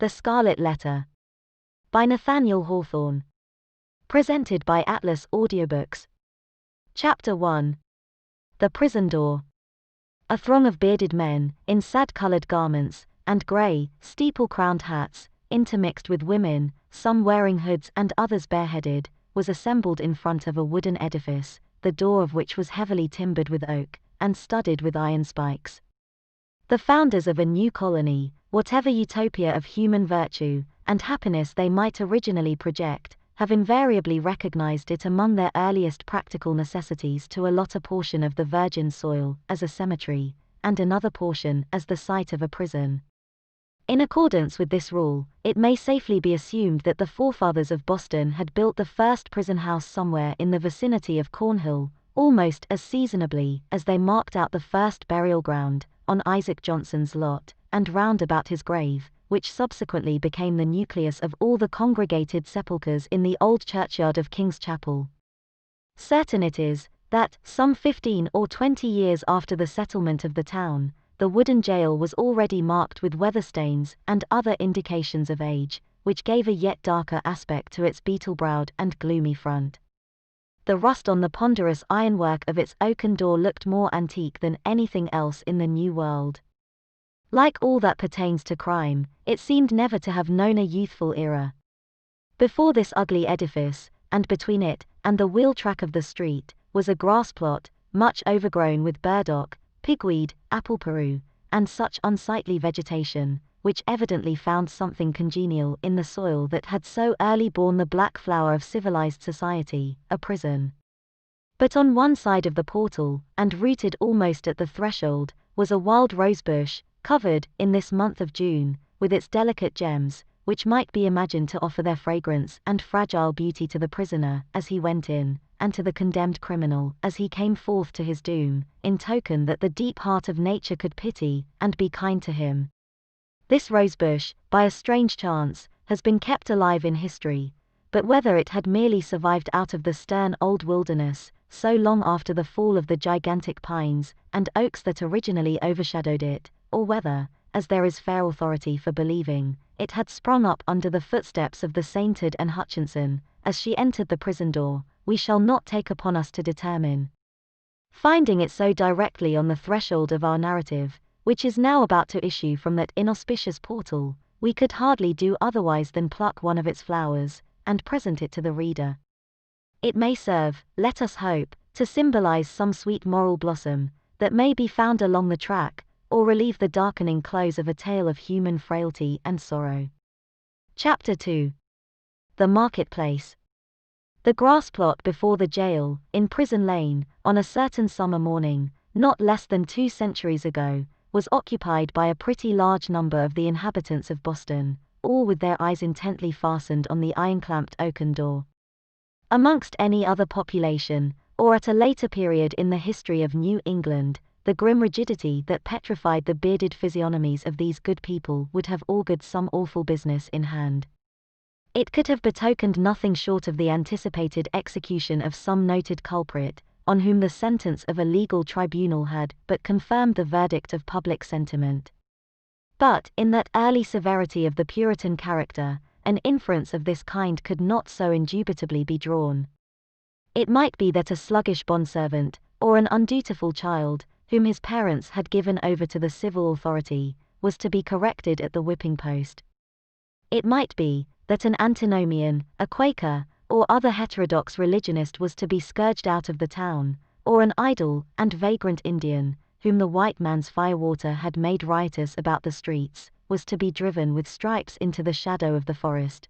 The Scarlet Letter. By Nathaniel Hawthorne. Presented by Atlas Audiobooks. Chapter 1. The Prison Door. A throng of bearded men, in sad-colored garments, and grey, steeple-crowned hats, intermixed with women, some wearing hoods and others bareheaded, was assembled in front of a wooden edifice, the door of which was heavily timbered with oak, and studded with iron spikes. The founders of a new colony, whatever utopia of human virtue and happiness they might originally project, have invariably recognized it among their earliest practical necessities to allot a portion of the virgin soil as a cemetery, and another portion as the site of a prison. In accordance with this rule, it may safely be assumed that the forefathers of Boston had built the first prison house somewhere in the vicinity of Cornhill, almost as seasonably as they marked out the first burial ground, on Isaac Johnson's lot, and round about his grave, which subsequently became the nucleus of all the congregated sepulchres in the old churchyard of King's Chapel. Certain it is, that, some 15 or 20 years after the settlement of the town, the wooden jail was already marked with weather stains and other indications of age, which gave a yet darker aspect to its beetle-browed and gloomy front. The rust on the ponderous ironwork of its oaken door looked more antique than anything else in the New World. Like all that pertains to crime, it seemed never to have known a youthful era. Before this ugly edifice, and between it and the wheel track of the street, was a grass plot, much overgrown with burdock, pigweed, apple peru, and such unsightly vegetation, which evidently found something congenial in the soil that had so early borne the black flower of civilized society, a prison. But on one side of the portal, and rooted almost at the threshold, was a wild rosebush, covered, in this month of June, with its delicate gems, which might be imagined to offer their fragrance and fragile beauty to the prisoner as he went in, and to the condemned criminal as he came forth to his doom, in token that the deep heart of nature could pity and be kind to him. This rosebush, by a strange chance, has been kept alive in history, but whether it had merely survived out of the stern old wilderness, so long after the fall of the gigantic pines and oaks that originally overshadowed it, or whether, as there is fair authority for believing, it had sprung up under the footsteps of the sainted Anne Hutchinson, as she entered the prison door, we shall not take upon us to determine. Finding it so directly on the threshold of our narrative, which is now about to issue from that inauspicious portal, we could hardly do otherwise than pluck one of its flowers, and present it to the reader. It may serve, let us hope, to symbolize some sweet moral blossom, that may be found along the track, or relieve the darkening close of a tale of human frailty and sorrow. Chapter 2. The Marketplace. The grass plot before the jail, in Prison Lane, on a certain summer morning, not less than 2 centuries ago, was occupied by a pretty large number of the inhabitants of Boston, all with their eyes intently fastened on the iron-clamped oaken door. Amongst any other population, or at a later period in the history of New England, the grim rigidity that petrified the bearded physiognomies of these good people would have augured some awful business in hand. It could have betokened nothing short of the anticipated execution of some noted culprit, on whom the sentence of a legal tribunal had but confirmed the verdict of public sentiment. But, in that early severity of the Puritan character, an inference of this kind could not so indubitably be drawn. It might be that a sluggish bondservant, or an undutiful child, whom his parents had given over to the civil authority, was to be corrected at the whipping post. It might be that an antinomian, a Quaker, or other heterodox religionist was to be scourged out of the town, or an idle and vagrant Indian, whom the white man's firewater had made riotous about the streets, was to be driven with stripes into the shadow of the forest.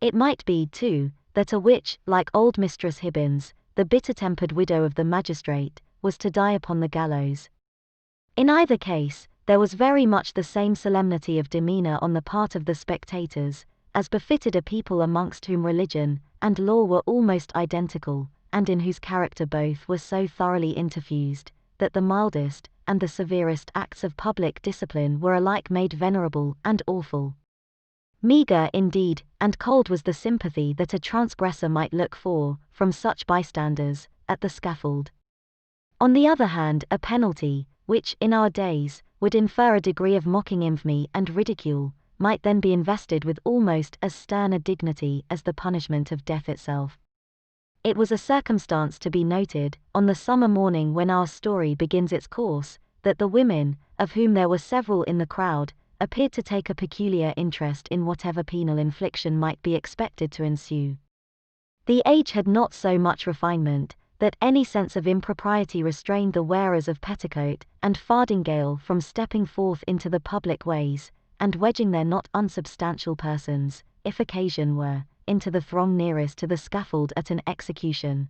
It might be, too, that a witch, like old Mistress Hibbins, the bitter-tempered widow of the magistrate, was to die upon the gallows. In either case, there was very much the same solemnity of demeanor on the part of the spectators, as befitted a people amongst whom religion and law were almost identical, and in whose character both were so thoroughly interfused, that the mildest and the severest acts of public discipline were alike made venerable and awful. Meagre, indeed, and cold was the sympathy that a transgressor might look for, from such bystanders, at the scaffold. On the other hand, a penalty, which, in our days, would infer a degree of mocking infamy and ridicule, might then be invested with almost as stern a dignity as the punishment of death itself. It was a circumstance to be noted, on the summer morning when our story begins its course, that the women, of whom there were several in the crowd, appeared to take a peculiar interest in whatever penal infliction might be expected to ensue. The age had not so much refinement, that any sense of impropriety restrained the wearers of petticoat and fardingale from stepping forth into the public ways, and wedging their not unsubstantial persons, if occasion were, into the throng nearest to the scaffold at an execution.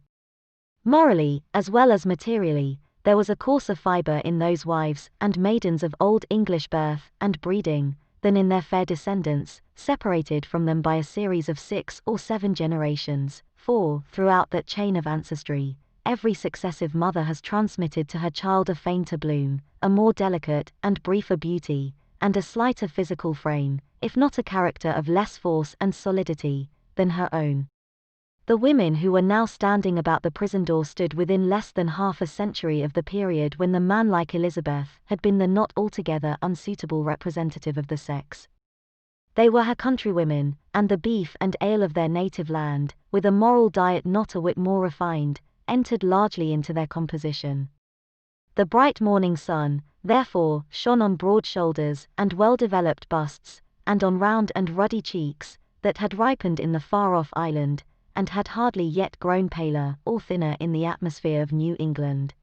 Morally, as well as materially, there was a coarser fibre in those wives and maidens of old English birth and breeding, than in their fair descendants, separated from them by a series of 6 or 7 generations, for, throughout that chain of ancestry, every successive mother has transmitted to her child a fainter bloom, a more delicate and briefer beauty, and a slighter physical frame, if not a character of less force and solidity, than her own. The women who were now standing about the prison door stood within less than half a century of the period when the man like Elizabeth had been the not altogether unsuitable representative of the sex. They were her countrywomen, and the beef and ale of their native land, with a moral diet not a whit more refined, entered largely into their composition. The bright morning sun, therefore, shone on broad shoulders and well-developed busts, and on round and ruddy cheeks, that had ripened in the far-off island, and had hardly yet grown paler or thinner in the atmosphere of New England.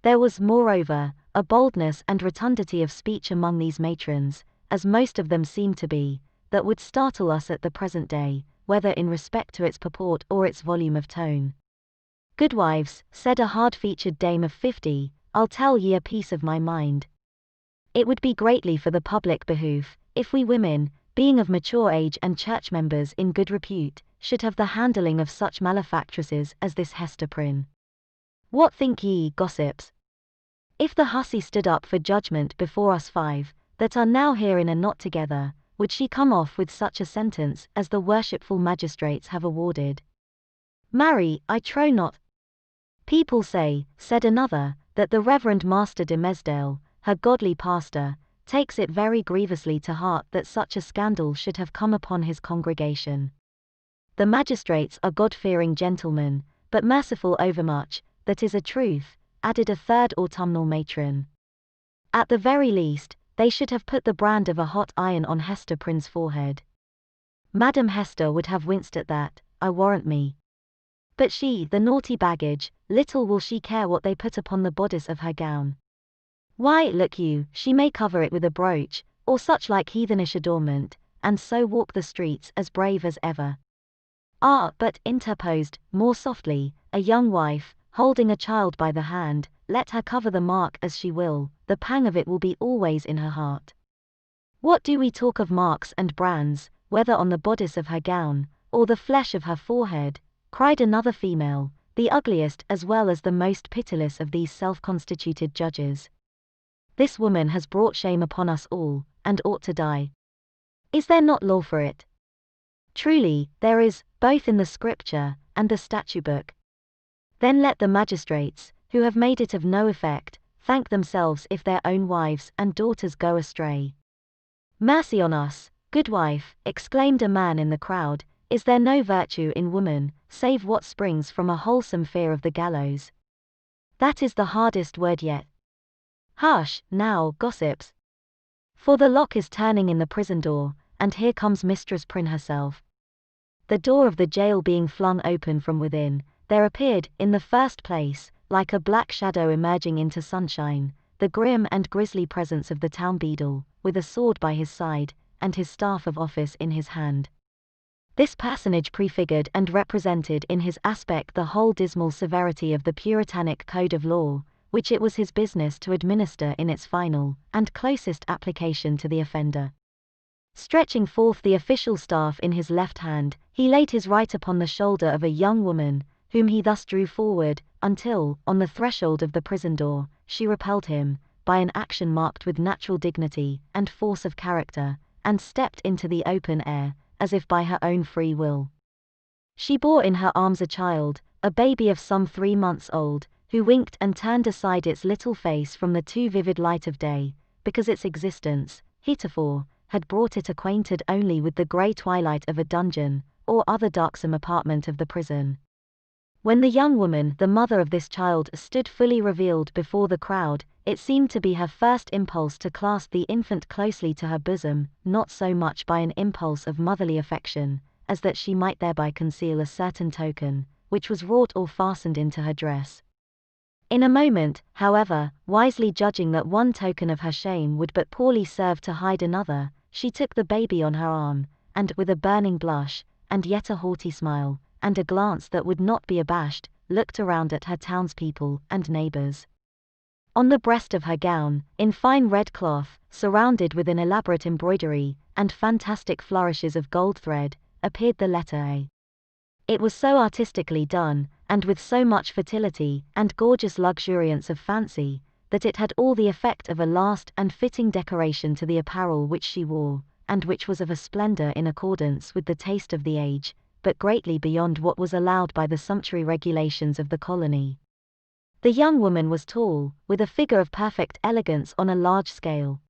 There was, moreover, a boldness and rotundity of speech among these matrons, as most of them seemed to be, that would startle us at the present day, whether in respect to its purport or its volume of tone. "Goodwives," said a hard-featured dame of 50, "I'll tell ye a piece of my mind. It would be greatly for the public behoof, if we women, being of mature age and church members in good repute, should have the handling of such malefactresses as this Hester Prynne. What think ye, gossips? If the hussy stood up for judgment before us 5, that are now here in a knot together, would she come off with such a sentence as the worshipful magistrates have awarded? Marry, I trow not." "People say," said another, "that the Reverend Master de Mesdale, her godly pastor, takes it very grievously to heart that such a scandal should have come upon his congregation. The magistrates are God-fearing gentlemen, but merciful overmuch, that is a truth," added a third autumnal matron. "At the very least, they should have put the brand of a hot iron on Hester Prynne's forehead. Madam Hester would have winced at that, I warrant me. But she, the naughty baggage, little will she care what they put upon the bodice of her gown. Why, look you, she may cover it with a brooch, or such like heathenish adornment, and so walk the streets as brave as ever." "Ah, but," interposed, more softly, a young wife, holding a child by the hand, "let her cover the mark as she will, the pang of it will be always in her heart. What do we talk of marks and brands, whether on the bodice of her gown, or the flesh of her forehead?" cried another female, the ugliest as well as the most pitiless of these self-constituted judges. "This woman has brought shame upon us all, and ought to die. Is there not law for it? Truly, there is, both in the Scripture and the statute book. Then let the magistrates, who have made it of no effect, thank themselves if their own wives and daughters go astray." "Mercy on us, good wife," exclaimed a man in the crowd, "is there no virtue in woman, save what springs from a wholesome fear of the gallows? That is the hardest word yet. Hush, now, gossips. For the lock is turning in the prison door, and here comes Mistress Prynne herself." The door of the jail being flung open from within, there appeared, in the first place, like a black shadow emerging into sunshine, the grim and grisly presence of the town beadle, with a sword by his side, and his staff of office in his hand. This personage prefigured and represented in his aspect the whole dismal severity of the Puritanic code of law, which it was his business to administer in its final and closest application to the offender. Stretching forth the official staff in his left hand, he laid his right upon the shoulder of a young woman, whom he thus drew forward, until, on the threshold of the prison door, she repelled him, by an action marked with natural dignity and force of character, and stepped into the open air, as if by her own free will. She bore in her arms a child, a baby of some 3 months old, who winked and turned aside its little face from the too vivid light of day, because its existence, heretofore, had brought it acquainted only with the grey twilight of a dungeon, or other darksome apartment of the prison. When the young woman, the mother of this child, stood fully revealed before the crowd, it seemed to be her first impulse to clasp the infant closely to her bosom, not so much by an impulse of motherly affection, as that she might thereby conceal a certain token, which was wrought or fastened into her dress. In a moment, however, wisely judging that one token of her shame would but poorly serve to hide another, she took the baby on her arm, and, with a burning blush, and yet a haughty smile, and a glance that would not be abashed, looked around at her townspeople and neighbors. On the breast of her gown, in fine red cloth, surrounded with an elaborate embroidery, and fantastic flourishes of gold thread, appeared the letter A. It was so artistically done, and with so much fertility and gorgeous luxuriance of fancy, that it had all the effect of a last and fitting decoration to the apparel which she wore, and which was of a splendor in accordance with the taste of the age, but greatly beyond what was allowed by the sumptuary regulations of the colony. The young woman was tall, with a figure of perfect elegance on a large scale.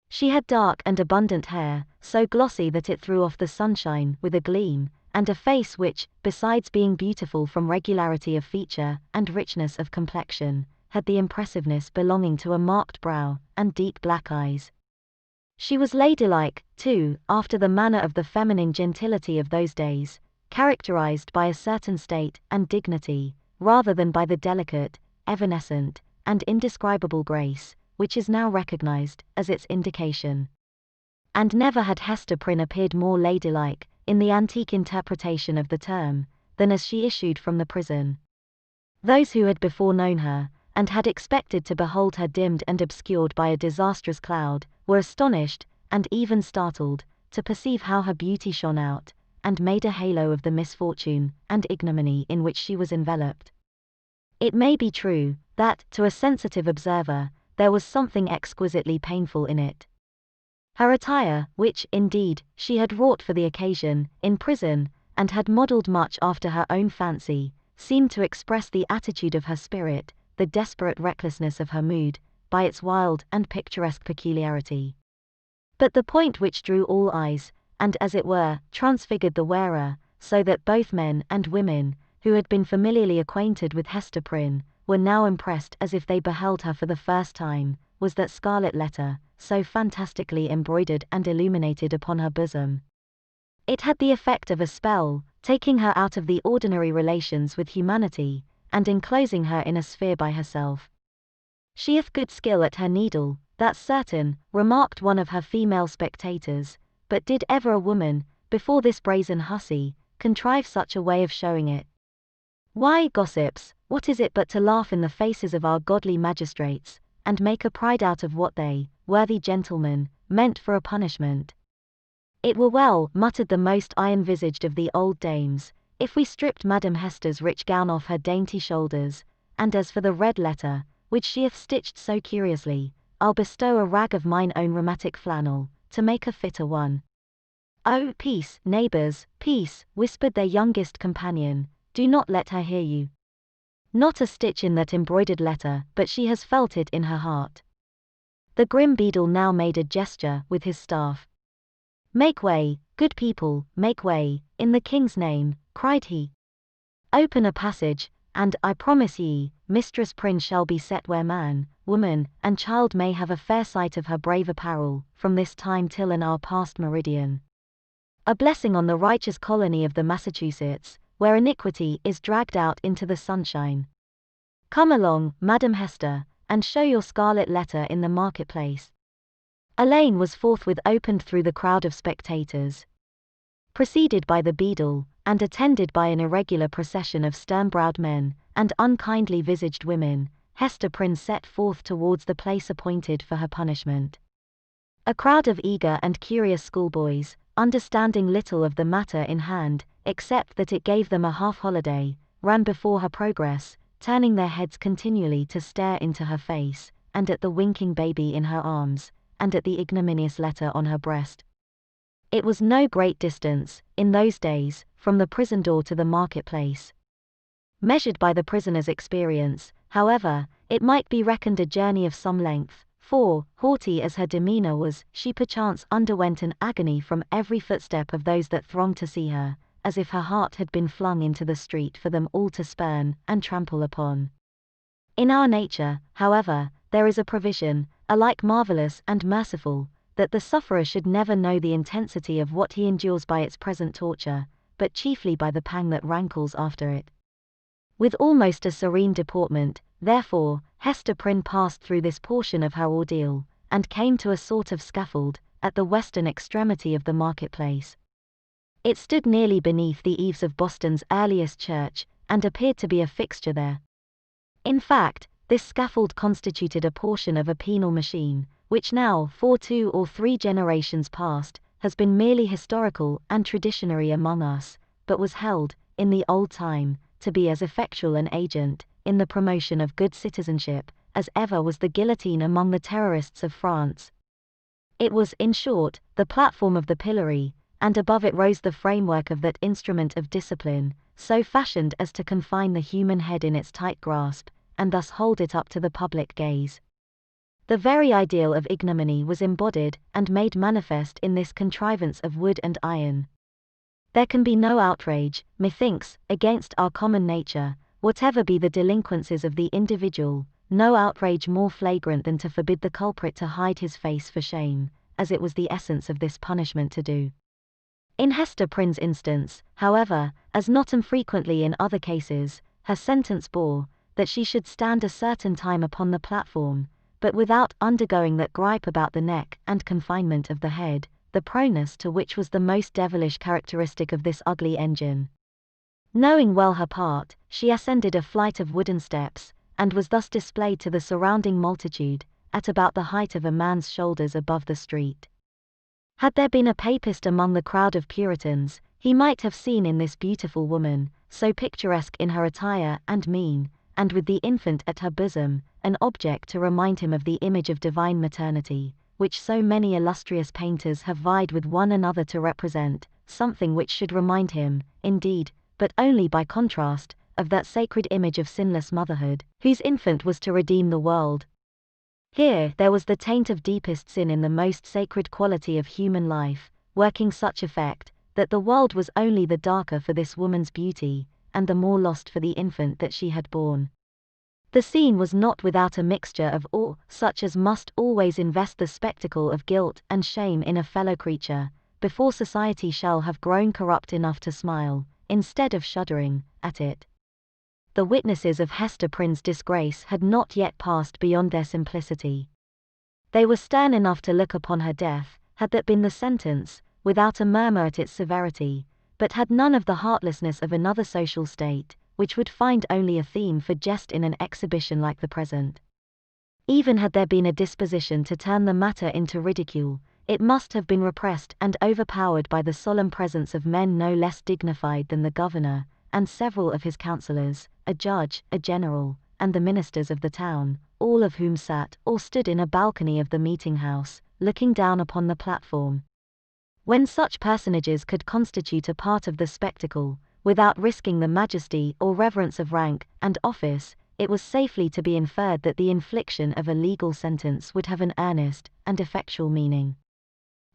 She had dark and abundant hair, so glossy that it threw off the sunshine with a gleam, and a face which, besides being beautiful from regularity of feature and richness of complexion, had the impressiveness belonging to a marked brow and deep black eyes. She was ladylike, too, after the manner of the feminine gentility of those days, characterized by a certain state and dignity, rather than by the delicate, evanescent, and indescribable grace, which is now recognized as its indication. And never had Hester Prynne appeared more ladylike, in the antique interpretation of the term, than as she issued from the prison. Those who had before known her, and had expected to behold her dimmed and obscured by a disastrous cloud, were astonished, and even startled, to perceive how her beauty shone out, and made a halo of the misfortune and ignominy in which she was enveloped. It may be true, that, to a sensitive observer, there was something exquisitely painful in it. Her attire, which, indeed, she had wrought for the occasion, in prison, and had modelled much after her own fancy, seemed to express the attitude of her spirit, the desperate recklessness of her mood, by its wild and picturesque peculiarity. But the point which drew all eyes, and as it were, transfigured the wearer, so that both men and women, who had been familiarly acquainted with Hester Prynne, were now impressed as if they beheld her for the first time, was that scarlet letter, so fantastically embroidered and illuminated upon her bosom. It had the effect of a spell, taking her out of the ordinary relations with humanity, and enclosing her in a sphere by herself. "She hath good skill at her needle, that's certain," remarked one of her female spectators, "but did ever a woman, before this brazen hussy, contrive such a way of showing it? Why, gossips, what is it but to laugh in the faces of our godly magistrates, and make a pride out of what they, worthy gentlemen, meant for a punishment? It were well," muttered the most iron-visaged of the old dames, "if we stripped Madam Hester's rich gown off her dainty shoulders, and as for the red letter, which she hath stitched so curiously, I'll bestow a rag of mine own rheumatic flannel, to make a fitter one." "Oh, peace, neighbors, peace," whispered their youngest companion, "do not let her hear you. Not a stitch in that embroidered letter but she has felt it in her heart." The grim beadle now made a gesture with his staff. "Make way, good people, make way, in the king's name," cried he. "Open a passage, and, I promise ye, Mistress Prynne shall be set where man, woman, and child may have a fair sight of her brave apparel, from this time till an hour past meridian. A blessing on the righteous colony of the Massachusetts, where iniquity is dragged out into the sunshine. Come along, Madam Hester, and show your scarlet letter in the marketplace." A lane was forthwith opened through the crowd of spectators. Preceded by the beadle, and attended by an irregular procession of stern-browed men, and unkindly visaged women, Hester Prynne set forth towards the place appointed for her punishment. A crowd of eager and curious schoolboys, understanding little of the matter in hand, except that it gave them a half-holiday, ran before her progress, turning their heads continually to stare into her face, and at the winking baby in her arms, and at the ignominious letter on her breast. It was no great distance, in those days, from the prison door to the marketplace. Measured by the prisoner's experience, however, it might be reckoned a journey of some length, For, haughty as her demeanor was, she perchance underwent an agony from every footstep of those that thronged to see her, as if her heart had been flung into the street for them all to spurn and trample upon. In our nature, however, there is a provision, alike marvelous and merciful, that the sufferer should never know the intensity of what he endures by its present torture, but chiefly by the pang that rankles after it. With almost a serene deportment, therefore, Hester Prynne passed through this portion of her ordeal, and came to a sort of scaffold, at the western extremity of the marketplace. It stood nearly beneath the eaves of Boston's earliest church, and appeared to be a fixture there. In fact, this scaffold constituted a portion of a penal machine, which now, for 2 or 3 generations past, has been merely historical and traditionary among us, but was held, in the old time, to be as effectual an agent, in the promotion of good citizenship, as ever was the guillotine among the terrorists of France. It was, in short, the platform of the pillory, and above it rose the framework of that instrument of discipline, so fashioned as to confine the human head in its tight grasp, and thus hold it up to the public gaze. The very ideal of ignominy was embodied and made manifest in this contrivance of wood and iron. There can be no outrage, methinks, against our common nature, whatever be the delinquencies of the individual, no outrage more flagrant than to forbid the culprit to hide his face for shame, as it was the essence of this punishment to do. In Hester Prynne's instance, however, as not infrequently in other cases, her sentence bore, that she should stand a certain time upon the platform, but without undergoing that gripe about the neck and confinement of the head, the proneness to which was the most devilish characteristic of this ugly engine. Knowing well her part, she ascended a flight of wooden steps, and was thus displayed to the surrounding multitude, at about the height of a man's shoulders above the street. Had there been a papist among the crowd of Puritans, he might have seen in this beautiful woman, so picturesque in her attire and mien, and with the infant at her bosom, an object to remind him of the image of divine maternity, which so many illustrious painters have vied with one another to represent, something which should remind him, indeed, but only by contrast, of that sacred image of sinless motherhood, whose infant was to redeem the world. Here there was the taint of deepest sin in the most sacred quality of human life, working such effect, that the world was only the darker for this woman's beauty, and the more lost for the infant that she had borne. The scene was not without a mixture of awe, such as must always invest the spectacle of guilt and shame in a fellow creature, before society shall have grown corrupt enough to smile, instead of shuddering, at it. The witnesses of Hester Prynne's disgrace had not yet passed beyond their simplicity. They were stern enough to look upon her death, had that been the sentence, without a murmur at its severity, but had none of the heartlessness of another social state, which would find only a theme for jest in an exhibition like the present. Even had there been a disposition to turn the matter into ridicule, it must have been repressed and overpowered by the solemn presence of men no less dignified than the governor, and several of his councillors, a judge, a general, and the ministers of the town, all of whom sat or stood in a balcony of the meeting-house, looking down upon the platform. When such personages could constitute a part of the spectacle, without risking the majesty or reverence of rank and office, it was safely to be inferred that the infliction of a legal sentence would have an earnest and effectual meaning.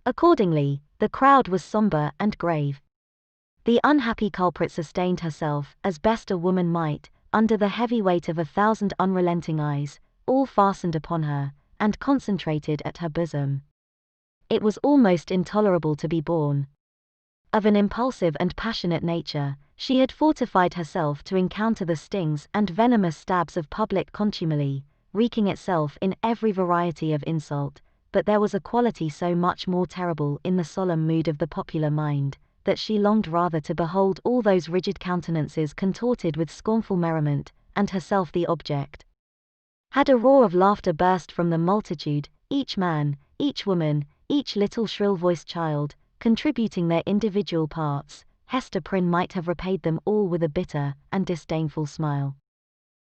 Accordingly, the crowd was sombre and grave. The unhappy culprit sustained herself, as best a woman might, under the heavy weight of 1,000 unrelenting eyes, all fastened upon her, and concentrated at her bosom. It was almost intolerable to be borne. Of an impulsive and passionate nature, she had fortified herself to encounter the stings and venomous stabs of public contumely, wreaking itself in every variety of insult, but there was a quality so much more terrible in the solemn mood of the popular mind, that she longed rather to behold all those rigid countenances contorted with scornful merriment, and herself the object. Had a roar of laughter burst from the multitude, each man, each woman, each little shrill-voiced child, contributing their individual parts, Hester Prynne might have repaid them all with a bitter and disdainful smile.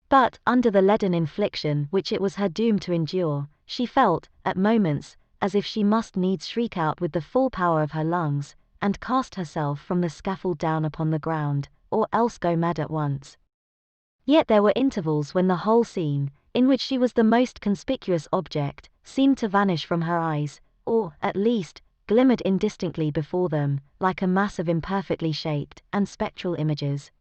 But, under the leaden infliction which it was her doom to endure, she felt, at moments, as if she must needs shriek out with the full power of her lungs, and cast herself from the scaffold down upon the ground, or else go mad at once. Yet there were intervals when the whole scene, in which she was the most conspicuous object, seemed to vanish from her eyes, or, at least, glimmered indistinctly before them, like a mass of imperfectly shaped and spectral images.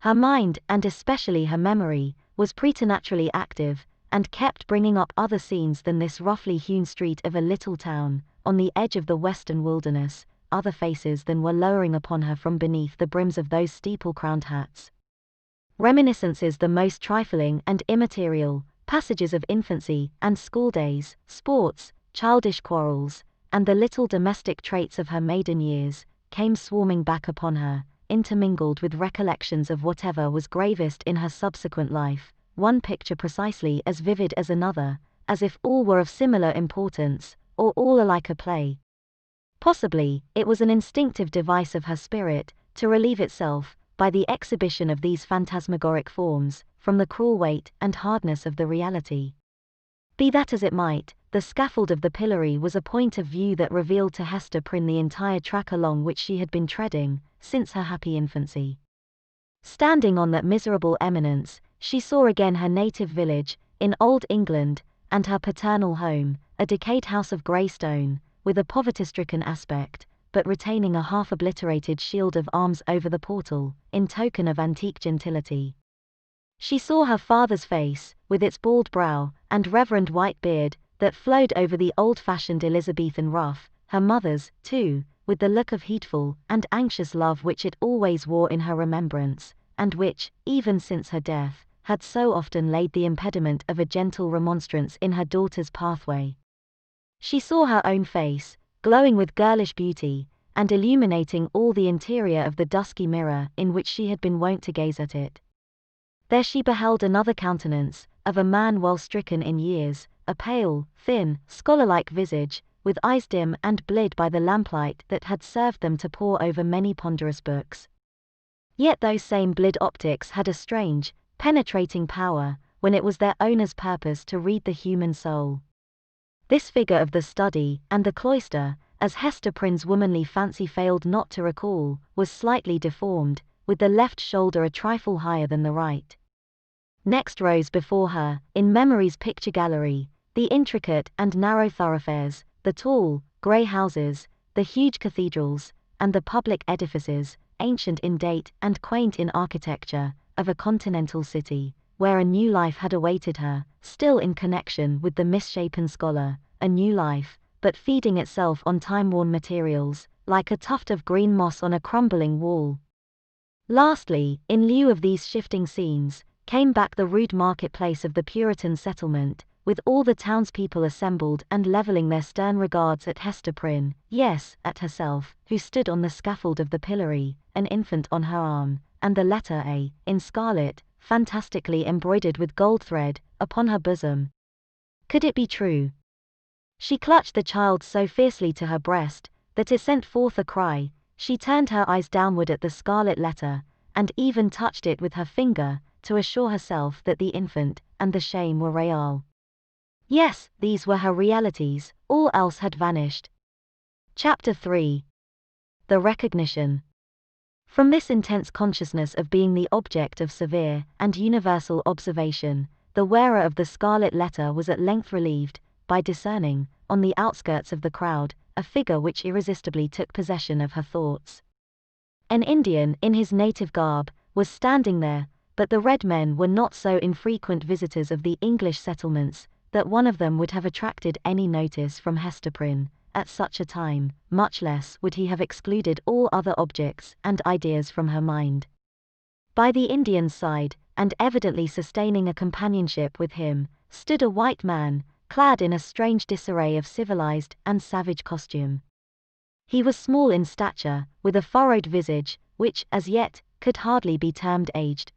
Her mind, and especially her memory, was preternaturally active, and kept bringing up other scenes than this roughly hewn street of a little town, on the edge of the western wilderness, other faces than were lowering upon her from beneath the brims of those steeple-crowned hats. Reminiscences the most trifling and immaterial, passages of infancy and school days, sports, childish quarrels, and the little domestic traits of her maiden years, came swarming back upon her, intermingled with recollections of whatever was gravest in her subsequent life, one picture precisely as vivid as another, as if all were of similar importance, or all alike a play. Possibly, it was an instinctive device of her spirit, to relieve itself, by the exhibition of these phantasmagoric forms, from the cruel weight and hardness of the reality. Be that as it might, the scaffold of the pillory was a point of view that revealed to Hester Prynne the entire track along which she had been treading, since her happy infancy. Standing on that miserable eminence, she saw again her native village, in Old England, and her paternal home, a decayed house of grey stone, with a poverty-stricken aspect, but retaining a half-obliterated shield of arms over the portal, in token of antique gentility. She saw her father's face, with its bald brow, and reverend white beard, that flowed over the old-fashioned Elizabethan ruff, her mother's, too, with the look of heedful and anxious love which it always wore in her remembrance, and which, even since her death, had so often laid the impediment of a gentle remonstrance in her daughter's pathway. She saw her own face, glowing with girlish beauty, and illuminating all the interior of the dusky mirror in which she had been wont to gaze at it. There she beheld another countenance, of a man well stricken in years, a pale, thin, scholar-like visage, with eyes dim and blid by the lamplight that had served them to pore over many ponderous books. Yet those same blid optics had a strange, penetrating power, when it was their owner's purpose to read the human soul. This figure of the study and the cloister, as Hester Prynne's womanly fancy failed not to recall, was slightly deformed, with the left shoulder a trifle higher than the right. Next rose before her, in memory's picture gallery, the intricate and narrow thoroughfares, the tall, grey houses, the huge cathedrals, and the public edifices, ancient in date and quaint in architecture, of a continental city, where a new life had awaited her, still in connection with the misshapen scholar, a new life, but feeding itself on time-worn materials, like a tuft of green moss on a crumbling wall. Lastly, in lieu of these shifting scenes, came back the rude marketplace of the Puritan settlement, with all the townspeople assembled and levelling their stern regards at Hester Prynne, yes, at herself, who stood on the scaffold of the pillory, an infant on her arm, and the letter A, in scarlet, fantastically embroidered with gold thread, upon her bosom. Could it be true? She clutched the child so fiercely to her breast, that it sent forth a cry. She turned her eyes downward at the scarlet letter, and even touched it with her finger, to assure herself that the infant and the shame were real. Yes, these were her realities, all else had vanished. Chapter 3. The Recognition. From this intense consciousness of being the object of severe and universal observation, the wearer of the scarlet letter was at length relieved, by discerning, on the outskirts of the crowd, a figure which irresistibly took possession of her thoughts. An Indian, in his native garb, was standing there, but the red men were not so infrequent visitors of the English settlements, that one of them would have attracted any notice from Hester Prynne, at such a time, much less would he have excluded all other objects and ideas from her mind. By the Indian's side, and evidently sustaining a companionship with him, stood a white man, clad in a strange disarray of civilized and savage costume. He was small in stature, with a furrowed visage, which, as yet, could hardly be termed aged.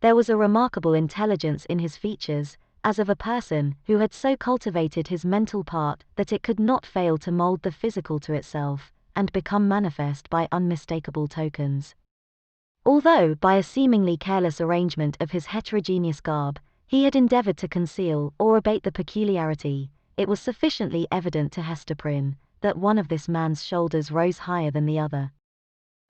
There was a remarkable intelligence in his features, as of a person who had so cultivated his mental part that it could not fail to mold the physical to itself, and become manifest by unmistakable tokens. Although, by a seemingly careless arrangement of his heterogeneous garb, he had endeavored to conceal or abate the peculiarity, it was sufficiently evident to Hester Prynne that one of this man's shoulders rose higher than the other.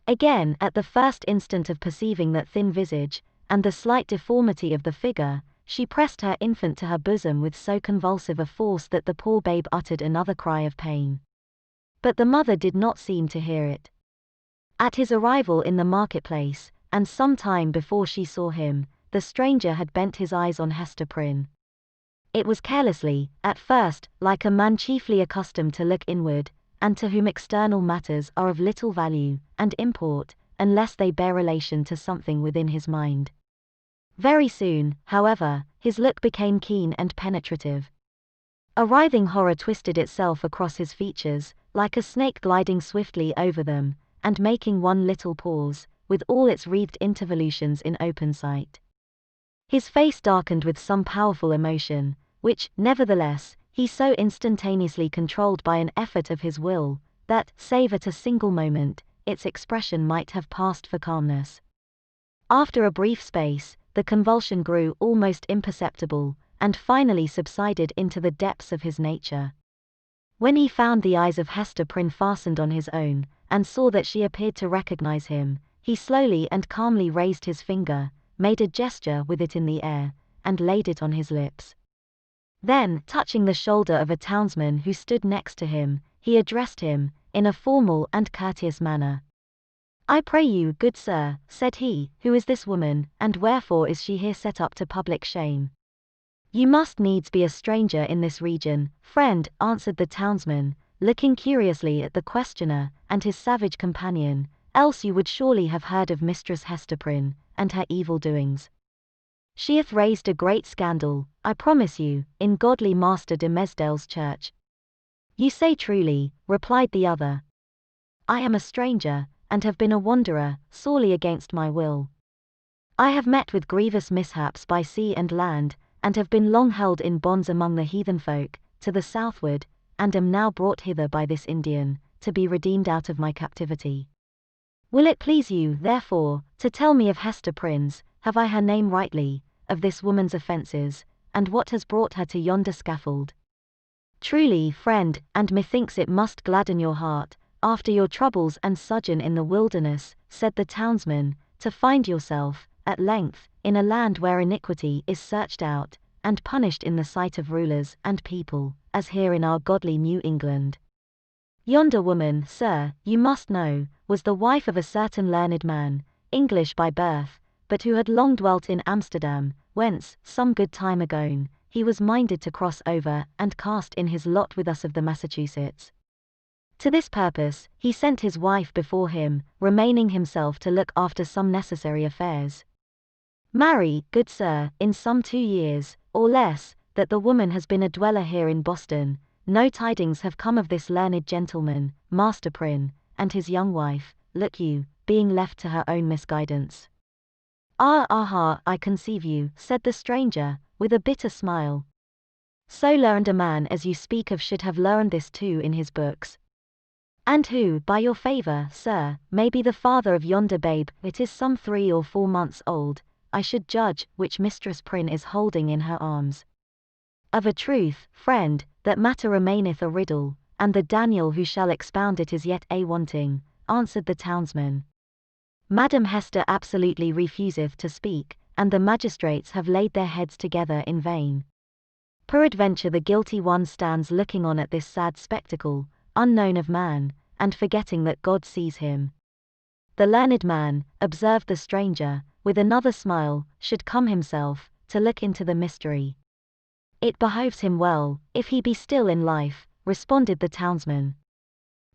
Again, at the first instant of perceiving that thin visage, and the slight deformity of the figure, she pressed her infant to her bosom with so convulsive a force that the poor babe uttered another cry of pain. But the mother did not seem to hear it. At his arrival in the marketplace, and some time before she saw him, the stranger had bent his eyes on Hester Prynne. It was carelessly, at first, like a man chiefly accustomed to look inward, and to whom external matters are of little value and import, unless they bear relation to something within his mind. Very soon, however, his look became keen and penetrative. A writhing horror twisted itself across his features, like a snake gliding swiftly over them, and making one little pause, with all its wreathed intervolutions in open sight. His face darkened with some powerful emotion, which, nevertheless, he so instantaneously controlled by an effort of his will, that, save at a single moment, its expression might have passed for calmness. After a brief space, the convulsion grew almost imperceptible, and finally subsided into the depths of his nature. When he found the eyes of Hester Prynne fastened on his own, and saw that she appeared to recognize him, he slowly and calmly raised his finger, made a gesture with it in the air, and laid it on his lips. Then, touching the shoulder of a townsman who stood next to him, he addressed him, in a formal and courteous manner. "I pray you, good sir," said he, "who is this woman, and wherefore is she here set up to public shame?" "You must needs be a stranger in this region, friend," answered the townsman, looking curiously at the questioner and his savage companion, "else you would surely have heard of Mistress Hester Prynne, and her evil doings. She hath raised a great scandal, I promise you, in godly Master de Mesdale's church." "You say truly," replied the other. "I am a stranger, and have been a wanderer, sorely against my will. I have met with grievous mishaps by sea and land, and have been long held in bonds among the heathen folk, to the southward, and am now brought hither by this Indian, to be redeemed out of my captivity. Will it please you, therefore, to tell me of Hester Prynne's, have I her name rightly, of this woman's offences, and what has brought her to yonder scaffold?" "Truly, friend, and methinks it must gladden your heart, after your troubles and sojourn in the wilderness," said the townsman, "to find yourself, at length, in a land where iniquity is searched out, and punished in the sight of rulers and people, as here in our godly New England. Yonder woman, sir, you must know, was the wife of a certain learned man, English by birth, but who had long dwelt in Amsterdam, whence, some good time agone, he was minded to cross over and cast in his lot with us of the Massachusetts. To this purpose, he sent his wife before him, remaining himself to look after some necessary affairs. Marry, good sir, in some 2 years, or less, that the woman has been a dweller here in Boston, no tidings have come of this learned gentleman, Master Prynne, and his young wife, look you, being left to her own misguidance." "Ah, I conceive you," said the stranger, with a bitter smile. "So learned a man as you speak of should have learned this too in his books. And who, by your favour, sir, may be the father of yonder babe? It is some 3 or 4 months old, I should judge, which Mistress Prynne is holding in her arms." "Of a truth, friend, that matter remaineth a riddle, and the Daniel who shall expound it is yet a wanting," answered the townsman. "Madam Hester absolutely refuseth to speak, and the magistrates have laid their heads together in vain. Peradventure the guilty one stands looking on at this sad spectacle, unknown of man, and forgetting that God sees him. The learned man," observed the stranger, with another smile, "should come himself, to look into the mystery." "It behoves him well, if he be still in life," responded the townsman.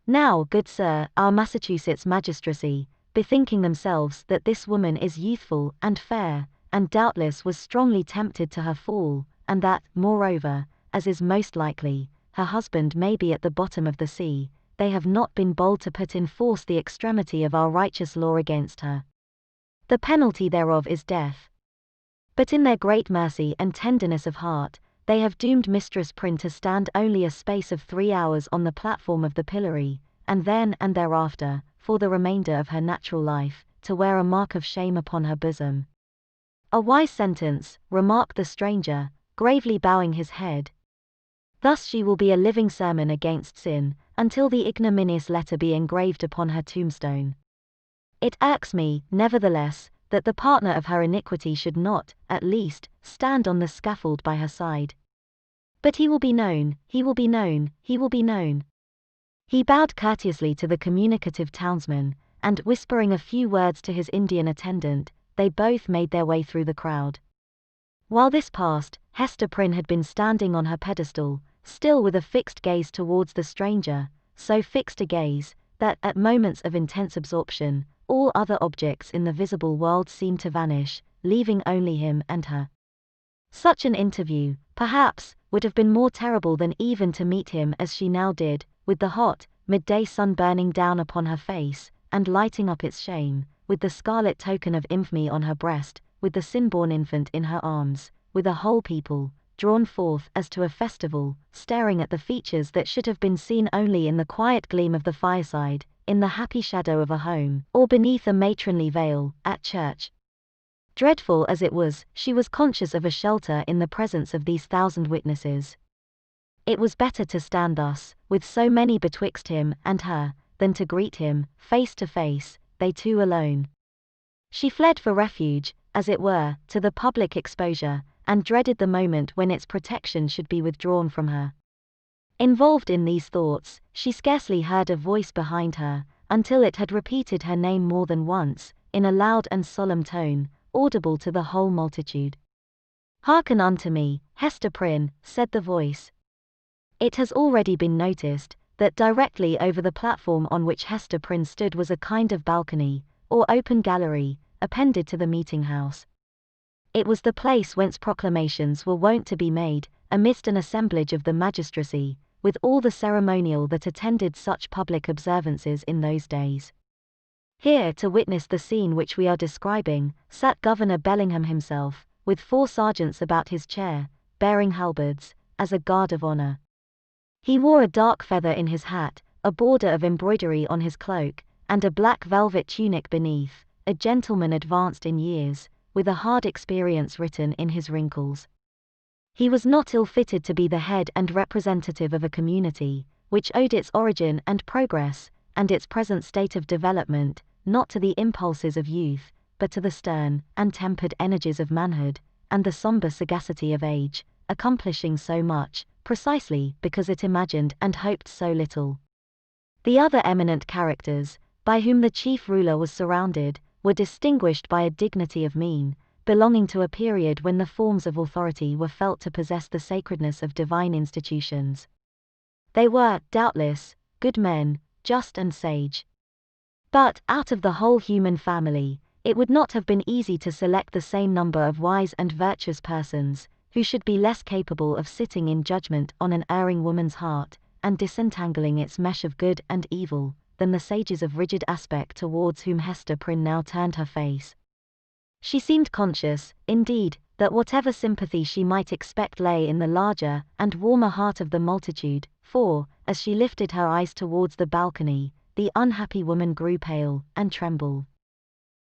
"Now, good sir, our Massachusetts magistracy, bethinking themselves that this woman is youthful and fair, and doubtless was strongly tempted to her fall, and that, moreover, as is most likely, her husband may be at the bottom of the sea, they have not been bold to put in force the extremity of our righteous law against her. The penalty thereof is death. But in their great mercy and tenderness of heart, they have doomed Mistress Prynne to stand only a space of 3 hours on the platform of the pillory, and then and thereafter, for the remainder of her natural life, to wear a mark of shame upon her bosom." "A wise sentence," remarked the stranger, gravely bowing his head. "Thus she will be a living sermon against sin, until the ignominious letter be engraved upon her tombstone. It irks me, nevertheless, that the partner of her iniquity should not, at least, stand on the scaffold by her side. But he will be known, he will be known, he will be known. He bowed courteously to the communicative townsman, and whispering a few words to his Indian attendant, they both made their way through the crowd. While this passed, Hester Prynne had been standing on her pedestal, still with a fixed gaze towards the stranger, so fixed a gaze, that at moments of intense absorption, all other objects in the visible world seemed to vanish, leaving only him and her. Such an interview, perhaps, would have been more terrible than even to meet him as she now did, with the hot, midday sun burning down upon her face, and lighting up its shame, with the scarlet token of infamy on her breast, with the sin-born infant in her arms, with a whole people, drawn forth as to a festival, staring at the features that should have been seen only in the quiet gleam of the fireside, in the happy shadow of a home, or beneath a matronly veil, at church. Dreadful as it was, she was conscious of a shelter in the presence of these 1,000 witnesses. It was better to stand thus, with so many betwixt him and her, than to greet him, face to face, they two alone. She fled for refuge, as it were, to the public exposure, and dreaded the moment when its protection should be withdrawn from her. Involved in these thoughts, she scarcely heard a voice behind her, until it had repeated her name more than once, in a loud and solemn tone, audible to the whole multitude. "Hearken unto me, Hester Prynne," said the voice. It has already been noticed, that directly over the platform on which Hester Prynne stood was a kind of balcony, or open gallery, appended to the meeting house. It was the place whence proclamations were wont to be made, amidst an assemblage of the magistracy, with all the ceremonial that attended such public observances in those days. Here, to witness the scene which we are describing, sat Governor Bellingham himself, with 4 sergeants about his chair, bearing halberds, as a guard of honor. He wore a dark feather in his hat, a border of embroidery on his cloak, and a black velvet tunic beneath, a gentleman advanced in years, with a hard experience written in his wrinkles. He was not ill-fitted to be the head and representative of a community, which owed its origin and progress, and its present state of development, not to the impulses of youth, but to the stern and tempered energies of manhood, and the somber sagacity of age, accomplishing so much, precisely because it imagined and hoped so little. The other eminent characters, by whom the chief ruler was surrounded, were distinguished by a dignity of mien, belonging to a period when the forms of authority were felt to possess the sacredness of divine institutions. They were, doubtless, good men, just and sage. But, out of the whole human family, it would not have been easy to select the same number of wise and virtuous persons, who should be less capable of sitting in judgment on an erring woman's heart, and disentangling its mesh of good and evil, than the sages of rigid aspect towards whom Hester Prynne now turned her face. She seemed conscious, indeed, that whatever sympathy she might expect lay in the larger and warmer heart of the multitude, for, as she lifted her eyes towards the balcony, the unhappy woman grew pale and trembled.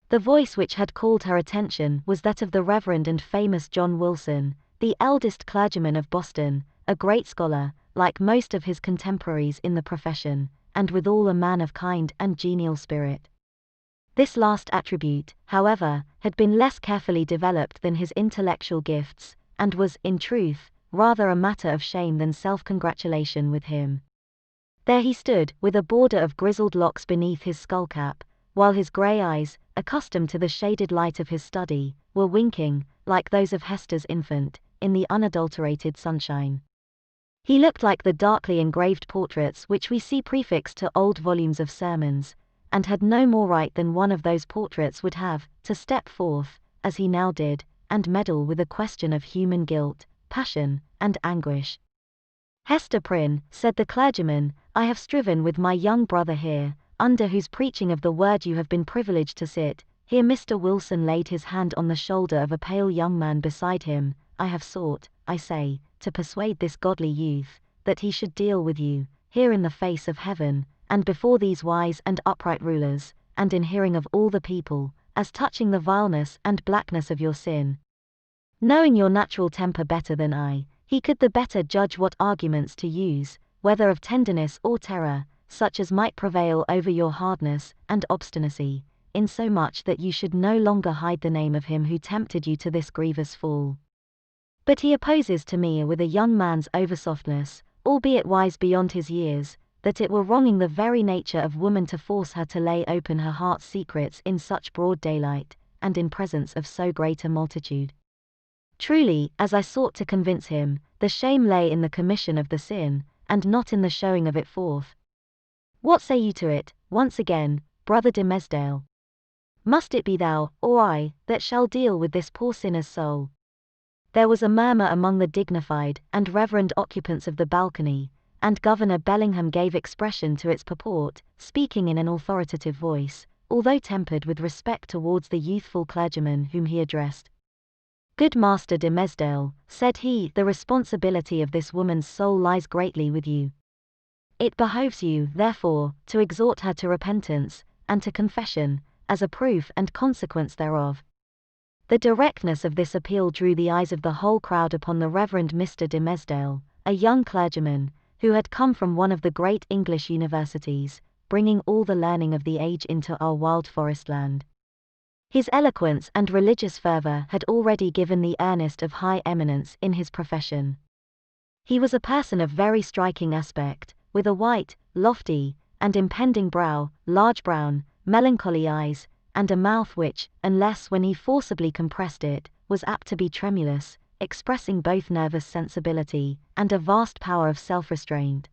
The voice which had called her attention was that of the Reverend and famous John Wilson, the eldest clergyman of Boston, a great scholar, like most of his contemporaries in the profession, and withal a man of kind and genial spirit. This last attribute, however, had been less carefully developed than his intellectual gifts, and was, in truth, rather a matter of shame than self-congratulation with him. There he stood, with a border of grizzled locks beneath his skullcap, while his grey eyes, accustomed to the shaded light of his study, were winking, like those of Hester's infant, in the unadulterated sunshine. He looked like the darkly engraved portraits which we see prefixed to old volumes of sermons, and had no more right than one of those portraits would have, to step forth, as he now did, and meddle with a question of human guilt, passion, and anguish. "Hester Prynne," said the clergyman, "I have striven with my young brother here, under whose preaching of the word you have been privileged to sit." Here Mr. Wilson laid his hand on the shoulder of a pale young man beside him. "I have sought, I say, to persuade this godly youth, that he should deal with you, here in the face of heaven, and before these wise and upright rulers, and in hearing of all the people, as touching the vileness and blackness of your sin. Knowing your natural temper better than I, he could the better judge what arguments to use, whether of tenderness or terror, such as might prevail over your hardness and obstinacy, insomuch that you should no longer hide the name of him who tempted you to this grievous fall. But he opposes to me with a young man's oversoftness, albeit wise beyond his years, that it were wronging the very nature of woman to force her to lay open her heart's secrets in such broad daylight, and in presence of so great a multitude. Truly, as I sought to convince him, the shame lay in the commission of the sin, and not in the showing of it forth. What say you to it, once again, brother de Mesdale? Must it be thou, or I, that shall deal with this poor sinner's soul? There was a murmur among the dignified and reverend occupants of the balcony, and Governor Bellingham gave expression to its purport, speaking in an authoritative voice, although tempered with respect towards the youthful clergyman whom he addressed. Good Master de Mesdale, said he, the responsibility of this woman's soul lies greatly with you. It behoves you, therefore, to exhort her to repentance, and to confession, as a proof and consequence thereof. The directness of this appeal drew the eyes of the whole crowd upon the Reverend Mr. de Mesdale, a young clergyman, who had come from one of the great English universities, bringing all the learning of the age into our wild forest land. His eloquence and religious fervor had already given the earnest of high eminence in his profession. He was a person of very striking aspect, with a white, lofty, and impending brow, large brown, melancholy eyes, and a mouth which, unless when he forcibly compressed it, was apt to be tremulous, expressing both nervous sensibility and a vast power of self-restraint.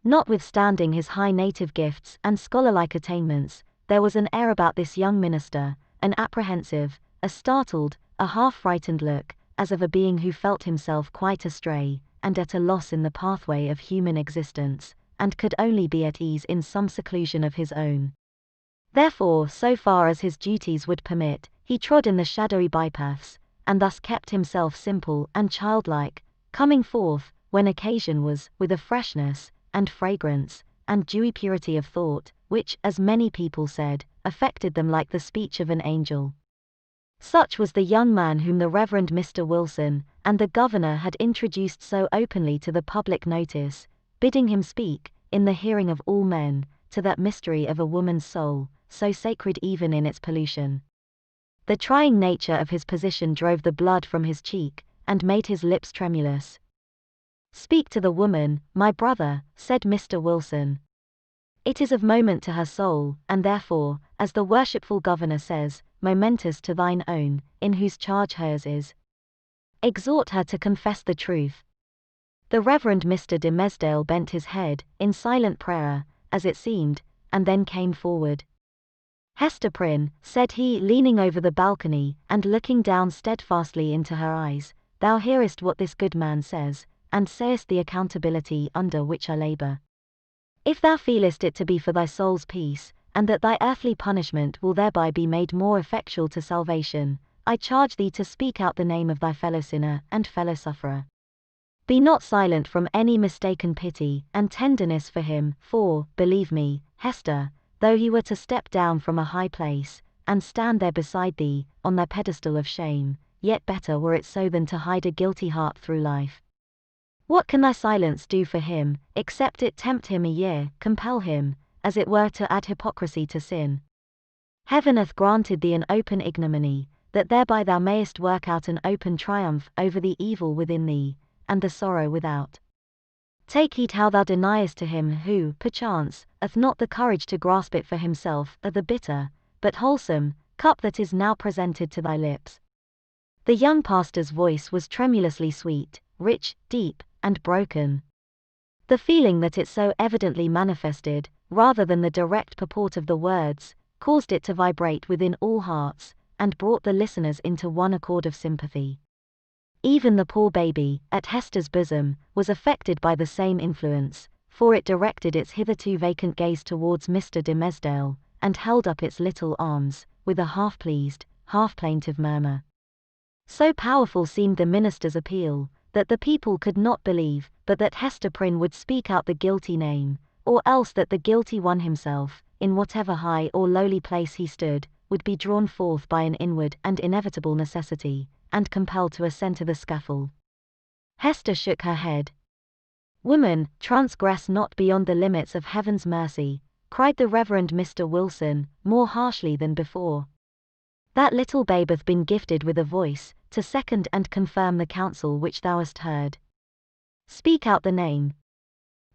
Notwithstanding his high native gifts and scholarlike attainments, there was an air about this young minister, an apprehensive, a startled, a half-frightened look, as of a being who felt himself quite astray, and at a loss in the pathway of human existence, and could only be at ease in some seclusion of his own. Therefore, so far as his duties would permit, he trod in the shadowy bypaths, and thus kept himself simple and childlike, coming forth, when occasion was, with a freshness, and fragrance, and dewy purity of thought, which, as many people said, affected them like the speech of an angel. Such was the young man whom the Reverend Mr. Wilson and the Governor had introduced so openly to the public notice, bidding him speak, in the hearing of all men, to that mystery of a woman's soul, so sacred even in its pollution. The trying nature of his position drove the blood from his cheek, and made his lips tremulous. Speak to the woman, my brother, said Mr. Wilson. It is of moment to her soul, and therefore, as the worshipful Governor says, momentous to thine own, in whose charge hers is. Exhort her to confess the truth. The Reverend Mr. de Mesdale bent his head, in silent prayer, as it seemed, and then came forward. Hester Prynne, said he, leaning over the balcony, and looking down steadfastly into her eyes, thou hearest what this good man says, and sayest the accountability under which I labor. If thou feelest it to be for thy soul's peace, and that thy earthly punishment will thereby be made more effectual to salvation, I charge thee to speak out the name of thy fellow sinner and fellow sufferer. Be not silent from any mistaken pity and tenderness for him, for, believe me, Hester, though he were to step down from a high place, and stand there beside thee, on their pedestal of shame, yet better were it so than to hide a guilty heart through life. What can thy silence do for him, except it tempt him a year, compel him, as it were to add hypocrisy to sin? Heaven hath granted thee an open ignominy, that thereby thou mayest work out an open triumph over the evil within thee, and the sorrow without. Take heed how thou deniest to him who, perchance, hath not the courage to grasp it for himself, the bitter, but wholesome, cup that is now presented to thy lips. The young pastor's voice was tremulously sweet, rich, deep, and broken. The feeling that it so evidently manifested, rather than the direct purport of the words, caused it to vibrate within all hearts, and brought the listeners into one accord of sympathy. Even the poor baby, at Hester's bosom, was affected by the same influence, for it directed its hitherto vacant gaze towards Mr. de Mesdale, and held up its little arms, with a half-pleased, half-plaintive murmur. So powerful seemed the minister's appeal, that the people could not believe, but that Hester Prynne would speak out the guilty name, or else that the guilty one himself, in whatever high or lowly place he stood, would be drawn forth by an inward and inevitable necessity, and compelled to ascend to the scaffold. Hester shook her head. Woman, transgress not beyond the limits of heaven's mercy, cried the Reverend Mr. Wilson, more harshly than before. That little babe hath been gifted with a voice, to second and confirm the counsel which thou hast heard. Speak out the name.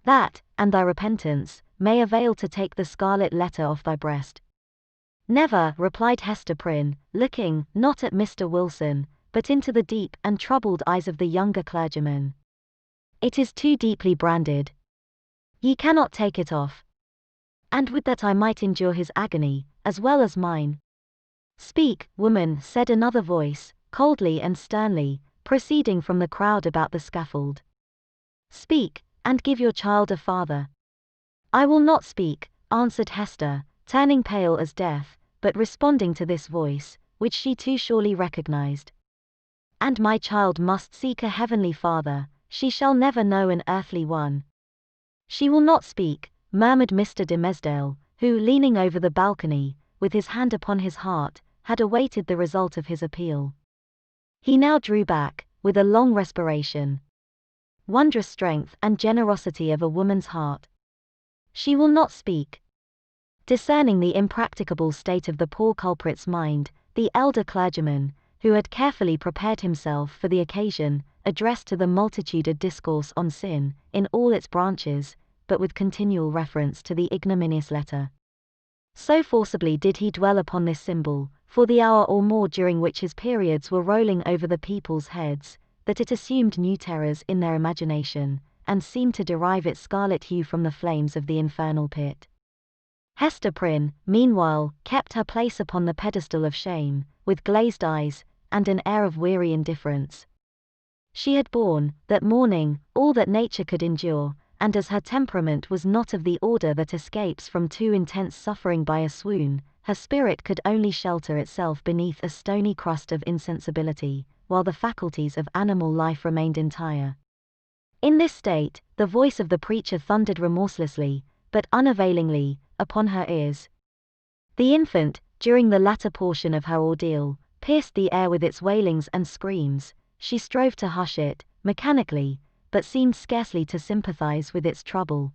That, and thy repentance, may avail to take the scarlet letter off thy breast. Never, replied Hester Prynne, looking, not at Mr. Wilson, but into the deep and troubled eyes of the younger clergyman. It is too deeply branded. Ye cannot take it off. And would that I might endure his agony, as well as mine. Speak, woman, said another voice, coldly and sternly, proceeding from the crowd about the scaffold. Speak, and give your child a father. I will not speak, answered Hester, turning pale as death, but responding to this voice, which she too surely recognized. And my child must seek a heavenly father, she shall never know an earthly one. She will not speak, murmured Mr. de Mesdale, who, leaning over the balcony, with his hand upon his heart, had awaited the result of his appeal. He now drew back, with a long respiration. Wondrous strength and generosity of a woman's heart. She will not speak. Discerning the impracticable state of the poor culprit's mind, the elder clergyman, who had carefully prepared himself for the occasion, addressed to the multitude a discourse on sin, in all its branches, but with continual reference to the ignominious letter. So forcibly did he dwell upon this symbol, for the hour or more during which his periods were rolling over the people's heads, that it assumed new terrors in their imagination, and seemed to derive its scarlet hue from the flames of the infernal pit. Hester Prynne, meanwhile, kept her place upon the pedestal of shame, with glazed eyes, and an air of weary indifference. She had borne, that morning, all that nature could endure, and as her temperament was not of the order that escapes from too intense suffering by a swoon, her spirit could only shelter itself beneath a stony crust of insensibility, while the faculties of animal life remained entire. In this state, the voice of the preacher thundered remorselessly, but unavailingly, upon her ears. The infant, during the latter portion of her ordeal, pierced the air with its wailings and screams. She strove to hush it, mechanically, but seemed scarcely to sympathize with its trouble.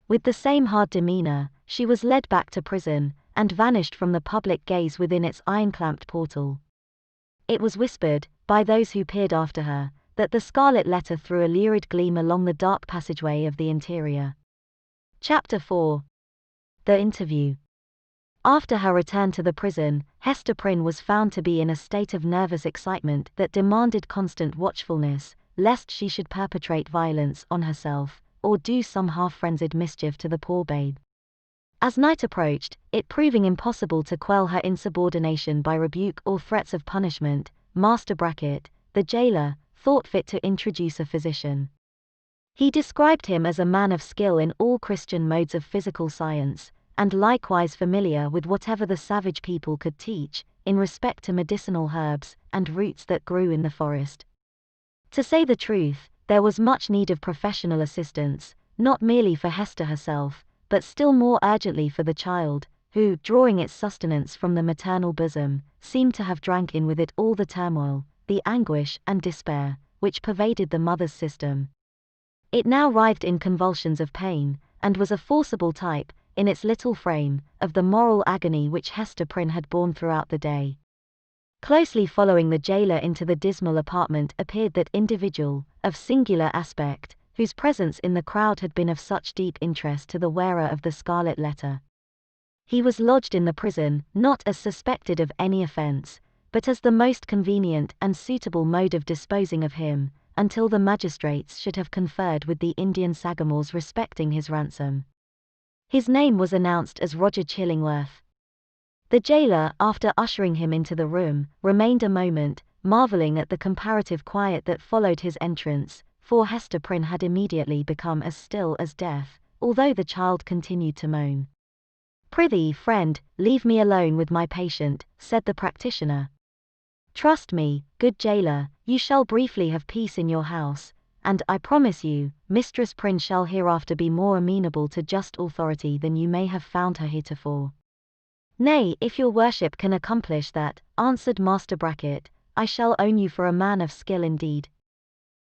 With the same hard demeanor, she was led back to prison, and vanished from the public gaze within its iron-clamped portal. It was whispered, by those who peered after her, that the scarlet letter threw a lurid gleam along the dark passageway of the interior. Chapter 4. The Interview. After her return to the prison, Hester Prynne was found to be in a state of nervous excitement that demanded constant watchfulness, lest she should perpetrate violence on herself, or do some half-frenzied mischief to the poor babe. As night approached, it proving impossible to quell her insubordination by rebuke or threats of punishment, Master Brackett, the jailer, thought fit to introduce a physician. He described him as a man of skill in all Christian modes of physical science, and likewise familiar with whatever the savage people could teach, in respect to medicinal herbs and roots that grew in the forest. To say the truth, there was much need of professional assistance, not merely for Hester herself, but still more urgently for the child, who, drawing its sustenance from the maternal bosom, seemed to have drank in with it all the turmoil, the anguish and despair, which pervaded the mother's system. It now writhed in convulsions of pain, and was a forcible type, in its little frame, of the moral agony which Hester Prynne had borne throughout the day. Closely following the jailer into the dismal apartment appeared that individual, of singular aspect, whose presence in the crowd had been of such deep interest to the wearer of the scarlet letter. He was lodged in the prison, not as suspected of any offence, but as the most convenient and suitable mode of disposing of him, until the magistrates should have conferred with the Indian sagamores respecting his ransom. His name was announced as Roger Chillingworth. The jailer, after ushering him into the room, remained a moment, marvelling at the comparative quiet that followed his entrance, for Hester Prynne had immediately become as still as death, although the child continued to moan. "Prithee, friend, leave me alone with my patient," said the practitioner. "Trust me, good jailer, you shall briefly have peace in your house, and I promise you, Mistress Prynne shall hereafter be more amenable to just authority than you may have found her heretofore." "Nay, if your worship can accomplish that," answered Master Brackett, "I shall own you for a man of skill indeed.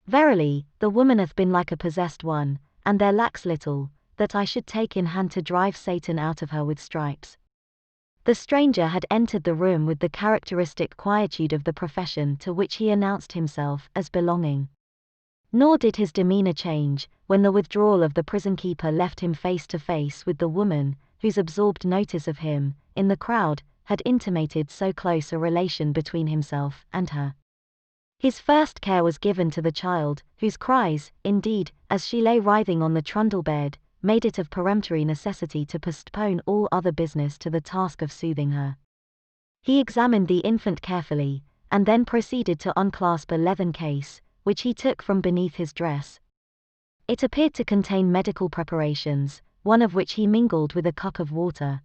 Verily, the woman hath been like a possessed one, and there lacks little, that I should take in hand to drive Satan out of her with stripes. The stranger had entered the room with the characteristic quietude of the profession to which he announced himself as belonging. Nor did his demeanor change when the withdrawal of the prison keeper left him face to face with the woman whose absorbed notice of him, in the crowd, had intimated so close a relation between himself and her. His first care was given to the child, whose cries, indeed, as she lay writhing on the trundle bed, made it of peremptory necessity to postpone all other business to the task of soothing her. He examined the infant carefully, and then proceeded to unclasp a leathern case, which he took from beneath his dress. It appeared to contain medical preparations, one of which he mingled with a cup of water.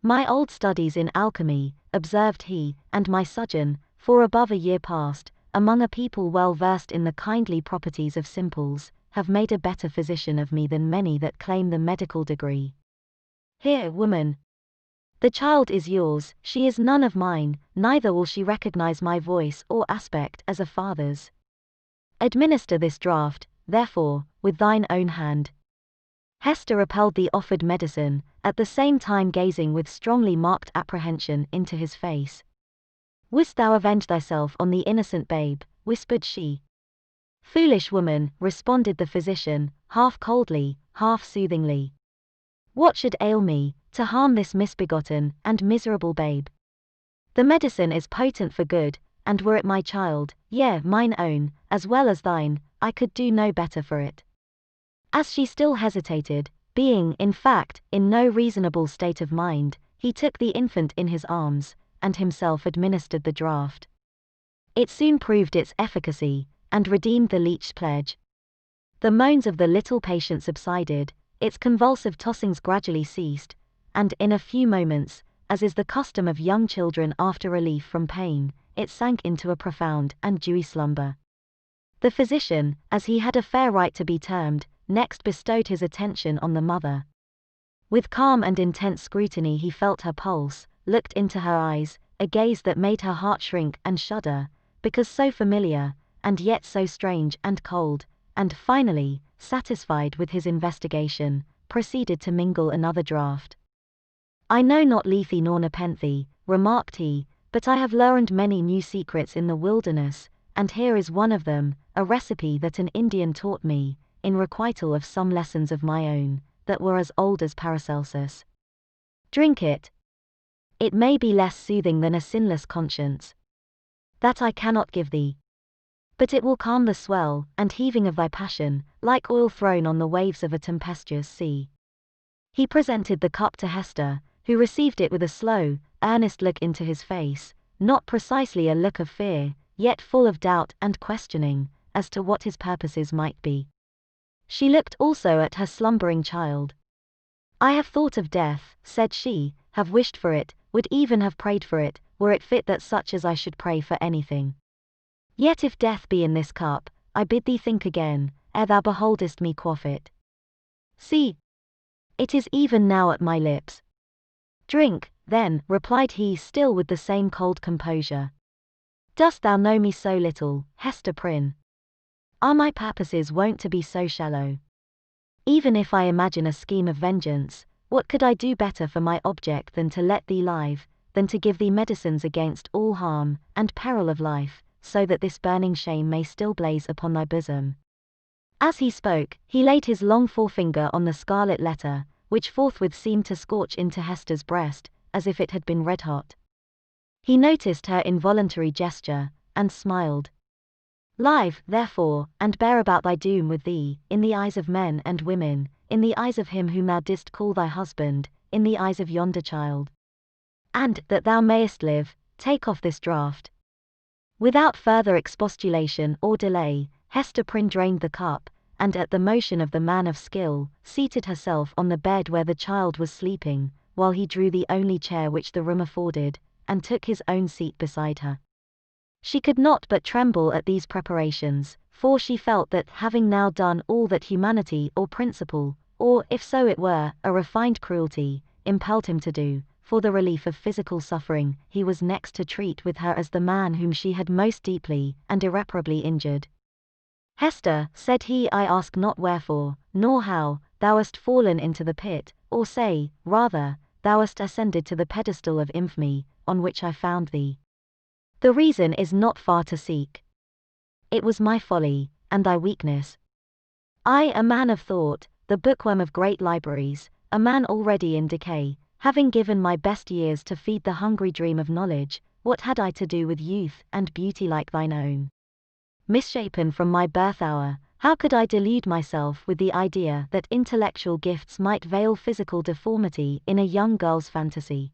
"My old studies in alchemy," observed he, "and my sojourn, for above a year past, among a people well versed in the kindly properties of simples, have made a better physician of me than many that claim the medical degree. Here, woman. The child is yours, she is none of mine, neither will she recognize my voice or aspect as a father's. Administer this draught, therefore, with thine own hand." Hester repelled the offered medicine, at the same time gazing with strongly marked apprehension into his face. "Wouldst thou avenge thyself on the innocent babe?" whispered she. "Foolish woman," responded the physician, half coldly, half soothingly. "What should ail me, to harm this misbegotten and miserable babe? The medicine is potent for good, and were it my child, yea, mine own, as well as thine, I could do no better for it." As she still hesitated, being, in fact, in no reasonable state of mind, he took the infant in his arms, and himself administered the draught. It soon proved its efficacy, and redeemed the leech's pledge. The moans of the little patient subsided, its convulsive tossings gradually ceased, and in a few moments, as is the custom of young children after relief from pain, it sank into a profound and dewy slumber. The physician, as he had a fair right to be termed, next bestowed his attention on the mother. With calm and intense scrutiny he felt her pulse, looked into her eyes, a gaze that made her heart shrink and shudder, because so familiar, and yet so strange and cold, and finally, satisfied with his investigation, proceeded to mingle another draught. "I know not Lethe nor Nepenthe," remarked he, "but I have learned many new secrets in the wilderness, and here is one of them, a recipe that an Indian taught me, in requital of some lessons of my own, that were as old as Paracelsus. Drink it. It may be less soothing than a sinless conscience. That I cannot give thee. But it will calm the swell and heaving of thy passion, like oil thrown on the waves of a tempestuous sea." He presented the cup to Hester, who received it with a slow, earnest look into his face, not precisely a look of fear, yet full of doubt and questioning, as to what his purposes might be. She looked also at her slumbering child. "I have thought of death," said she, "have wished for it, would even have prayed for it, were it fit that such as I should pray for anything. Yet if death be in this cup, I bid thee think again, ere thou beholdest me quaff it. See! It is even now at my lips. Drink, then," replied he still with the same cold composure. "Dost thou know me so little, Hester Prynne? Are my purposes wont to be so shallow? Even if I imagine a scheme of vengeance, what could I do better for my object than to let thee live, than to give thee medicines against all harm and peril of life, so that this burning shame may still blaze upon thy bosom?" As he spoke, he laid his long forefinger on the scarlet letter, which forthwith seemed to scorch into Hester's breast, as if it had been red hot. He noticed her involuntary gesture, and smiled. "Live, therefore, and bear about thy doom with thee, in the eyes of men and women, in the eyes of him whom thou didst call thy husband, in the eyes of yonder child. And, that thou mayest live, take off this draught." Without further expostulation or delay, Hester Prynne drained the cup, and at the motion of the man of skill, seated herself on the bed where the child was sleeping, while he drew the only chair which the room afforded, and took his own seat beside her. She could not but tremble at these preparations, for she felt that having now done all that humanity or principle, or if so it were, a refined cruelty, impelled him to do, for the relief of physical suffering, he was next to treat with her as the man whom she had most deeply and irreparably injured. "Hester," said he, "I ask not wherefore, nor how, thou hast fallen into the pit, or say, rather, thou hast ascended to the pedestal of infamy, on which I found thee. The reason is not far to seek. It was my folly, and thy weakness. I, a man of thought, the bookworm of great libraries, a man already in decay, having given my best years to feed the hungry dream of knowledge, what had I to do with youth and beauty like thine own? Misshapen from my birth hour, how could I delude myself with the idea that intellectual gifts might veil physical deformity in a young girl's fantasy?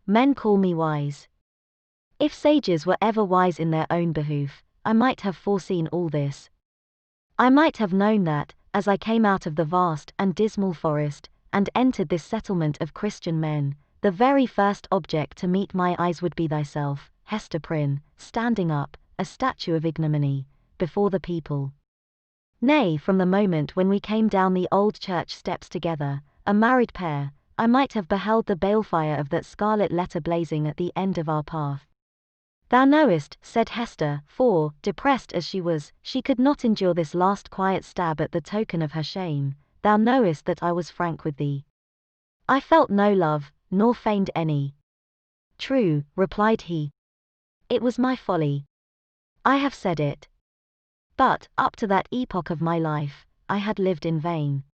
Men call me wise. If sages were ever wise in their own behoof, I might have foreseen all this. I might have known that, as I came out of the vast and dismal forest, and entered this settlement of Christian men, the very first object to meet my eyes would be thyself, Hester Prynne, standing up, a statue of ignominy, before the people. Nay, from the moment when we came down the old church steps together, a married pair, I might have beheld the balefire of that Scarlet Letter blazing at the end of our path. Thou knowest, said Hester, for, depressed as she was, she could not endure this last quiet stab at the token of her shame, thou knowest that I was frank with thee. I felt no love, nor feigned any. True, replied he. It was my folly. I have said it. But, up to that epoch of my life, I had lived in vain.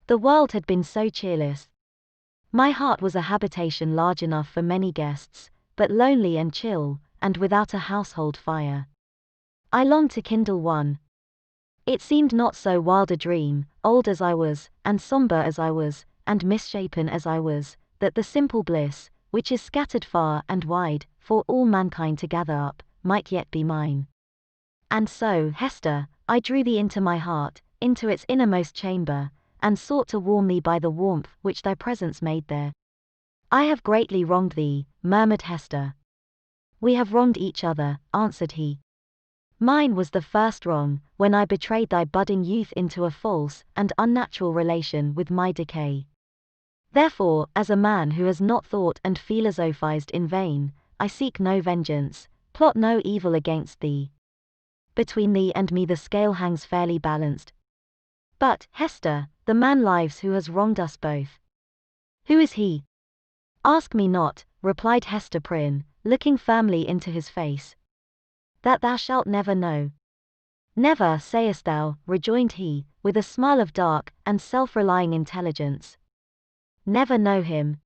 The world had been so cheerless. My heart was a habitation large enough for many guests, but lonely and chill, and without a household fire. I longed to kindle one. It seemed not so wild a dream, old as I was, and sombre as I was, and misshapen as I was, that the simple bliss, which is scattered far and wide, for all mankind to gather up, might yet be mine. And so, Hester, I drew thee into my heart, into its innermost chamber, and sought to warm thee by the warmth which thy presence made there. I have greatly wronged thee, murmured Hester. We have wronged each other, answered he. Mine was the first wrong, when I betrayed thy budding youth into a false and unnatural relation with my decay. Therefore, as a man who has not thought and philosophized in vain, I seek no vengeance, plot no evil against thee. Between thee and me the scale hangs fairly balanced. But, Hester, the man lives who has wronged us both. Who is he? Ask me not, replied Hester Prynne, looking firmly into his face. That thou shalt never know. Never, sayest thou, rejoined he, with a smile of dark and self-relying intelligence. Never know him.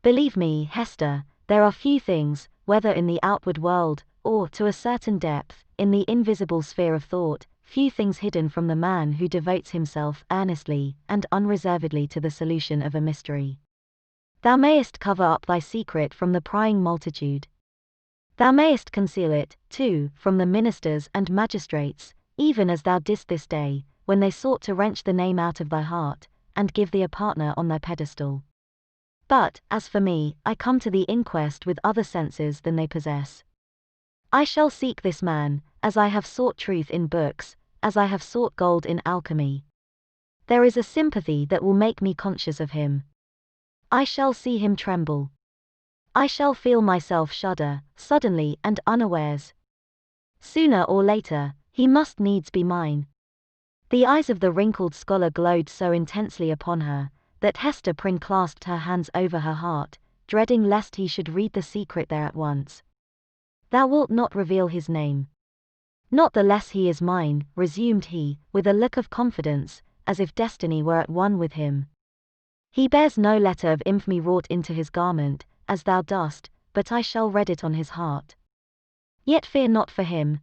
Believe me, Hester, there are few things, whether in the outward world, or, to a certain depth, in the invisible sphere of thought, few things hidden from the man who devotes himself earnestly and unreservedly to the solution of a mystery. Thou mayest cover up thy secret from the prying multitude. Thou mayest conceal it, too, from the ministers and magistrates, even as thou didst this day, when they sought to wrench the name out of thy heart, and give thee a partner on thy pedestal. But, as for me, I come to the inquest with other senses than they possess. I shall seek this man, as I have sought truth in books, as I have sought gold in alchemy. There is a sympathy that will make me conscious of him. I shall see him tremble. I shall feel myself shudder, suddenly and unawares. Sooner or later, he must needs be mine. The eyes of the wrinkled scholar glowed so intensely upon her, that Hester Prynne clasped her hands over her heart, dreading lest he should read the secret there at once. Thou wilt not reveal his name. Not the less he is mine, resumed he, with a look of confidence, as if destiny were at one with him. He bears no letter of infamy wrought into his garment, as thou dost, but I shall read it on his heart. Yet fear not for him.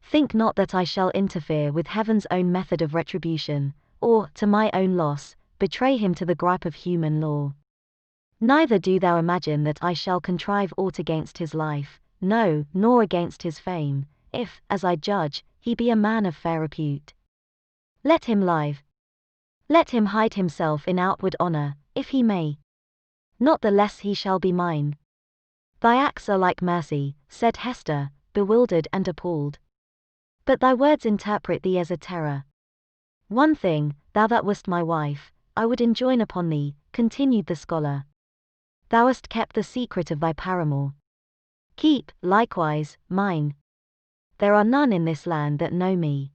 Think not that I shall interfere with heaven's own method of retribution, or, to my own loss, betray him to the gripe of human law. Neither do thou imagine that I shall contrive aught against his life, no, nor against his fame, if, as I judge, he be a man of fair repute. Let him live. Let him hide himself in outward honor, if he may. Not the less he shall be mine. Thy acts are like mercy, said Hester, bewildered and appalled. But thy words interpret thee as a terror. One thing, thou that wast my wife, I would enjoin upon thee, continued the scholar. Thou hast kept the secret of thy paramour. Keep, likewise, mine. There are none in this land that know me.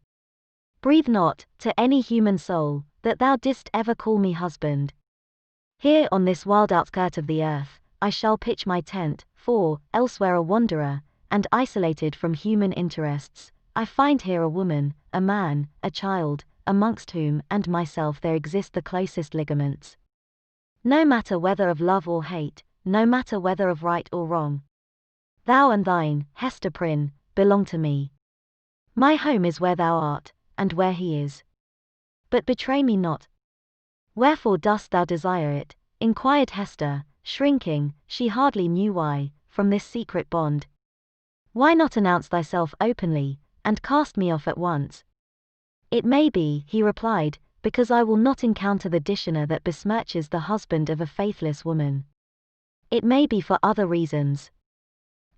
Breathe not, to any human soul, that thou didst ever call me husband. Here on this wild outskirt of the earth, I shall pitch my tent, for, elsewhere a wanderer, and isolated from human interests, I find here a woman, a man, a child, amongst whom and myself there exist the closest ligaments. No matter whether of love or hate, no matter whether of right or wrong. Thou and thine, Hester Prynne, belong to me. My home is where thou art, and where he is. But betray me not. Wherefore dost thou desire it? Inquired Hester, shrinking, she hardly knew why, from this secret bond. Why not announce thyself openly, and cast me off at once? It may be, he replied, because I will not encounter the dishonor that besmirches the husband of a faithless woman. It may be for other reasons.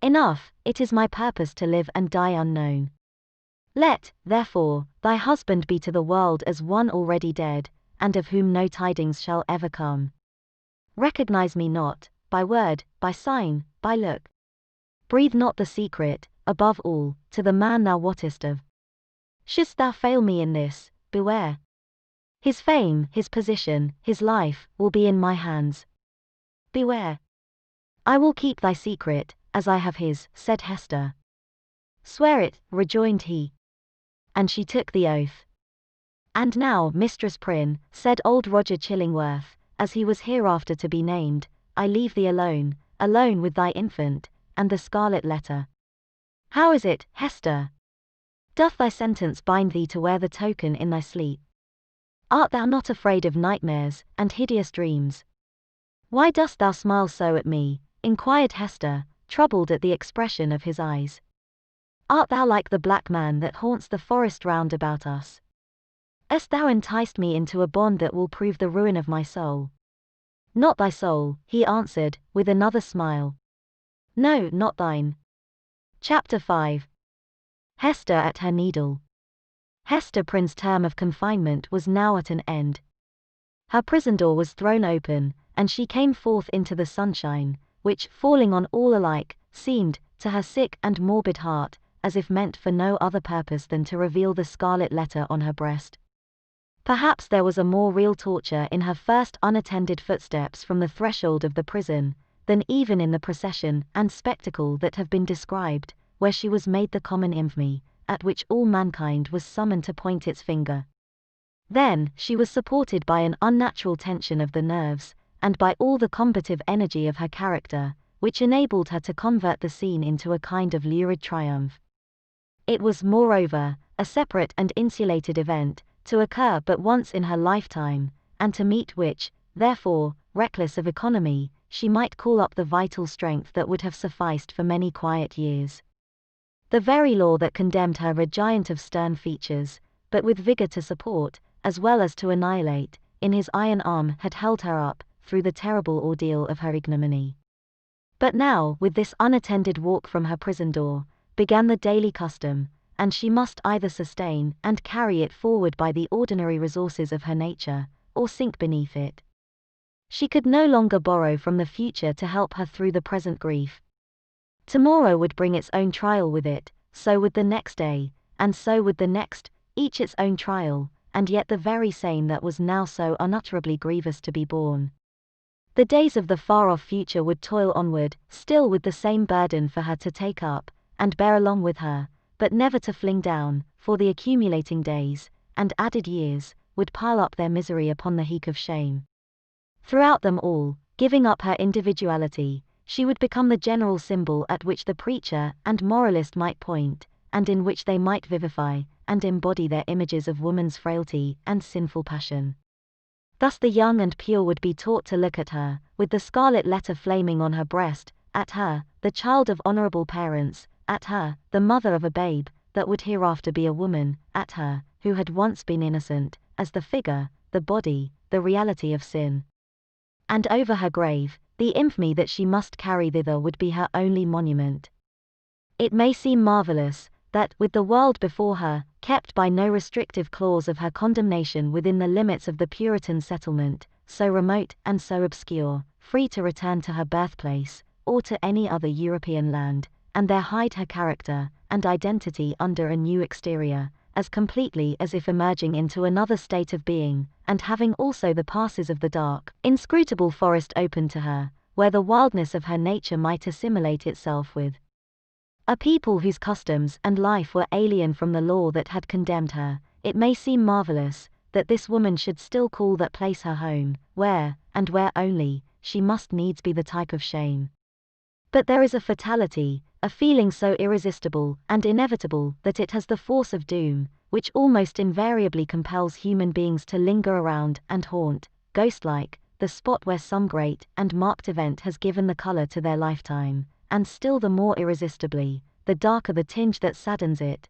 Enough, it is my purpose to live and die unknown. Let, therefore, thy husband be to the world as one already dead, and of whom no tidings shall ever come. Recognize me not, by word, by sign, by look. Breathe not the secret, above all, to the man thou wottest of. Shouldst thou fail me in this, beware. His fame, his position, his life, will be in my hands. Beware. I will keep thy secret, as I have his, said Hester. Swear it, rejoined he. And she took the oath. And now, Mistress Prynne, said old Roger Chillingworth, as he was hereafter to be named, I leave thee alone, alone with thy infant, and the Scarlet Letter. How is it, Hester? Doth thy sentence bind thee to wear the token in thy sleep? Art thou not afraid of nightmares, and hideous dreams? Why dost thou smile so at me? Inquired Hester, troubled at the expression of his eyes. Art thou like the black man that haunts the forest round about us? Hast thou enticed me into a bond that will prove the ruin of my soul? Not thy soul, he answered, with another smile. No, not thine. Chapter 5. Hester at her needle. Hester Prynne's term of confinement was now at an end. Her prison door was thrown open, and she came forth into the sunshine, which, falling on all alike, seemed, to her sick and morbid heart, as if meant for no other purpose than to reveal the scarlet letter on her breast. Perhaps there was a more real torture in her first unattended footsteps from the threshold of the prison, than even in the procession and spectacle that have been described, where she was made the common infamy, at which all mankind was summoned to point its finger. Then, she was supported by an unnatural tension of the nerves, and by all the combative energy of her character, which enabled her to convert the scene into a kind of lurid triumph. It was, moreover, a separate and insulated event, to occur but once in her lifetime, and to meet which, therefore, reckless of economy, she might call up the vital strength that would have sufficed for many quiet years. The very law that condemned her a giant of stern features, but with vigor to support, as well as to annihilate, in his iron arm had held her up, through the terrible ordeal of her ignominy. But now, with this unattended walk from her prison door, began the daily custom, and she must either sustain and carry it forward by the ordinary resources of her nature, or sink beneath it. She could no longer borrow from the future to help her through the present grief. Tomorrow would bring its own trial with it, so would the next day, and so would the next, each its own trial, and yet the very same that was now so unutterably grievous to be borne. The days of the far-off future would toil onward, still with the same burden for her to take up, and bear along with her, but never to fling down, for the accumulating days, and added years, would pile up their misery upon the heap of shame. Throughout them all, giving up her individuality, she would become the general symbol at which the preacher and moralist might point, and in which they might vivify and embody their images of woman's frailty and sinful passion. Thus the young and pure would be taught to look at her, with the scarlet letter flaming on her breast, at her, the child of honorable parents, at her, the mother of a babe, that would hereafter be a woman, at her, who had once been innocent, as the figure, the body, the reality of sin. And over her grave, the infamy that she must carry thither would be her only monument. It may seem marvelous, that, with the world before her, kept by no restrictive clause of her condemnation within the limits of the Puritan settlement, so remote and so obscure, free to return to her birthplace, or to any other European land, and there hide her character and identity under a new exterior, as completely as if emerging into another state of being, and having also the passes of the dark, inscrutable forest open to her, where the wildness of her nature might assimilate itself with a people whose customs and life were alien from the law that had condemned her. It may seem marvelous that this woman should still call that place her home, where, and where only, she must needs be the type of shame. But there is a fatality, a feeling so irresistible and inevitable that it has the force of doom, which almost invariably compels human beings to linger around and haunt, ghost-like, the spot where some great and marked event has given the color to their lifetime, and still the more irresistibly, the darker the tinge that saddens it.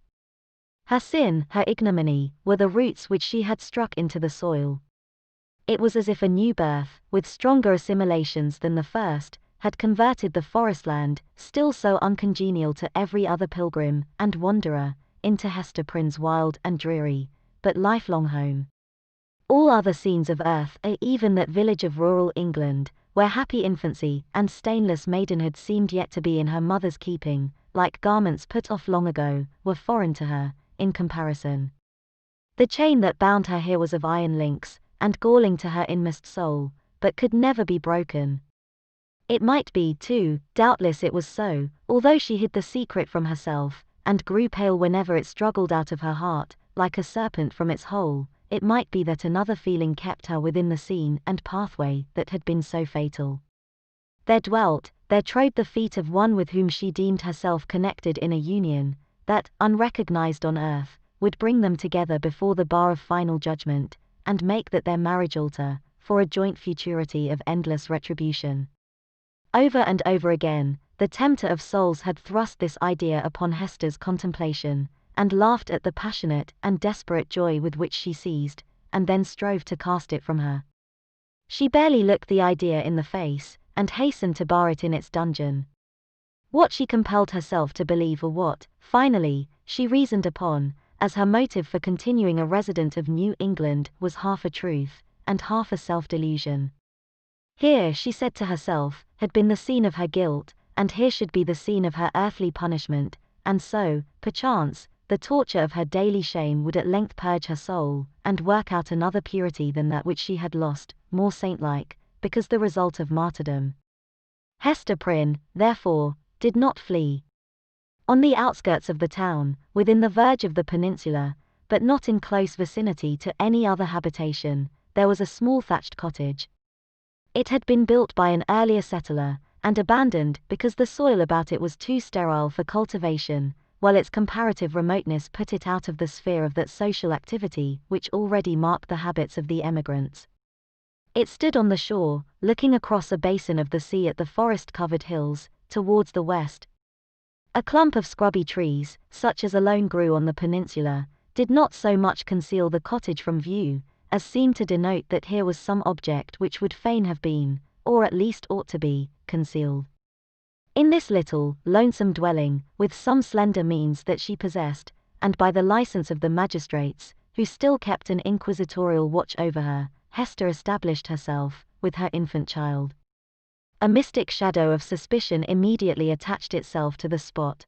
Her sin, her ignominy, were the roots which she had struck into the soil. It was as if a new birth, with stronger assimilations than the first, had converted the forest land, still so uncongenial to every other pilgrim and wanderer, into Hester Prynne's wild and dreary, but lifelong home. All other scenes of earth, even that village of rural England, where happy infancy and stainless maidenhood seemed yet to be in her mother's keeping, like garments put off long ago, were foreign to her, in comparison. The chain that bound her here was of iron links, and galling to her inmost soul, but could never be broken. It might be, too, doubtless it was so, although she hid the secret from herself, and grew pale whenever it struggled out of her heart, like a serpent from its hole. It might be that another feeling kept her within the scene and pathway that had been so fatal. There dwelt, there trode the feet of one with whom she deemed herself connected in a union, that, unrecognized on earth, would bring them together before the bar of final judgment, and make that their marriage altar, for a joint futurity of endless retribution. Over and over again, the tempter of souls had thrust this idea upon Hester's contemplation, and laughed at the passionate and desperate joy with which she seized, and then strove to cast it from her. She barely looked the idea in the face, and hastened to bar it in its dungeon. What she compelled herself to believe, or what, finally, she reasoned upon, as her motive for continuing a resident of New England, was half a truth, and half a self-delusion. Here, she said to herself, had been the scene of her guilt, and here should be the scene of her earthly punishment, and so, perchance, the torture of her daily shame would at length purge her soul, and work out another purity than that which she had lost, more saint-like, because the result of martyrdom. Hester Prynne, therefore, did not flee. On the outskirts of the town, within the verge of the peninsula, but not in close vicinity to any other habitation, there was a small thatched cottage. It had been built by an earlier settler, and abandoned because the soil about it was too sterile for cultivation, while its comparative remoteness put it out of the sphere of that social activity which already marked the habits of the emigrants. It stood on the shore, looking across a basin of the sea at the forest-covered hills, towards the west. A clump of scrubby trees, such as alone grew on the peninsula, did not so much conceal the cottage from view, as seemed to denote that here was some object which would fain have been, or at least ought to be, concealed. In this little, lonesome dwelling, with some slender means that she possessed, and by the license of the magistrates, who still kept an inquisitorial watch over her, Hester established herself, with her infant child. A mystic shadow of suspicion immediately attached itself to the spot.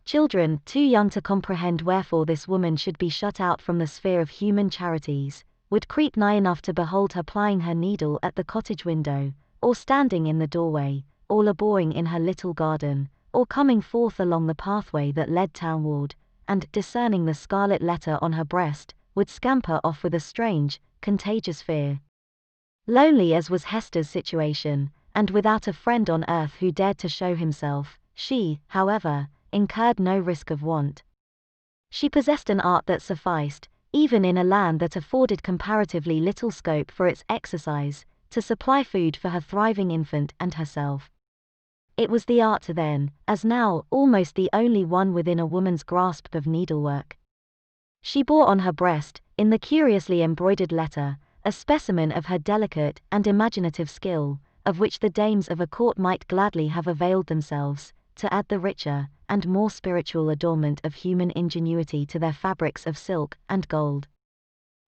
Children, too young to comprehend wherefore this woman should be shut out from the sphere of human charities, would creep nigh enough to behold her plying her needle at the cottage window, or standing in the doorway, or laboring in her little garden, or coming forth along the pathway that led townward, and, discerning the scarlet letter on her breast, would scamper off with a strange, contagious fear. Lonely as was Hester's situation, and without a friend on earth who dared to show himself, she, however, incurred no risk of want. She possessed an art that sufficed, even in a land that afforded comparatively little scope for its exercise, to supply food for her thriving infant and herself. It was the art then, as now, almost the only one within a woman's grasp of needlework. She bore on her breast, in the curiously embroidered letter, a specimen of her delicate and imaginative skill, of which the dames of a court might gladly have availed themselves, to add the richer and more spiritual adornment of human ingenuity to their fabrics of silk and gold.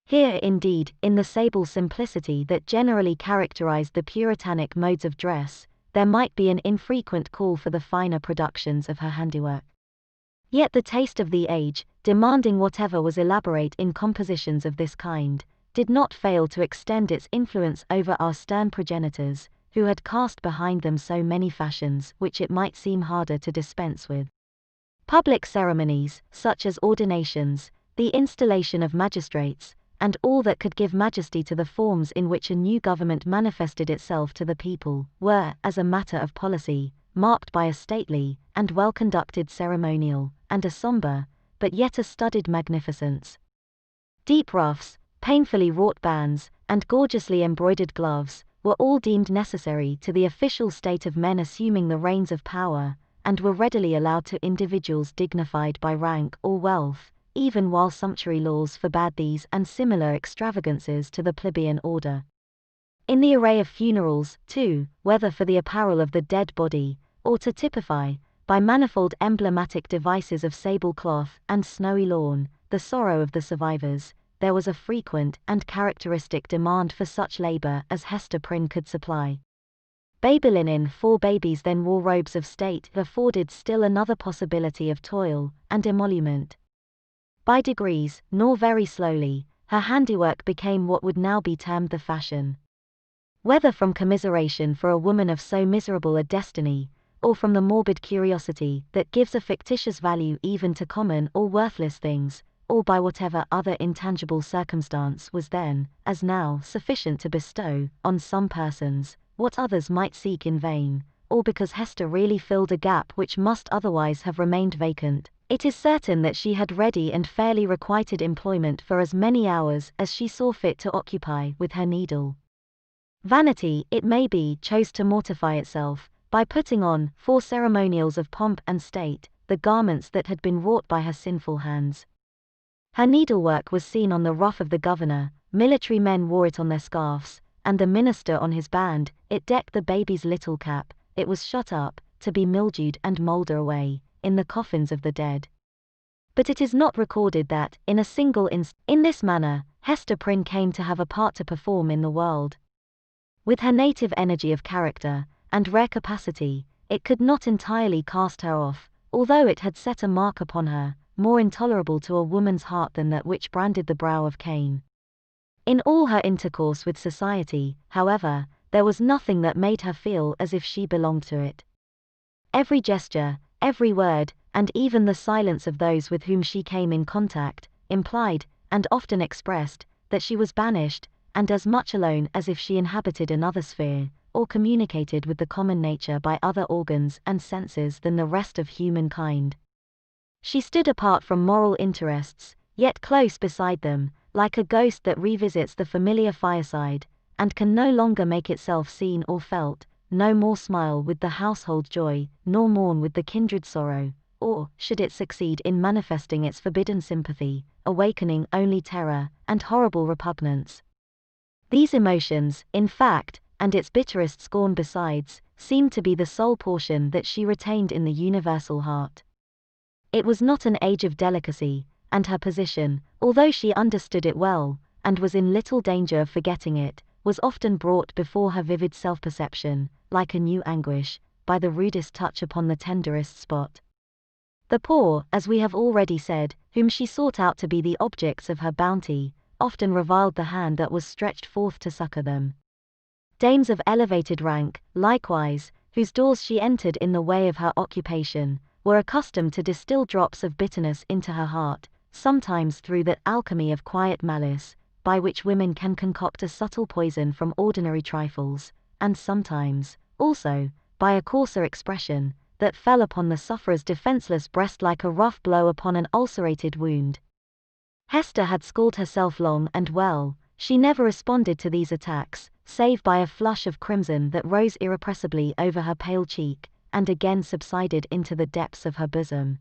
Here, indeed, in the sable simplicity that generally characterized the puritanic modes of dress, there might be an infrequent call for the finer productions of her handiwork. Yet the taste of the age, demanding whatever was elaborate in compositions of this kind, did not fail to extend its influence over our stern progenitors, who had cast behind them so many fashions which it might seem harder to dispense with. Public ceremonies, such as ordinations, the installation of magistrates, and all that could give majesty to the forms in which a new government manifested itself to the people, were, as a matter of policy, marked by a stately and well-conducted ceremonial, and a sombre, but yet a studied magnificence. Deep ruffs, painfully wrought bands, and gorgeously embroidered gloves, were all deemed necessary to the official state of men assuming the reins of power, and were readily allowed to individuals dignified by rank or wealth, even while sumptuary laws forbade these and similar extravagances to the plebeian order. In the array of funerals, too, whether for the apparel of the dead body, or to typify, by manifold emblematic devices of sable cloth and snowy lawn, the sorrow of the survivors, there was a frequent and characteristic demand for such labor as Hester Prynne could supply. Baby linen for babies then wore robes of state afforded still another possibility of toil and emolument. By degrees, nor very slowly, her handiwork became what would now be termed the fashion. Whether from commiseration for a woman of so miserable a destiny, or from the morbid curiosity that gives a fictitious value even to common or worthless things, or by whatever other intangible circumstance was then, as now, sufficient to bestow, on some persons, what others might seek in vain, or because Hester really filled a gap which must otherwise have remained vacant, it is certain that she had ready and fairly requited employment for as many hours as she saw fit to occupy with her needle. Vanity, it may be, chose to mortify itself, by putting on, for ceremonials of pomp and state, the garments that had been wrought by her sinful hands. Her needlework was seen on the ruff of the governor, military men wore it on their scarfs, and the minister on his band, it decked the baby's little cap, it was shut up, to be mildewed and moulder away, in the coffins of the dead. But it is not recorded that, in a single in this manner, Hester Prynne came to have a part to perform in the world. With her native energy of character, and rare capacity, it could not entirely cast her off, although it had set a mark upon her, more intolerable to a woman's heart than that which branded the brow of Cain. In all her intercourse with society, however, there was nothing that made her feel as if she belonged to it. Every gesture, every word, and even the silence of those with whom she came in contact, implied, and often expressed, that she was banished, and as much alone as if she inhabited another sphere, or communicated with the common nature by other organs and senses than the rest of humankind. She stood apart from moral interests, yet close beside them, like a ghost that revisits the familiar fireside, and can no longer make itself seen or felt, no more smile with the household joy, nor mourn with the kindred sorrow, or, should it succeed in manifesting its forbidden sympathy, awakening only terror and horrible repugnance. These emotions, in fact, and its bitterest scorn besides, seemed to be the sole portion that she retained in the universal heart. It was not an age of delicacy, and her position, although she understood it well, and was in little danger of forgetting it, was often brought before her vivid self-perception, like a new anguish, by the rudest touch upon the tenderest spot. The poor, as we have already said, whom she sought out to be the objects of her bounty, often reviled the hand that was stretched forth to succor them. Dames of elevated rank, likewise, whose doors she entered in the way of her occupation, were accustomed to distill drops of bitterness into her heart, sometimes through that alchemy of quiet malice, by which women can concoct a subtle poison from ordinary trifles, and sometimes, also, by a coarser expression, that fell upon the sufferer's defenseless breast like a rough blow upon an ulcerated wound. Hester had schooled herself long and well. She never responded to these attacks, save by a flush of crimson that rose irrepressibly over her pale cheek, and again subsided into the depths of her bosom.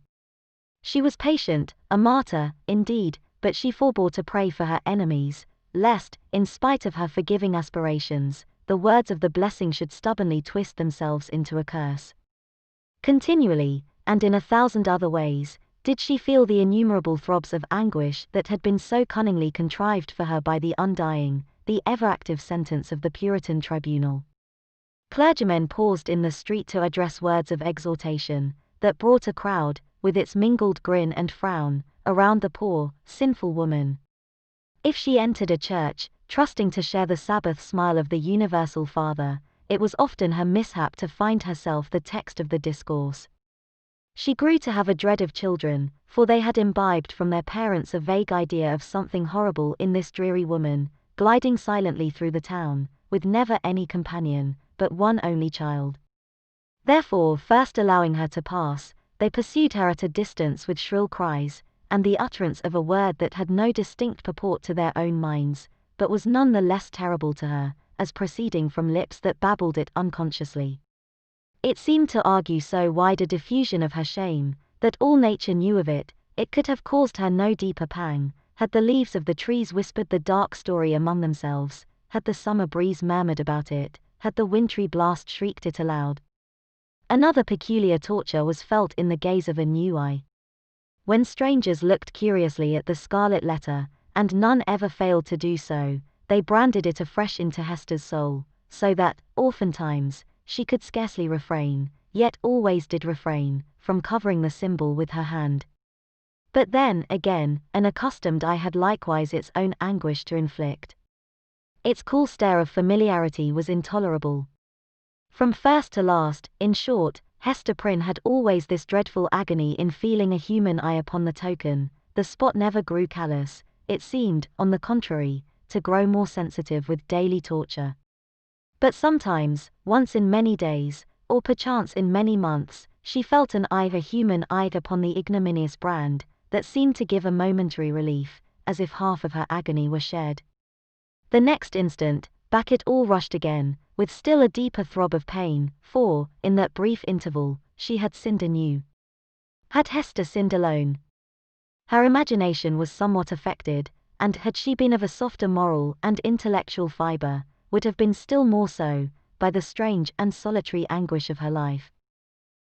She was patient, a martyr, indeed, but she forbore to pray for her enemies, lest, in spite of her forgiving aspirations, the words of the blessing should stubbornly twist themselves into a curse. Continually, and in 1,000 other ways, did she feel the innumerable throbs of anguish that had been so cunningly contrived for her by the undying, the ever-active sentence of the Puritan tribunal. Clergymen paused in the street to address words of exhortation, that brought a crowd, with its mingled grin and frown, around the poor, sinful woman. If she entered a church, trusting to share the Sabbath smile of the universal Father, it was often her mishap to find herself the text of the discourse. She grew to have a dread of children, for they had imbibed from their parents a vague idea of something horrible in this dreary woman, gliding silently through the town, with never any companion, but one only child. Therefore, first allowing her to pass, they pursued her at a distance with shrill cries, and the utterance of a word that had no distinct purport to their own minds, but was none the less terrible to her, as proceeding from lips that babbled it unconsciously. It seemed to argue so wide a diffusion of her shame, that all nature knew of it. It could have caused her no deeper pang, had the leaves of the trees whispered the dark story among themselves, had the summer breeze murmured about it, had the wintry blast shrieked it aloud. Another peculiar torture was felt in the gaze of a new eye. When strangers looked curiously at the Scarlet Letter, and none ever failed to do so, they branded it afresh into Hester's soul, so that, oftentimes, she could scarcely refrain, yet always did refrain, from covering the symbol with her hand. But then, again, an accustomed eye had likewise its own anguish to inflict. Its cool stare of familiarity was intolerable. From first to last, in short, Hester Prynne had always this dreadful agony in feeling a human eye upon the token. The spot never grew callous, it seemed, on the contrary, to grow more sensitive with daily torture. But sometimes, once in many days, or perchance in many months, she felt an eye, a human eye upon the ignominious brand, that seemed to give a momentary relief, as if half of her agony were shed. The next instant, back it all rushed again, with still a deeper throb of pain, for, in that brief interval, she had sinned anew. Had Hester sinned alone? Her imagination was somewhat affected, and had she been of a softer moral and intellectual fibre, would have been still more so, by the strange and solitary anguish of her life.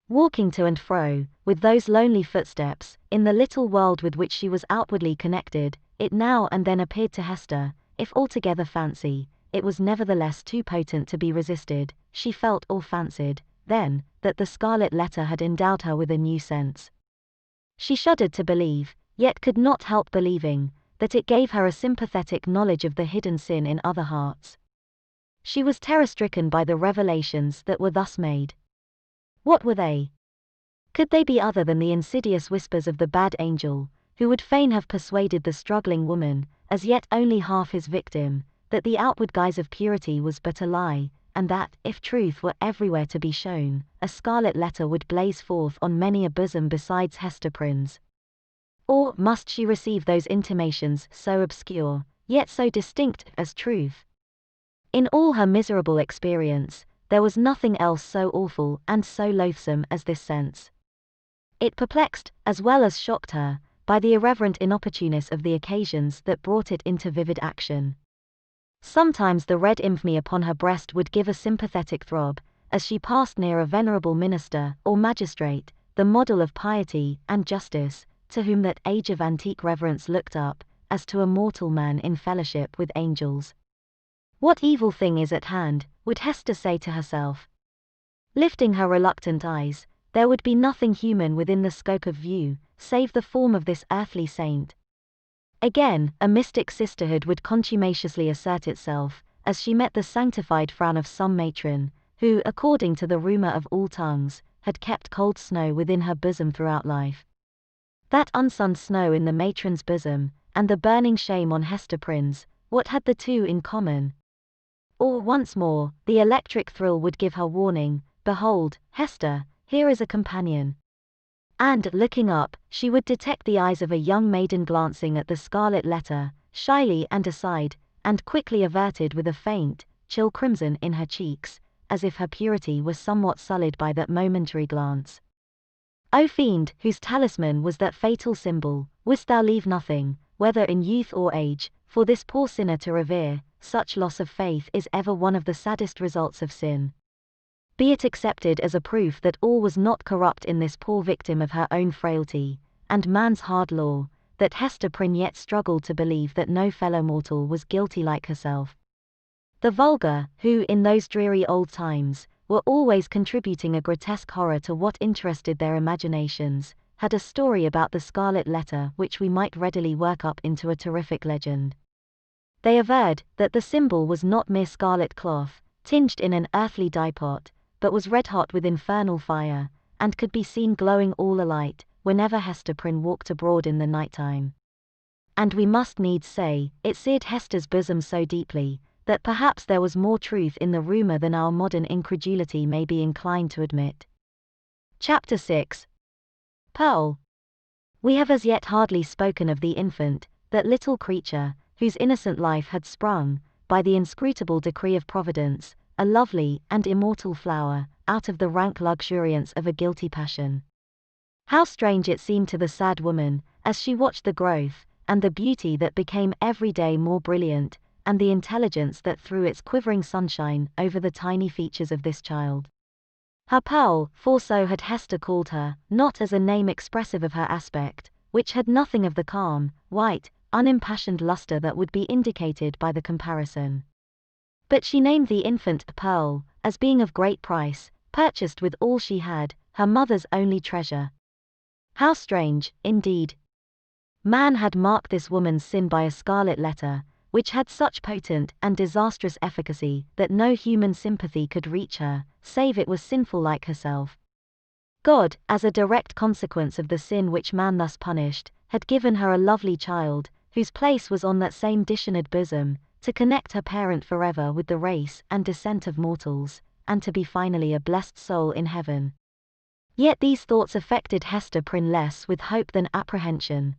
Walking to and fro, with those lonely footsteps, in the little world with which she was outwardly connected, it now and then appeared to Hester, if altogether fancy, it was nevertheless too potent to be resisted. She felt or fancied, then, that the Scarlet Letter had endowed her with a new sense. She shuddered to believe, yet could not help believing, that it gave her a sympathetic knowledge of the hidden sin in other hearts. She was terror-stricken by the revelations that were thus made. What were they? Could they be other than the insidious whispers of the bad angel, who would fain have persuaded the struggling woman, as yet only half his victim, that the outward guise of purity was but a lie, and that, if truth were everywhere to be shown, a Scarlet Letter would blaze forth on many a bosom besides Hester Prynne's? Or must she receive those intimations so obscure, yet so distinct, as truth? In all her miserable experience, there was nothing else so awful and so loathsome as this sense. It perplexed, as well as shocked her, by the irreverent inopportuneness of the occasions that brought it into vivid action. Sometimes the red infamy upon her breast would give a sympathetic throb, as she passed near a venerable minister or magistrate, the model of piety and justice, to whom that age of antique reverence looked up, as to a mortal man in fellowship with angels. What evil thing is at hand, would Hester say to herself. Lifting her reluctant eyes, there would be nothing human within the scope of view, save the form of this earthly saint. Again, a mystic sisterhood would contumaciously assert itself, as she met the sanctified frown of some matron, who, according to the rumor of all tongues, had kept cold snow within her bosom throughout life. That unsunned snow in the matron's bosom, and the burning shame on Hester Prynne's, what had the two in common? Or, once more, the electric thrill would give her warning, behold, Hester, here is a companion. And, looking up, she would detect the eyes of a young maiden glancing at the Scarlet Letter, shyly and aside, and quickly averted with a faint, chill crimson in her cheeks, as if her purity was somewhat sullied by that momentary glance. O fiend, whose talisman was that fatal symbol, wouldst thou leave nothing, whether in youth or age, for this poor sinner to revere? Such loss of faith is ever one of the saddest results of sin. Be it accepted as a proof that all was not corrupt in this poor victim of her own frailty, and man's hard law, that Hester Prynne yet struggled to believe that no fellow mortal was guilty like herself. The vulgar, who in those dreary old times, were always contributing a grotesque horror to what interested their imaginations, had a story about the Scarlet Letter which we might readily work up into a terrific legend. They averred that the symbol was not mere scarlet cloth, tinged in an earthly dye-pot, but was red-hot with infernal fire, and could be seen glowing all alight, whenever Hester Prynne walked abroad in the night-time. And we must needs say, it seared Hester's bosom so deeply, that perhaps there was more truth in the rumour than our modern incredulity may be inclined to admit. Chapter 6. Pearl. We have as yet hardly spoken of the infant, that little creature, whose innocent life had sprung, by the inscrutable decree of Providence, a lovely and immortal flower, out of the rank luxuriance of a guilty passion. How strange it seemed to the sad woman, as she watched the growth, and the beauty that became every day more brilliant, and the intelligence that threw its quivering sunshine over the tiny features of this child. Her Pearl, for so had Hester called her, not as a name expressive of her aspect, which had nothing of the calm, white, unimpassioned lustre that would be indicated by the comparison. But she named the infant Pearl, as being of great price, purchased with all she had, her mother's only treasure. How strange, indeed! Man had marked this woman's sin by a scarlet letter, which had such potent and disastrous efficacy that no human sympathy could reach her, save it was sinful like herself. God, as a direct consequence of the sin which man thus punished, had given her a lovely child, whose place was on that same dishonoured bosom, to connect her parent forever with the race and descent of mortals, and to be finally a blessed soul in heaven. Yet these thoughts affected Hester Prynne less with hope than apprehension.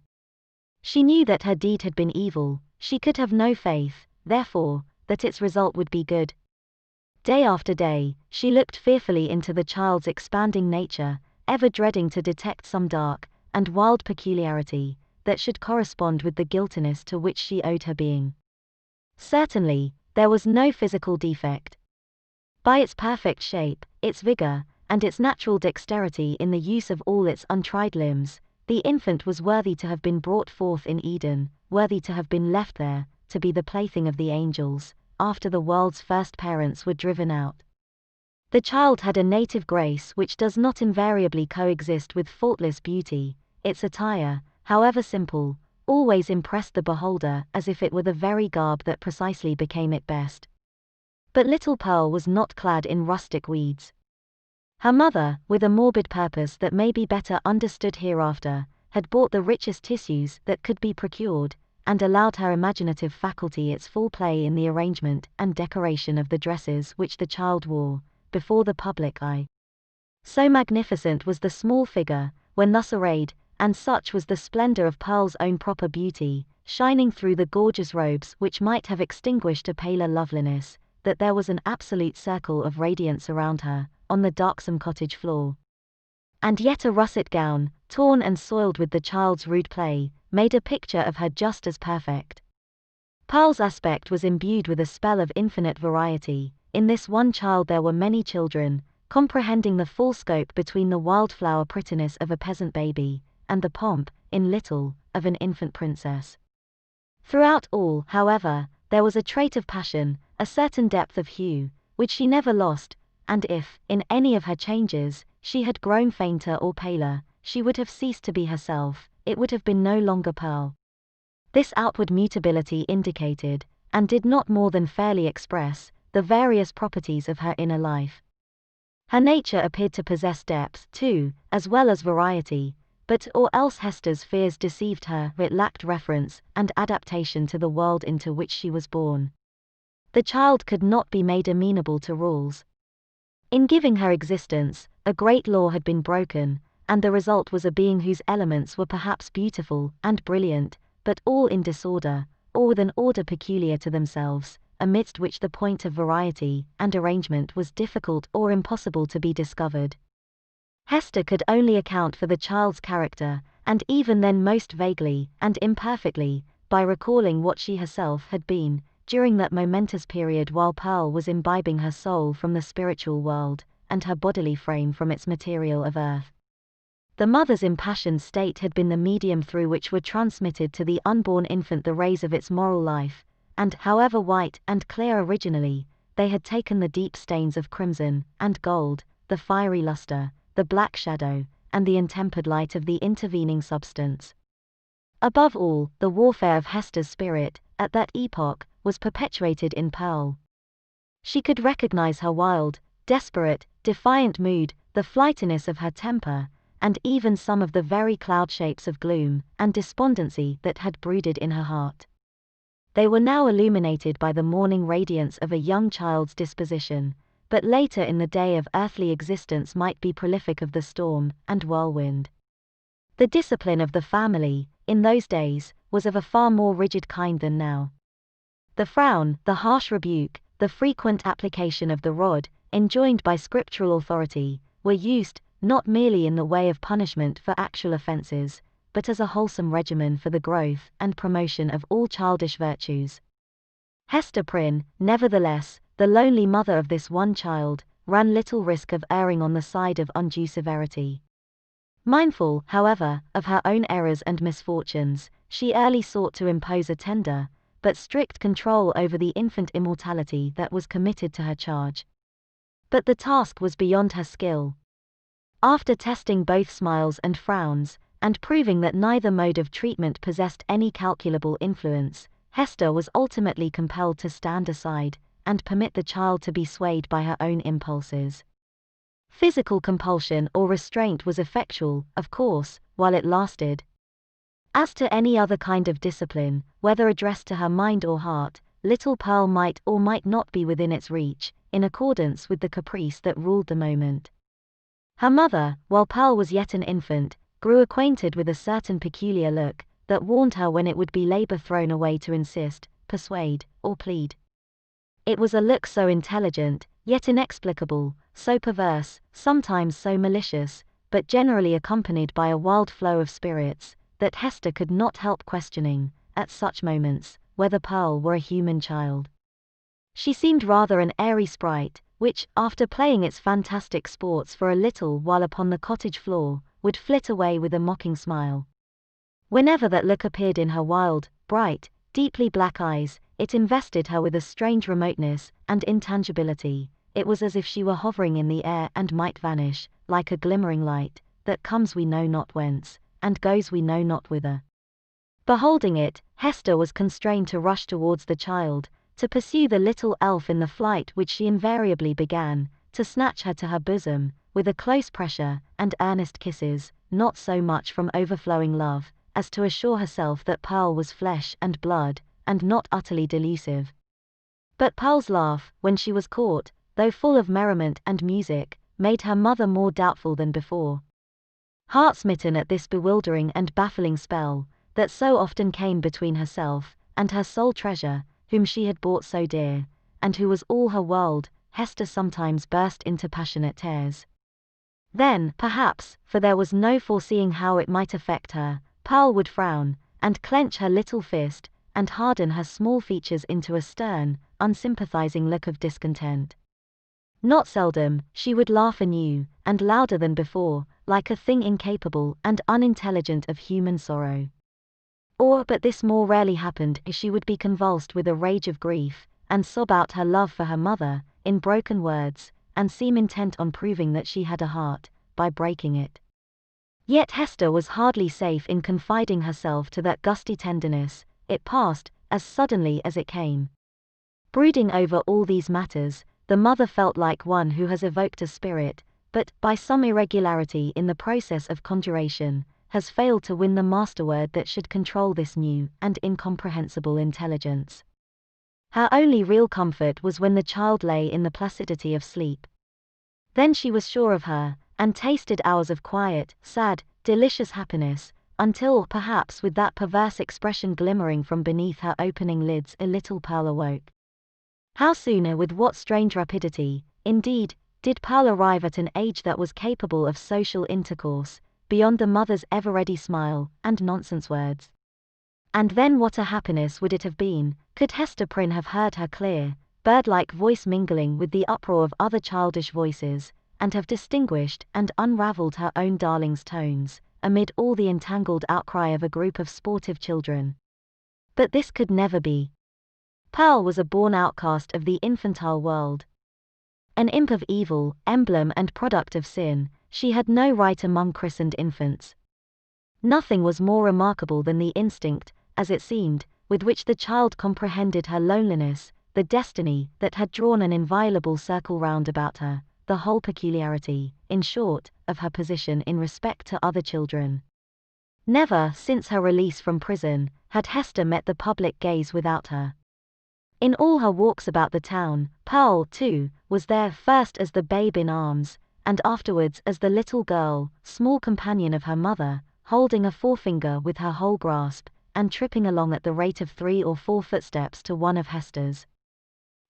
She knew that her deed had been evil, she could have no faith, therefore, that its result would be good. Day after day, she looked fearfully into the child's expanding nature, ever dreading to detect some dark and wild peculiarity that should correspond with the guiltiness to which she owed her being. Certainly, there was no physical defect. By its perfect shape, its vigor, and its natural dexterity in the use of all its untried limbs, the infant was worthy to have been brought forth in Eden, worthy to have been left there, to be the plaything of the angels, after the world's first parents were driven out. The child had a native grace which does not invariably coexist with faultless beauty. Its attire, however simple, always impressed the beholder as if it were the very garb that precisely became it best. But little Pearl was not clad in rustic weeds. Her mother, with a morbid purpose that may be better understood hereafter, had bought the richest tissues that could be procured, and allowed her imaginative faculty its full play in the arrangement and decoration of the dresses which the child wore, before the public eye. So magnificent was the small figure, when thus arrayed, and such was the splendor of Pearl's own proper beauty, shining through the gorgeous robes which might have extinguished a paler loveliness, that there was an absolute circle of radiance around her, on the darksome cottage floor. And yet a russet gown, torn and soiled with the child's rude play, made a picture of her just as perfect. Pearl's aspect was imbued with a spell of infinite variety. In this one child there were many children, comprehending the full scope between the wildflower prettiness of a peasant baby, and the pomp, in little, of an infant princess. Throughout all, however, there was a trait of passion, a certain depth of hue, which she never lost, and if, in any of her changes, she had grown fainter or paler, she would have ceased to be herself, it would have been no longer Pearl. This outward mutability indicated, and did not more than fairly express, the various properties of her inner life. Her nature appeared to possess depth, too, as well as variety, but or else Hester's fears deceived her, it lacked reference and adaptation to the world into which she was born. The child could not be made amenable to rules. In giving her existence, a great law had been broken, and the result was a being whose elements were perhaps beautiful and brilliant, but all in disorder, or with an order peculiar to themselves, amidst which the point of variety and arrangement was difficult or impossible to be discovered. Hester could only account for the child's character, and even then most vaguely and imperfectly, by recalling what she herself had been, during that momentous period while Pearl was imbibing her soul from the spiritual world, and her bodily frame from its material of earth. The mother's impassioned state had been the medium through which were transmitted to the unborn infant the rays of its moral life, and, however white and clear originally, they had taken the deep stains of crimson and gold, the fiery luster, the black shadow, and the intempered light of the intervening substance. Above all, the warfare of Hester's spirit, at that epoch, was perpetuated in Pearl. She could recognize her wild, desperate, defiant mood, the flightiness of her temper, and even some of the very cloud shapes of gloom and despondency that had brooded in her heart. They were now illuminated by the morning radiance of a young child's disposition, but later in the day of earthly existence might be prolific of the storm and whirlwind. The discipline of the family, in those days, was of a far more rigid kind than now. The frown, the harsh rebuke, the frequent application of the rod, enjoined by scriptural authority, were used, not merely in the way of punishment for actual offences, but as a wholesome regimen for the growth and promotion of all childish virtues. Hester Prynne, nevertheless, the lonely mother of this one child, ran little risk of erring on the side of undue severity. Mindful, however, of her own errors and misfortunes, she early sought to impose a tender, but strict control over the infant immortality that was committed to her charge. But the task was beyond her skill. After testing both smiles and frowns, and proving that neither mode of treatment possessed any calculable influence, Hester was ultimately compelled to stand aside, and permit the child to be swayed by her own impulses. Physical compulsion or restraint was effectual, of course, while it lasted. As to any other kind of discipline, whether addressed to her mind or heart, little Pearl might or might not be within its reach, in accordance with the caprice that ruled the moment. Her mother, while Pearl was yet an infant, grew acquainted with a certain peculiar look, that warned her when it would be labor thrown away to insist, persuade, or plead. It was a look so intelligent, yet inexplicable, so perverse, sometimes so malicious, but generally accompanied by a wild flow of spirits, that Hester could not help questioning, at such moments, whether Pearl were a human child. She seemed rather an airy sprite, which, after playing its fantastic sports for a little while upon the cottage floor, would flit away with a mocking smile. Whenever that look appeared in her wild, bright, deeply black eyes, it invested her with a strange remoteness and intangibility. It was as if she were hovering in the air and might vanish, like a glimmering light, that comes we know not whence, and goes we know not whither. Beholding it, Hester was constrained to rush towards the child, to pursue the little elf in the flight which she invariably began, to snatch her to her bosom, with a close pressure and earnest kisses, not so much from overflowing love, as to assure herself that Pearl was flesh and blood, and not utterly delusive. But Pearl's laugh, when she was caught, though full of merriment and music, made her mother more doubtful than before. Heart-smitten at this bewildering and baffling spell, that so often came between herself and her sole treasure, whom she had bought so dear, and who was all her world, Hester sometimes burst into passionate tears. Then, perhaps, for there was no foreseeing how it might affect her, Pearl would frown, and clench her little fist, and harden her small features into a stern, unsympathizing look of discontent. Not seldom, she would laugh anew, and louder than before, like a thing incapable and unintelligent of human sorrow. Or, but this more rarely happened, she would be convulsed with a rage of grief, and sob out her love for her mother, in broken words, and seem intent on proving that she had a heart, by breaking it. Yet Hester was hardly safe in confiding herself to that gusty tenderness. It passed, as suddenly as it came. Brooding over all these matters, the mother felt like one who has evoked a spirit, but, by some irregularity in the process of conjuration, has failed to win the masterword that should control this new and incomprehensible intelligence. Her only real comfort was when the child lay in the placidity of sleep. Then she was sure of her, and tasted hours of quiet, sad, delicious happiness, until, perhaps with that perverse expression glimmering from beneath her opening lids, a little Pearl awoke. How soon and with what strange rapidity, indeed, did Pearl arrive at an age that was capable of social intercourse, beyond the mother's ever-ready smile and nonsense words. And then what a happiness would it have been, could Hester Prynne have heard her clear, bird-like voice mingling with the uproar of other childish voices, and have distinguished and unravelled her own darling's tones, amid all the entangled outcry of a group of sportive children. But this could never be. Pearl was a born outcast of the infantile world. An imp of evil, emblem and product of sin, she had no right among christened infants. Nothing was more remarkable than the instinct, as it seemed, with which the child comprehended her loneliness, the destiny that had drawn an inviolable circle round about her, the whole peculiarity, in short, of her position in respect to other children. Never, since her release from prison, had Hester met the public gaze without her. In all her walks about the town, Pearl, too, was there, first as the babe in arms, and afterwards as the little girl, small companion of her mother, holding a forefinger with her whole grasp, and tripping along at the rate of 3 or 4 footsteps to one of Hester's.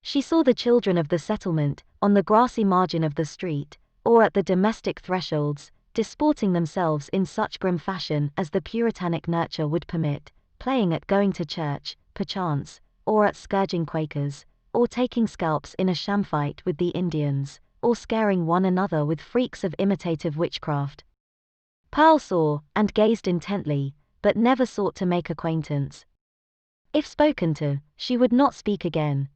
She saw the children of the settlement, on the grassy margin of the street, or at the domestic thresholds, disporting themselves in such grim fashion as the puritanic nurture would permit, playing at going to church, perchance, or at scourging Quakers, or taking scalps in a sham fight with the Indians, or scaring one another with freaks of imitative witchcraft. Pearl saw, and gazed intently, but never sought to make acquaintance. If spoken to, she would not speak again.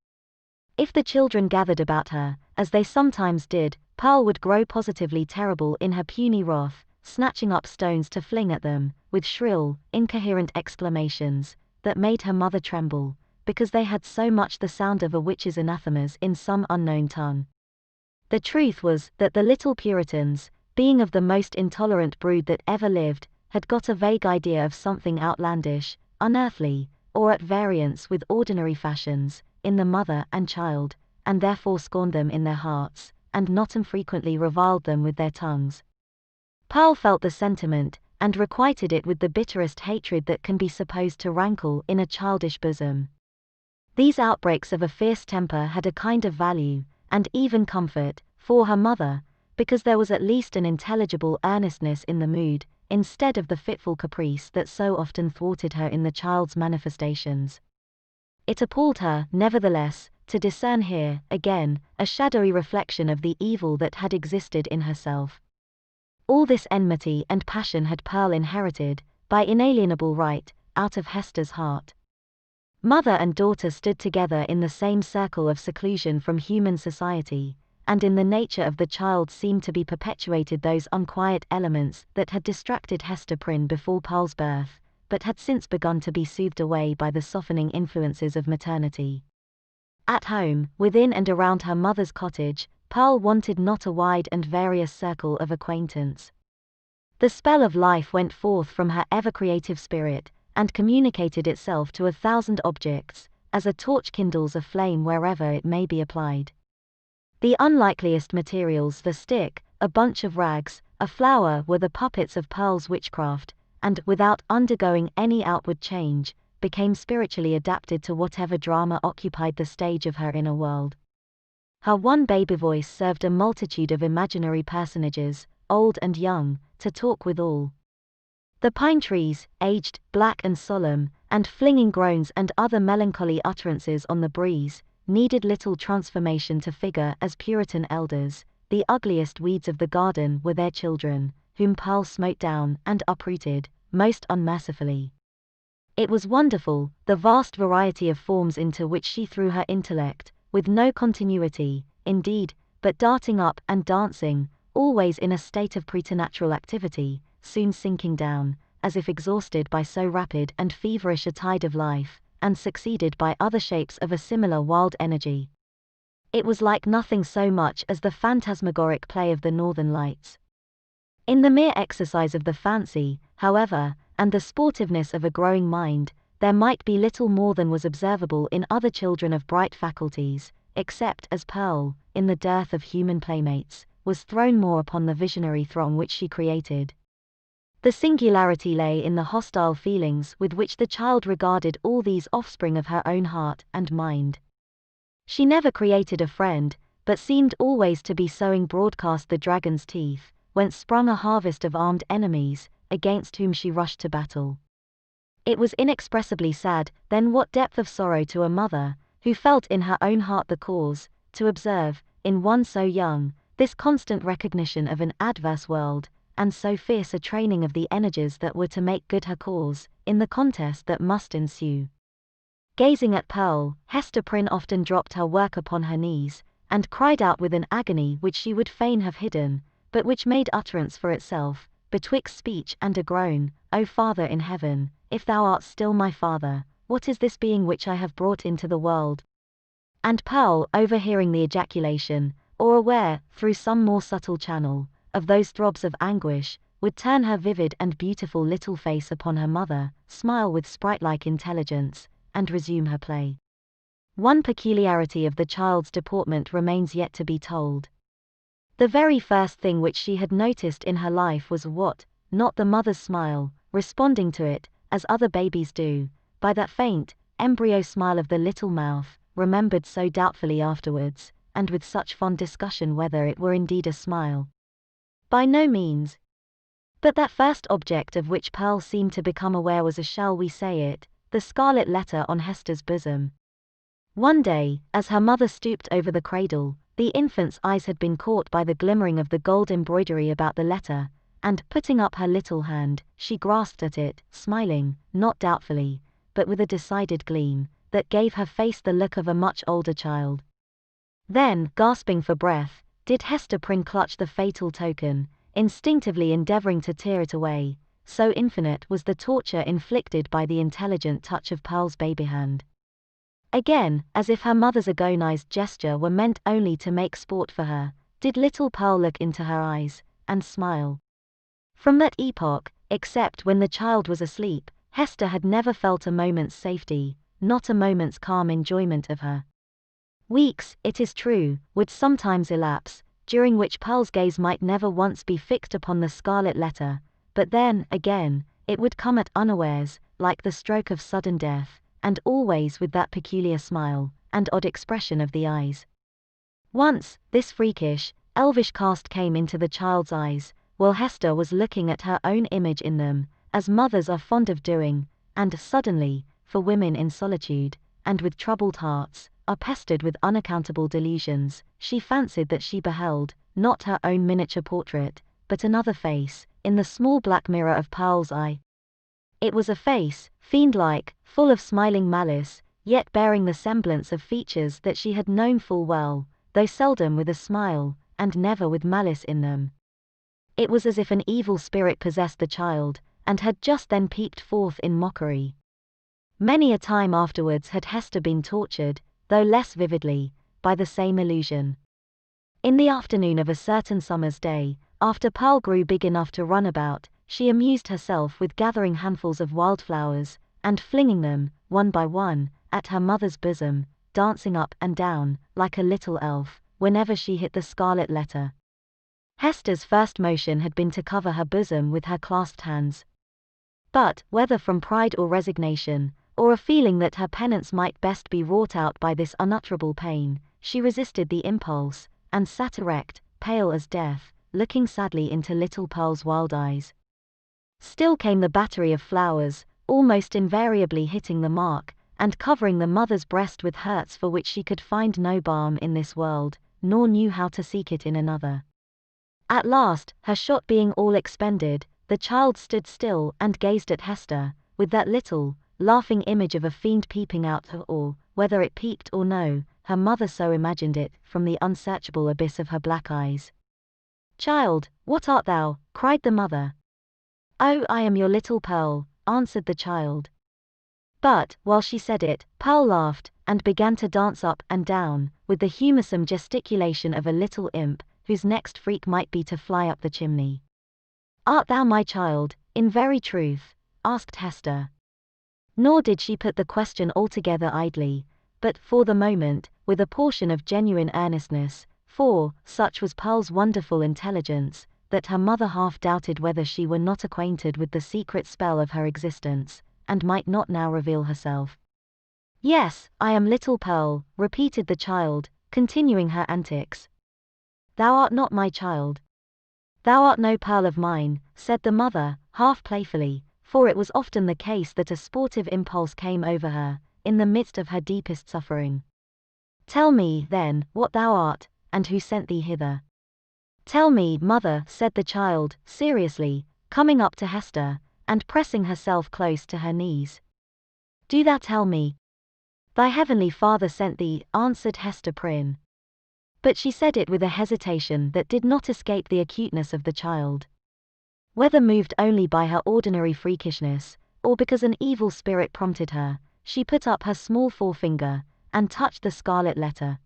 If the children gathered about her, as they sometimes did, Pearl would grow positively terrible in her puny wrath, snatching up stones to fling at them, with shrill, incoherent exclamations, that made her mother tremble, because they had so much the sound of a witch's anathemas in some unknown tongue. The truth was, that the little Puritans, being of the most intolerant brood that ever lived, had got a vague idea of something outlandish, unearthly, or at variance with ordinary fashions, in the mother and child, and therefore scorned them in their hearts, and not infrequently reviled them with their tongues. Pearl felt the sentiment, and requited it with the bitterest hatred that can be supposed to rankle in a childish bosom. These outbreaks of a fierce temper had a kind of value, and even comfort, for her mother, because there was at least an intelligible earnestness in the mood, instead of the fitful caprice that so often thwarted her in the child's manifestations. It appalled her, nevertheless, to discern here, again, a shadowy reflection of the evil that had existed in herself. All this enmity and passion had Pearl inherited, by inalienable right, out of Hester's heart. Mother and daughter stood together in the same circle of seclusion from human society, and in the nature of the child seemed to be perpetuated those unquiet elements that had distracted Hester Prynne before Pearl's birth, but had since begun to be soothed away by the softening influences of maternity. At home, within and around her mother's cottage, Pearl wanted not a wide and various circle of acquaintance. The spell of life went forth from her ever-creative spirit, and communicated itself to 1,000 objects, as a torch kindles a flame wherever it may be applied. The unlikeliest materials, the stick, a bunch of rags, a flower, were the puppets of Pearl's witchcraft, and, without undergoing any outward change, became spiritually adapted to whatever drama occupied the stage of her inner world. Her one baby voice served a multitude of imaginary personages, old and young, to talk withal. The pine trees, aged, black and solemn, and flinging groans and other melancholy utterances on the breeze, needed little transformation to figure as Puritan elders. The ugliest weeds of the garden were their children, whom Pearl smote down and uprooted, most unmercifully. It was wonderful, the vast variety of forms into which she threw her intellect, with no continuity, indeed, but darting up and dancing, always in a state of preternatural activity, soon sinking down, as if exhausted by so rapid and feverish a tide of life, and succeeded by other shapes of a similar wild energy. It was like nothing so much as the phantasmagoric play of the northern lights. In the mere exercise of the fancy, however, and the sportiveness of a growing mind, there might be little more than was observable in other children of bright faculties, except as Pearl, in the dearth of human playmates, was thrown more upon the visionary throng which she created. The singularity lay in the hostile feelings with which the child regarded all these offspring of her own heart and mind. She never created a friend, but seemed always to be sowing broadcast the dragon's teeth, whence sprung a harvest of armed enemies, against whom she rushed to battle. It was inexpressibly sad, then, what depth of sorrow to a mother, who felt in her own heart the cause, to observe, in one so young, this constant recognition of an adverse world, and so fierce a training of the energies that were to make good her cause, in the contest that must ensue. Gazing at Pearl, Hester Prynne often dropped her work upon her knees, and cried out with an agony which she would fain have hidden, but which made utterance for itself, betwixt speech and a groan, O Father in heaven, if thou art still my Father, what is this being which I have brought into the world? And Pearl, overhearing the ejaculation, or aware, through some more subtle channel, of those throbs of anguish, would turn her vivid and beautiful little face upon her mother, smile with sprite-like intelligence, and resume her play. One peculiarity of the child's deportment remains yet to be told. The very first thing which she had noticed in her life was what, not the mother's smile, responding to it, as other babies do, by that faint, embryo smile of the little mouth, remembered so doubtfully afterwards, and with such fond discussion whether it were indeed a smile. By no means. But that first object of which Pearl seemed to become aware was shall we say it, the scarlet letter on Hester's bosom. One day, as her mother stooped over the cradle, the infant's eyes had been caught by the glimmering of the gold embroidery about the letter, and, putting up her little hand, she grasped at it, smiling, not doubtfully, but with a decided gleam, that gave her face the look of a much older child. Then, gasping for breath, did Hester Prynne clutch the fatal token, instinctively endeavoring to tear it away, so infinite was the torture inflicted by the intelligent touch of Pearl's baby hand. Again, as if her mother's agonized gesture were meant only to make sport for her, did little Pearl look into her eyes, and smile. From that epoch, except when the child was asleep, Hester had never felt a moment's safety, not a moment's calm enjoyment of her. Weeks, it is true, would sometimes elapse, during which Pearl's gaze might never once be fixed upon the scarlet letter, but then, again, it would come at unawares, like the stroke of sudden death, and always with that peculiar smile, and odd expression of the eyes. Once, this freakish, elvish cast came into the child's eyes, while Hester was looking at her own image in them, as mothers are fond of doing, and suddenly, for women in solitude, and with troubled hearts, are pestered with unaccountable delusions, she fancied that she beheld, not her own miniature portrait, but another face, in the small black mirror of Pearl's eye. It was a face, fiend-like, full of smiling malice, yet bearing the semblance of features that she had known full well, though seldom with a smile, and never with malice in them. It was as if an evil spirit possessed the child, and had just then peeped forth in mockery. Many a time afterwards had Hester been tortured, though less vividly, by the same illusion. In the afternoon of a certain summer's day, after Pearl grew big enough to run about, she amused herself with gathering handfuls of wildflowers, and flinging them, one by one, at her mother's bosom, dancing up and down, like a little elf, whenever she hit the scarlet letter. Hester's first motion had been to cover her bosom with her clasped hands. But, whether from pride or resignation, or a feeling that her penance might best be wrought out by this unutterable pain, she resisted the impulse, and sat erect, pale as death, looking sadly into little Pearl's wild eyes. Still came the battery of flowers, almost invariably hitting the mark, and covering the mother's breast with hurts for which she could find no balm in this world, nor knew how to seek it in another. At last, her shot being all expended, the child stood still and gazed at Hester, with that little, laughing image of a fiend peeping out of, or, whether it peeped or no, her mother so imagined it, from the unsearchable abyss of her black eyes. "Child, what art thou?" cried the mother. "Oh, I am your little Pearl," answered the child. But, while she said it, Pearl laughed, and began to dance up and down, with the humoursome gesticulation of a little imp, whose next freak might be to fly up the chimney. "Art thou my child, in very truth?" asked Hester. Nor did she put the question altogether idly, but, for the moment, with a portion of genuine earnestness, for, such was Pearl's wonderful intelligence, that her mother half doubted whether she were not acquainted with the secret spell of her existence, and might not now reveal herself. "Yes, I am little Pearl," repeated the child, continuing her antics. "Thou art not my child." "Thou art no Pearl of mine," said the mother, half playfully, for it was often the case that a sportive impulse came over her, in the midst of her deepest suffering. "Tell me, then, what thou art, and who sent thee hither." "Tell me, mother," said the child, seriously, coming up to Hester, and pressing herself close to her knees. "Do thou tell me." "Thy heavenly Father sent thee," answered Hester Prynne. But she said it with a hesitation that did not escape the acuteness of the child. Whether moved only by her ordinary freakishness, or because an evil spirit prompted her, she put up her small forefinger, and touched the scarlet letter.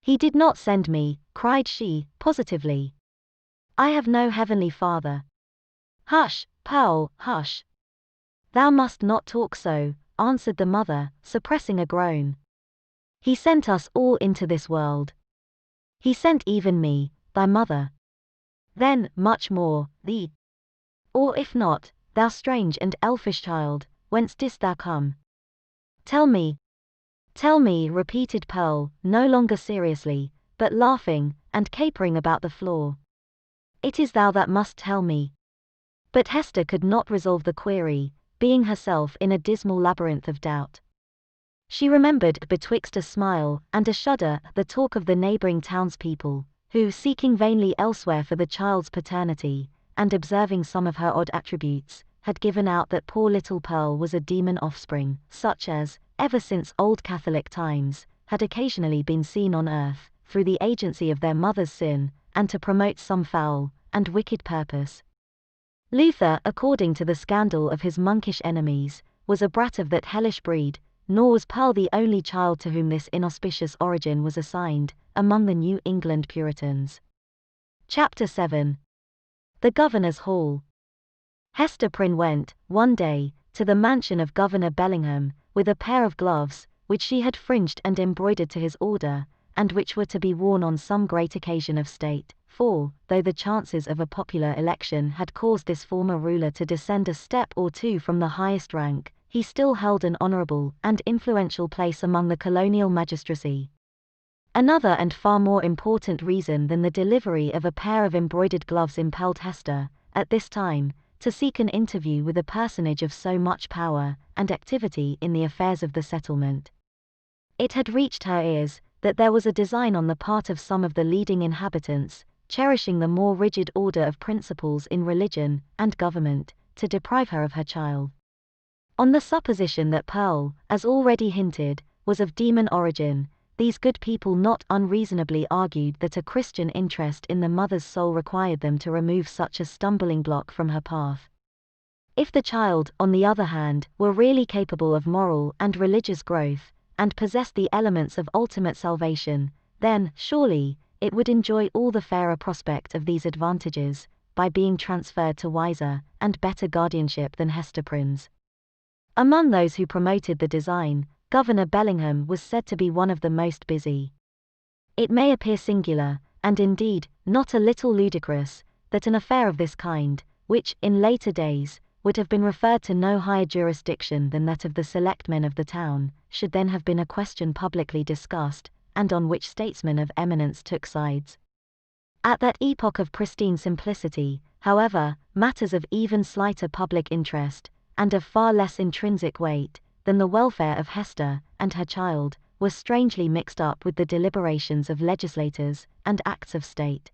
"He did not send me," cried she, positively. "I have no heavenly Father." "Hush, Pearl, hush. Thou must not talk so," answered the mother, suppressing a groan. "He sent us all into this world. He sent even me, thy mother. Then, much more, thee. Or if not, thou strange and elfish child, whence didst thou come? Tell me." "Tell me," repeated Pearl, no longer seriously, but laughing, and capering about the floor. "It is thou that must tell me." But Hester could not resolve the query, being herself in a dismal labyrinth of doubt. She remembered, betwixt a smile and a shudder, the talk of the neighboring townspeople, who, seeking vainly elsewhere for the child's paternity, and observing some of her odd attributes, had given out that poor little Pearl was a demon offspring, such as, ever since old Catholic times, had occasionally been seen on earth, through the agency of their mother's sin, and to promote some foul and wicked purpose. Luther, according to the scandal of his monkish enemies, was a brat of that hellish breed, nor was Pearl the only child to whom this inauspicious origin was assigned, among the New England Puritans. Chapter 7. The Governor's Hall. Hester Prynne went, one day, to the mansion of Governor Bellingham, with a pair of gloves, which she had fringed and embroidered to his order, and which were to be worn on some great occasion of state, for, though the chances of a popular election had caused this former ruler to descend a step or two from the highest rank, he still held an honorable and influential place among the colonial magistracy. Another and far more important reason than the delivery of a pair of embroidered gloves impelled Hester, at this time, to seek an interview with a personage of so much power and activity in the affairs of the settlement. It had reached her ears that there was a design on the part of some of the leading inhabitants, cherishing the more rigid order of principles in religion and government, to deprive her of her child. On the supposition that Pearl, as already hinted, was of demon origin, these good people not unreasonably argued that a Christian interest in the mother's soul required them to remove such a stumbling block from her path. If the child, on the other hand, were really capable of moral and religious growth, and possessed the elements of ultimate salvation, then, surely, it would enjoy all the fairer prospect of these advantages, by being transferred to wiser and better guardianship than Hester Prynne's. Among those who promoted the design, Governor Bellingham was said to be one of the most busy. It may appear singular, and indeed, not a little ludicrous, that an affair of this kind, which, in later days, would have been referred to no higher jurisdiction than that of the selectmen of the town, should then have been a question publicly discussed, and on which statesmen of eminence took sides. At that epoch of pristine simplicity, however, matters of even slighter public interest, and of far less intrinsic weight than the welfare of Hester and her child, were strangely mixed up with the deliberations of legislators and acts of state.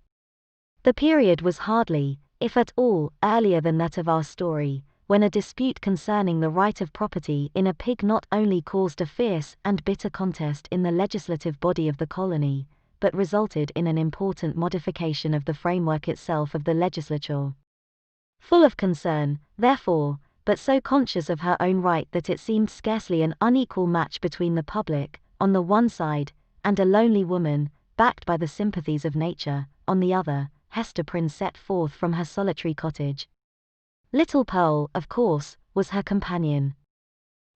The period was hardly, if at all, earlier than that of our story, when a dispute concerning the right of property in a pig not only caused a fierce and bitter contest in the legislative body of the colony, but resulted in an important modification of the framework itself of the legislature. Full of concern, therefore, but so conscious of her own right that it seemed scarcely an unequal match between the public, on the one side, and a lonely woman, backed by the sympathies of nature, on the other, Hester Prynne set forth from her solitary cottage. Little Pearl, of course, was her companion.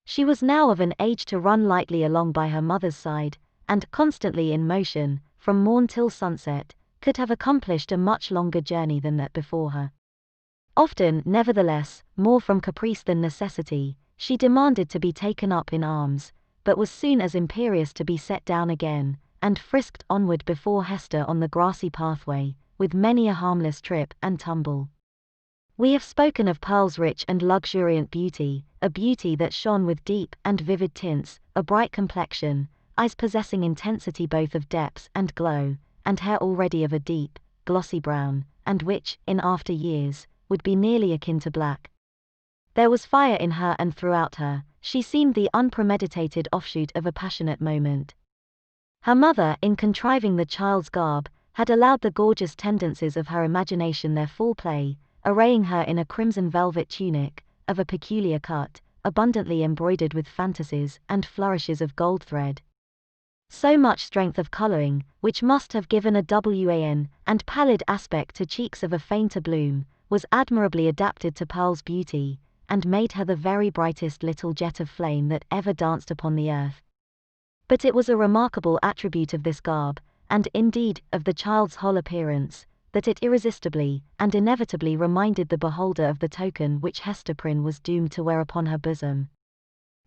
She was now of an age to run lightly along by her mother's side, and, constantly in motion, from morn till sunset, could have accomplished a much longer journey than that before her. Often, nevertheless, more from caprice than necessity, she demanded to be taken up in arms, but was soon as imperious to be set down again, and frisked onward before Hester on the grassy pathway, with many a harmless trip and tumble. We have spoken of Pearl's rich and luxuriant beauty, a beauty that shone with deep and vivid tints, a bright complexion, eyes possessing intensity both of depth and glow, and hair already of a deep, glossy brown, and which, in after years, would be nearly akin to black. There was fire in her and throughout her, she seemed the unpremeditated offshoot of a passionate moment. Her mother, in contriving the child's garb, had allowed the gorgeous tendencies of her imagination their full play, arraying her in a crimson velvet tunic, of a peculiar cut, abundantly embroidered with fantasies and flourishes of gold thread. So much strength of coloring, which must have given a wan and pallid aspect to cheeks of a fainter bloom, was admirably adapted to Pearl's beauty, and made her the very brightest little jet of flame that ever danced upon the earth. But it was a remarkable attribute of this garb, and indeed of the child's whole appearance, that it irresistibly and inevitably reminded the beholder of the token which Hester Prynne was doomed to wear upon her bosom.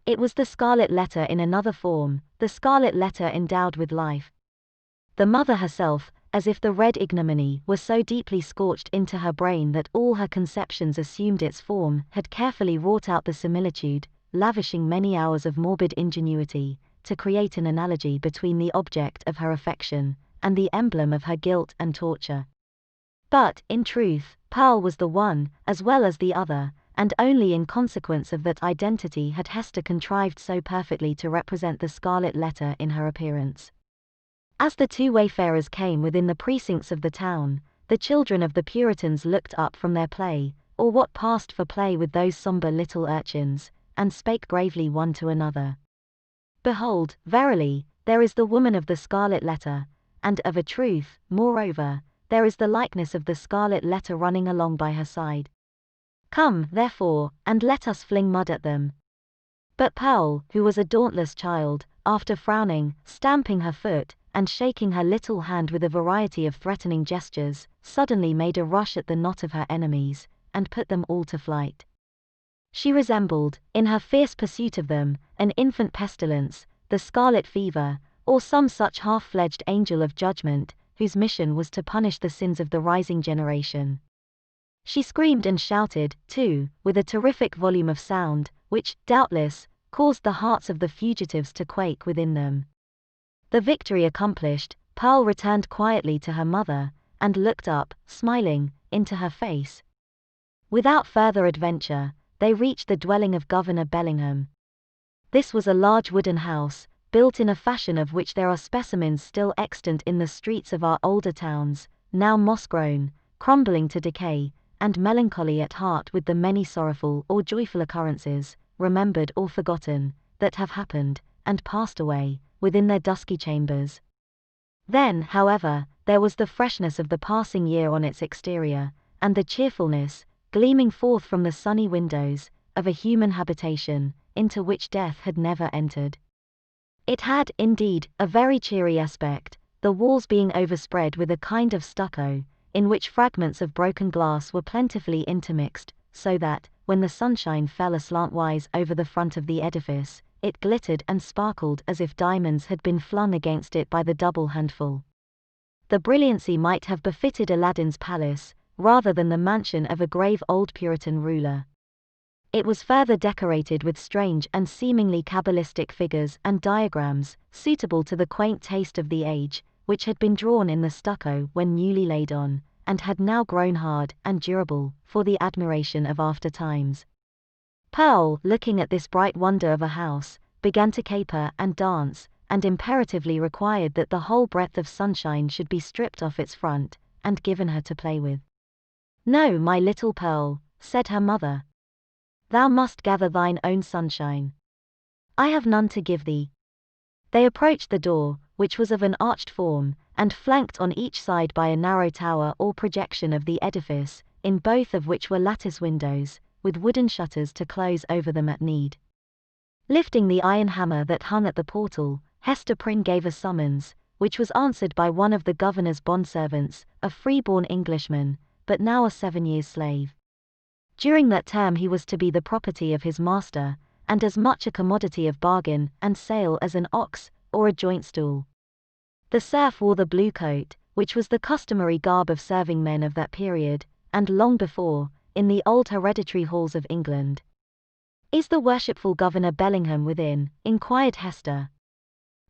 It was the Scarlet Letter in another form, the Scarlet Letter endowed with life. The mother herself, as if the red ignominy were so deeply scorched into her brain that all her conceptions assumed its form, had carefully wrought out the similitude, lavishing many hours of morbid ingenuity, to create an analogy between the object of her affection, and the emblem of her guilt and torture. But, in truth, Pearl was the one, as well as the other, and only in consequence of that identity had Hester contrived so perfectly to represent the Scarlet Letter in her appearance. As the two wayfarers came within the precincts of the town, the children of the Puritans looked up from their play, or what passed for play with those sombre little urchins, and spake gravely one to another. Behold, verily, there is the woman of the Scarlet Letter, and of a truth, moreover, there is the likeness of the Scarlet Letter running along by her side. Come, therefore, and let us fling mud at them. But Pearl, who was a dauntless child, after frowning, stamping her foot, and shaking her little hand with a variety of threatening gestures, suddenly made a rush at the knot of her enemies, and put them all to flight. She resembled, in her fierce pursuit of them, an infant pestilence, the scarlet fever, or some such half-fledged angel of judgment, whose mission was to punish the sins of the rising generation. She screamed and shouted, too, with a terrific volume of sound, which, doubtless, caused the hearts of the fugitives to quake within them. The victory accomplished, Pearl returned quietly to her mother, and looked up, smiling, into her face. Without further adventure, they reached the dwelling of Governor Bellingham. This was a large wooden house, built in a fashion of which there are specimens still extant in the streets of our older towns, now moss-grown, crumbling to decay, and melancholy at heart with the many sorrowful or joyful occurrences, remembered or forgotten, that have happened, and passed away, within their dusky chambers. Then, however, there was the freshness of the passing year on its exterior, and the cheerfulness, gleaming forth from the sunny windows, of a human habitation, into which death had never entered. It had, indeed, a very cheery aspect, the walls being overspread with a kind of stucco, in which fragments of broken glass were plentifully intermixed, so that, when the sunshine fell aslantwise over the front of the edifice, it glittered and sparkled as if diamonds had been flung against it by the double handful. The brilliancy might have befitted Aladdin's palace, rather than the mansion of a grave old Puritan ruler. It was further decorated with strange and seemingly cabalistic figures and diagrams, suitable to the quaint taste of the age, which had been drawn in the stucco when newly laid on, and had now grown hard and durable, for the admiration of after times. Pearl, looking at this bright wonder of a house, began to caper and dance, and imperatively required that the whole breadth of sunshine should be stripped off its front, and given her to play with. "No, my little Pearl," said her mother. "Thou must gather thine own sunshine. I have none to give thee." They approached the door, which was of an arched form, and flanked on each side by a narrow tower or projection of the edifice, in both of which were lattice windows, with wooden shutters to close over them at need. Lifting the iron hammer that hung at the portal, Hester Prynne gave a summons, which was answered by one of the governor's bondservants, a free-born Englishman, but now a 7-years' slave. During that term he was to be the property of his master, and as much a commodity of bargain and sale as an ox, or a joint stool. The serf wore the blue coat, which was the customary garb of serving men of that period, and long before, in the old hereditary halls of England. "Is the worshipful Governor Bellingham within?" inquired Hester.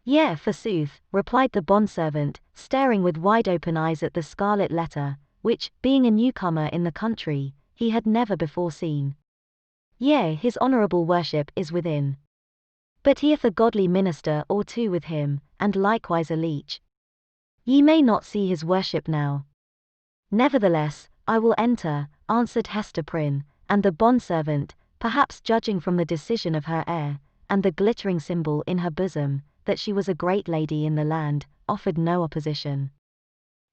"Yea, forsooth," replied the bondservant, staring with wide-open eyes at the Scarlet Letter, which, being a newcomer in the country, he had never before seen. "Yea, his honourable worship is within. But he hath a godly minister or two with him, and likewise a leech. Ye may not see his worship now. Nevertheless, I will enter, answered Hester Prynne, and the bondservant, perhaps judging from the decision of her air, and the glittering symbol in her bosom, that she was a great lady in the land, offered no opposition.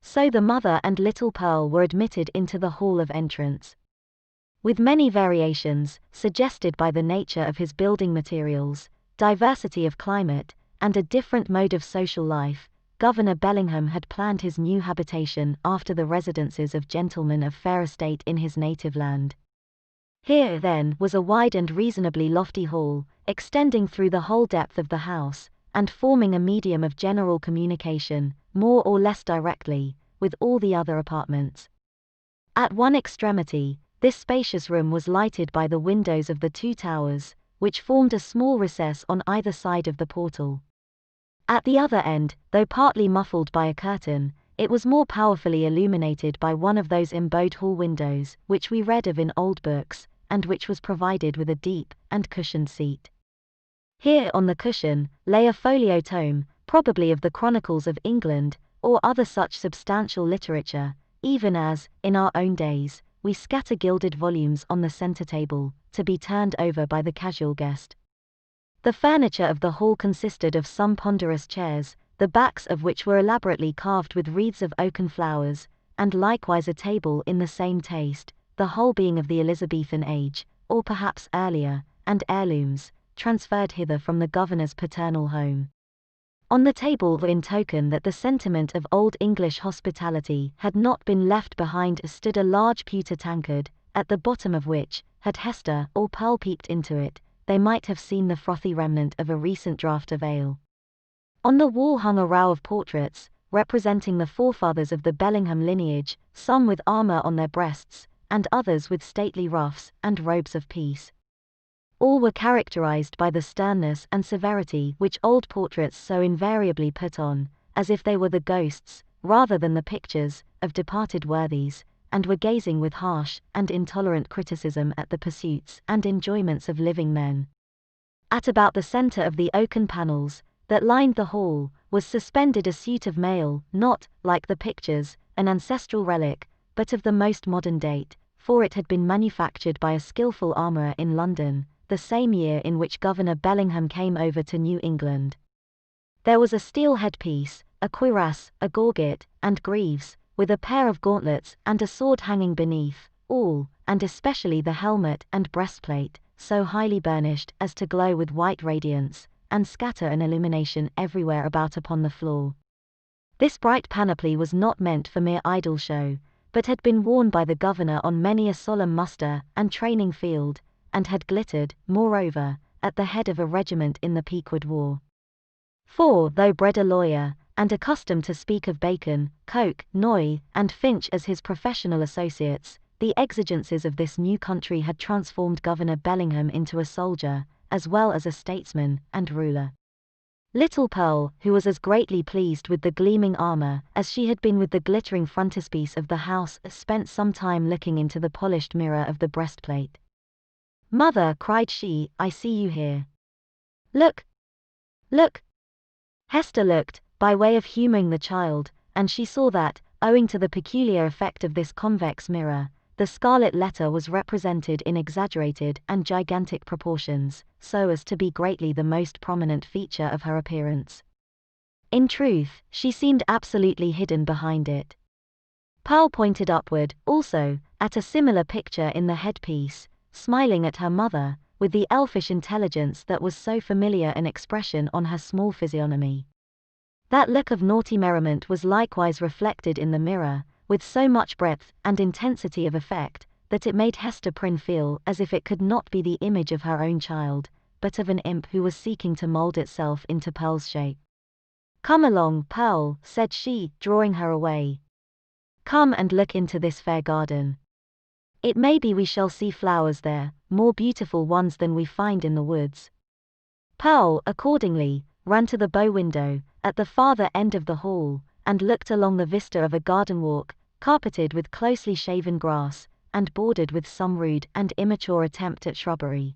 So the mother and little Pearl were admitted into the hall of entrance. With many variations, suggested by the nature of his building materials, diversity of climate, and a different mode of social life, Governor Bellingham had planned his new habitation after the residences of gentlemen of fair estate in his native land. Here, then, was a wide and reasonably lofty hall, extending through the whole depth of the house, and forming a medium of general communication, more or less directly, with all the other apartments. At one extremity, this spacious room was lighted by the windows of the two towers, which formed a small recess on either side of the portal. At the other end, though partly muffled by a curtain, it was more powerfully illuminated by one of those embowed hall windows, which we read of in old books, and which was provided with a deep and cushioned seat. Here on the cushion lay a folio tome, probably of the Chronicles of England, or other such substantial literature, even as, in our own days, we scatter gilded volumes on the centre table, to be turned over by the casual guest. The furniture of the hall consisted of some ponderous chairs, the backs of which were elaborately carved with wreaths of oaken flowers, and likewise a table in the same taste, the whole being of the Elizabethan age, or perhaps earlier, and heirlooms, transferred hither from the governor's paternal home. On the table, in token that the sentiment of old English hospitality had not been left behind, stood a large pewter tankard, at the bottom of which, had Hester or Pearl peeped into it, they might have seen the frothy remnant of a recent draught of ale. On the wall hung a row of portraits, representing the forefathers of the Bellingham lineage, some with armor on their breasts, and others with stately ruffs and robes of peace. All were characterized by the sternness and severity which old portraits so invariably put on, as if they were the ghosts, rather than the pictures, of departed worthies, and were gazing with harsh and intolerant criticism at the pursuits and enjoyments of living men. At about the center of the oaken panels that lined the hall was suspended a suit of mail, not, like the pictures, an ancestral relic, but of the most modern date, for it had been manufactured by a skillful armorer in London, the same year in which Governor Bellingham came over to New England. There was a steel headpiece, a cuirass, a gorget, and greaves, with a pair of gauntlets and a sword hanging beneath, all, and especially the helmet and breastplate, so highly burnished as to glow with white radiance, and scatter an illumination everywhere about upon the floor. This bright panoply was not meant for mere idle show, but had been worn by the governor on many a solemn muster and training field, and had glittered, moreover, at the head of a regiment in the Pequod War. For, though bred a lawyer, and accustomed to speak of Bacon, Coke, Noy, and Finch as his professional associates, the exigencies of this new country had transformed Governor Bellingham into a soldier, as well as a statesman and ruler. Little Pearl, who was as greatly pleased with the gleaming armor as she had been with the glittering frontispiece of the house, spent some time looking into the polished mirror of the breastplate. "Mother," cried she, "I see you here. Look! Look!" Hester looked, by way of humoring the child, and she saw that, owing to the peculiar effect of this convex mirror, the Scarlet Letter was represented in exaggerated and gigantic proportions, so as to be greatly the most prominent feature of her appearance. In truth, she seemed absolutely hidden behind it. Pearl pointed upward, also, at a similar picture in the headpiece, smiling at her mother, with the elfish intelligence that was so familiar an expression on her small physiognomy. That look of naughty merriment was likewise reflected in the mirror, with so much breadth and intensity of effect, that it made Hester Prynne feel as if it could not be the image of her own child, but of an imp who was seeking to mold itself into Pearl's shape. "Come along, Pearl," said she, drawing her away. "Come and look into this fair garden. It may be we shall see flowers there, more beautiful ones than we find in the woods." Pearl, accordingly, ran to the bow window, at the farther end of the hall, and looked along the vista of a garden walk, carpeted with closely shaven grass, and bordered with some rude and immature attempt at shrubbery.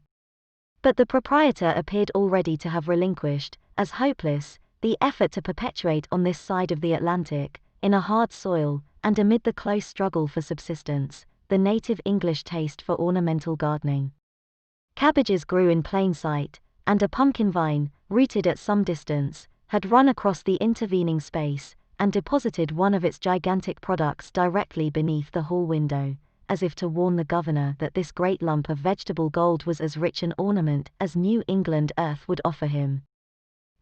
But the proprietor appeared already to have relinquished, as hopeless, the effort to perpetuate on this side of the Atlantic, in a hard soil, and amid the close struggle for subsistence, the native English taste for ornamental gardening. Cabbages grew in plain sight, and a pumpkin vine, rooted at some distance, had run across the intervening space, and deposited one of its gigantic products directly beneath the hall window, as if to warn the governor that this great lump of vegetable gold was as rich an ornament as New England earth would offer him.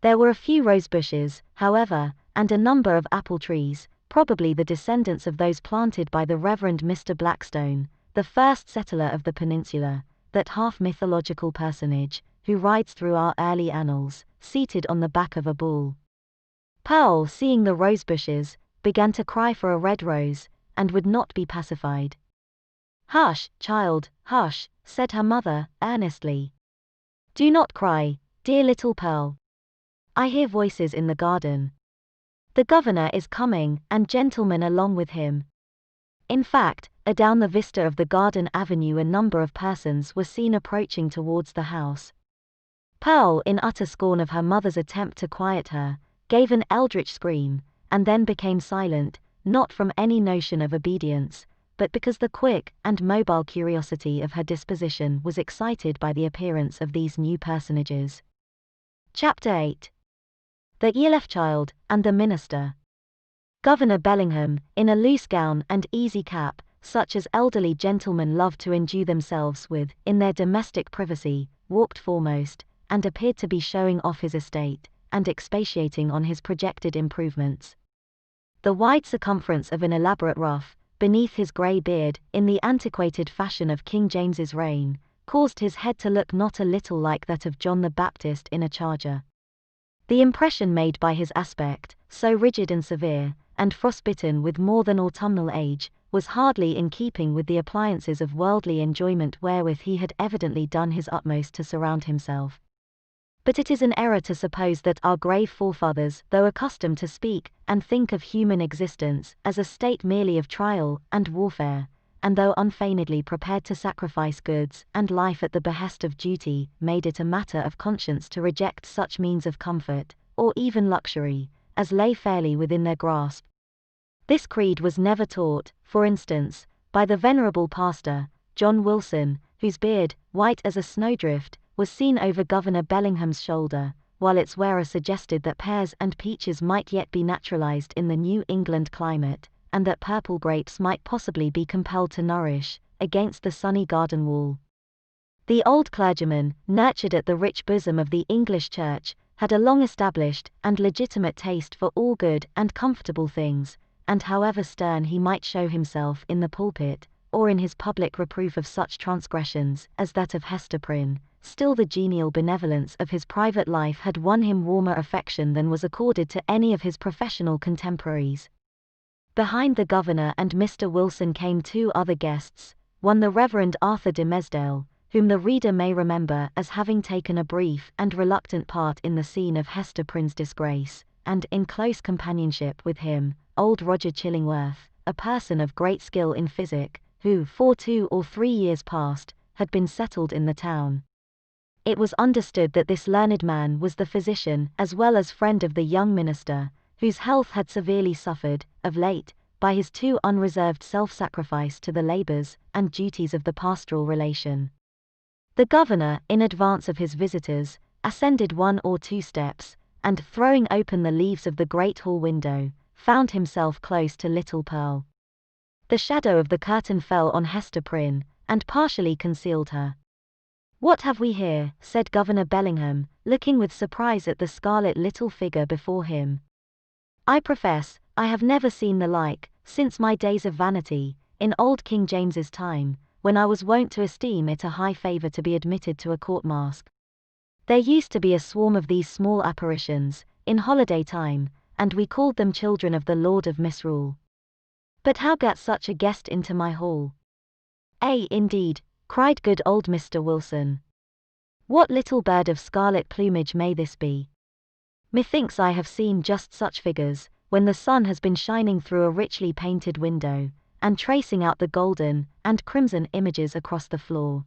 There were a few rose bushes, however, and a number of apple trees, probably the descendants of those planted by the Reverend Mr. Blackstone, the first settler of the peninsula, that half-mythological personage, who rides through our early annals, seated on the back of a bull. Pearl, seeing the rose bushes, began to cry for a red rose, and would not be pacified. "Hush, child, hush," said her mother, earnestly. "Do not cry, dear little Pearl. I hear voices in the garden. The governor is coming, and gentlemen along with him." In fact, adown the vista of the garden avenue a number of persons were seen approaching towards the house. Pearl, in utter scorn of her mother's attempt to quiet her, gave an eldritch scream, and then became silent, not from any notion of obedience, but because the quick and mobile curiosity of her disposition was excited by the appearance of these new personages. Chapter 8. The Child and the Minister. Governor Bellingham, in a loose gown and easy cap, such as elderly gentlemen love to endue themselves with in their domestic privacy, walked foremost, and appeared to be showing off his estate, and expatiating on his projected improvements. The wide circumference of an elaborate ruff, beneath his grey beard, in the antiquated fashion of King James's reign, caused his head to look not a little like that of John the Baptist in a charger. The impression made by his aspect, so rigid and severe, and frostbitten with more than autumnal age, was hardly in keeping with the appliances of worldly enjoyment wherewith he had evidently done his utmost to surround himself. But it is an error to suppose that our grave forefathers, though accustomed to speak and think of human existence as a state merely of trial and warfare, and though unfeignedly prepared to sacrifice goods and life at the behest of duty, made it a matter of conscience to reject such means of comfort, or even luxury, as lay fairly within their grasp. This creed was never taught, for instance, by the venerable pastor, John Wilson, whose beard, white as a snowdrift, was seen over Governor Bellingham's shoulder, while its wearer suggested that pears and peaches might yet be naturalized in the New England climate, and that purple grapes might possibly be compelled to nourish, against the sunny garden wall. The old clergyman, nurtured at the rich bosom of the English Church, had a long-established and legitimate taste for all good and comfortable things, and however stern he might show himself in the pulpit, or in his public reproof of such transgressions as that of Hester Prynne, still the genial benevolence of his private life had won him warmer affection than was accorded to any of his professional contemporaries. Behind the governor and Mr. Wilson came two other guests, one the Reverend Arthur de Mesdale, whom the reader may remember as having taken a brief and reluctant part in the scene of Hester Prynne's disgrace, and in close companionship with him, old Roger Chillingworth, a person of great skill in physic, who, for 2 or 3 years past, had been settled in the town. It was understood that this learned man was the physician as well as friend of the young minister, whose health had severely suffered, of late, by his too unreserved self-sacrifice to the labors and duties of the pastoral relation. The governor, in advance of his visitors, ascended 1 or 2 steps, and throwing open the leaves of the great hall window, found himself close to little Pearl. The shadow of the curtain fell on Hester Prynne, and partially concealed her. "What have we here?" said Governor Bellingham, looking with surprise at the scarlet little figure before him. "I profess, I have never seen the like, since my days of vanity, in old King James's time, when I was wont to esteem it a high favor to be admitted to a court masque. There used to be a swarm of these small apparitions, in holiday time, and we called them children of the Lord of Misrule. But how gat such a guest into my hall?" "Ay, indeed," cried good old Mr. Wilson. "What little bird of scarlet plumage may this be? Methinks I have seen just such figures, when the sun has been shining through a richly painted window, and tracing out the golden and crimson images across the floor.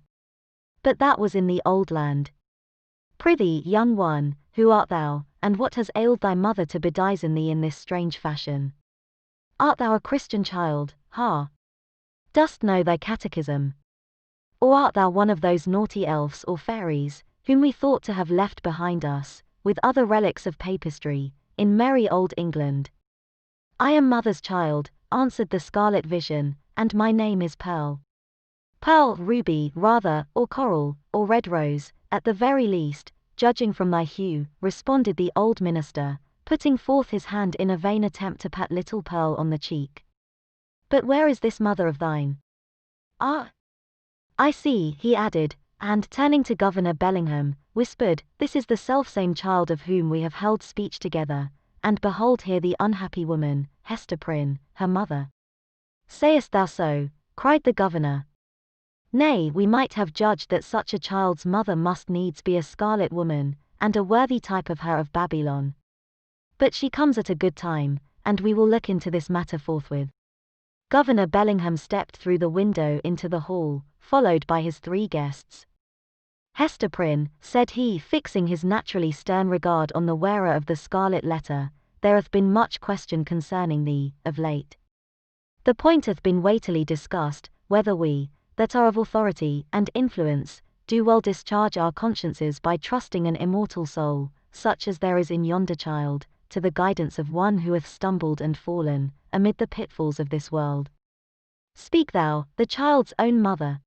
But that was in the old land. Prithee, young one, who art thou, and what has ailed thy mother to bedizen thee in this strange fashion? Art thou a Christian child, ha? Dost know thy catechism? Or art thou one of those naughty elves or fairies, whom we thought to have left behind us, with other relics of papistry, in merry old England? I am mother's child, answered the scarlet vision, and my name is Pearl. Pearl, ruby, rather, or coral, or red rose, at the very least, judging from thy hue, responded the old minister, putting forth his hand in a vain attempt to pat little Pearl on the cheek. But where is this mother of thine? Ah! I see, he added, and turning to Governor Bellingham, whispered, this is the selfsame child of whom we have held speech together, and behold here the unhappy woman, Hester Prynne, her mother. Sayest thou so? Cried the governor. Nay, we might have judged that such a child's mother must needs be a scarlet woman, and a worthy type of her of Babylon. But she comes at a good time, and we will look into this matter forthwith. Governor Bellingham stepped through the window into the hall, followed by his 3 guests. Hester Prynne, said he, fixing his naturally stern regard on the wearer of the Scarlet Letter, there hath been much question concerning thee, of late. The point hath been weightily discussed, whether we, that are of authority and influence, do well discharge our consciences by trusting an immortal soul, such as there is in yonder child, to the guidance of one who hath stumbled and fallen, amid the pitfalls of this world. Speak thou, the child's own mother.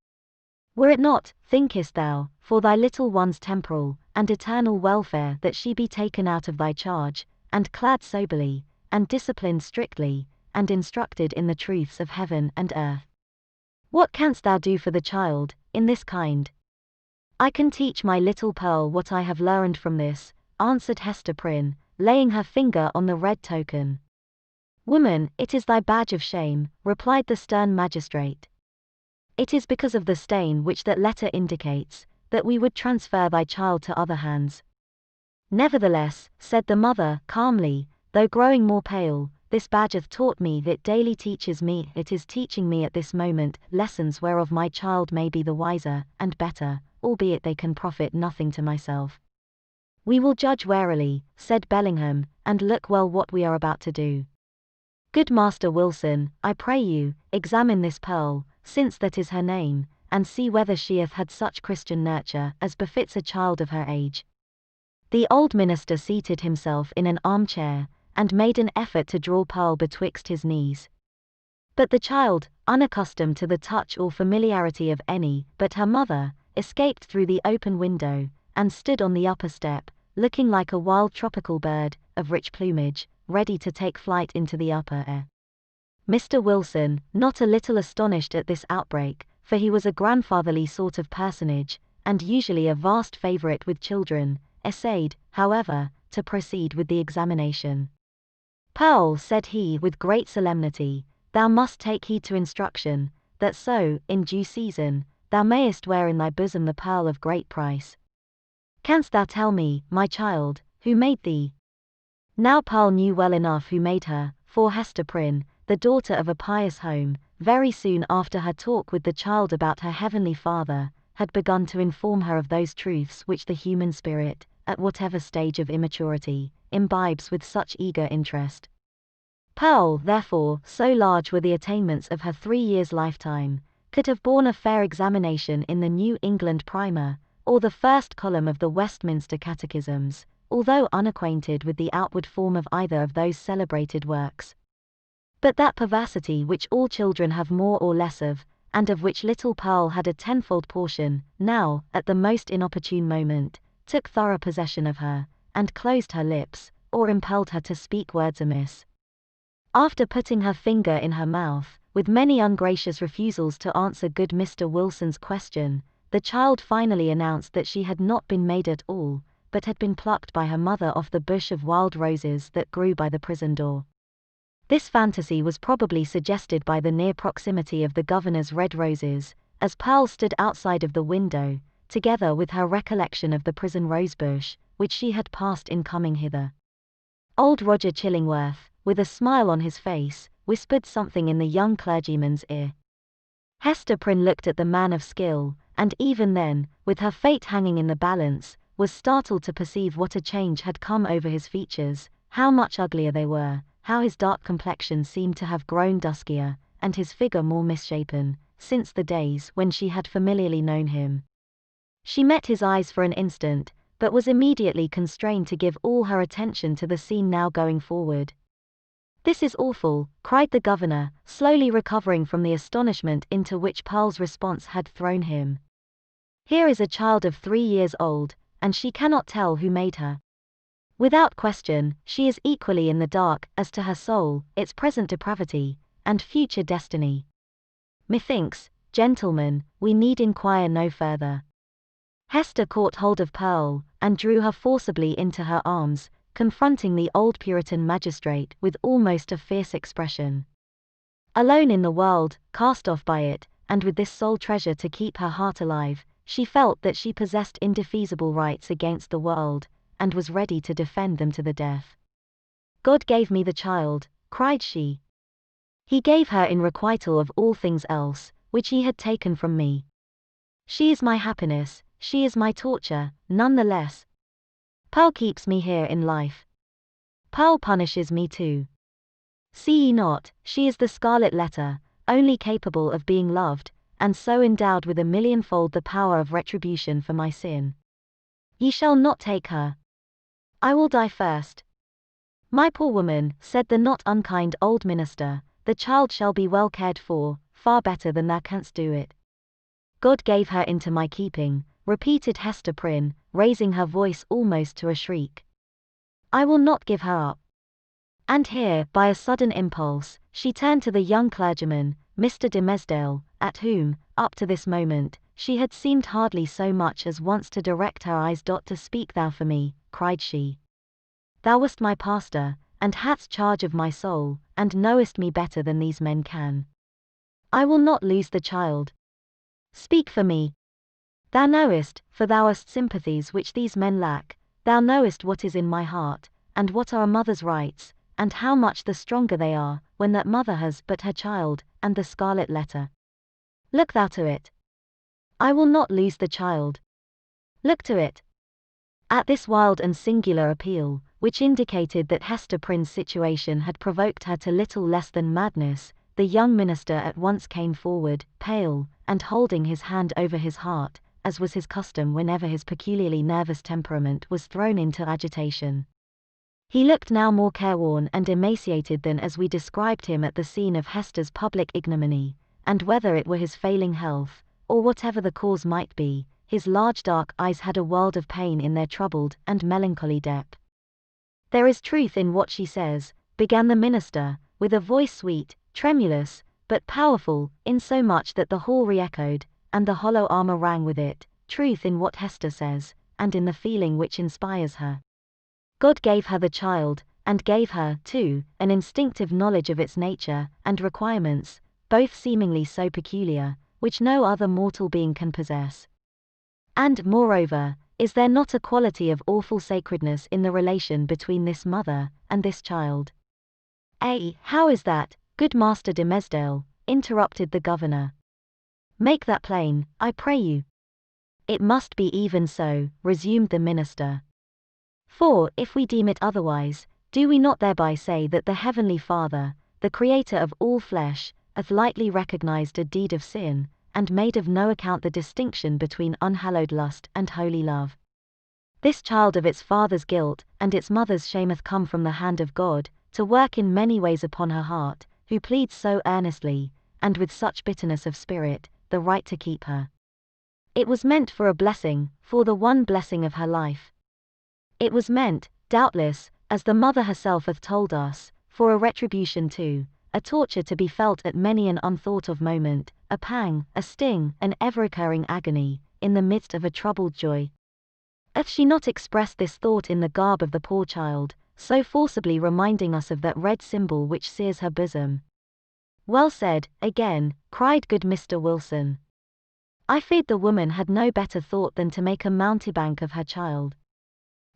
Were it not, thinkest thou, for thy little one's temporal and eternal welfare that she be taken out of thy charge, and clad soberly, and disciplined strictly, and instructed in the truths of heaven and earth? What canst thou do for the child, in this kind? I can teach my little Pearl what I have learned from this, answered Hester Prynne, laying her finger on the red token. Woman, it is thy badge of shame, replied the stern magistrate. It is because of the stain which that letter indicates, that we would transfer thy child to other hands. Nevertheless, said the mother, calmly, though growing more pale, this badge hath taught me, it daily teaches me, it is teaching me at this moment, lessons whereof my child may be the wiser, and better, albeit they can profit nothing to myself. We will judge warily, said Bellingham, and look well what we are about to do. Good Master Wilson, I pray you, examine this Pearl, since that is her name, and see whether she hath had such Christian nurture as befits a child of her age. The old minister seated himself in an armchair, and made an effort to draw Pearl betwixt his knees. But the child, unaccustomed to the touch or familiarity of any but her mother, escaped through the open window, and stood on the upper step, looking like a wild tropical bird, of rich plumage, ready to take flight into the upper air. Mr. Wilson, not a little astonished at this outbreak, for he was a grandfatherly sort of personage, and usually a vast favorite with children, essayed, however, to proceed with the examination. Pearl, said he with great solemnity, thou must take heed to instruction, that so, in due season, thou mayest wear in thy bosom the pearl of great price. Canst thou tell me, my child, who made thee? Now Pearl knew well enough who made her, for Hester Prynne, the daughter of a pious home, very soon after her talk with the child about her heavenly Father, had begun to inform her of those truths which the human spirit, at whatever stage of immaturity, imbibes with such eager interest. Pearl, therefore, so large were the attainments of her 3 years' lifetime, could have borne a fair examination in the New England Primer, or the first column of the Westminster Catechisms, although unacquainted with the outward form of either of those celebrated works. But that perversity which all children have more or less of, and of which little Pearl had a tenfold portion, now, at the most inopportune moment, took thorough possession of her, and closed her lips, or impelled her to speak words amiss. After putting her finger in her mouth, with many ungracious refusals to answer good Mr. Wilson's question, the child finally announced that she had not been made at all, but had been plucked by her mother off the bush of wild roses that grew by the prison door. This fantasy was probably suggested by the near proximity of the governor's red roses, as Pearl stood outside of the window, together with her recollection of the prison rosebush, which she had passed in coming hither. Old Roger Chillingworth, with a smile on his face, whispered something in the young clergyman's ear. Hester Prynne looked at the man of skill, and even then, with her fate hanging in the balance, was startled to perceive what a change had come over his features, how much uglier they were, how his dark complexion seemed to have grown duskier, and his figure more misshapen, since the days when she had familiarly known him. She met his eyes for an instant, but was immediately constrained to give all her attention to the scene now going forward. "This is awful," cried the governor, slowly recovering from the astonishment into which Pearl's response had thrown him. "Here is a child of 3 years old, and she cannot tell who made her. Without question, she is equally in the dark as to her soul, its present depravity, and future destiny. Methinks, gentlemen, we need inquire no further." Hester caught hold of Pearl, and drew her forcibly into her arms, confronting the old Puritan magistrate with almost a fierce expression. Alone in the world, cast off by it, and with this sole treasure to keep her heart alive, she felt that she possessed indefeasible rights against the world, and was ready to defend them to the death. "God gave me the child," cried she. "He gave her in requital of all things else, which he had taken from me. She is my happiness, she is my torture, none the less. Pearl keeps me here in life. Pearl punishes me too. See ye not, she is the Scarlet Letter, only capable of being loved, and so endowed with a millionfold the power of retribution for my sin. Ye shall not take her. I will die first." "My poor woman," said the not unkind old minister, "the child shall be well cared for, far better than thou canst do it." "God gave her into my keeping," repeated Hester Prynne, raising her voice almost to a shriek. "I will not give her up." And here, by a sudden impulse, she turned to the young clergyman, Mr. de Mesdale, at whom, up to this moment, she had seemed hardly so much as once to direct her eyes. "To speak thou for me," cried she. "Thou wast my pastor, and hadst charge of my soul, and knowest me better than these men can. I will not lose the child. Speak for me. Thou knowest, for thou hast sympathies which these men lack, thou knowest what is in my heart, and what are a mother's rights, and how much the stronger they are, when that mother has but her child, and the Scarlet Letter. Look thou to it. I will not lose the child. Look to it." At this wild and singular appeal, which indicated that Hester Prynne's situation had provoked her to little less than madness, the young minister at once came forward, pale, and holding his hand over his heart, as was his custom whenever his peculiarly nervous temperament was thrown into agitation. He looked now more careworn and emaciated than as we described him at the scene of Hester's public ignominy, and whether it were his failing health, or whatever the cause might be, his large dark eyes had a world of pain in their troubled and melancholy depth. "There is truth in what she says," began the minister, with a voice sweet, tremulous, but powerful, insomuch that the hall re-echoed, and the hollow armor rang with it, "truth in what Hester says, and in the feeling which inspires her. God gave her the child, and gave her, too, an instinctive knowledge of its nature and requirements, both seemingly so peculiar, which no other mortal being can possess. And, moreover, is there not a quality of awful sacredness in the relation between this mother and this child?" How is that, good Master de Mesdale?" interrupted the governor. "Make that plain, I pray you." "It must be even so," resumed the minister. "For, if we deem it otherwise, do we not thereby say that the Heavenly Father, the Creator of all flesh, hath lightly recognized a deed of sin, and made of no account the distinction between unhallowed lust and holy love? This child of its father's guilt and its mother's shame hath come from the hand of God, to work in many ways upon her heart, who pleads so earnestly, and with such bitterness of spirit, the right to keep her. It was meant for a blessing, for the one blessing of her life. It was meant, doubtless, as the mother herself hath told us, for a retribution too, a torture to be felt at many an unthought of moment, a pang, a sting, an ever-recurring agony, in the midst of a troubled joy. Hath she not expressed this thought in the garb of the poor child, so forcibly reminding us of that red symbol which sears her bosom?" "Well said, again," cried good Mr. Wilson. "I feared the woman had no better thought than to make a mountebank of her child."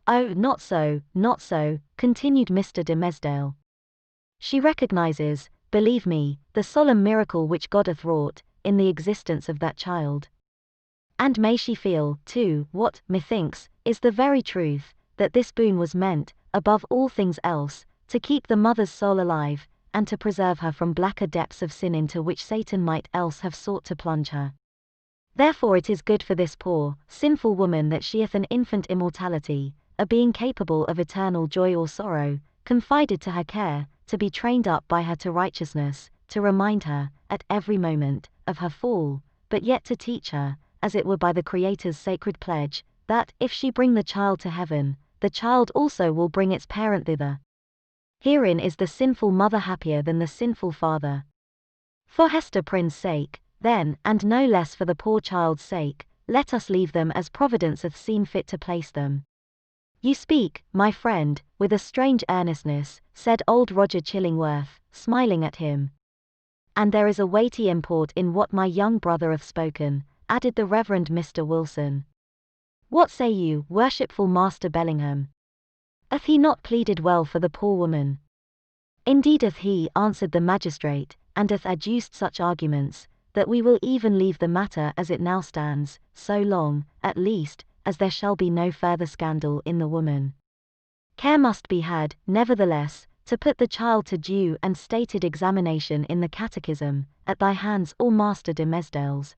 "Oh, not so, not so," continued Mr. de Mesdale. "She recognizes, believe me, the solemn miracle which God hath wrought, in the existence of that child. And may she feel, too, what, methinks, is the very truth, that this boon was meant, above all things else, to keep the mother's soul alive, and to preserve her from blacker depths of sin into which Satan might else have sought to plunge her. Therefore it is good for this poor, sinful woman that she hath an infant immortality, a being capable of eternal joy or sorrow, confided to her care, to be trained up by her to righteousness, to remind her, at every moment, of her fall, but yet to teach her, as it were by the Creator's sacred pledge, that, if she bring the child to heaven, the child also will bring its parent thither. Herein is the sinful mother happier than the sinful father. For Hester Prynne's sake, then, and no less for the poor child's sake, let us leave them as Providence hath seen fit to place them. You speak, my friend, with a strange earnestness, said old Roger Chillingworth, smiling at him. And there is a weighty import in what my young brother hath spoken, added the Reverend Mr. Wilson. What say you, worshipful Master Bellingham? Hath he not pleaded well for the poor woman? Indeed hath he, answered the magistrate, and hath adduced such arguments, that we will even leave the matter as it now stands, so long, at least, as there shall be no further scandal in the woman. Care must be had, nevertheless, to put the child to due and stated examination in the catechism, at thy hands or Master de Mesdale's.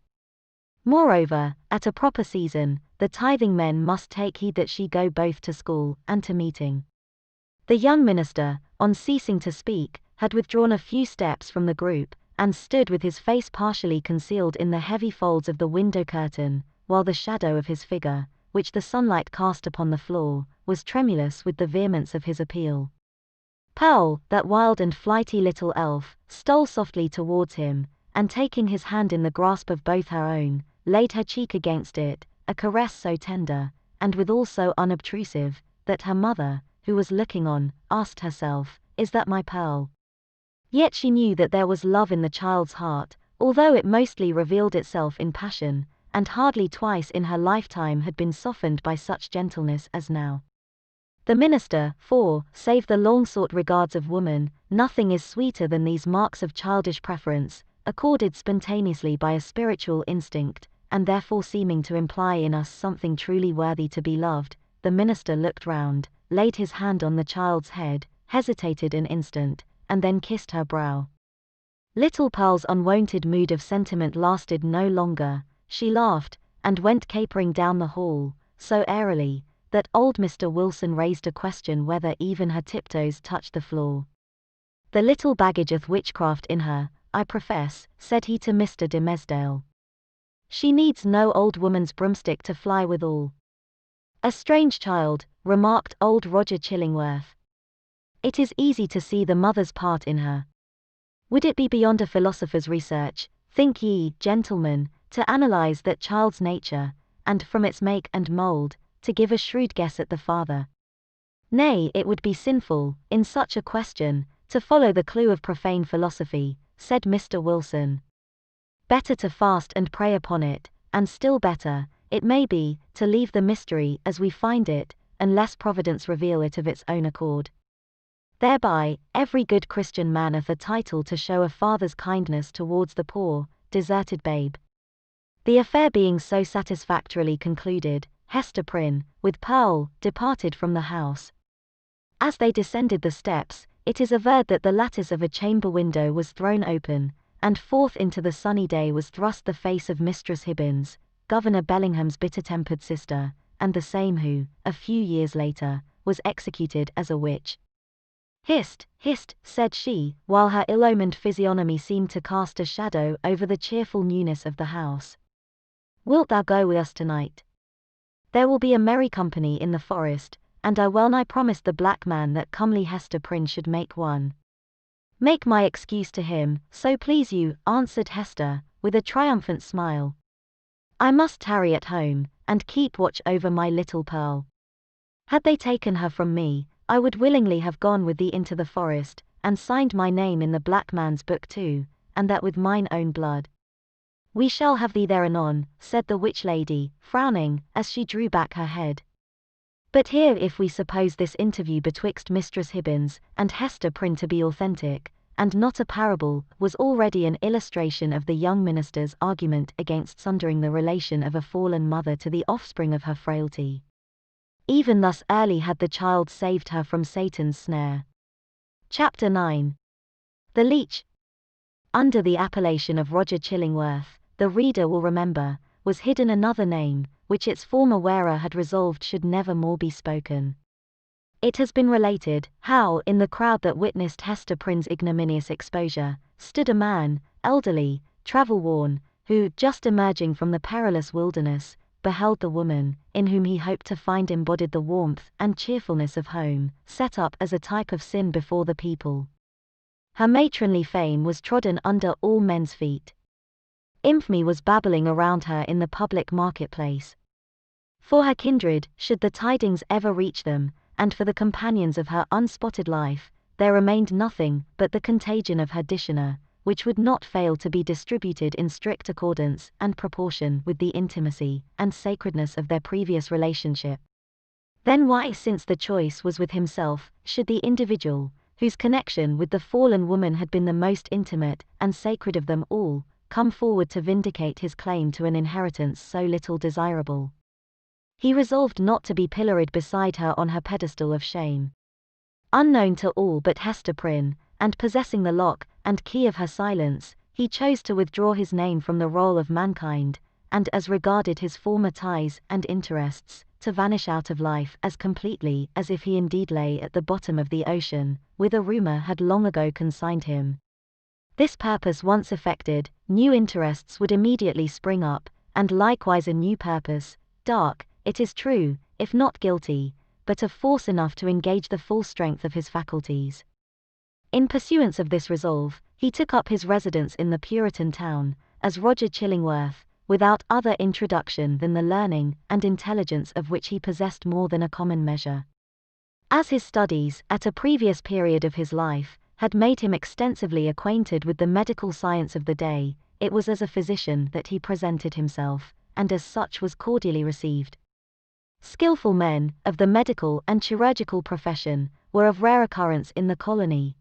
Moreover, at a proper season, the tithing men must take heed that she go both to school and to meeting. The young minister, on ceasing to speak, had withdrawn a few steps from the group, and stood with his face partially concealed in the heavy folds of the window curtain, while the shadow of his figure, which the sunlight cast upon the floor, was tremulous with the vehemence of his appeal. Pearl, that wild and flighty little elf, stole softly towards him, and taking his hand in the grasp of both her own, laid her cheek against it, a caress so tender, and withal so unobtrusive, that her mother, who was looking on, asked herself, is that my Pearl? Yet she knew that there was love in the child's heart, although it mostly revealed itself in passion, and hardly twice in her lifetime had been softened by such gentleness as now. The minister, for, save the long-sought regards of woman, nothing is sweeter than these marks of childish preference, accorded spontaneously by a spiritual instinct, and therefore seeming to imply in us something truly worthy to be loved, the minister looked round, laid his hand on the child's head, hesitated an instant, and then kissed her brow. Little Pearl's unwonted mood of sentiment lasted no longer. She laughed, and went capering down the hall, so airily, that old Mr. Wilson raised a question whether even her tiptoes touched the floor. The little baggage hath witchcraft in her, I profess, said he to Mr. de Mesdale. She needs no old woman's broomstick to fly withal. A strange child, remarked old Roger Chillingworth. It is easy to see the mother's part in her. Would it be beyond a philosopher's research, think ye, gentlemen, to analyze that child's nature, and from its make and mold, to give a shrewd guess at the father? Nay, it would be sinful, in such a question, to follow the clue of profane philosophy, said Mr. Wilson. Better to fast and pray upon it, and still better, it may be, to leave the mystery as we find it, unless Providence reveal it of its own accord. Thereby, every good Christian man hath a title to show a father's kindness towards the poor, deserted babe. The affair being so satisfactorily concluded, Hester Prynne, with Pearl, departed from the house. As they descended the steps, it is averred that the lattice of a chamber window was thrown open, and forth into the sunny day was thrust the face of Mistress Hibbins, Governor Bellingham's bitter-tempered sister, and the same who, a few years later, was executed as a witch. Hist, hist, said she, while her ill-omened physiognomy seemed to cast a shadow over the cheerful newness of the house. Wilt thou go with us tonight? There will be a merry company in the forest, and I well-nigh promised the black man that comely Hester Prynne should make one. Make my excuse to him, so please you, answered Hester, with a triumphant smile. I must tarry at home, and keep watch over my little Pearl. Had they taken her from me, I would willingly have gone with thee into the forest, and signed my name in the black man's book too, and that with mine own blood. We shall have thee there anon, said the witch lady, frowning, as she drew back her head. But here, if we suppose this interview betwixt Mistress Hibbins and Hester Prynne to be authentic, and not a parable, was already an illustration of the young minister's argument against sundering the relation of a fallen mother to the offspring of her frailty. Even thus early had the child saved her from Satan's snare. Chapter 9. The Leech. Under the appellation of Roger Chillingworth, the reader will remember, was hidden another name, which its former wearer had resolved should never more be spoken. It has been related, how, in the crowd that witnessed Hester Prynne's ignominious exposure, stood a man, elderly, travel-worn, who, just emerging from the perilous wilderness, beheld the woman, in whom he hoped to find embodied the warmth and cheerfulness of home, set up as a type of sin before the people. Her matronly fame was trodden under all men's feet. Infamy was babbling around her in the public marketplace. For her kindred, should the tidings ever reach them, and for the companions of her unspotted life, there remained nothing but the contagion of her dishonor, which would not fail to be distributed in strict accordance and proportion with the intimacy and sacredness of their previous relationship. Then why, since the choice was with himself, should the individual, whose connection with the fallen woman had been the most intimate and sacred of them all, come forward to vindicate his claim to an inheritance so little desirable? He resolved not to be pilloried beside her on her pedestal of shame. Unknown to all but Hester Prynne, and possessing the lock and key of her silence, he chose to withdraw his name from the roll of mankind, and as regarded his former ties and interests, to vanish out of life as completely as if he indeed lay at the bottom of the ocean, whither rumor had long ago consigned him. This purpose once effected, new interests would immediately spring up, and likewise a new purpose, dark, it is true, if not guilty, but of force enough to engage the full strength of his faculties. In pursuance of this resolve, he took up his residence in the Puritan town, as Roger Chillingworth, without other introduction than the learning and intelligence of which he possessed more than a common measure. As his studies, at a previous period of his life, had made him extensively acquainted with the medical science of the day, it was as a physician that he presented himself, and as such was cordially received. Skillful men, of the medical and chirurgical profession, were of rare occurrence in the colony.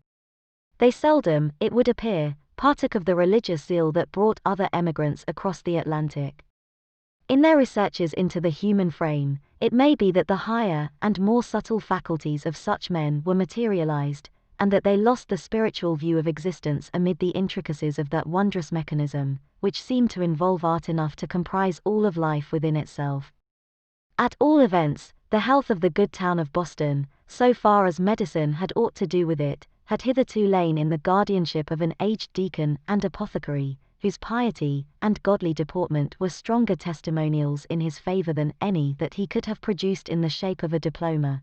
They seldom, it would appear, partook of the religious zeal that brought other emigrants across the Atlantic. In their researches into the human frame, it may be that the higher and more subtle faculties of such men were materialized, and that they lost the spiritual view of existence amid the intricacies of that wondrous mechanism, which seemed to involve art enough to comprise all of life within itself. At all events, the health of the good town of Boston, so far as medicine had aught to do with it, had hitherto lain in the guardianship of an aged deacon and apothecary, whose piety and godly deportment were stronger testimonials in his favor than any that he could have produced in the shape of a diploma.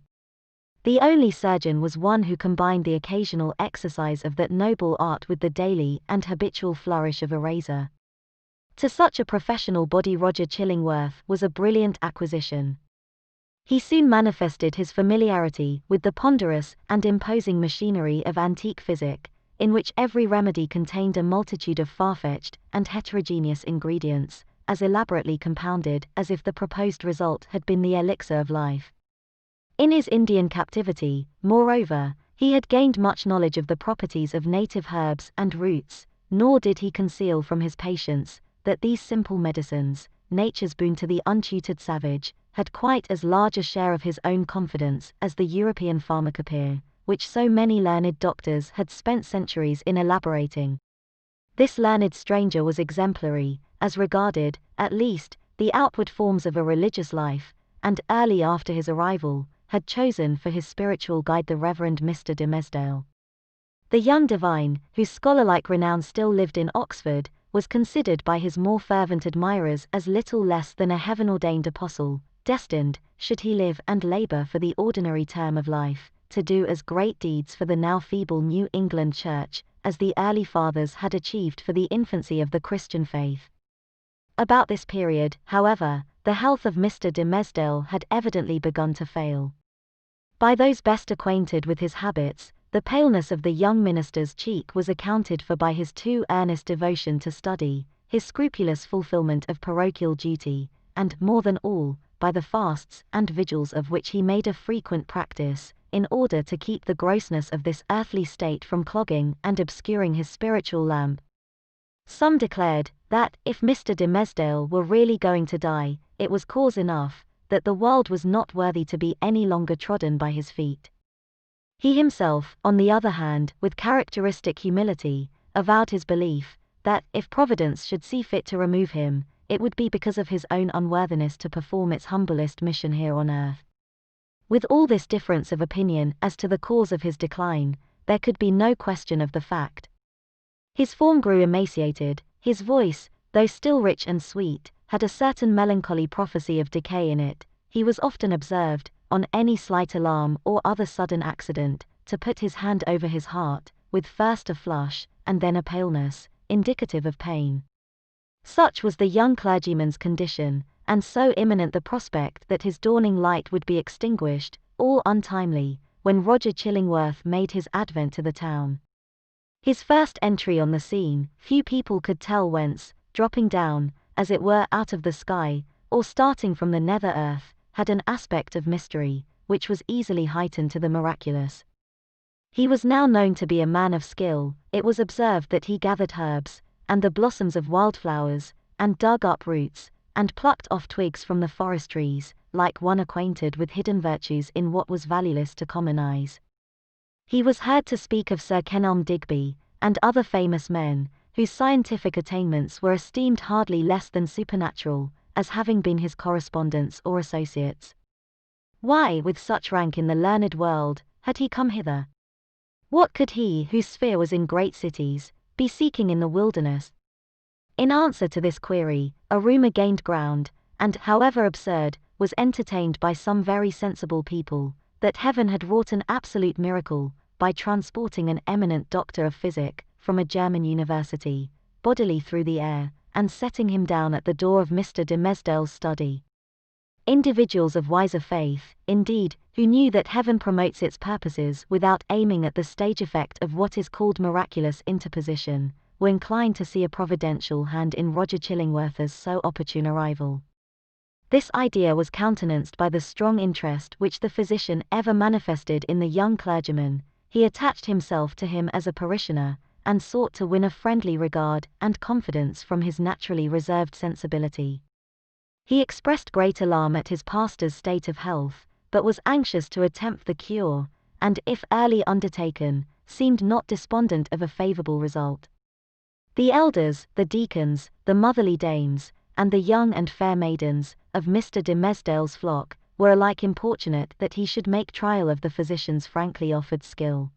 The only surgeon was one who combined the occasional exercise of that noble art with the daily and habitual flourish of a razor. To such a professional body Roger Chillingworth was a brilliant acquisition. He soon manifested his familiarity with the ponderous and imposing machinery of antique physic, in which every remedy contained a multitude of far-fetched and heterogeneous ingredients, as elaborately compounded as if the proposed result had been the elixir of life. In his Indian captivity, moreover, he had gained much knowledge of the properties of native herbs and roots, nor did he conceal from his patients that these simple medicines, nature's boon to the untutored savage, had quite as large a share of his own confidence as the European pharmacopoeia, which so many learned doctors had spent centuries in elaborating. This learned stranger was exemplary, as regarded, at least, the outward forms of a religious life, and early after his arrival, had chosen for his spiritual guide the Reverend Mr. de Mesdale. The young divine, whose scholarlike renown still lived in Oxford, was considered by his more fervent admirers as little less than a heaven-ordained apostle, destined, should he live and labor for the ordinary term of life, to do as great deeds for the now feeble New England Church, as the early fathers had achieved for the infancy of the Christian faith. About this period, however, the health of Mr. de Mesdale had evidently begun to fail. By those best acquainted with his habits, the paleness of the young minister's cheek was accounted for by his too earnest devotion to study, his scrupulous fulfillment of parochial duty, and, more than all, by the fasts and vigils of which he made a frequent practice, in order to keep the grossness of this earthly state from clogging and obscuring his spiritual lamp. Some declared that, if Mr. de Mesdale were really going to die, it was cause enough, that the world was not worthy to be any longer trodden by his feet. He himself, on the other hand, with characteristic humility, avowed his belief that, if Providence should see fit to remove him, it would be because of his own unworthiness to perform its humblest mission here on earth. With all this difference of opinion as to the cause of his decline, there could be no question of the fact. His form grew emaciated, his voice, though still rich and sweet, had a certain melancholy prophecy of decay in it. He was often observed, on any slight alarm or other sudden accident, to put his hand over his heart, with first a flush, and then a paleness, indicative of pain. Such was the young clergyman's condition, and so imminent the prospect that his dawning light would be extinguished, all untimely, when Roger Chillingworth made his advent to the town. His first entry on the scene, few people could tell whence, dropping down, as it were out of the sky, or starting from the nether earth, had an aspect of mystery, which was easily heightened to the miraculous. He was now known to be a man of skill. It was observed that he gathered herbs, and the blossoms of wildflowers, and dug up roots, and plucked off twigs from the forest trees, like one acquainted with hidden virtues in what was valueless to common eyes. He was heard to speak of Sir Kenelm Digby, and other famous men, whose scientific attainments were esteemed hardly less than supernatural, as having been his correspondents or associates. Why, with such rank in the learned world, had he come hither? What could he, whose sphere was in great cities, be seeking in the wilderness? In answer to this query, a rumour gained ground, and, however absurd, was entertained by some very sensible people, that heaven had wrought an absolute miracle, by transporting an eminent doctor of physic, from a German university, bodily through the air, and setting him down at the door of Mr. de Mesdale's study. Individuals of wiser faith, indeed, who knew that heaven promotes its purposes without aiming at the stage effect of what is called miraculous interposition, were inclined to see a providential hand in Roger Chillingworth's so opportune arrival. This idea was countenanced by the strong interest which the physician ever manifested in the young clergyman. He attached himself to him as a parishioner, and sought to win a friendly regard and confidence from his naturally reserved sensibility. He expressed great alarm at his pastor's state of health, but was anxious to attempt the cure, and, if early undertaken, seemed not despondent of a favourable result. The elders, the deacons, the motherly dames, and the young and fair maidens, of Mr. de Mesdale's flock, were alike importunate that he should make trial of the physician's frankly offered skill.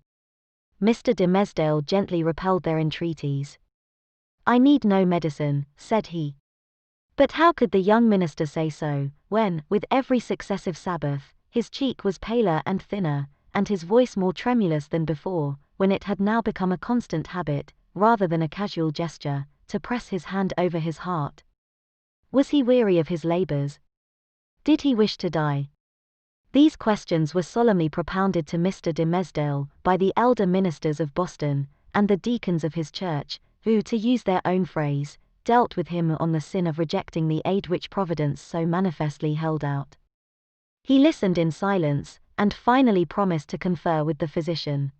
Mr. de Mesdale gently repelled their entreaties. "I need no medicine," said he. But how could the young minister say so, when, with every successive Sabbath, his cheek was paler and thinner, and his voice more tremulous than before, when it had now become a constant habit, rather than a casual gesture, to press his hand over his heart? Was he weary of his labors? Did he wish to die? These questions were solemnly propounded to Mr. de Mesdale by the elder ministers of Boston, and the deacons of his church, who, to use their own phrase, dealt with him on the sin of rejecting the aid which Providence so manifestly held out. He listened in silence, and finally promised to confer with the physician.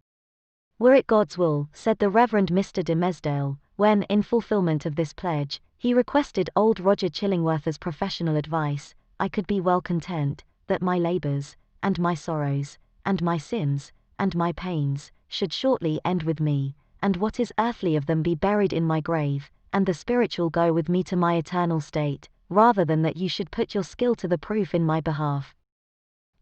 "Were it God's will," said the Reverend Mr. de Mesdale, when, in fulfilment of this pledge, he requested old Roger Chillingworth's professional advice, "I could be well content, that my labours, and my sorrows, and my sins, and my pains, should shortly end with me, and what is earthly of them be buried in my grave, and the spiritual go with me to my eternal state, rather than that you should put your skill to the proof in my behalf."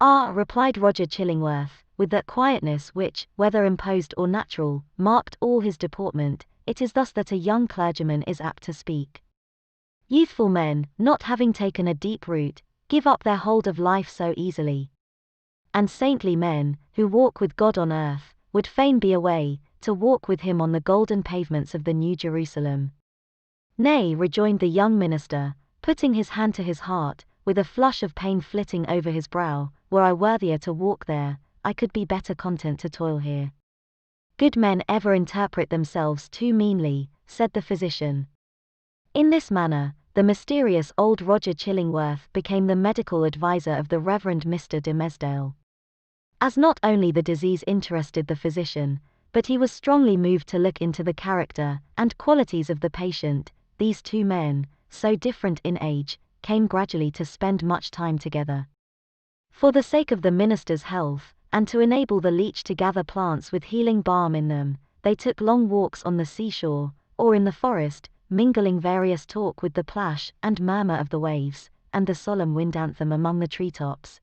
"Ah," replied Roger Chillingworth, with that quietness which, whether imposed or natural, marked all his deportment, "it is thus that a young clergyman is apt to speak. Youthful men, not having taken a deep root, give up their hold of life so easily. And saintly men, who walk with God on earth, would fain be away, to walk with him on the golden pavements of the New Jerusalem." "Nay," rejoined the young minister, putting his hand to his heart, with a flush of pain flitting over his brow, "were I worthier to walk there, I could be better content to toil here." "Good men ever interpret themselves too meanly," said the physician. In this manner, the mysterious old Roger Chillingworth became the medical adviser of the Reverend Mr. de Mesdale. As not only the disease interested the physician, but he was strongly moved to look into the character and qualities of the patient, these two men, so different in age, came gradually to spend much time together. For the sake of the minister's health, and to enable the leech to gather plants with healing balm in them, they took long walks on the seashore, or in the forest, mingling various talk with the plash and murmur of the waves, and the solemn wind anthem among the treetops.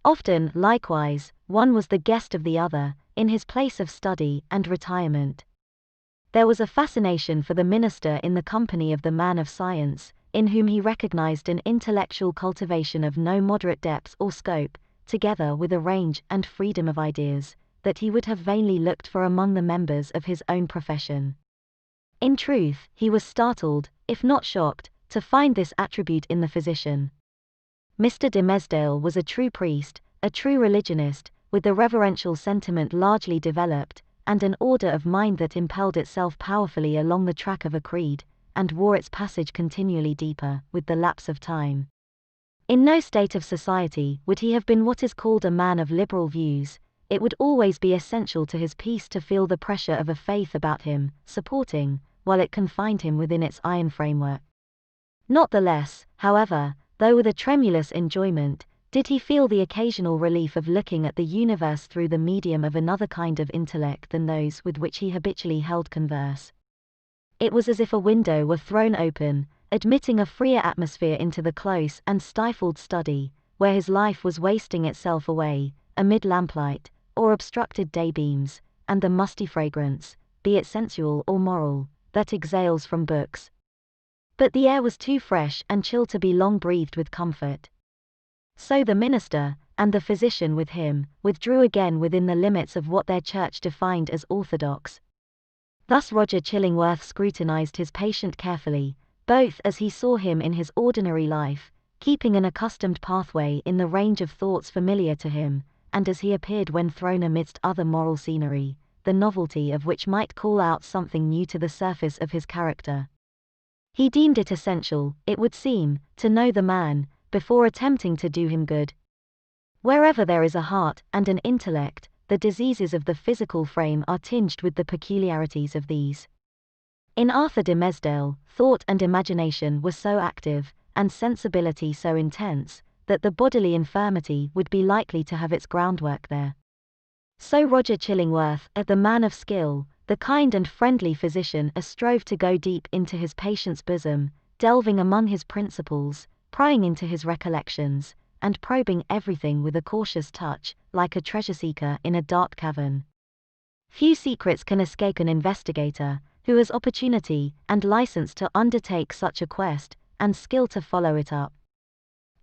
Often, likewise, one was the guest of the other, in his place of study and retirement. There was a fascination for the minister in the company of the man of science, in whom he recognized an intellectual cultivation of no moderate depth or scope, together with a range and freedom of ideas, that he would have vainly looked for among the members of his own profession. In truth, he was startled, if not shocked, to find this attribute in the physician. Mr. de Mesdale was a true priest, a true religionist, with the reverential sentiment largely developed, and an order of mind that impelled itself powerfully along the track of a creed, and wore its passage continually deeper, with the lapse of time. In no state of society would he have been what is called a man of liberal views. It would always be essential to his peace to feel the pressure of a faith about him, supporting, while it confined him within its iron framework. Not the less, however, though with a tremulous enjoyment, did he feel the occasional relief of looking at the universe through the medium of another kind of intellect than those with which he habitually held converse. It was as if a window were thrown open, admitting a freer atmosphere into the close and stifled study, where his life was wasting itself away, amid lamplight, or obstructed daybeams, and the musty fragrance, be it sensual or moral, that exhales from books. But the air was too fresh and chill to be long breathed with comfort. So the minister, and the physician with him, withdrew again within the limits of what their church defined as orthodox. Thus Roger Chillingworth scrutinized his patient carefully, both as he saw him in his ordinary life, keeping an accustomed pathway in the range of thoughts familiar to him, and as he appeared when thrown amidst other moral scenery, the novelty of which might call out something new to the surface of his character. He deemed it essential, it would seem, to know the man, before attempting to do him good. Wherever there is a heart and an intellect, the diseases of the physical frame are tinged with the peculiarities of these. In Arthur de Mesdale, thought and imagination were so active, and sensibility so intense, that the bodily infirmity would be likely to have its groundwork there. So Roger Chillingworth, the man of skill, the kind and friendly physician, strove to go deep into his patient's bosom, delving among his principles, prying into his recollections, and probing everything with a cautious touch, like a treasure-seeker in a dark cavern. Few secrets can escape an investigator, who has opportunity and license to undertake such a quest, and skill to follow it up.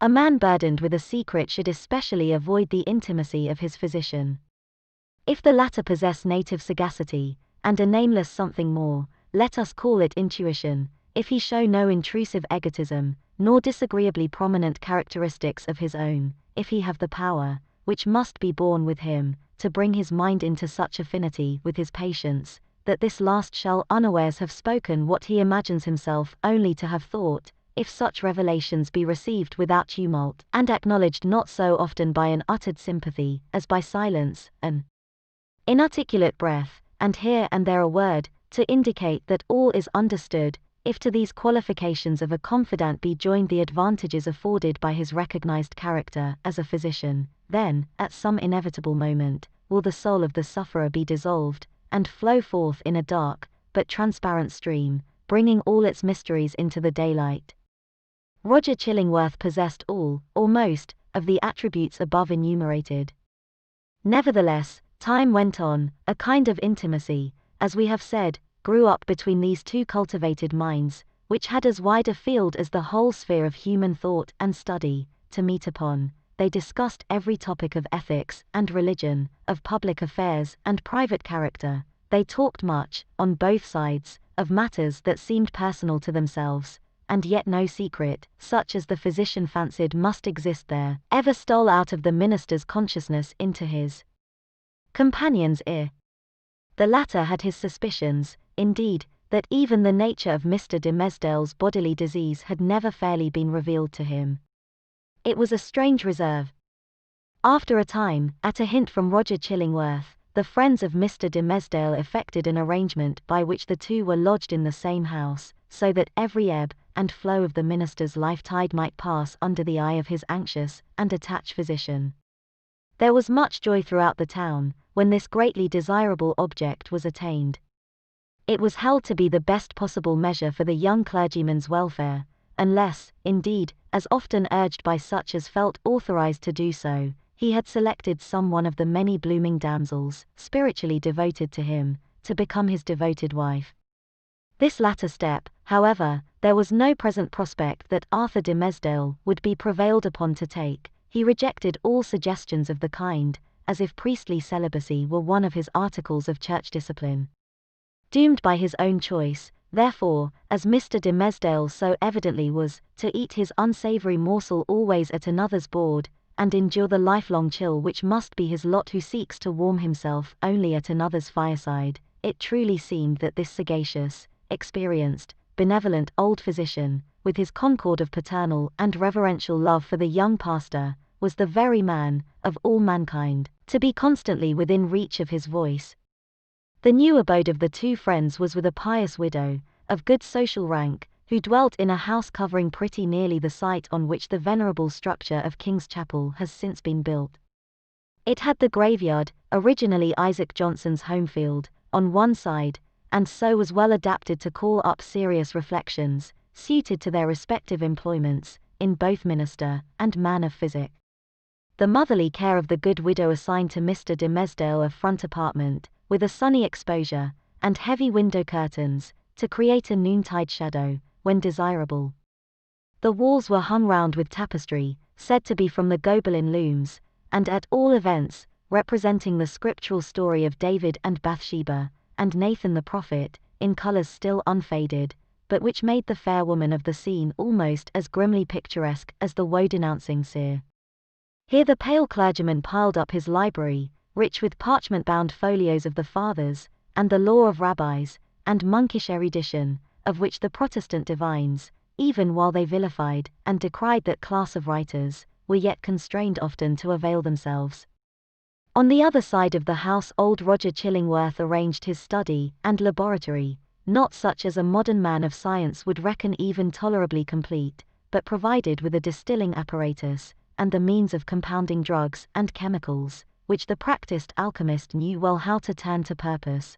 A man burdened with a secret should especially avoid the intimacy of his physician. If the latter possess native sagacity, and a nameless something more, let us call it intuition, if he show no intrusive egotism, nor disagreeably prominent characteristics of his own, if he have the power, which must be born with him, to bring his mind into such affinity with his patient's, that this last shall unawares have spoken what he imagines himself only to have thought, if such revelations be received without tumult, and acknowledged not so often by an uttered sympathy, as by silence, an inarticulate breath, and here and there a word, to indicate that all is understood, if to these qualifications of a confidant be joined the advantages afforded by his recognized character as a physician, then, at some inevitable moment, will the soul of the sufferer be dissolved, and flow forth in a dark, but transparent stream, bringing all its mysteries into the daylight. Roger Chillingworth possessed all, or most, of the attributes above enumerated. Nevertheless, time went on, a kind of intimacy, as we have said, grew up between these two cultivated minds, which had as wide a field as the whole sphere of human thought and study, to meet upon. They discussed every topic of ethics and religion, of public affairs and private character. They talked much, on both sides, of matters that seemed personal to themselves, and yet no secret, such as the physician fancied must exist there, ever stole out of the minister's consciousness into his companion's ear. The latter had his suspicions, indeed, that even the nature of Mr. de Mesdale's bodily disease had never fairly been revealed to him. It was a strange reserve. After a time, at a hint from Roger Chillingworth, the friends of Mr. de Mesdale effected an arrangement by which the two were lodged in the same house, so that every ebb and flow of the minister's life tide might pass under the eye of his anxious and attached physician. There was much joy throughout the town when this greatly desirable object was attained. It was held to be the best possible measure for the young clergyman's welfare, unless, indeed, as often urged by such as felt authorized to do so, he had selected some one of the many blooming damsels, spiritually devoted to him, to become his devoted wife. This latter step, however, there was no present prospect that Arthur de Mesdale would be prevailed upon to take. He rejected all suggestions of the kind, as if priestly celibacy were one of his articles of church discipline. Doomed by his own choice, therefore, as Mr. de Mesdale so evidently was, to eat his unsavory morsel always at another's board, and endure the lifelong chill which must be his lot who seeks to warm himself only at another's fireside, it truly seemed that this sagacious, experienced, benevolent old physician, with his concord of paternal and reverential love for the young pastor, was the very man, of all mankind, to be constantly within reach of his voice. The new abode of the two friends was with a pious widow, of good social rank, who dwelt in a house covering pretty nearly the site on which the venerable structure of King's Chapel has since been built. It had the graveyard, originally Isaac Johnson's home field, on one side, and so was well adapted to call up serious reflections, suited to their respective employments, in both minister and man of physic. The motherly care of the good widow assigned to Mr. de Mesdale a front apartment, with a sunny exposure, and heavy window curtains, to create a noontide shadow, when desirable. The walls were hung round with tapestry, said to be from the Gobelin looms, and at all events, representing the scriptural story of David and Bathsheba, and Nathan the prophet, in colours still unfaded, but which made the fair woman of the scene almost as grimly picturesque as the woe-denouncing seer. Here the pale clergyman piled up his library, rich with parchment-bound folios of the Fathers, and the law of rabbis, and monkish erudition, of which the Protestant divines, even while they vilified and decried that class of writers, were yet constrained often to avail themselves. On the other side of the house old Roger Chillingworth arranged his study and laboratory, not such as a modern man of science would reckon even tolerably complete, but provided with a distilling apparatus, and the means of compounding drugs and chemicals, which the practiced alchemist knew well how to turn to purpose.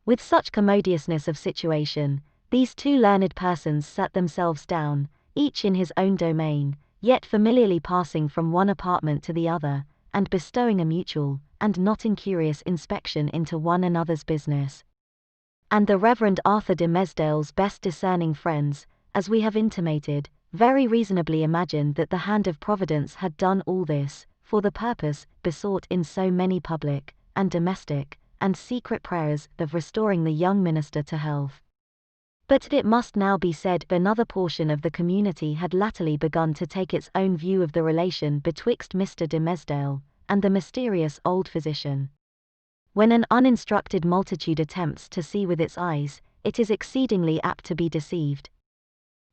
With such commodiousness of situation, these two learned persons sat themselves down, each in his own domain, yet familiarly passing from one apartment to the other, and bestowing a mutual, and not incurious inspection into one another's business. And the Reverend Arthur de Mesdale's best discerning friends, as we have intimated, very reasonably imagined that the hand of Providence had done all this, for the purpose, besought in so many public, and domestic, and secret prayers, of restoring the young minister to health. But it must now be said, another portion of the community had latterly begun to take its own view of the relation betwixt Mr. de Mesdale and the mysterious old physician. When an uninstructed multitude attempts to see with its eyes, it is exceedingly apt to be deceived.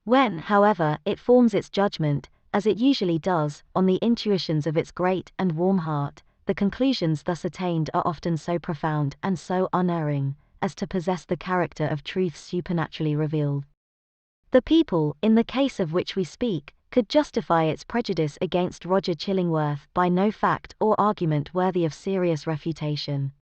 When, however, it forms its judgment, as it usually does, on the intuitions of its great and warm heart, the conclusions thus attained are often so profound and so unerring, as to possess the character of truth supernaturally revealed. The people, in the case of which we speak, could justify its prejudice against Roger Chillingworth by no fact or argument worthy of serious refutation.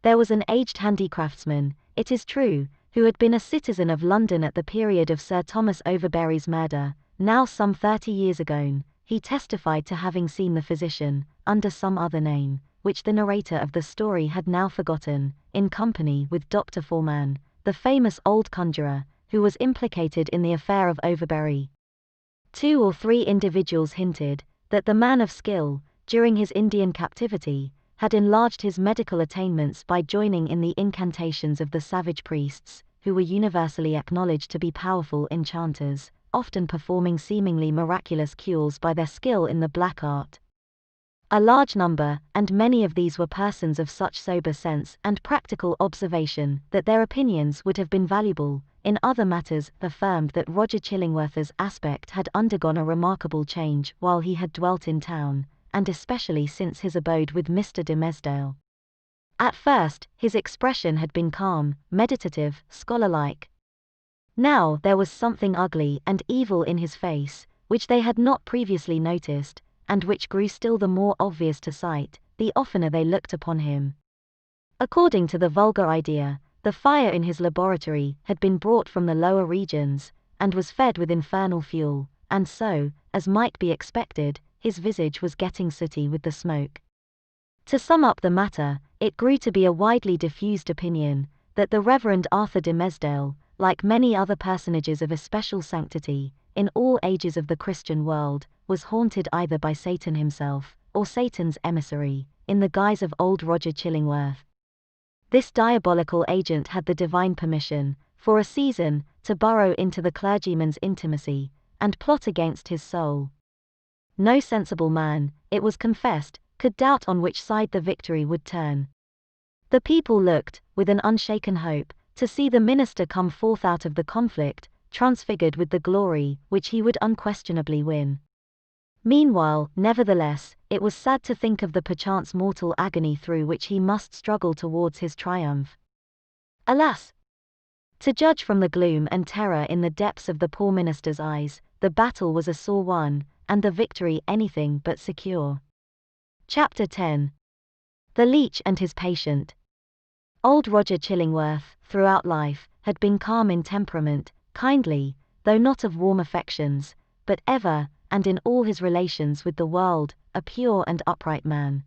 There was an aged handicraftsman, it is true, who had been a citizen of London at the period of Sir Thomas Overbury's murder, now some 30 years ago. He testified to having seen the physician, under some other name, which the narrator of the story had now forgotten, in company with Dr. Forman, the famous old conjurer, who was implicated in the affair of Overbury. 2 or 3 individuals hinted that the man of skill, during his Indian captivity, had enlarged his medical attainments by joining in the incantations of the savage priests, who were universally acknowledged to be powerful enchanters, often performing seemingly miraculous cures by their skill in the black art. A large number, and many of these were persons of such sober sense and practical observation that their opinions would have been valuable. In other matters, affirmed that Roger Chillingworth's aspect had undergone a remarkable change while he had dwelt in town, and especially since his abode with Mr. de Mesdale. At first, his expression had been calm, meditative, scholarlike. Now there was something ugly and evil in his face, which they had not previously noticed, and which grew still the more obvious to sight, the oftener they looked upon him. According to the vulgar idea, the fire in his laboratory had been brought from the lower regions, and was fed with infernal fuel, and so, as might be expected, his visage was getting sooty with the smoke. To sum up the matter, it grew to be a widely diffused opinion, that the Reverend Arthur de Mesdale, like many other personages of especial sanctity, in all ages of the Christian world, was haunted either by Satan himself, or Satan's emissary, in the guise of old Roger Chillingworth. This diabolical agent had the divine permission, for a season, to burrow into the clergyman's intimacy, and plot against his soul. No sensible man, it was confessed, could doubt on which side the victory would turn. The people looked, with an unshaken hope, to see the minister come forth out of the conflict, transfigured with the glory which he would unquestionably win. Meanwhile, nevertheless, it was sad to think of the perchance mortal agony through which he must struggle towards his triumph. Alas! To judge from the gloom and terror in the depths of the poor minister's eyes, the battle was a sore one, and the victory anything but secure. Chapter 10. The Leech and His Patient. Old Roger Chillingworth, throughout life, had been calm in temperament, kindly, though not of warm affections, but ever, and in all his relations with the world, a pure and upright man.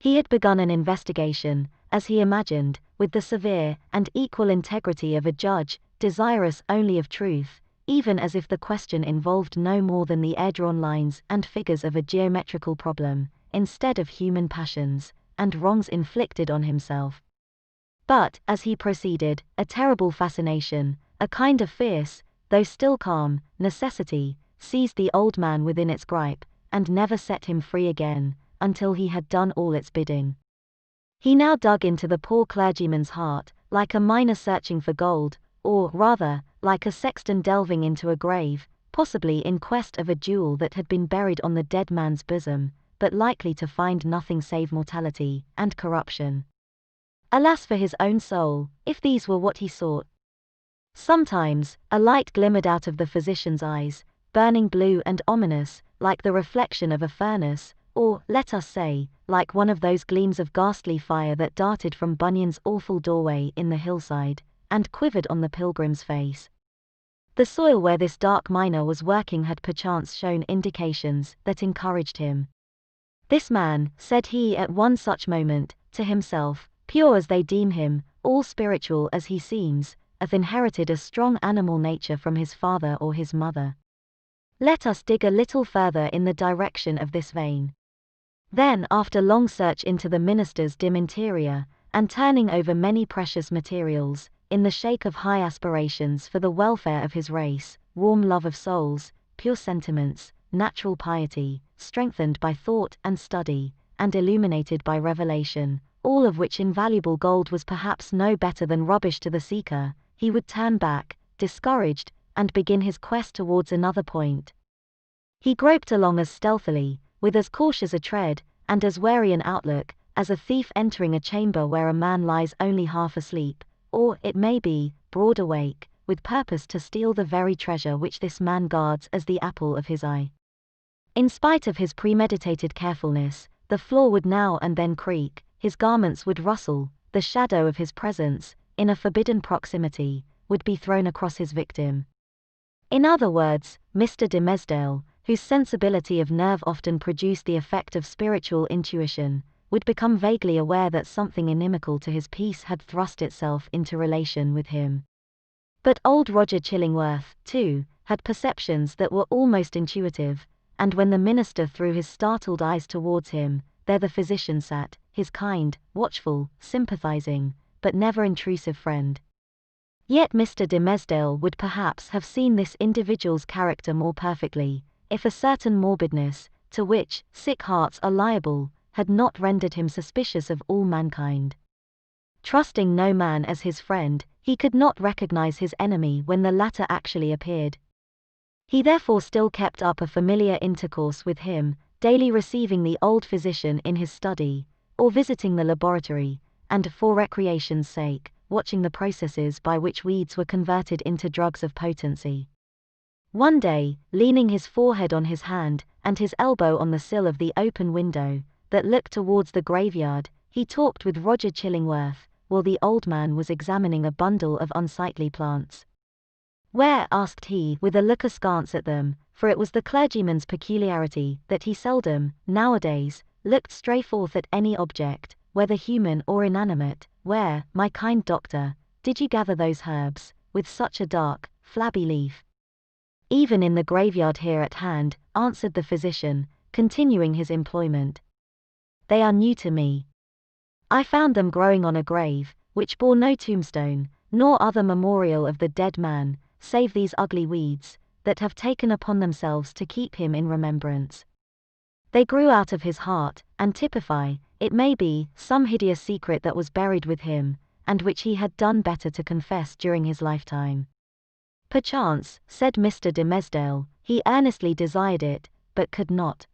He had begun an investigation, as he imagined, with the severe and equal integrity of a judge, desirous only of truth, even as if the question involved no more than the air-drawn lines and figures of a geometrical problem, instead of human passions, and wrongs inflicted on himself. But, as he proceeded, a terrible fascination, a kind of fierce, though still calm, necessity, seized the old man within its gripe, and never set him free again, until he had done all its bidding. He now dug into the poor clergyman's heart, like a miner searching for gold, or, rather, like a sexton delving into a grave, possibly in quest of a jewel that had been buried on the dead man's bosom, but likely to find nothing save mortality and corruption. Alas for his own soul, if these were what he sought. Sometimes, a light glimmered out of the physician's eyes, burning blue and ominous, like the reflection of a furnace, or, let us say, like one of those gleams of ghastly fire that darted from Bunyan's awful doorway in the hillside, and quivered on the pilgrim's face. The soil where this dark miner was working had perchance shown indications that encouraged him. This man, said he at one such moment, to himself, pure as they deem him, all spiritual as he seems, hath inherited a strong animal nature from his father or his mother. Let us dig a little further in the direction of this vein. Then, after long search into the minister's dim interior, and turning over many precious materials, in the shake of high aspirations for the welfare of his race, warm love of souls, pure sentiments, natural piety, strengthened by thought and study, and illuminated by revelation, all of which invaluable gold was perhaps no better than rubbish to the seeker, he would turn back, discouraged, and begin his quest towards another point. He groped along as stealthily, with as cautious a tread, and as wary an outlook, as a thief entering a chamber where a man lies only half asleep, or, it may be, broad awake, with purpose to steal the very treasure which this man guards as the apple of his eye. In spite of his premeditated carefulness, the floor would now and then creak, his garments would rustle, the shadow of his presence, in a forbidden proximity, would be thrown across his victim. In other words, Mr. de Mesdale, whose sensibility of nerve often produced the effect of spiritual intuition, would become vaguely aware that something inimical to his peace had thrust itself into relation with him. But old Roger Chillingworth, too, had perceptions that were almost intuitive, and when the minister threw his startled eyes towards him, there the physician sat, his kind, watchful, sympathizing, but never intrusive friend. Yet Mr. de Mesdale would perhaps have seen this individual's character more perfectly, if a certain morbidness, to which sick hearts are liable, had not rendered him suspicious of all mankind. Trusting no man as his friend, he could not recognize his enemy when the latter actually appeared. He therefore still kept up a familiar intercourse with him, daily receiving the old physician in his study, or visiting the laboratory, and, for recreation's sake, watching the processes by which weeds were converted into drugs of potency. One day, leaning his forehead on his hand, and his elbow on the sill of the open window that looked towards the graveyard, he talked with Roger Chillingworth, while the old man was examining a bundle of unsightly plants. "Where?" asked he, with a look askance at them, for it was the clergyman's peculiarity that he seldom, nowadays, looked straight-forth at any object, whether human or inanimate. "Where, my kind doctor, did you gather those herbs, with such a dark, flabby leaf?" "Even in the graveyard here at hand," answered the physician, continuing his employment. "They are new to me. I found them growing on a grave, which bore no tombstone, nor other memorial of the dead man, save these ugly weeds, that have taken upon themselves to keep him in remembrance. They grew out of his heart, and typify, it may be, some hideous secret that was buried with him, and which he had done better to confess during his lifetime." "Perchance," said Mr. de Mesdale, "he earnestly desired it, but could not."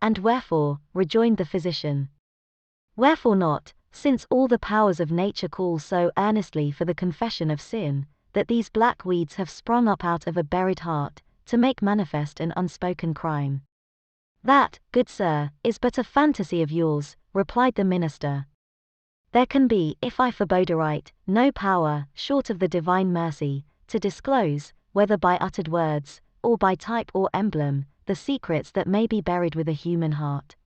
"And wherefore?" rejoined the physician. "Wherefore not, since all the powers of nature call so earnestly for the confession of sin, that these black weeds have sprung up out of a buried heart, to make manifest an unspoken crime." "That, good sir, is but a fantasy of yours," replied the minister. "There can be, if I forbode aright, no power, short of the divine mercy, to disclose, whether by uttered words, or by type or emblem, the secrets that may be buried with a human heart.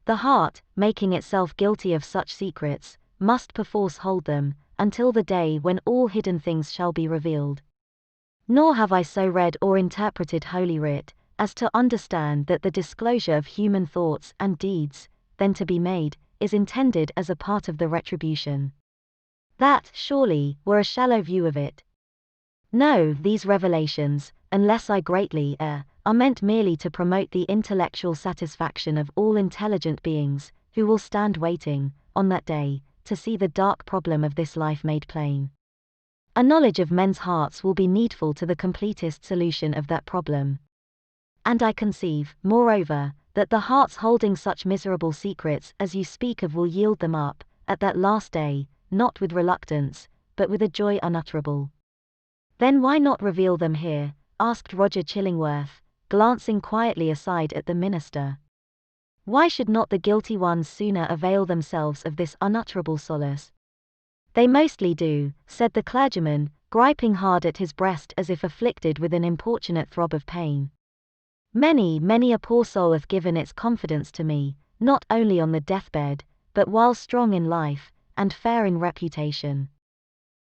The heart, making itself guilty of such secrets, must perforce hold them, until the day when all hidden things shall be revealed. Nor have I so read or interpreted Holy Writ, as to understand that the disclosure of human thoughts and deeds, then to be made, is intended as a part of the retribution. That, surely, were a shallow view of it. No, these revelations, unless I greatly err, are meant merely to promote the intellectual satisfaction of all intelligent beings, who will stand waiting, on that day, to see the dark problem of this life made plain. A knowledge of men's hearts will be needful to the completest solution of that problem. And I conceive, moreover, that the hearts holding such miserable secrets as you speak of will yield them up, at that last day, not with reluctance, but with a joy unutterable." "Then why not reveal them here?" asked Roger Chillingworth, glancing quietly aside at the minister. "Why should not the guilty ones sooner avail themselves of this unutterable solace?" "They mostly do," said the clergyman, griping hard at his breast as if afflicted with an importunate throb of pain. Many a poor soul hath given its confidence to me, not only on the deathbed, but while strong in life, and fair in reputation.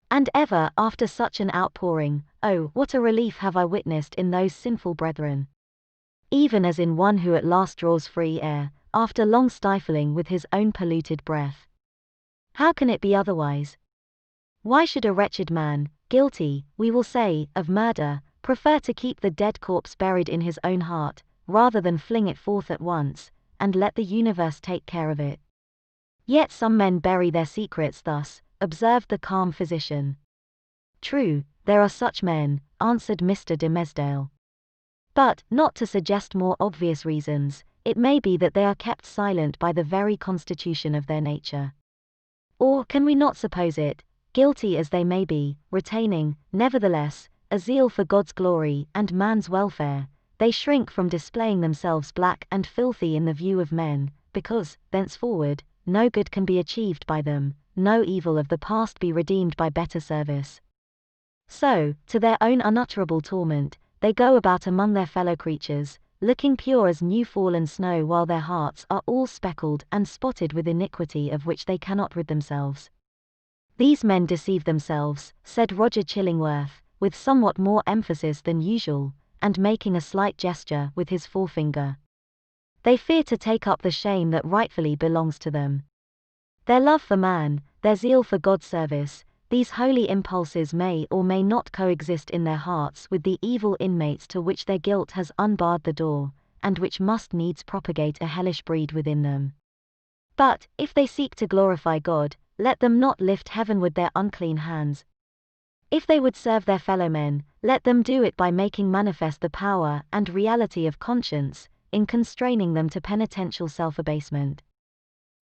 And ever after such an outpouring, oh, what a relief have I witnessed in those sinful brethren! Even as in one who at last draws free air, after long stifling with his own polluted breath. How can it be otherwise? Why should a wretched man, guilty, we will say, of murder, prefer to keep the dead corpse buried in his own heart, rather than fling it forth at once, and let the universe take care of it? Yet some men bury their secrets thus," observed the calm physician. "True, there are such men," answered Mr. de Mesdale. "But, not to suggest more obvious reasons, it may be that they are kept silent by the very constitution of their nature. Or can we not suppose it, guilty as they may be, retaining, nevertheless, a zeal for God's glory and man's welfare, they shrink from displaying themselves black and filthy in the view of men, because, thenceforward, no good can be achieved by them, no evil of the past be redeemed by better service. So, to their own unutterable torment, they go about among their fellow creatures, looking pure as new-fallen snow while their hearts are all speckled and spotted with iniquity of which they cannot rid themselves. These men deceive themselves," said Roger Chillingworth, with somewhat more emphasis than usual, and making a slight gesture with his forefinger. "They fear to take up the shame that rightfully belongs to them. Their love for man, their zeal for God's service, these holy impulses may or may not coexist in their hearts with the evil inmates to which their guilt has unbarred the door, and which must needs propagate a hellish breed within them. But, if they seek to glorify God, let them not lift heavenward their unclean hands. If they would serve their fellow men, let them do it by making manifest the power and reality of conscience, in constraining them to penitential self-abasement.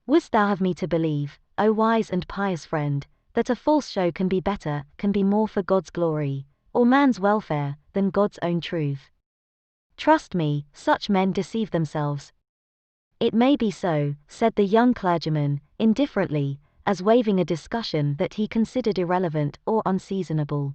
Wouldst thou have me to believe, O wise and pious friend, that a false show can be better, can be more for God's glory, or man's welfare, than God's own truth. Trust me, such men deceive themselves. It may be so, said the young clergyman, indifferently, as waiving a discussion that he considered irrelevant or unseasonable.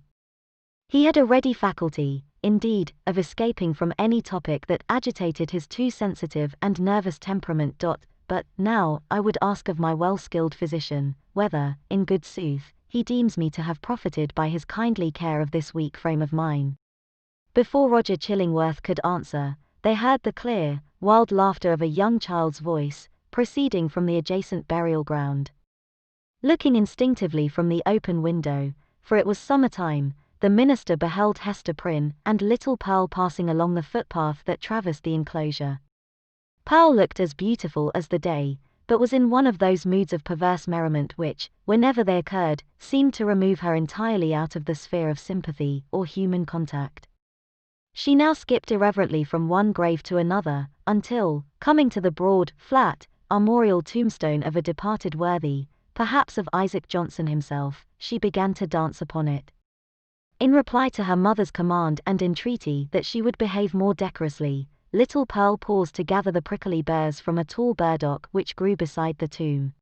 He had a ready faculty, indeed, of escaping from any topic that agitated his too sensitive and nervous temperament. But now, I would ask of my well-skilled physician, whether, in good sooth, he deems me to have profited by his kindly care of this weak frame of mine. Before Roger Chillingworth could answer, they heard the clear, wild laughter of a young child's voice, proceeding from the adjacent burial ground. Looking instinctively from the open window, for it was summer-time, the minister beheld Hester Prynne and little Pearl passing along the footpath that traversed the enclosure. Pearl looked as beautiful as the day, but was in one of those moods of perverse merriment which, whenever they occurred, seemed to remove her entirely out of the sphere of sympathy or human contact. She now skipped irreverently from one grave to another, until, coming to the broad, flat, armorial tombstone of a departed worthy, perhaps of Isaac Johnson himself, she began to dance upon it. In reply to her mother's command and entreaty that she would behave more decorously, little Pearl paused to gather the prickly burrs from a tall burdock which grew beside the tomb.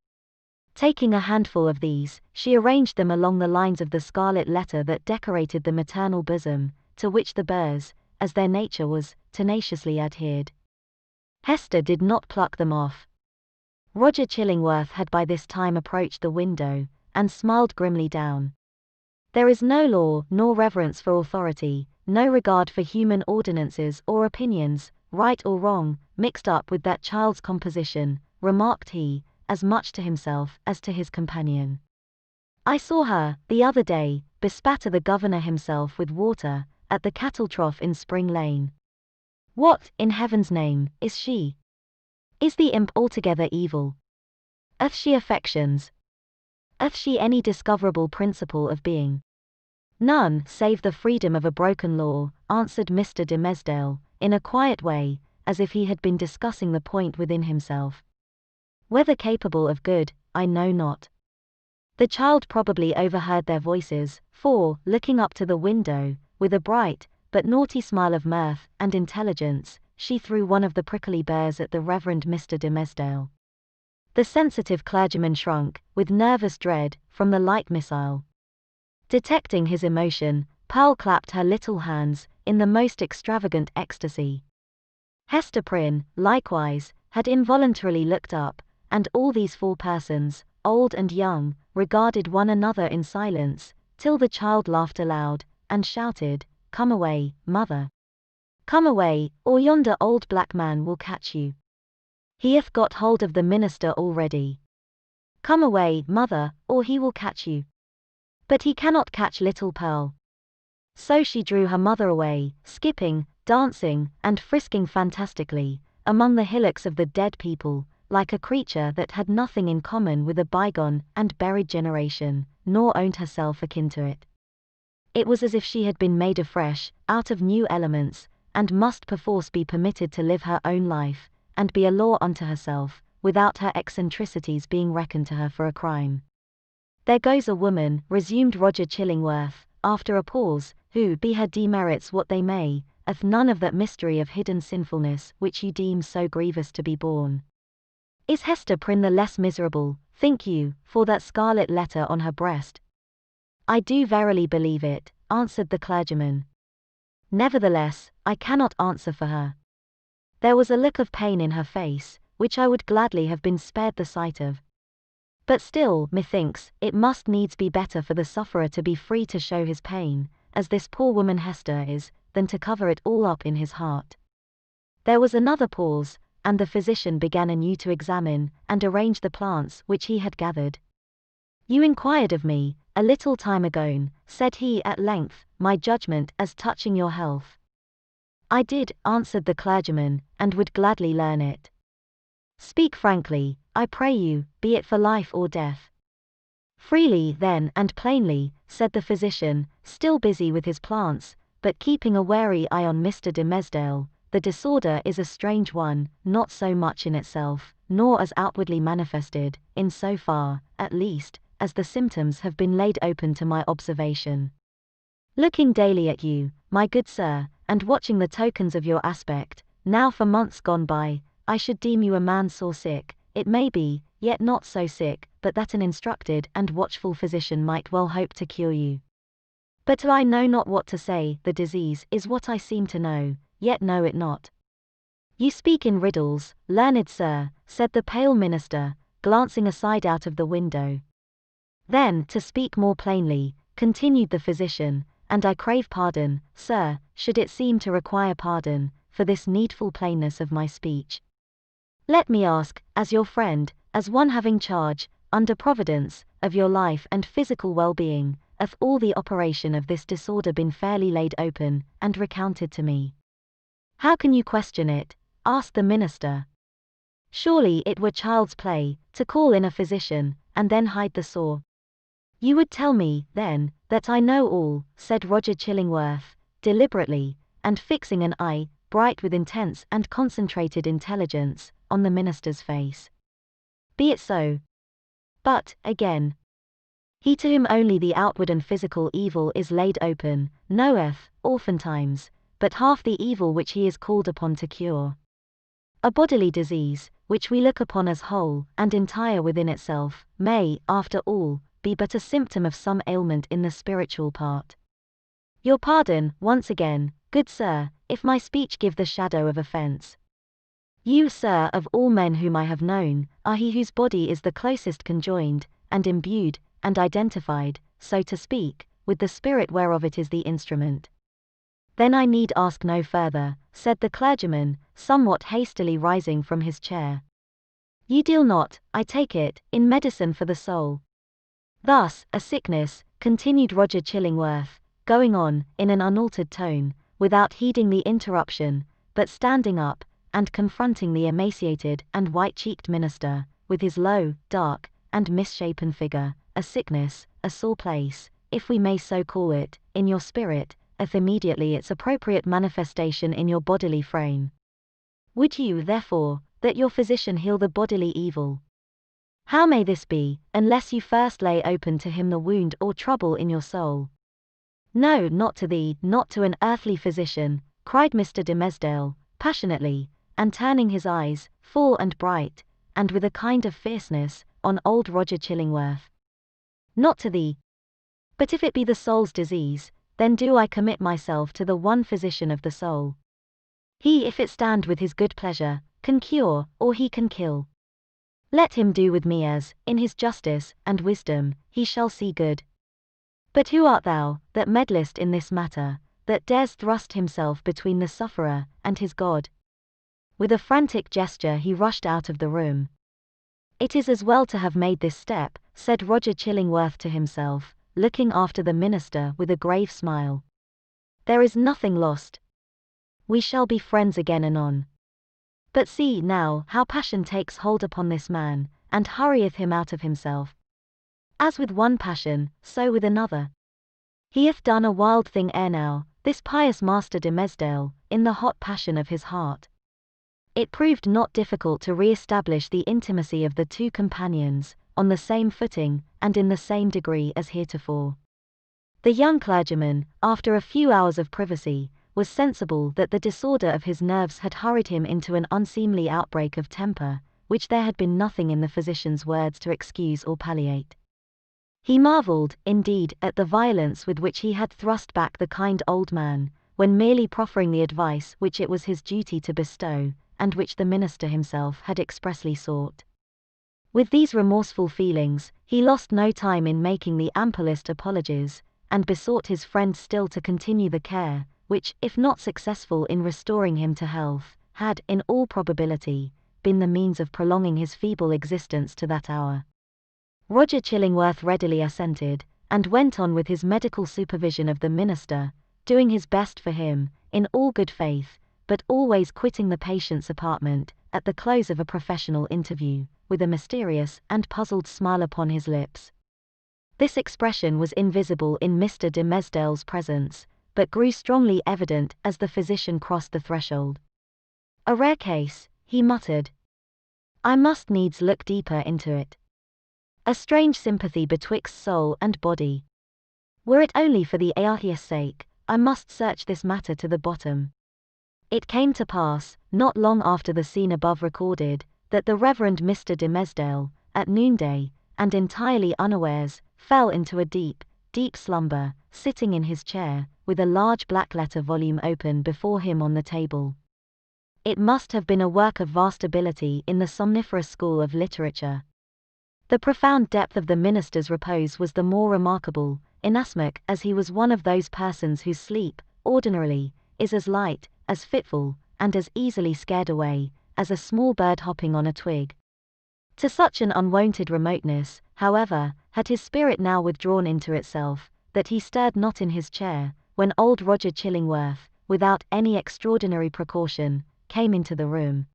Taking a handful of these, she arranged them along the lines of the scarlet letter that decorated the maternal bosom, to which the burrs, as their nature was, tenaciously adhered. Hester did not pluck them off. Roger Chillingworth had by this time approached the window, and smiled grimly down. There is no law nor reverence for authority, no regard for human ordinances or opinions, right or wrong, mixed up with that child's composition, remarked he, as much to himself as to his companion. I saw her, the other day, bespatter the governor himself with water, at the cattle trough in Spring Lane. What, in heaven's name, is she? Is the imp altogether evil? Hath she affections? Hath she any discoverable principle of being? None, save the freedom of a broken law, answered Mr. de Mesdale, in a quiet way, as if he had been discussing the point within himself. Whether capable of good, I know not. The child probably overheard their voices, for, looking up to the window, with a bright, but naughty smile of mirth and intelligence, she threw one of the prickly burrs at the Reverend Mr. de Mesdale. The sensitive clergyman shrunk, with nervous dread, from the light missile. Detecting his emotion, Pearl clapped her little hands, in the most extravagant ecstasy. Hester Prynne, likewise, had involuntarily looked up, and all these 4 persons, old and young, regarded one another in silence, till the child laughed aloud, and shouted, "Come away, mother. Come away, or yonder old black man will catch you. He hath got hold of the minister already. Come away, mother, or he will catch you. But he cannot catch little Pearl." So she drew her mother away, skipping, dancing, and frisking fantastically, among the hillocks of the dead people, like a creature that had nothing in common with a bygone and buried generation, nor owned herself akin to it. It was as if she had been made afresh, out of new elements, and must perforce be permitted to live her own life, and be a law unto herself, without her eccentricities being reckoned to her for a crime. There goes a woman, resumed Roger Chillingworth, after a pause, who, be her demerits what they may, hath none of that mystery of hidden sinfulness which you deem so grievous to be borne. Is Hester Prynne the less miserable, think you, for that scarlet letter on her breast? I do verily believe it, answered the clergyman. Nevertheless, I cannot answer for her. There was a look of pain in her face, which I would gladly have been spared the sight of. But still, methinks, it must needs be better for the sufferer to be free to show his pain, as this poor woman Hester is, than to cover it all up in his heart. There was another pause, and the physician began anew to examine and arrange the plants which he had gathered. You inquired of me, a little time ago, said he at length, my judgment as touching your health. I did, answered the clergyman, and would gladly learn it. Speak frankly, I pray you, be it for life or death. Freely, then, and plainly, said the physician, still busy with his plants, but keeping a wary eye on Mr. de Mesdale. The disorder is a strange one, not so much in itself, nor as outwardly manifested, in so far, at least, as the symptoms have been laid open to my observation. Looking daily at you, my good sir, and watching the tokens of your aspect, now for months gone by, I should deem you a man sore sick, it may be, yet not so sick, but that an instructed and watchful physician might well hope to cure you. But I know not what to say, the disease is what I seem to know, yet know it not. You speak in riddles, learned sir, said the pale minister, glancing aside out of the window. Then, to speak more plainly, continued the physician, and I crave pardon, sir, should it seem to require pardon, for this needful plainness of my speech. Let me ask, as your friend, as one having charge, under providence, of your life and physical well-being, hath all the operation of this disorder been fairly laid open, and recounted to me? How can you question it? Asked the minister. Surely it were child's play, to call in a physician, and then hide the sore. You would tell me, then, that I know all, said Roger Chillingworth, deliberately, and fixing an eye, bright with intense and concentrated intelligence, on the minister's face. Be it so. But, again, he to whom only the outward and physical evil is laid open, knoweth, oftentimes, but half the evil which he is called upon to cure. A bodily disease, which we look upon as whole and entire within itself, may, after all, be but a symptom of some ailment in the spiritual part. Your pardon, once again, good sir, if my speech give the shadow of offence. You, sir, of all men whom I have known, are he whose body is the closest conjoined, and imbued, and identified, so to speak, with the spirit whereof it is the instrument. Then I need ask no further, said the clergyman, somewhat hastily rising from his chair. You deal not, I take it, in medicine for the soul. Thus, a sickness, continued Roger Chillingworth, going on, in an unaltered tone, without heeding the interruption, but standing up, and confronting the emaciated and white-cheeked minister, with his low, dark, and misshapen figure, a sickness, a sore place, if we may so call it, in your spirit, hath immediately its appropriate manifestation in your bodily frame. Would you, therefore, that your physician heal the bodily evil? How may this be, unless you first lay open to him the wound or trouble in your soul? No, not to thee, not to an earthly physician, cried Mr. de Mesdale, passionately, and turning his eyes, full and bright, and with a kind of fierceness, on old Roger Chillingworth. Not to thee. But if it be the soul's disease, then do I commit myself to the one physician of the soul. He, if it stand with his good pleasure, can cure, or he can kill. Let him do with me as, in his justice and wisdom, he shall see good. But who art thou, that meddlest in this matter, that dares thrust himself between the sufferer and his God? With a frantic gesture he rushed out of the room. It is as well to have made this step, said Roger Chillingworth to himself, looking after the minister with a grave smile. There is nothing lost. We shall be friends again anon. But see now how passion takes hold upon this man, and hurrieth him out of himself. As with one passion, so with another. He hath done a wild thing ere now, this pious Master de Mesdale, in the hot passion of his heart. It proved not difficult to re-establish the intimacy of the two companions, on the same footing, and in the same degree as heretofore. The young clergyman, after a few hours of privacy, was sensible that the disorder of his nerves had hurried him into an unseemly outbreak of temper, which there had been nothing in the physician's words to excuse or palliate. He marvelled, indeed, at the violence with which he had thrust back the kind old man, when merely proffering the advice which it was his duty to bestow, and which the minister himself had expressly sought. With these remorseful feelings, he lost no time in making the amplest apologies, and besought his friend still to continue the care, which, if not successful in restoring him to health, had, in all probability, been the means of prolonging his feeble existence to that hour. Roger Chillingworth readily assented, and went on with his medical supervision of the minister, doing his best for him, in all good faith, but always quitting the patient's apartment, at the close of a professional interview, with a mysterious and puzzled smile upon his lips. This expression was invisible in Mr. de Mesdale's presence, but grew strongly evident as the physician crossed the threshold. A rare case, he muttered. I must needs look deeper into it. A strange sympathy betwixt soul and body. Were it only for the Aarhi's sake, I must search this matter to the bottom. It came to pass, not long after the scene above recorded, that the Reverend Mr. de Mesdale, at noonday, and entirely unawares, fell into a deep, deep slumber, sitting in his chair, with a large black-letter volume open before him on the table. It must have been a work of vast ability in the somniferous school of literature. The profound depth of the minister's repose was the more remarkable, inasmuch as he was one of those persons whose sleep, ordinarily, is as light, as fitful, and as easily scared away, as a small bird hopping on a twig. To such an unwonted remoteness, however, had his spirit now withdrawn into itself, that he stirred not in his chair, when old Roger Chillingworth, without any extraordinary precaution, came into the room.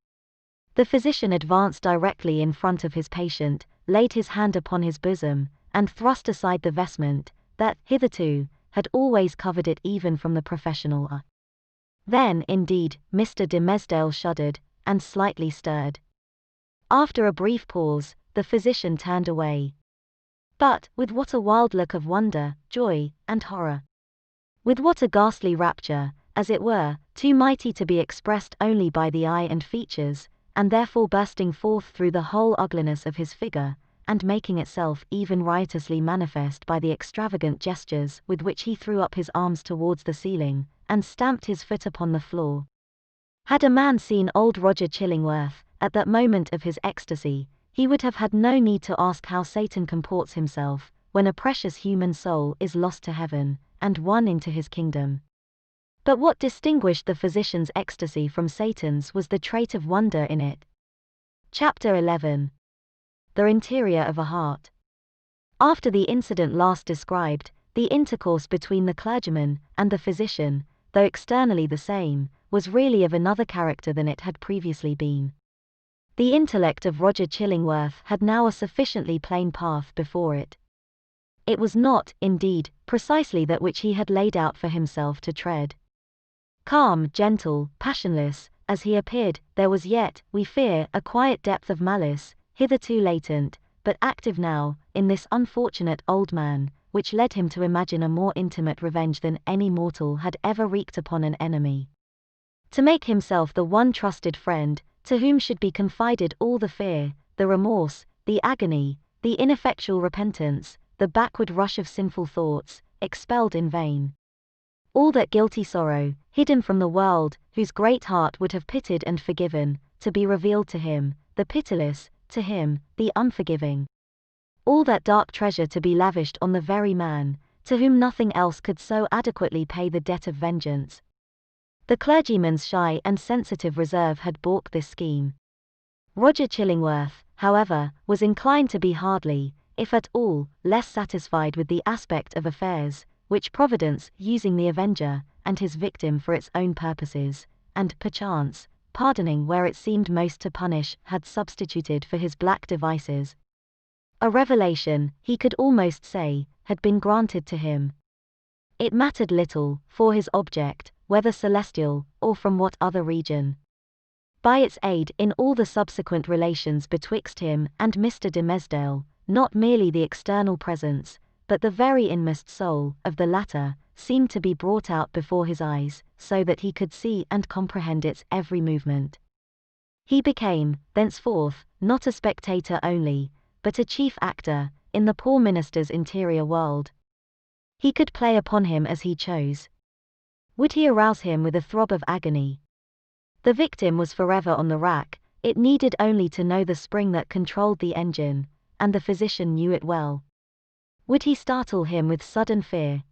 The physician advanced directly in front of his patient, laid his hand upon his bosom, and thrust aside the vestment that, hitherto, had always covered it even from the professional eye. Then, indeed, Mr. de Mesdale shuddered, and slightly stirred. After a brief pause, the physician turned away. But, with what a wild look of wonder, joy, and horror! With what a ghastly rapture, as it were, too mighty to be expressed only by the eye and features, and therefore bursting forth through the whole ugliness of his figure, and making itself even riotously manifest by the extravagant gestures with which he threw up his arms towards the ceiling, and stamped his foot upon the floor. Had a man seen old Roger Chillingworth, at that moment of his ecstasy, he would have had no need to ask how Satan comports himself, when a precious human soul is lost to heaven, and won into his kingdom. But what distinguished the physician's ecstasy from Satan's was the trait of wonder in it. Chapter 11. The interior of a heart. After the incident last described, the intercourse between the clergyman and the physician, though externally the same, was really of another character than it had previously been. The intellect of Roger Chillingworth had now a sufficiently plain path before it. It was not, indeed, precisely that which he had laid out for himself to tread. Calm, gentle, passionless, as he appeared, there was yet, we fear, a quiet depth of malice, hitherto latent, but active now, in this unfortunate old man, which led him to imagine a more intimate revenge than any mortal had ever wreaked upon an enemy. To make himself the one trusted friend, to whom should be confided all the fear, the remorse, the agony, the ineffectual repentance, the backward rush of sinful thoughts, expelled in vain. All that guilty sorrow, hidden from the world, whose great heart would have pitied and forgiven, to be revealed to him, the pitiless, to him, the unforgiving. All that dark treasure to be lavished on the very man, to whom nothing else could so adequately pay the debt of vengeance. The clergyman's shy and sensitive reserve had balked this scheme. Roger Chillingworth, however, was inclined to be hardly, if at all, less satisfied with the aspect of affairs, which Providence, using the avenger, and his victim for its own purposes, and, perchance, pardoning where it seemed most to punish, had substituted for his black devices. A revelation, he could almost say, had been granted to him. It mattered little, for his object, whether celestial, or from what other region. By its aid in all the subsequent relations betwixt him and Mr. de Mesdale, not merely the external presence, but the very inmost soul, of the latter, seemed to be brought out before his eyes, so that he could see and comprehend its every movement. He became, thenceforth, not a spectator only, but a chief actor, in the poor minister's interior world. He could play upon him as he chose. Would he arouse him with a throb of agony? The victim was forever on the rack, it needed only to know the spring that controlled the engine, and the physician knew it well. Would he startle him with sudden fear?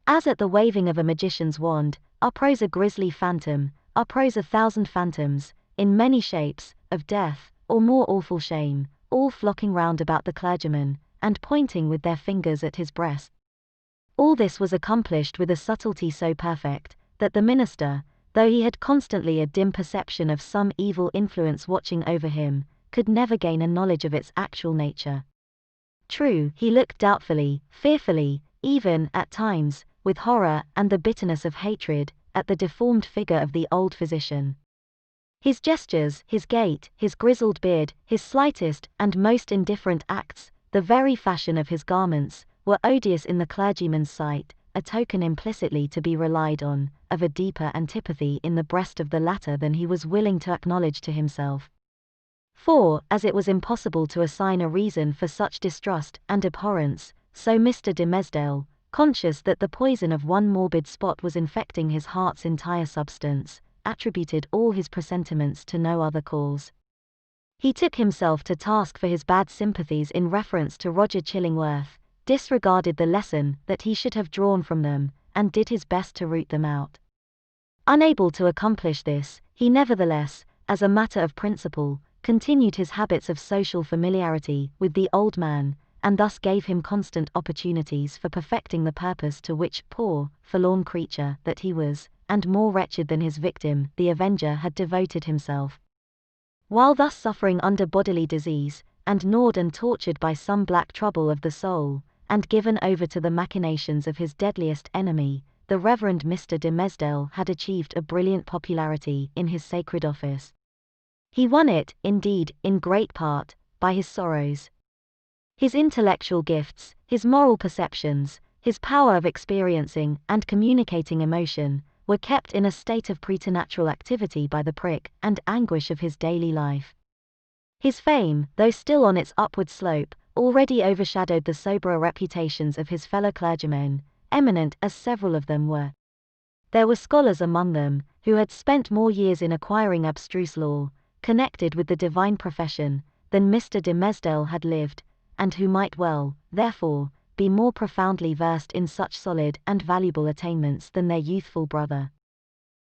As at the waving of a magician's wand, uprose a grisly phantom, uprose 1,000 phantoms, in many shapes, of death, or more awful shame, all flocking round about the clergyman, and pointing with their fingers at his breast. All this was accomplished with a subtlety so perfect, that the minister, though he had constantly a dim perception of some evil influence watching over him, could never gain a knowledge of its actual nature. True, he looked doubtfully, fearfully, even, at times, with horror and the bitterness of hatred, at the deformed figure of the old physician. His gestures, his gait, his grizzled beard, his slightest and most indifferent acts, the very fashion of his garments, were odious in the clergyman's sight, a token implicitly to be relied on, of a deeper antipathy in the breast of the latter than he was willing to acknowledge to himself. For, as it was impossible to assign a reason for such distrust and abhorrence, so Mr. de Mesdale, conscious that the poison of one morbid spot was infecting his heart's entire substance, attributed all his presentiments to no other cause. He took himself to task for his bad sympathies in reference to Roger Chillingworth, disregarded the lesson that he should have drawn from them, and did his best to root them out. Unable to accomplish this, he nevertheless, as a matter of principle, continued his habits of social familiarity with the old man, and thus gave him constant opportunities for perfecting the purpose to which, poor, forlorn creature that he was, and more wretched than his victim, the avenger had devoted himself. While thus suffering under bodily disease, and gnawed and tortured by some black trouble of the soul, and given over to the machinations of his deadliest enemy, the Reverend Mr. de Mesdale had achieved a brilliant popularity in his sacred office. He won it, indeed, in great part, by his sorrows. His intellectual gifts, his moral perceptions, his power of experiencing and communicating emotion, were kept in a state of preternatural activity by the prick and anguish of his daily life. His fame, though still on its upward slope, already overshadowed the soberer reputations of his fellow clergymen, eminent as several of them were. There were scholars among them, who had spent more years in acquiring abstruse lore, connected with the divine profession, than Mr. de Mesdale had lived, and who might well, therefore, be more profoundly versed in such solid and valuable attainments than their youthful brother.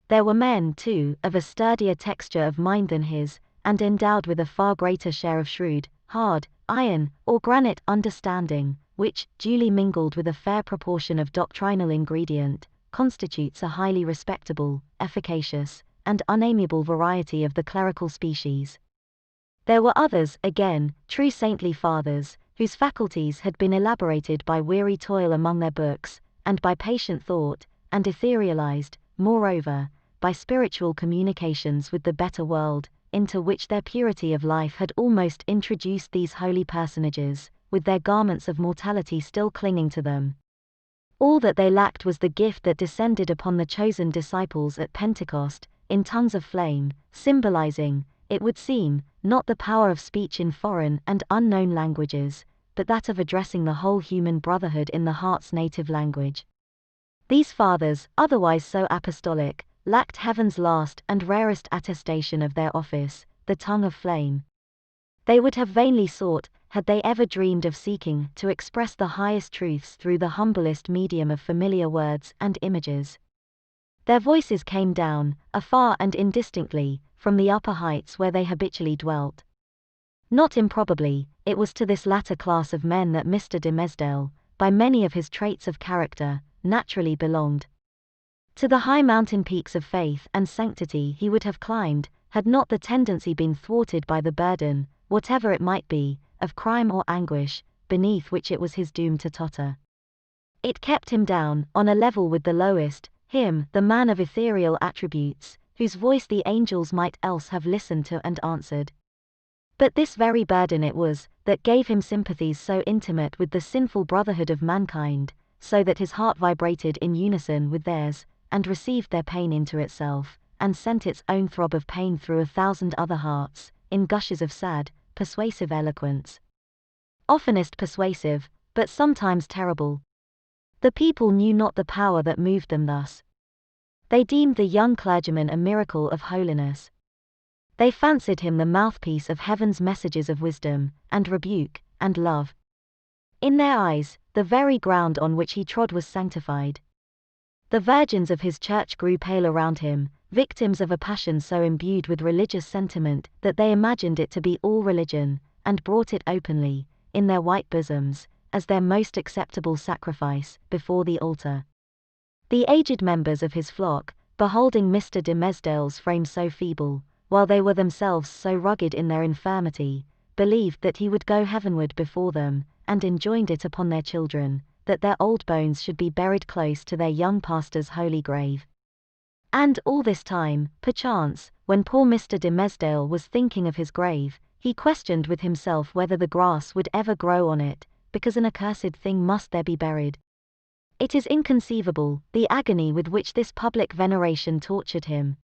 There were men, too, of a sturdier texture of mind than his, and endowed with a far greater share of shrewd, hard, iron, or granite understanding, which, duly mingled with a fair proportion of doctrinal ingredient, constitutes a highly respectable, efficacious, and unamiable variety of the clerical species. There were others, again, true saintly fathers, whose faculties had been elaborated by weary toil among their books, and by patient thought, and etherealized, moreover, by spiritual communications with the better world, into which their purity of life had almost introduced these holy personages, with their garments of mortality still clinging to them. All that they lacked was the gift that descended upon the chosen disciples at Pentecost, in tongues of flame, symbolizing, it would seem, not the power of speech in foreign and unknown languages, but that of addressing the whole human brotherhood in the heart's native language. These fathers, otherwise so apostolic, lacked heaven's last and rarest attestation of their office, the tongue of flame. They would have vainly sought, had they ever dreamed of seeking to express the highest truths through the humblest medium of familiar words and images. Their voices came down, afar and indistinctly, from the upper heights where they habitually dwelt. Not improbably, it was to this latter class of men that Mr. de Mesdale, by many of his traits of character, naturally belonged. To the high mountain peaks of faith and sanctity he would have climbed, had not the tendency been thwarted by the burden, whatever it might be, of crime or anguish, beneath which it was his doom to totter. It kept him down, on a level with the lowest, him, the man of ethereal attributes, whose voice the angels might else have listened to and answered. But this very burden it was, that gave him sympathies so intimate with the sinful brotherhood of mankind, so that his heart vibrated in unison with theirs, and received their pain into itself, and sent its own throb of pain through 1,000 other hearts, in gushes of sad, persuasive eloquence. Oftenest persuasive, but sometimes terrible. The people knew not the power that moved them thus. They deemed the young clergyman a miracle of holiness. They fancied him the mouthpiece of heaven's messages of wisdom, and rebuke, and love. In their eyes, the very ground on which he trod was sanctified. The virgins of his church grew pale around him, victims of a passion so imbued with religious sentiment that they imagined it to be all religion, and brought it openly, in their white bosoms, as their most acceptable sacrifice, before the altar. The aged members of his flock, beholding Mr. de Mesdale's frame so feeble, while they were themselves so rugged in their infirmity, believed that he would go heavenward before them, and enjoined it upon their children, that their old bones should be buried close to their young pastor's holy grave. And all this time, perchance, when poor Mr. de Mesdale was thinking of his grave, he questioned with himself whether the grass would ever grow on it, because an accursed thing must there be buried. It is inconceivable, the agony with which this public veneration tortured him.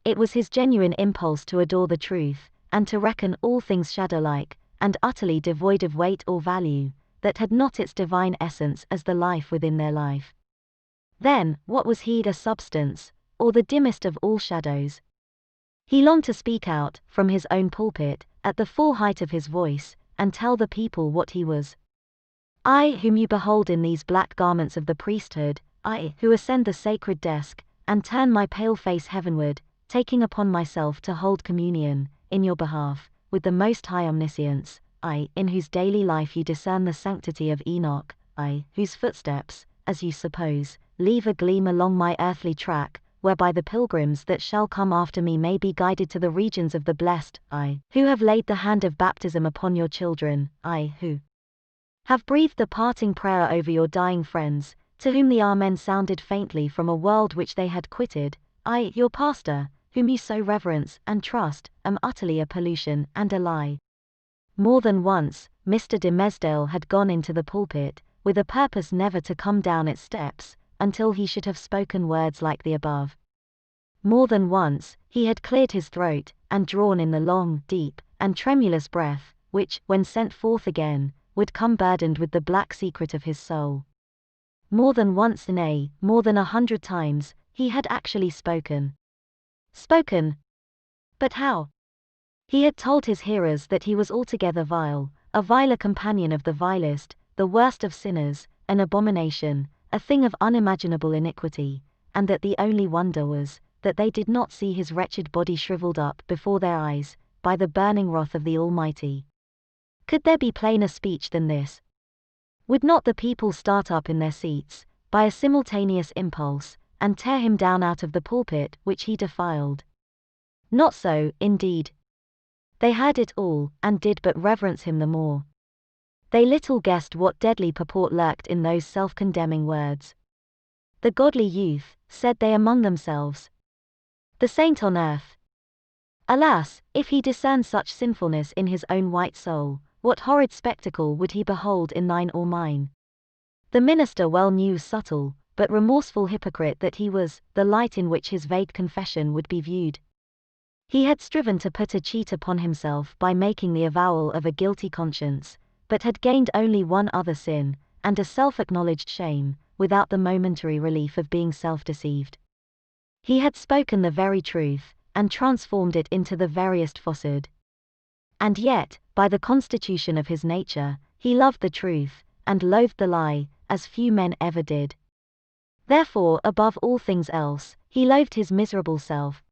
It was his genuine impulse to adore the truth, and to reckon all things shadow-like, and utterly devoid of weight or value, that had not its divine essence as the life within their life. Then, what was he, a substance, or the dimmest of all shadows? He longed to speak out, from his own pulpit, at the full height of his voice, and tell the people what he was. I, whom you behold in these black garments of the priesthood, I, who ascend the sacred desk, and turn my pale face heavenward, taking upon myself to hold communion, in your behalf, with the Most High Omniscience, I, in whose daily life you discern the sanctity of Enoch, I, whose footsteps, as you suppose, leave a gleam along my earthly track, whereby the pilgrims that shall come after me may be guided to the regions of the blessed, I, who have laid the hand of baptism upon your children, I, who have breathed the parting prayer over your dying friends, to whom the Amen sounded faintly from a world which they had quitted, I, your pastor, whom you so reverence and trust, am utterly a pollution and a lie. More than once, Mr. de Mesdale had gone into the pulpit, with a purpose never to come down its steps, until he should have spoken words like the above. More than once, he had cleared his throat, and drawn in the long, deep, and tremulous breath, which, when sent forth again, would come burdened with the black secret of his soul. More than once, nay, more than 100 times, he had actually spoken. Spoken? But how? He had told his hearers that he was altogether vile, a viler companion of the vilest, the worst of sinners, an abomination, a thing of unimaginable iniquity, and that the only wonder was, that they did not see his wretched body shriveled up before their eyes, by the burning wrath of the Almighty. Could there be plainer speech than this? Would not the people start up in their seats, by a simultaneous impulse, and tear him down out of the pulpit which he defiled? Not so, indeed. They heard it all, and did but reverence him the more. They little guessed what deadly purport lurked in those self-condemning words. The godly youth, said they among themselves. The saint on earth. Alas, if he discerned such sinfulness in his own white soul, what horrid spectacle would he behold in thine or mine? The minister well knew, subtle, but remorseful hypocrite, that he was the light in which his vague confession would be viewed. He had striven to put a cheat upon himself by making the avowal of a guilty conscience, but had gained only one other sin, and a self-acknowledged shame, without the momentary relief of being self-deceived. He had spoken the very truth, and transformed it into the veriest falsehood. And yet, by the constitution of his nature, he loved the truth, and loathed the lie, as few men ever did. Therefore, above all things else, he loathed his miserable self.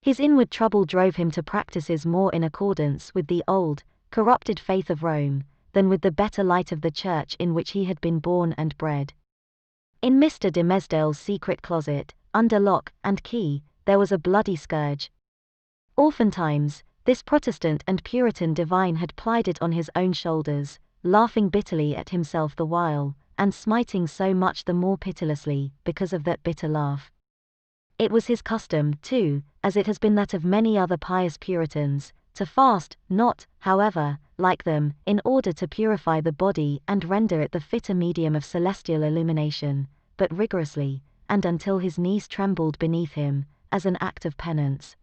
His inward trouble drove him to practices more in accordance with the old, corrupted faith of Rome, than with the better light of the church in which he had been born and bred. In Mr. de Mesdale's secret closet, under lock and key, there was a bloody scourge. Oftentimes, this Protestant and Puritan divine had plied it on his own shoulders, laughing bitterly at himself the while, and smiting so much the more pitilessly, because of that bitter laugh. It was his custom, too, as it has been that of many other pious Puritans, to fast, not, however, like them, in order to purify the body and render it the fitter medium of celestial illumination, but rigorously, and until his knees trembled beneath him, as an act of penance.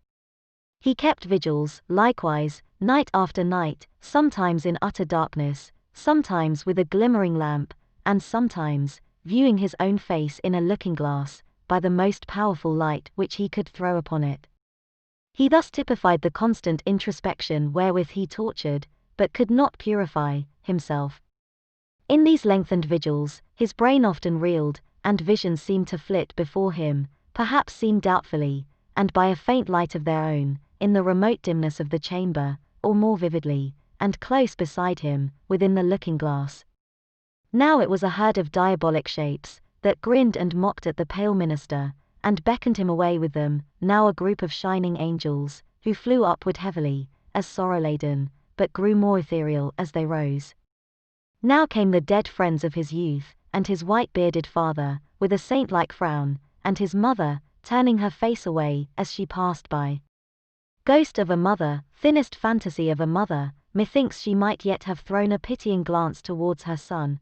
He kept vigils, likewise, night after night, sometimes in utter darkness, sometimes with a glimmering lamp, and sometimes, viewing his own face in a looking-glass, by the most powerful light which he could throw upon it. He thus typified the constant introspection wherewith he tortured, but could not purify, himself. In these lengthened vigils, his brain often reeled, and visions seemed to flit before him, perhaps seen doubtfully, and by a faint light of their own, in the remote dimness of the chamber, or more vividly, and close beside him, within the looking-glass. Now it was a herd of diabolic shapes, that grinned and mocked at the pale minister, and beckoned him away with them, now a group of shining angels, who flew upward heavily, as sorrow-laden, but grew more ethereal as they rose. Now came the dead friends of his youth, and his white-bearded father, with a saint-like frown, and his mother, turning her face away as she passed by. Ghost of a mother, thinnest fantasy of a mother, methinks she might yet have thrown a pitying glance towards her son.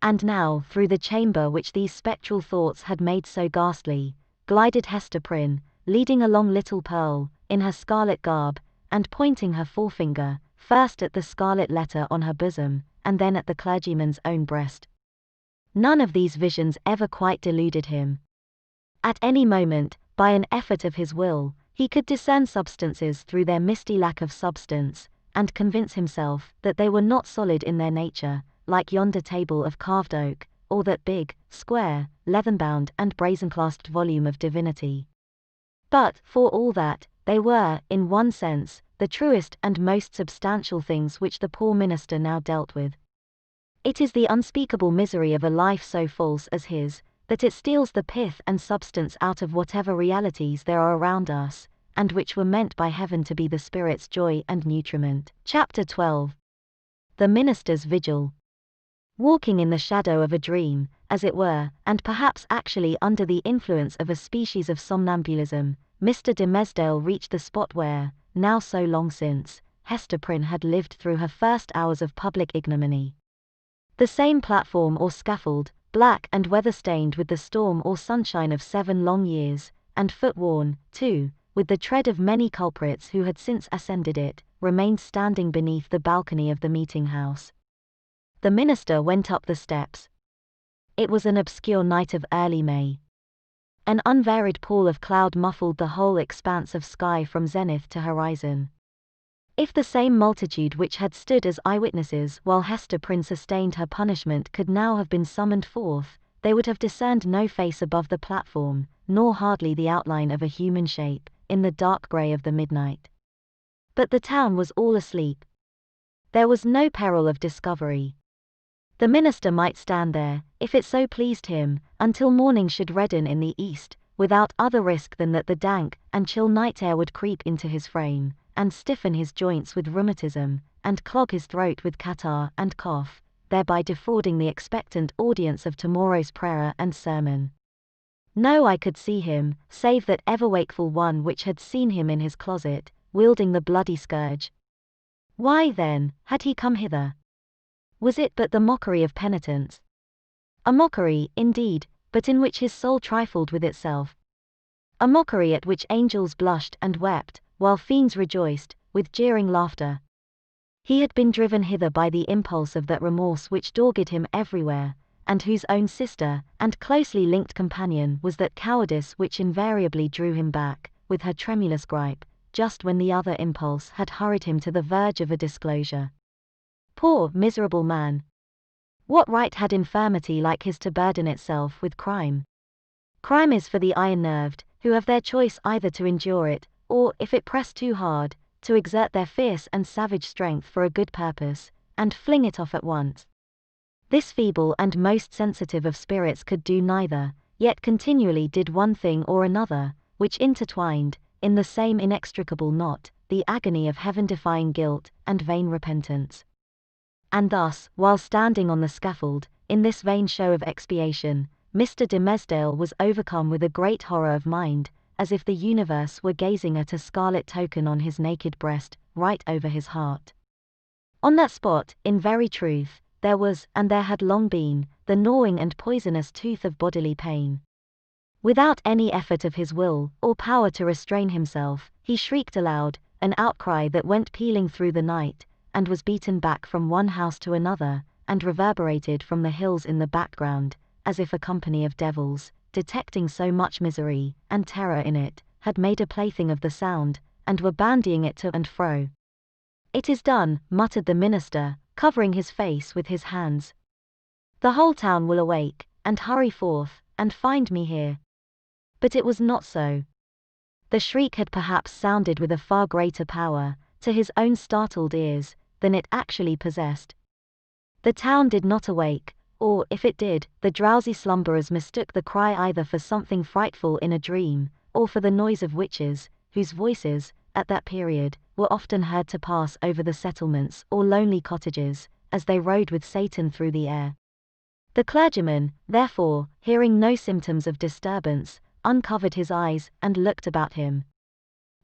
And now, through the chamber which these spectral thoughts had made so ghastly, glided Hester Prynne, leading along little Pearl, in her scarlet garb, and pointing her forefinger, first at the scarlet letter on her bosom, and then at the clergyman's own breast. None of these visions ever quite deluded him. At any moment, by an effort of his will, he could discern substances through their misty lack of substance, and convince himself that they were not solid in their nature, like yonder table of carved oak, or that big, square, leathern-bound and brazen-clasped volume of divinity. But, for all that, they were, in one sense, the truest and most substantial things which the poor minister now dealt with. It is the unspeakable misery of a life so false as his, that it steals the pith and substance out of whatever realities there are around us, and which were meant by heaven to be the spirit's joy and nutriment. Chapter 12. The Minister's Vigil. Walking in the shadow of a dream, as it were, and perhaps actually under the influence of a species of somnambulism, Mr. de Mesdale reached the spot where, now so long since, Hester Prynne had lived through her first hours of public ignominy. The same platform or scaffold, black and weather-stained with the storm or sunshine of 7 long years, and foot-worn, too, with the tread of many culprits who had since ascended it, remained standing beneath the balcony of the meeting-house. The minister went up the steps. It was an obscure night of early May. An unvaried pall of cloud muffled the whole expanse of sky from zenith to horizon. If the same multitude which had stood as eyewitnesses while Hester Prynne sustained her punishment could now have been summoned forth, they would have discerned no face above the platform, nor hardly the outline of a human shape, in the dark grey of the midnight. But the town was all asleep. There was no peril of discovery. The minister might stand there, if it so pleased him, until morning should redden in the east, without other risk than that the dank and chill night air would creep into his frame, and stiffen his joints with rheumatism, and clog his throat with catarrh and cough, thereby defrauding the expectant audience of tomorrow's prayer and sermon. No eye could see him, save that ever-wakeful one which had seen him in his closet, wielding the bloody scourge. Why, then, had he come hither? Was it but the mockery of penitence? A mockery, indeed, but in which his soul trifled with itself. A mockery at which angels blushed and wept, while fiends rejoiced, with jeering laughter. He had been driven hither by the impulse of that remorse which dogged him everywhere, and whose own sister, and closely linked companion was that cowardice which invariably drew him back, with her tremulous gripe, just when the other impulse had hurried him to the verge of a disclosure. Poor, miserable man! What right had infirmity like his to burden itself with crime? Crime is for the iron-nerved, who have their choice either to endure it, or, if it press too hard, to exert their fierce and savage strength for a good purpose, and fling it off at once. This feeble and most sensitive of spirits could do neither, yet continually did one thing or another, which intertwined, in the same inextricable knot, the agony of heaven-defying guilt and vain repentance. And thus, while standing on the scaffold, in this vain show of expiation, Mr. de Mesdale was overcome with a great horror of mind, as if the universe were gazing at a scarlet token on his naked breast, right over his heart. On that spot, in very truth, there was, and there had long been, the gnawing and poisonous tooth of bodily pain. Without any effort of his will, or power to restrain himself, he shrieked aloud, an outcry that went pealing through the night, and was beaten back from one house to another, and reverberated from the hills in the background, as if a company of devils, detecting so much misery and terror in it, had made a plaything of the sound, and were bandying it to and fro. "It is done," muttered the minister, covering his face with his hands. "The whole town will awake, and hurry forth, and find me here." But it was not so. The shriek had perhaps sounded with a far greater power, to his own startled ears, than it actually possessed. The town did not awake, or, if it did, the drowsy slumberers mistook the cry either for something frightful in a dream, or for the noise of witches, whose voices, at that period, were often heard to pass over the settlements or lonely cottages, as they rode with Satan through the air. The clergyman, therefore, hearing no symptoms of disturbance, uncovered his eyes and looked about him.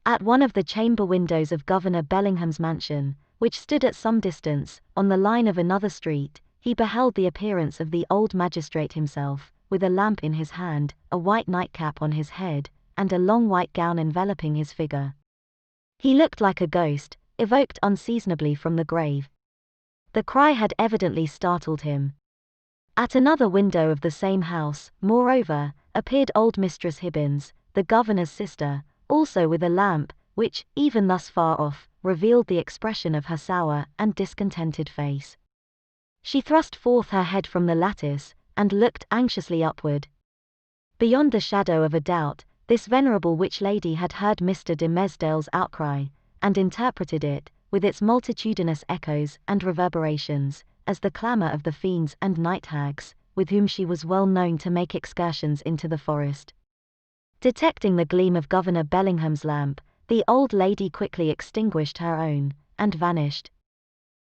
At one of the chamber windows of Governor Bellingham's mansion, which stood at some distance, on the line of another street, he beheld the appearance of the old magistrate himself, with a lamp in his hand, a white nightcap on his head, and a long white gown enveloping his figure. He looked like a ghost, evoked unseasonably from the grave. The cry had evidently startled him. At another window of the same house, moreover, appeared old Mistress Hibbins, the governor's sister, also with a lamp, which, even thus far off, revealed the expression of her sour and discontented face. She thrust forth her head from the lattice, and looked anxiously upward. Beyond the shadow of a doubt, this venerable witch lady had heard Mr. de Mesdale's outcry, and interpreted it, with its multitudinous echoes and reverberations, as the clamour of the fiends and night hags, with whom she was well known to make excursions into the forest. Detecting the gleam of Governor Bellingham's lamp, the old lady quickly extinguished her own, and vanished.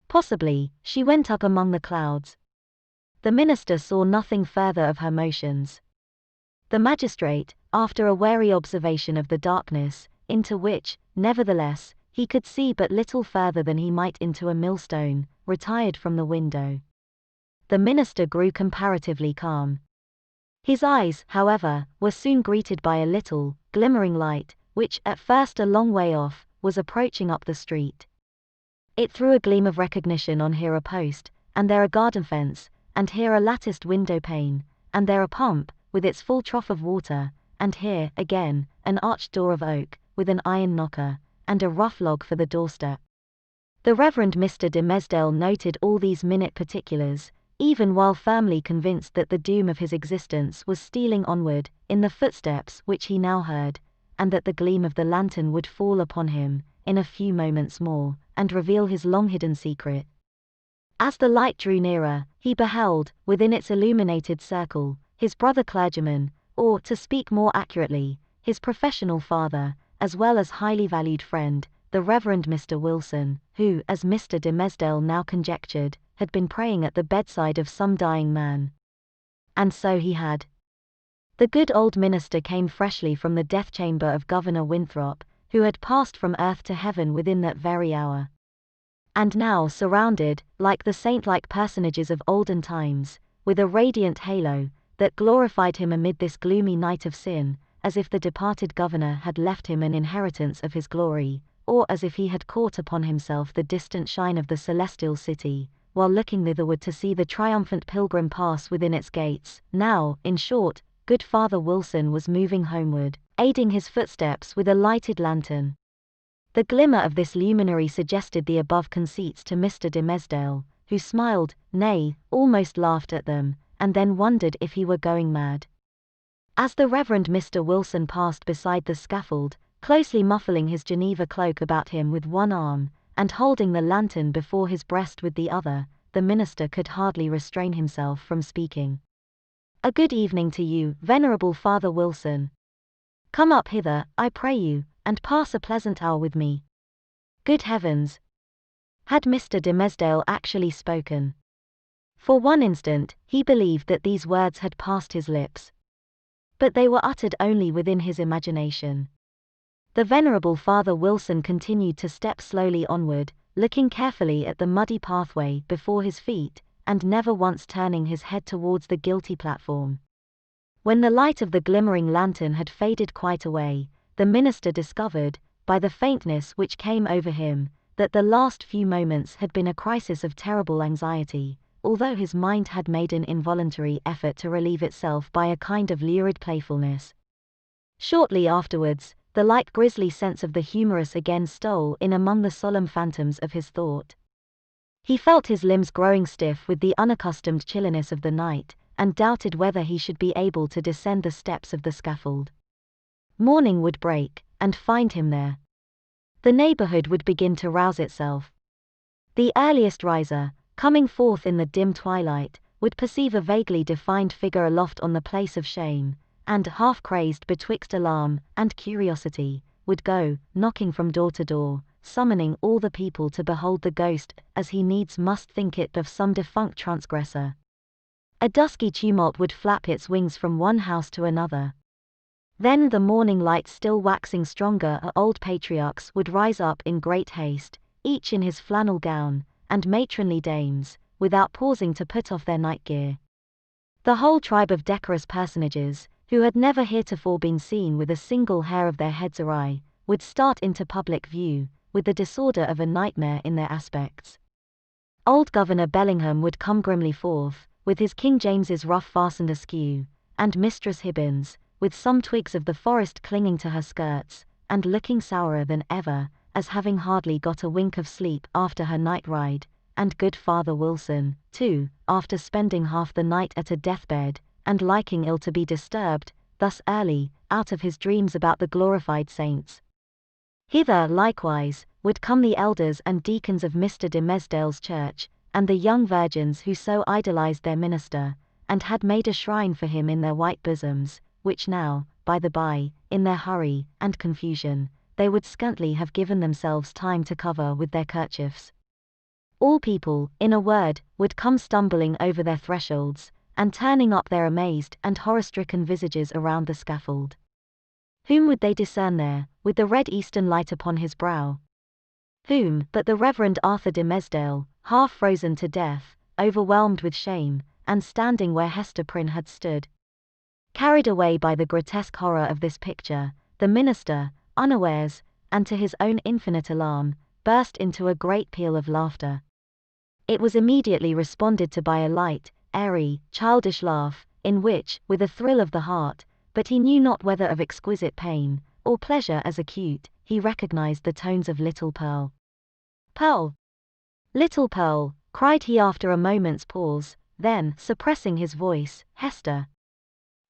Possibly, she went up among the clouds. The minister saw nothing further of her motions. The magistrate, after a wary observation of the darkness, into which, nevertheless, he could see but little further than he might into a millstone, retired from the window. The minister grew comparatively calm. His eyes, however, were soon greeted by a little, glimmering light, which, at first a long way off, was approaching up the street. It threw a gleam of recognition on here a post, and there a garden fence, and here a latticed window pane, and there a pump, with its full trough of water, and here, again, an arched door of oak, with an iron knocker, and a rough log for the doorstep. The Reverend Mr. de Mesdale noted all these minute particulars, even while firmly convinced that the doom of his existence was stealing onward, in the footsteps which he now heard, and that the gleam of the lantern would fall upon him, in a few moments more, and reveal his long-hidden secret. As the light drew nearer, he beheld, within its illuminated circle, his brother clergyman, or, to speak more accurately, his professional father, as well as highly valued friend, the Reverend Mr. Wilson, who, as Mr. de Mesdale now conjectured, had been praying at the bedside of some dying man. And so he had. The good old minister came freshly from the death chamber of Governor Winthrop, who had passed from earth to heaven within that very hour. And now surrounded, like the saint-like personages of olden times, with a radiant halo, that glorified him amid this gloomy night of sin, as if the departed governor had left him an inheritance of his glory, or as if he had caught upon himself the distant shine of the celestial city, while looking thitherward to see the triumphant pilgrim pass within its gates. Now, in short, good Father Wilson was moving homeward, aiding his footsteps with a lighted lantern. The glimmer of this luminary suggested the above conceits to Mr. de Mesdale, who smiled, nay, almost laughed at them, and then wondered if he were going mad. As the Reverend Mr. Wilson passed beside the scaffold, closely muffling his Geneva cloak about him with one arm, and holding the lantern before his breast with the other, the minister could hardly restrain himself from speaking. "A good evening to you, venerable Father Wilson. Come up hither, I pray you, and pass a pleasant hour with me." Good heavens! Had Mr. de Mesdale actually spoken? For one instant, he believed that these words had passed his lips. But they were uttered only within his imagination. The venerable Father Wilson continued to step slowly onward, looking carefully at the muddy pathway before his feet, and never once turning his head towards the guilty platform. When the light of the glimmering lantern had faded quite away, the minister discovered, by the faintness which came over him, that the last few moments had been a crisis of terrible anxiety, although his mind had made an involuntary effort to relieve itself by a kind of lurid playfulness. Shortly afterwards, the light grisly sense of the humorous again stole in among the solemn phantoms of his thought. He felt his limbs growing stiff with the unaccustomed chilliness of the night, and doubted whether he should be able to descend the steps of the scaffold. Morning would break, and find him there. The neighborhood would begin to rouse itself. The earliest riser, coming forth in the dim twilight, would perceive a vaguely defined figure aloft on the place of shame, and, half-crazed betwixt alarm and curiosity, would go, knocking from door to door, summoning all the people to behold the ghost, as he needs must think it of some defunct transgressor. A dusky tumult would flap its wings from one house to another. Then the morning light still waxing stronger, old patriarchs would rise up in great haste, each in his flannel gown, and matronly dames, without pausing to put off their night gear. The whole tribe of decorous personages, who had never heretofore been seen with a single hair of their heads awry, would start into public view, with the disorder of a nightmare in their aspects. Old Governor Bellingham would come grimly forth, with his King James's ruff fastened askew, and Mistress Hibbins, with some twigs of the forest clinging to her skirts, and looking sourer than ever, as having hardly got a wink of sleep after her night ride, and good Father Wilson, too, after spending half the night at a deathbed, and liking ill to be disturbed, thus early, out of his dreams about the glorified saints. Hither, likewise, would come the elders and deacons of Mr. de Mesdale's church, and the young virgins who so idolized their minister, and had made a shrine for him in their white bosoms, which now, by the by, in their hurry and confusion, they would scantly have given themselves time to cover with their kerchiefs. All people, in a word, would come stumbling over their thresholds, and turning up their amazed and horror-stricken visages around the scaffold. Whom would they discern there, with the red eastern light upon his brow? Whom, but the Reverend Arthur de Mesdale, half frozen to death, overwhelmed with shame, and standing where Hester Prynne had stood. Carried away by the grotesque horror of this picture, the minister, unawares, and to his own infinite alarm, burst into a great peal of laughter. It was immediately responded to by a light, airy, childish laugh, in which, with a thrill of the heart, but he knew not whether of exquisite pain, or pleasure as acute, he recognized the tones of little Pearl. "Pearl! Little Pearl!" cried he after a moment's pause, then, suppressing his voice, "Hester!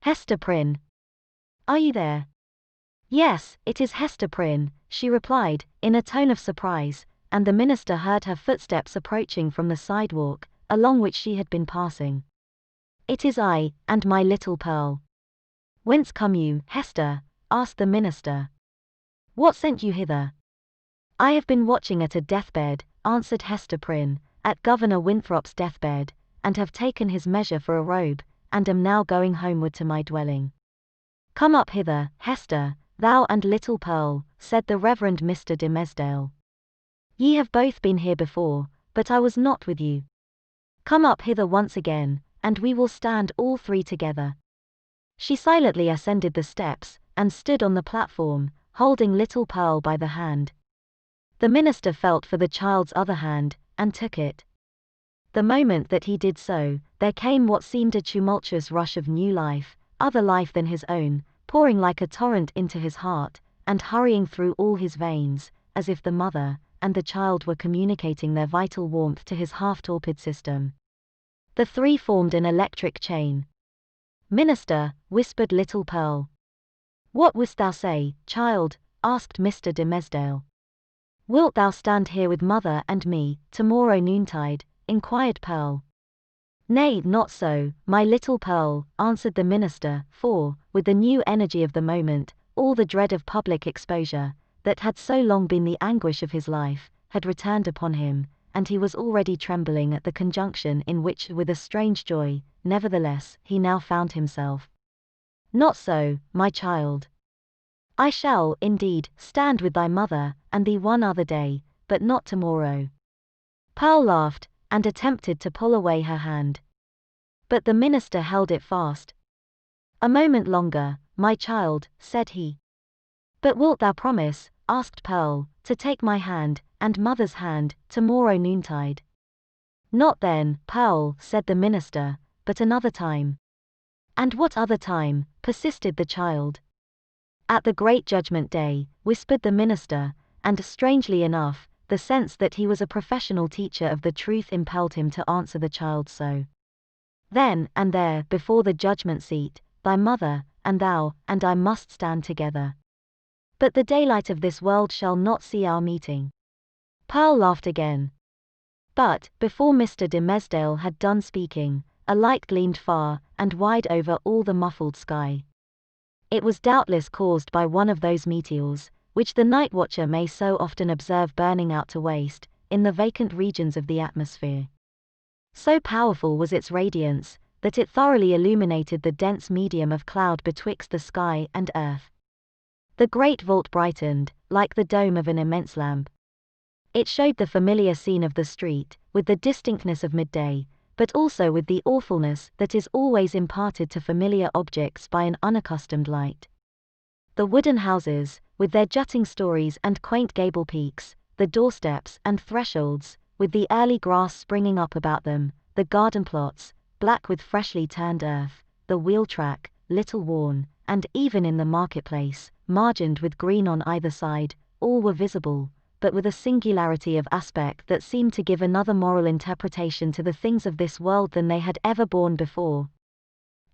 Hester Prynne! Are you there?" "Yes, it is Hester Prynne," she replied, in a tone of surprise, and the minister heard her footsteps approaching from the sidewalk, along which she had been passing. "It is I, and my little Pearl." "Whence come you, Hester?" asked the minister. "What sent you hither?" "I have been watching at a deathbed," answered Hester Prynne, "at Governor Winthrop's deathbed, and have taken his measure for a robe, and am now going homeward to my dwelling." "Come up hither, Hester, thou and little Pearl," said the Reverend Mr. de Mesdale. "Ye have both been here before, but I was not with you. Come up hither once again, and we will stand all three together." She silently ascended the steps, and stood on the platform, holding little Pearl by the hand. The minister felt for the child's other hand, and took it. The moment that he did so, there came what seemed a tumultuous rush of new life, other life than his own, pouring like a torrent into his heart, and hurrying through all his veins, as if the mother and the child were communicating their vital warmth to his half-torpid system. The three formed an electric chain. "Minister," whispered little Pearl. "What wouldst thou say, child?" asked Mr. de Mesdale. "Wilt thou stand here with mother and me, tomorrow noontide?" inquired Pearl. "Nay, not so, my little Pearl," answered the minister, for, with the new energy of the moment, all the dread of public exposure, that had so long been the anguish of his life, had returned upon him, and he was already trembling at the conjunction in which, with a strange joy, nevertheless, he now found himself. "Not so, my child. I shall, indeed, stand with thy mother and thee one other day, but not tomorrow." Pearl laughed, and attempted to pull away her hand. But the minister held it fast. "A moment longer, my child," said he. "But wilt thou promise," asked Pearl, "to take my hand, and mother's hand, tomorrow noontide?" "Not then, Pearl," said the minister, "but another time." "And what other time?" persisted the child. "At the great judgment day," whispered the minister, and strangely enough, the sense that he was a professional teacher of the truth impelled him to answer the child so. "Then, and there, before the judgment seat, thy mother, and thou, and I must stand together. But the daylight of this world shall not see our meeting." Pearl laughed again. But, before Mr. de Mesdale had done speaking, a light gleamed far and wide over all the muffled sky. It was doubtless caused by one of those meteors, which the night watcher may so often observe burning out to waste, in the vacant regions of the atmosphere. So powerful was its radiance, that it thoroughly illuminated the dense medium of cloud betwixt the sky and earth. The great vault brightened, like the dome of an immense lamp. It showed the familiar scene of the street, with the distinctness of midday, but also with the awfulness that is always imparted to familiar objects by an unaccustomed light. The wooden houses, with their jutting stories and quaint gable peaks, the doorsteps and thresholds, with the early grass springing up about them, the garden plots, black with freshly turned earth, the wheel track, little worn, and even in the marketplace, margined with green on either side, all were visible, but with a singularity of aspect that seemed to give another moral interpretation to the things of this world than they had ever borne before.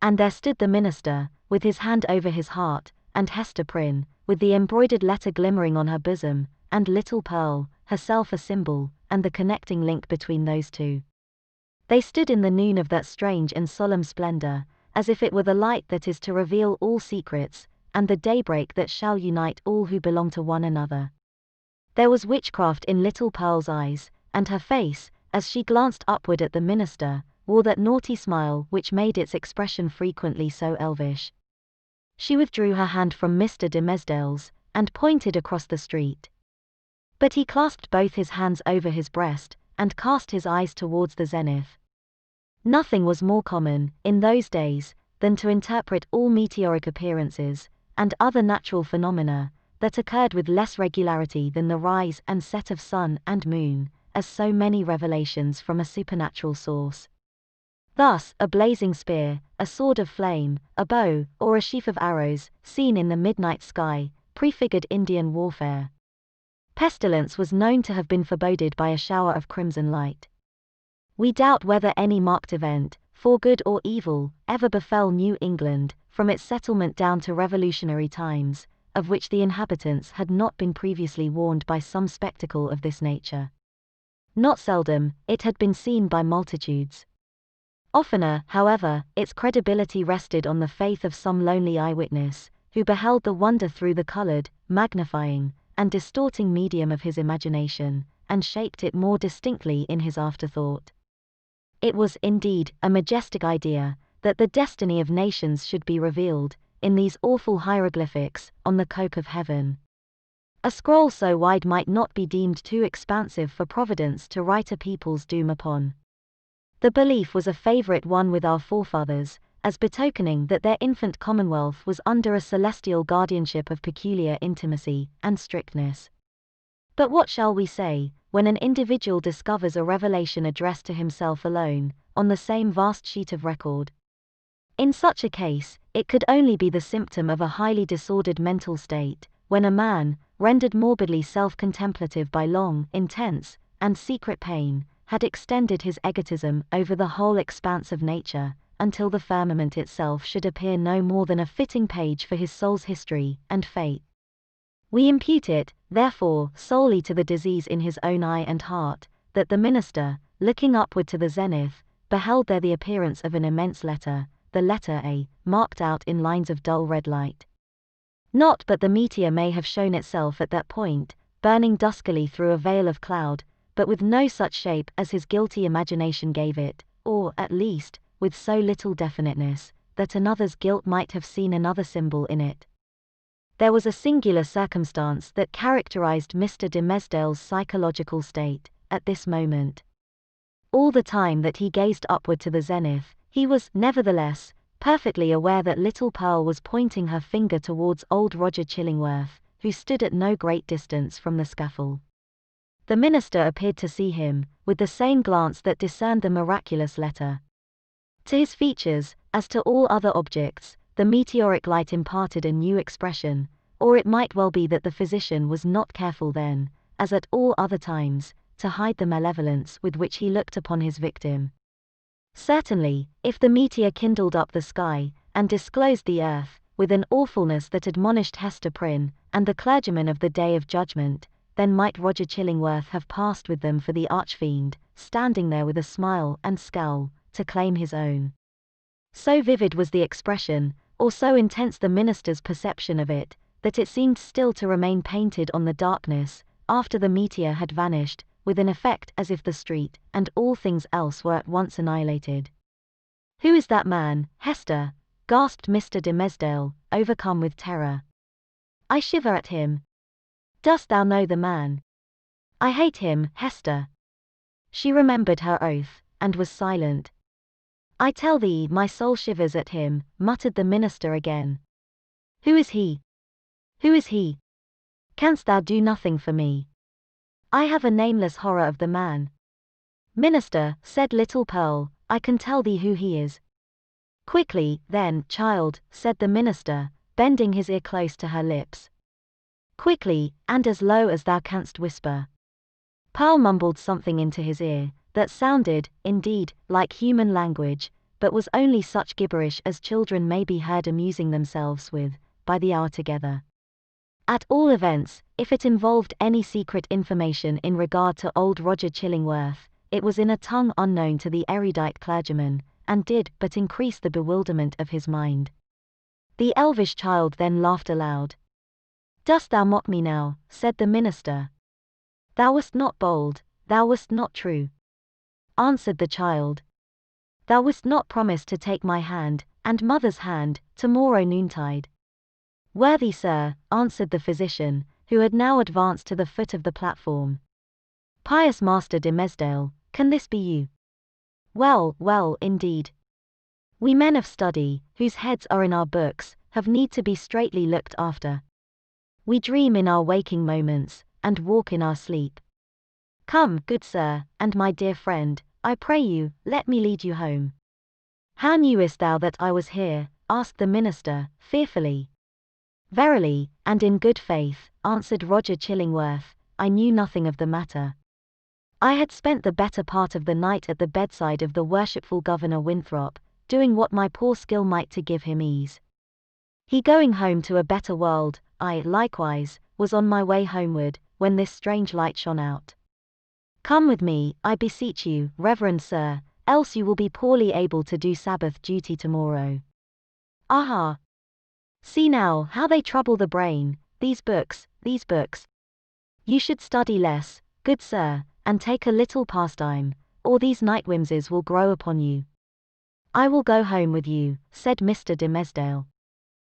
And there stood the minister, with his hand over his heart, and Hester Prynne, with the embroidered letter glimmering on her bosom, and little Pearl, herself a symbol, and the connecting link between those two. They stood in the noon of that strange and solemn splendor, as if it were the light that is to reveal all secrets, and the daybreak that shall unite all who belong to one another. There was witchcraft in little Pearl's eyes, and her face, as she glanced upward at the minister, wore that naughty smile which made its expression frequently so elvish. She withdrew her hand from Mr. de Mesdale's, and pointed across the street. But he clasped both his hands over his breast, and cast his eyes towards the zenith. Nothing was more common, in those days, than to interpret all meteoric appearances, and other natural phenomena, that occurred with less regularity than the rise and set of sun and moon, as so many revelations from a supernatural source. Thus, a blazing spear, a sword of flame, a bow, or a sheaf of arrows, seen in the midnight sky, prefigured Indian warfare. Pestilence was known to have been foreboded by a shower of crimson light. We doubt whether any marked event, for good or evil, ever befell New England, from its settlement down to Revolutionary times, of which the inhabitants had not been previously warned by some spectacle of this nature. Not seldom, it had been seen by multitudes. Oftener, however, its credibility rested on the faith of some lonely eyewitness, who beheld the wonder through the colored, magnifying, and distorting medium of his imagination, and shaped it more distinctly in his afterthought. It was, indeed, a majestic idea, that the destiny of nations should be revealed, in these awful hieroglyphics, on the cope of heaven. A scroll so wide might not be deemed too expansive for Providence to write a people's doom upon. The belief was a favorite one with our forefathers, as betokening that their infant commonwealth was under a celestial guardianship of peculiar intimacy and strictness. But what shall we say, when an individual discovers a revelation addressed to himself alone, on the same vast sheet of record? In such a case, it could only be the symptom of a highly disordered mental state, when a man, rendered morbidly self-contemplative by long, intense, and secret pain, had extended his egotism over the whole expanse of nature, until the firmament itself should appear no more than a fitting page for his soul's history and fate. We impute it, therefore, solely to the disease in his own eye and heart, that the minister, looking upward to the zenith, beheld there the appearance of an immense letter, the letter A, marked out in lines of dull red light. Not but the meteor may have shown itself at that point, burning duskily through a veil of cloud, but with no such shape as his guilty imagination gave it, or, at least, with so little definiteness, that another's guilt might have seen another symbol in it. There was a singular circumstance that characterized Mr. de Mesdale's psychological state, at this moment. All the time that he gazed upward to the zenith, he was, nevertheless, perfectly aware that little Pearl was pointing her finger towards old Roger Chillingworth, who stood at no great distance from the scaffold. The minister appeared to see him, with the same glance that discerned the miraculous letter. To his features, as to all other objects, the meteoric light imparted a new expression, or it might well be that the physician was not careful then, as at all other times, to hide the malevolence with which he looked upon his victim. Certainly, if the meteor kindled up the sky, and disclosed the earth, with an awfulness that admonished Hester Prynne, and the clergyman of the day of judgment, then might Roger Chillingworth have passed with them for the archfiend, standing there with a smile and scowl, to claim his own. So vivid was the expression, or so intense the minister's perception of it, that it seemed still to remain painted on the darkness, after the meteor had vanished, with an effect as if the street, and all things else were at once annihilated. Who is that man, Hester? Gasped Mr. de Mesdale, overcome with terror. I shiver at him. Dost thou know the man? I hate him, Hester. She remembered her oath, and was silent. I tell thee my soul shivers at him, muttered the minister again. Who is he? Who is he? Canst thou do nothing for me? I have a nameless horror of the man. Minister, said little Pearl, I can tell thee who he is. Quickly, then, child, said the minister, bending his ear close to her lips. Quickly, and as low as thou canst whisper. Pearl mumbled something into his ear, that sounded, indeed, like human language, but was only such gibberish as children may be heard amusing themselves with, by the hour together. At all events, if it involved any secret information in regard to old Roger Chillingworth, it was in a tongue unknown to the erudite clergyman, and did but increase the bewilderment of his mind. The elvish child then laughed aloud. Dost thou mock me now? Said the minister. Thou wast not bold, thou wast not true, answered the child. Thou wast not promise to take my hand, and mother's hand, tomorrow noontide. Worthy sir, answered the physician, who had now advanced to the foot of the platform. Pious Master de Mesdale, can this be you? Well, well, indeed. We men of study, whose heads are in our books, have need to be straitly looked after. We dream in our waking moments, and walk in our sleep. Come, good sir, and my dear friend, I pray you, let me lead you home. How knewest thou that I was here? Asked the minister, fearfully. Verily, and in good faith, answered Roger Chillingworth, I knew nothing of the matter. I had spent the better part of the night at the bedside of the worshipful Governor Winthrop, doing what my poor skill might to give him ease. He going home to a better world, I, likewise, was on my way homeward, when this strange light shone out. Come with me, I beseech you, reverend sir, else you will be poorly able to do Sabbath duty tomorrow. Aha! See now how they trouble the brain, these books, these books. You should study less, good sir, and take a little pastime, or these night whimsies will grow upon you. I will go home with you, said Mr. de Mesdale.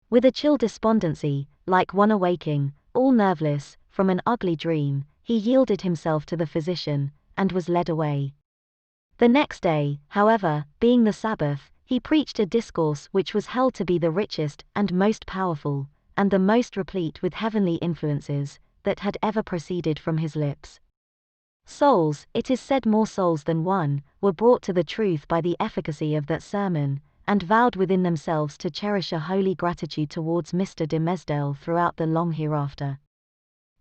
With a chill despondency, like one awaking, all nerveless, from an ugly dream, he yielded himself to the physician, and was led away. The next day, however, being the Sabbath, he preached a discourse which was held to be the richest and most powerful, and the most replete with heavenly influences, that had ever proceeded from his lips. Souls, it is said more souls than one, were brought to the truth by the efficacy of that sermon, and vowed within themselves to cherish a holy gratitude towards Mr. de Mesdale throughout the long hereafter.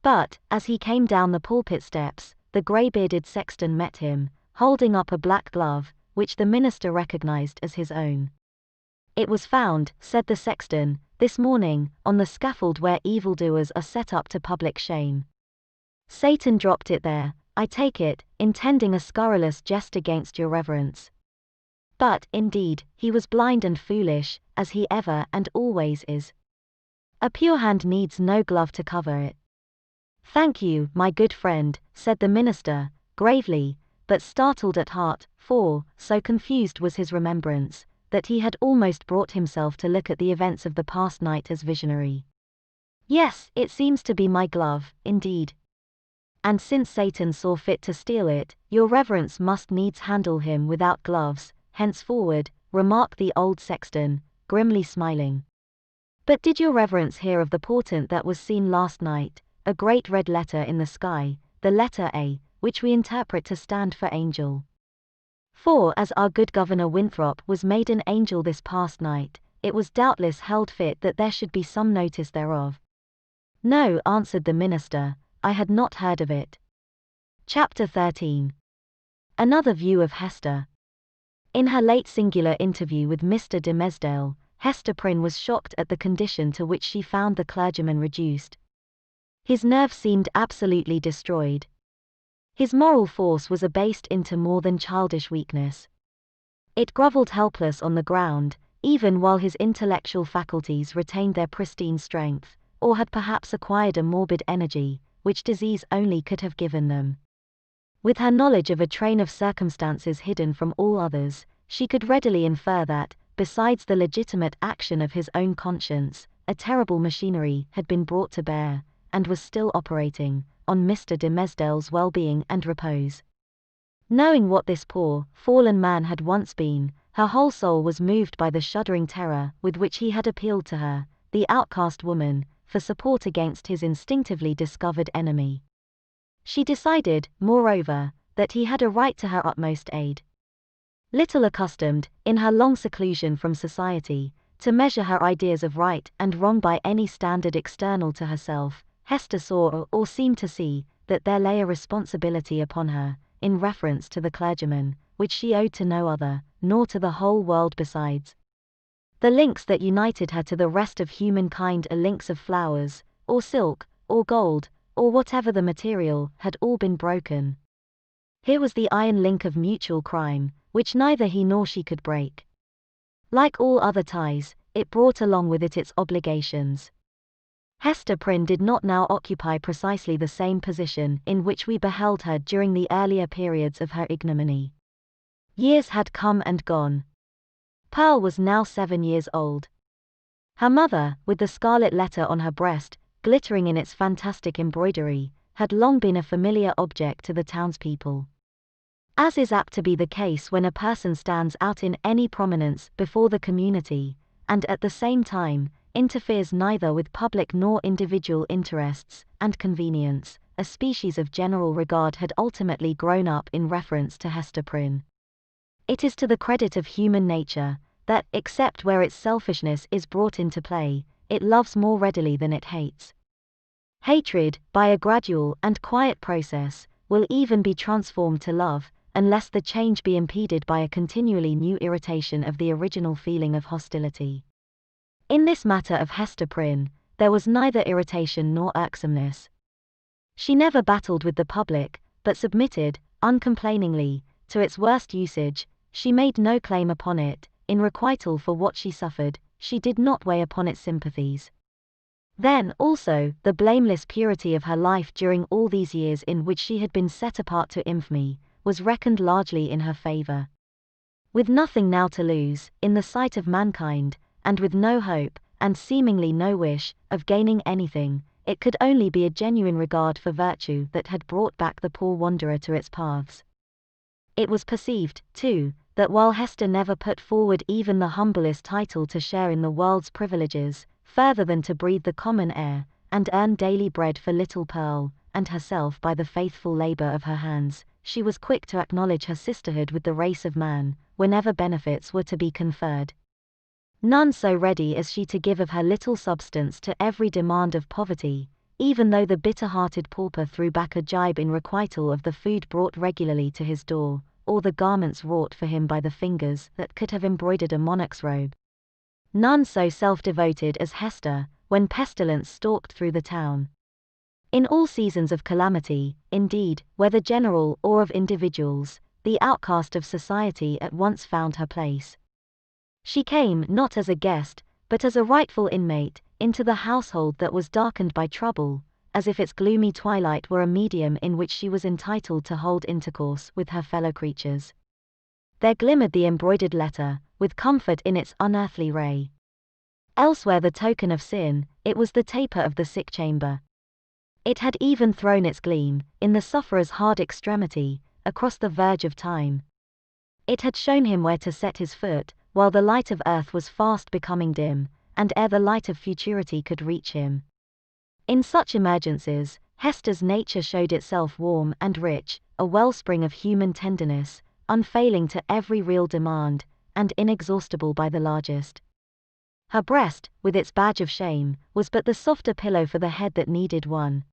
But, as he came down the pulpit steps, the grey-bearded sexton met him, holding up a black glove, which the minister recognized as his own. It was found, said the sexton, this morning, on the scaffold where evildoers are set up to public shame. Satan dropped it there, I take it, intending a scurrilous jest against your reverence. But, indeed, he was blind and foolish, as he ever and always is. A pure hand needs no glove to cover it. Thank you, my good friend, said the minister, gravely, but startled at heart, for, so confused was his remembrance, that he had almost brought himself to look at the events of the past night as visionary. Yes, it seems to be my glove, indeed. And since Satan saw fit to steal it, your reverence must needs handle him without gloves, henceforward, remarked the old sexton, grimly smiling. But did your reverence hear of the portent that was seen last night, a great red letter in the sky, the letter A, which we interpret to stand for angel? For as our good Governor Winthrop was made an angel this past night, it was doubtless held fit that there should be some notice thereof. No, answered the minister, I had not heard of it. Chapter 13. Another view of Hester. In her late singular interview with Mr. de Mesdale, Hester Prynne was shocked at the condition to which she found the clergyman reduced. His nerve seemed absolutely destroyed. His moral force was abased into more than childish weakness. It grovelled helpless on the ground, even while his intellectual faculties retained their pristine strength, or had perhaps acquired a morbid energy, which disease only could have given them. With her knowledge of a train of circumstances hidden from all others, she could readily infer that, besides the legitimate action of his own conscience, a terrible machinery had been brought to bear, and was still operating, on Mr. de Mesdale's well-being and repose. Knowing what this poor, fallen man had once been, her whole soul was moved by the shuddering terror with which he had appealed to her, the outcast woman, for support against his instinctively discovered enemy. She decided, moreover, that he had a right to her utmost aid. Little accustomed, in her long seclusion from society, to measure her ideas of right and wrong by any standard external to herself, Hester saw or seemed to see that there lay a responsibility upon her, in reference to the clergyman, which she owed to no other, nor to the whole world besides. The links that united her to the rest of humankind are links of flowers, or silk, or gold, or whatever the material, had all been broken. Here was the iron link of mutual crime, which neither he nor she could break. Like all other ties, it brought along with it its obligations. Hester Prynne did not now occupy precisely the same position in which we beheld her during the earlier periods of her ignominy. Years had come and gone. Pearl was now 7 years old. Her mother, with the Scarlet Letter on her breast, glittering in its fantastic embroidery, had long been a familiar object to the townspeople. As is apt to be the case when a person stands out in any prominence before the community, and at the same time, interferes neither with public nor individual interests and convenience, a species of general regard had ultimately grown up in reference to Hester Prynne. It is to the credit of human nature, that, except where its selfishness is brought into play, it loves more readily than it hates. Hatred, by a gradual and quiet process, will even be transformed to love, unless the change be impeded by a continually new irritation of the original feeling of hostility. In this matter of Hester Prynne, there was neither irritation nor irksomeness. She never battled with the public, but submitted, uncomplainingly, to its worst usage. She made no claim upon it. In requital for what she suffered, she did not weigh upon its sympathies. Then, also, the blameless purity of her life during all these years in which she had been set apart to infamy, was reckoned largely in her favor. With nothing now to lose, in the sight of mankind, and with no hope, and seemingly no wish, of gaining anything, it could only be a genuine regard for virtue that had brought back the poor wanderer to its paths. It was perceived, too, that while Hester never put forward even the humblest title to share in the world's privileges, further than to breathe the common air, and earn daily bread for little Pearl, and herself by the faithful labor of her hands, she was quick to acknowledge her sisterhood with the race of man, whenever benefits were to be conferred. None so ready as she to give of her little substance to every demand of poverty, even though the bitter-hearted pauper threw back a jibe in requital of the food brought regularly to his door, or the garments wrought for him by the fingers that could have embroidered a monarch's robe. None so self-devoted as Hester, when pestilence stalked through the town. In all seasons of calamity, indeed, whether general or of individuals, the outcast of society at once found her place. She came not as a guest, but as a rightful inmate, into the household that was darkened by trouble, as if its gloomy twilight were a medium in which she was entitled to hold intercourse with her fellow creatures. There glimmered the embroidered letter, with comfort in its unearthly ray. Elsewhere the token of sin, it was the taper of the sick chamber. It had even thrown its gleam, in the sufferer's hard extremity, across the verge of time. It had shown him where to set his foot, while the light of earth was fast becoming dim, and ere the light of futurity could reach him. In such emergencies, Hester's nature showed itself warm and rich, a wellspring of human tenderness, unfailing to every real demand, and inexhaustible by the largest. Her breast, with its badge of shame, was but the softer pillow for the head that needed one.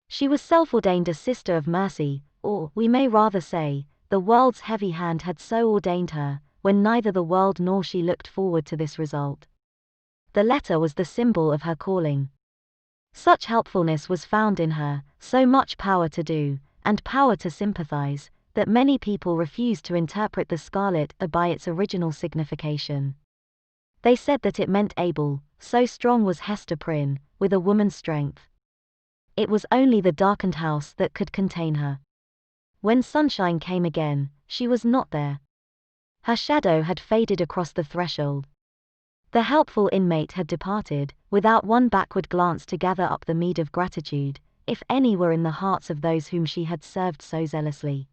She was self-ordained a sister of mercy, or, we may rather say, the world's heavy hand had so ordained her, when neither the world nor she looked forward to this result. The letter was the symbol of her calling. Such helpfulness was found in her, so much power to do, and power to sympathize, that many people refused to interpret the scarlet by its original signification. They said that it meant able, so strong was Hester Prynne, with a woman's strength. It was only the darkened house that could contain her. When sunshine came again, she was not there. Her shadow had faded across the threshold. The helpful inmate had departed, without one backward glance to gather up the meed of gratitude, if any were in the hearts of those whom she had served so zealously.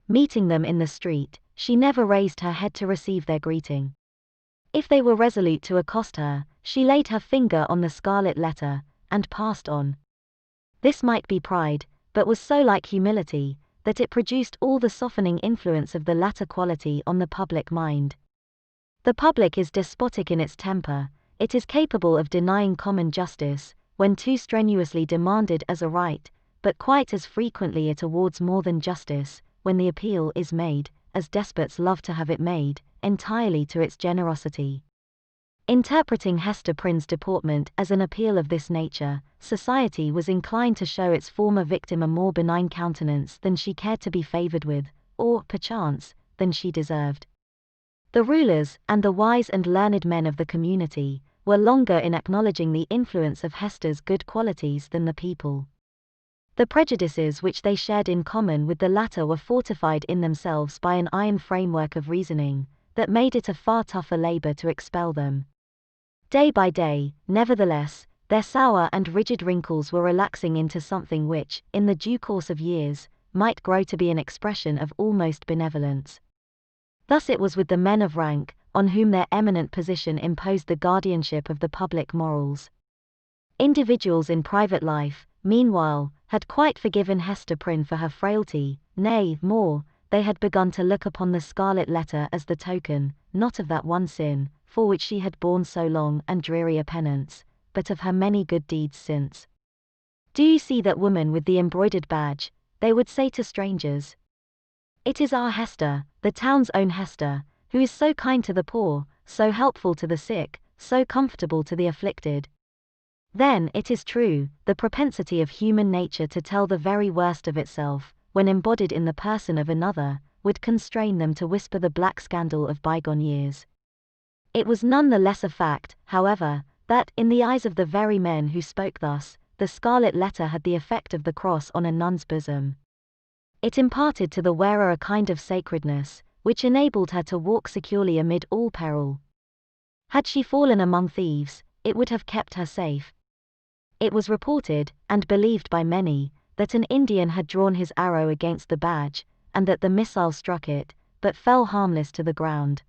Meeting them in the street, she never raised her head to receive their greeting. If they were resolute to accost her, she laid her finger on the scarlet letter, and passed on. This might be pride, but was so like humility, that it produced all the softening influence of the latter quality on the public mind. The public is despotic in its temper, it is capable of denying common justice, when too strenuously demanded as a right, but quite as frequently it awards more than justice, when the appeal is made, as despots love to have it made, entirely to its generosity. Interpreting Hester Prynne's deportment as an appeal of this nature, society was inclined to show its former victim a more benign countenance than she cared to be favoured with, or, perchance, than she deserved. The rulers, and the wise and learned men of the community, were longer in acknowledging the influence of Hester's good qualities than the people. The prejudices which they shared in common with the latter were fortified in themselves by an iron framework of reasoning, that made it a far tougher labour to expel them. Day by day, nevertheless, their sour and rigid wrinkles were relaxing into something which, in the due course of years, might grow to be an expression of almost benevolence. Thus it was with the men of rank, on whom their eminent position imposed the guardianship of the public morals. Individuals in private life, meanwhile, had quite forgiven Hester Prynne for her frailty, nay, more, they had begun to look upon the Scarlet Letter as the token, not of that one sin, for which she had borne so long and dreary a penance, but of her many good deeds since. "Do you see that woman with the embroidered badge?" they would say to strangers. "It is our Hester, the town's own Hester, who is so kind to the poor, so helpful to the sick, so comfortable to the afflicted." Then, it is true, the propensity of human nature to tell the very worst of itself, when embodied in the person of another, would constrain them to whisper the black scandal of bygone years. It was none the less a fact, however, that, in the eyes of the very men who spoke thus, the Scarlet Letter had the effect of the cross on a nun's bosom. It imparted to the wearer a kind of sacredness, which enabled her to walk securely amid all peril. Had she fallen among thieves, it would have kept her safe. It was reported, and believed by many, that an Indian had drawn his arrow against the badge, and that the missile struck it, but fell harmless to the ground.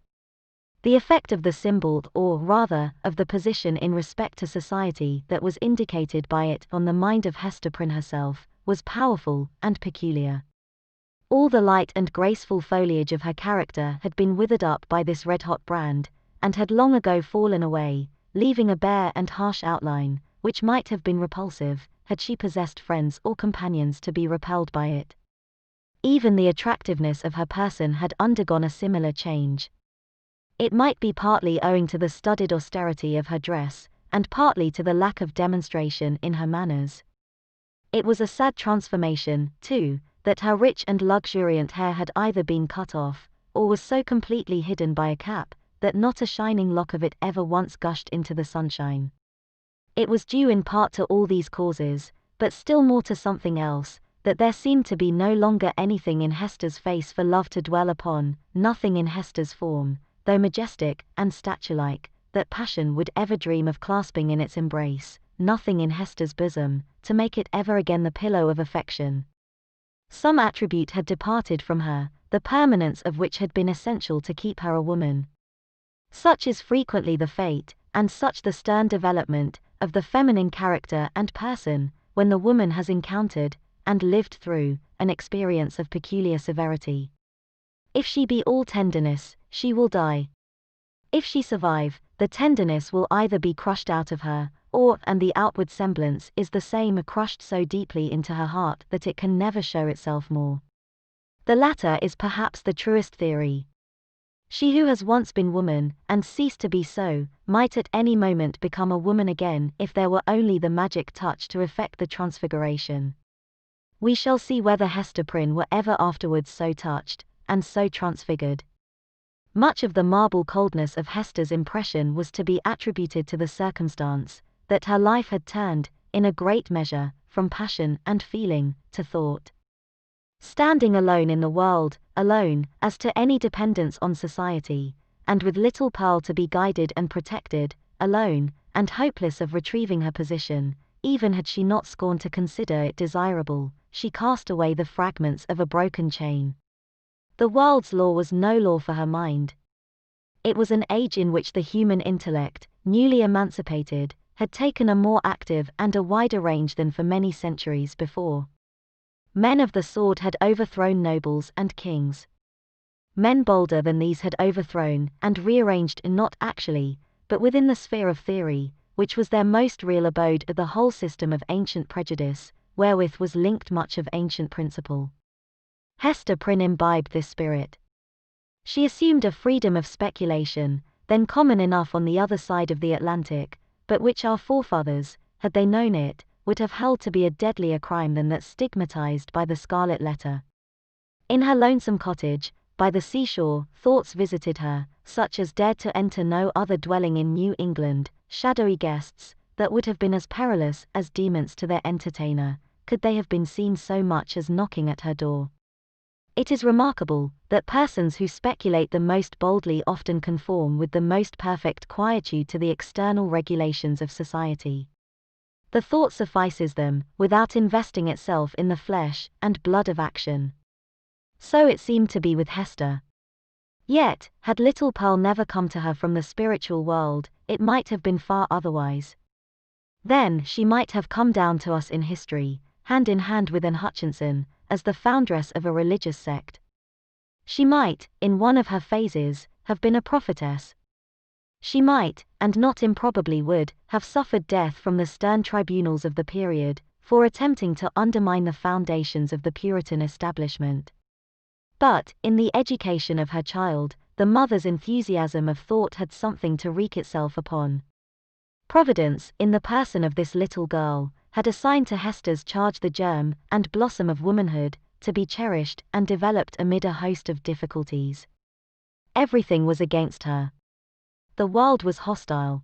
The effect of the symbol, or rather, of the position in respect to society that was indicated by it on the mind of Hester Prynne herself, was powerful and peculiar. All the light and graceful foliage of her character had been withered up by this red-hot brand, and had long ago fallen away, leaving a bare and harsh outline, which might have been repulsive, had she possessed friends or companions to be repelled by it. Even the attractiveness of her person had undergone a similar change. It might be partly owing to the studied austerity of her dress, and partly to the lack of demonstration in her manners. It was a sad transformation, too, that her rich and luxuriant hair had either been cut off, or was so completely hidden by a cap, that not a shining lock of it ever once gushed into the sunshine. It was due in part to all these causes, but still more to something else, that there seemed to be no longer anything in Hester's face for love to dwell upon, nothing in Hester's form, though majestic and statue-like, that passion would ever dream of clasping in its embrace, nothing in Hester's bosom, to make it ever again the pillow of affection. Some attribute had departed from her, the permanence of which had been essential to keep her a woman. Such is frequently the fate, and such the stern development, of the feminine character and person, when the woman has encountered, and lived through, an experience of peculiar severity. If she be all tenderness, she will die. If she survive, the tenderness will either be crushed out of her, or, and the outward semblance is the same, crushed so deeply into her heart that it can never show itself more. The latter is perhaps the truest theory. She who has once been woman, and ceased to be so, might at any moment become a woman again if there were only the magic touch to effect the transfiguration. We shall see whether Hester Prynne were ever afterwards so touched, and so transfigured. Much of the marble coldness of Hester's impression was to be attributed to the circumstance that her life had turned, in a great measure, from passion and feeling to thought. Standing alone in the world, alone, as to any dependence on society, and with little Pearl to be guided and protected, alone, and hopeless of retrieving her position, even had she not scorned to consider it desirable, she cast away the fragments of a broken chain. The world's law was no law for her mind. It was an age in which the human intellect, newly emancipated, had taken a more active and a wider range than for many centuries before. Men of the sword had overthrown nobles and kings. Men bolder than these had overthrown and rearranged not actually, but within the sphere of theory, which was their most real abode, the whole system of ancient prejudice, wherewith was linked much of ancient principle. Hester Prynne imbibed this spirit. She assumed a freedom of speculation, then common enough on the other side of the Atlantic, but which our forefathers, had they known it, would have held to be a deadlier crime than that stigmatized by the Scarlet Letter. In her lonesome cottage, by the seashore, thoughts visited her, such as dared to enter no other dwelling in New England, shadowy guests, that would have been as perilous as demons to their entertainer, could they have been seen so much as knocking at her door. It is remarkable, that persons who speculate the most boldly often conform with the most perfect quietude to the external regulations of society. The thought suffices them, without investing itself in the flesh and blood of action. So it seemed to be with Hester. Yet, had little Pearl never come to her from the spiritual world, it might have been far otherwise. Then she might have come down to us in history, hand in hand with Anne Hutchinson, as the foundress of a religious sect. She might, in one of her phases, have been a prophetess. She might, and not improbably would, have suffered death from the stern tribunals of the period, for attempting to undermine the foundations of the Puritan establishment. But, in the education of her child, the mother's enthusiasm of thought had something to wreak itself upon. Providence, in the person of this little girl, had assigned to Hester's charge the germ and blossom of womanhood, to be cherished and developed amid a host of difficulties. Everything was against her. The world was hostile.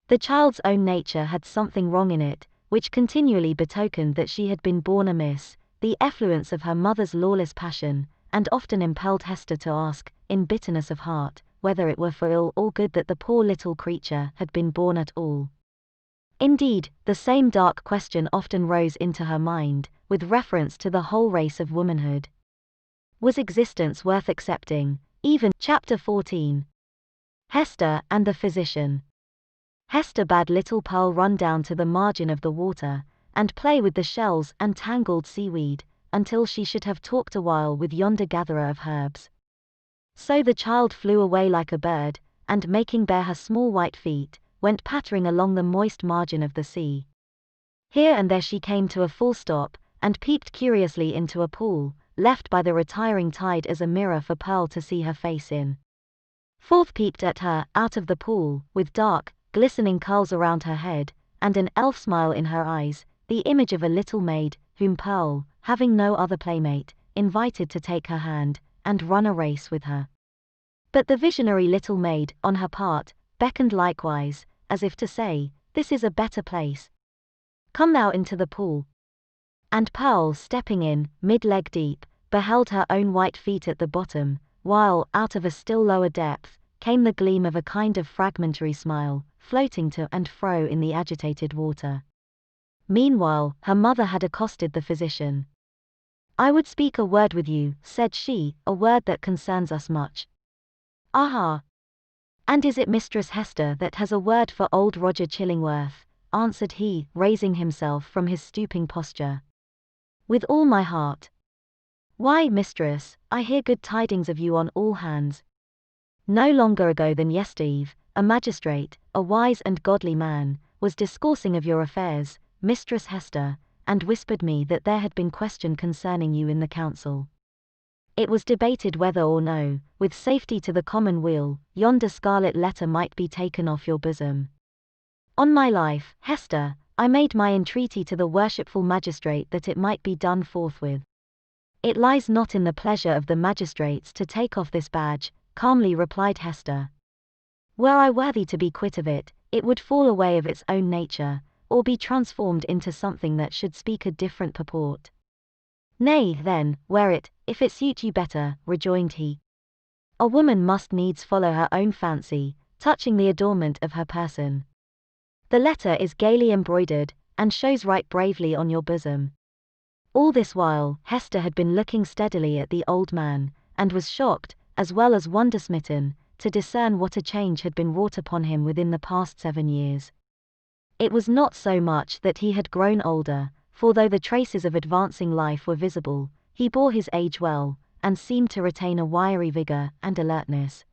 The child's own nature had something wrong in it, which continually betokened that she had been born amiss, the effluence of her mother's lawless passion, and often impelled Hester to ask, in bitterness of heart, whether it were for ill or good that the poor little creature had been born at all. Indeed, the same dark question often rose into her mind, with reference to the whole race of womanhood. Was existence worth accepting, even? Chapter 14. Hester and the Physician. Hester bade little Pearl run down to the margin of the water, and play with the shells and tangled seaweed, until she should have talked a while with yonder gatherer of herbs. So the child flew away like a bird, and making bare her small white feet, went pattering along the moist margin of the sea. Here and there she came to a full stop, and peeped curiously into a pool, left by the retiring tide as a mirror for Pearl to see her face in. Forth peeped at her, out of the pool, with dark, glistening curls around her head, and an elf smile in her eyes, the image of a little maid, whom Pearl, having no other playmate, invited to take her hand, and run a race with her. But the visionary little maid, on her part, beckoned likewise, as if to say, "This is a better place. Come thou into the pool." And Pearl, stepping in, mid-leg deep, beheld her own white feet at the bottom, while, out of a still lower depth, came the gleam of a kind of fragmentary smile, floating to and fro in the agitated water. Meanwhile, her mother had accosted the physician. "I would speak a word with you," said she, "a word that concerns us much." "Aha! And is it Mistress Hester that has a word for old Roger Chillingworth?" answered he, raising himself from his stooping posture. "With all my heart." "Why, mistress, I hear good tidings of you on all hands." No longer ago than yestereve, a magistrate, a wise and godly man, was discoursing of your affairs, Mistress Hester, and whispered me that there had been question concerning you in the council. It was debated whether or no, with safety to the common weal, yonder scarlet letter might be taken off your bosom. On my life, Hester, I made my entreaty to the worshipful magistrate that it might be done forthwith. "It lies not in the pleasure of the magistrates to take off this badge," calmly replied Hester. "Were I worthy to be quit of it, it would fall away of its own nature, or be transformed into something that should speak a different purport. Nay, then, wear it, if it suit you better, rejoined he. A woman must needs follow her own fancy, touching the adornment of her person. The letter is gaily embroidered, and shows right bravely on your bosom. All this while, Hester had been looking steadily at the old man, and was shocked, as well as wonder-smitten, to discern what a change had been wrought upon him within the past 7 years. It was not so much that he had grown older, for though the traces of advancing life were visible, he bore his age well, and seemed to retain a wiry vigor and alertness.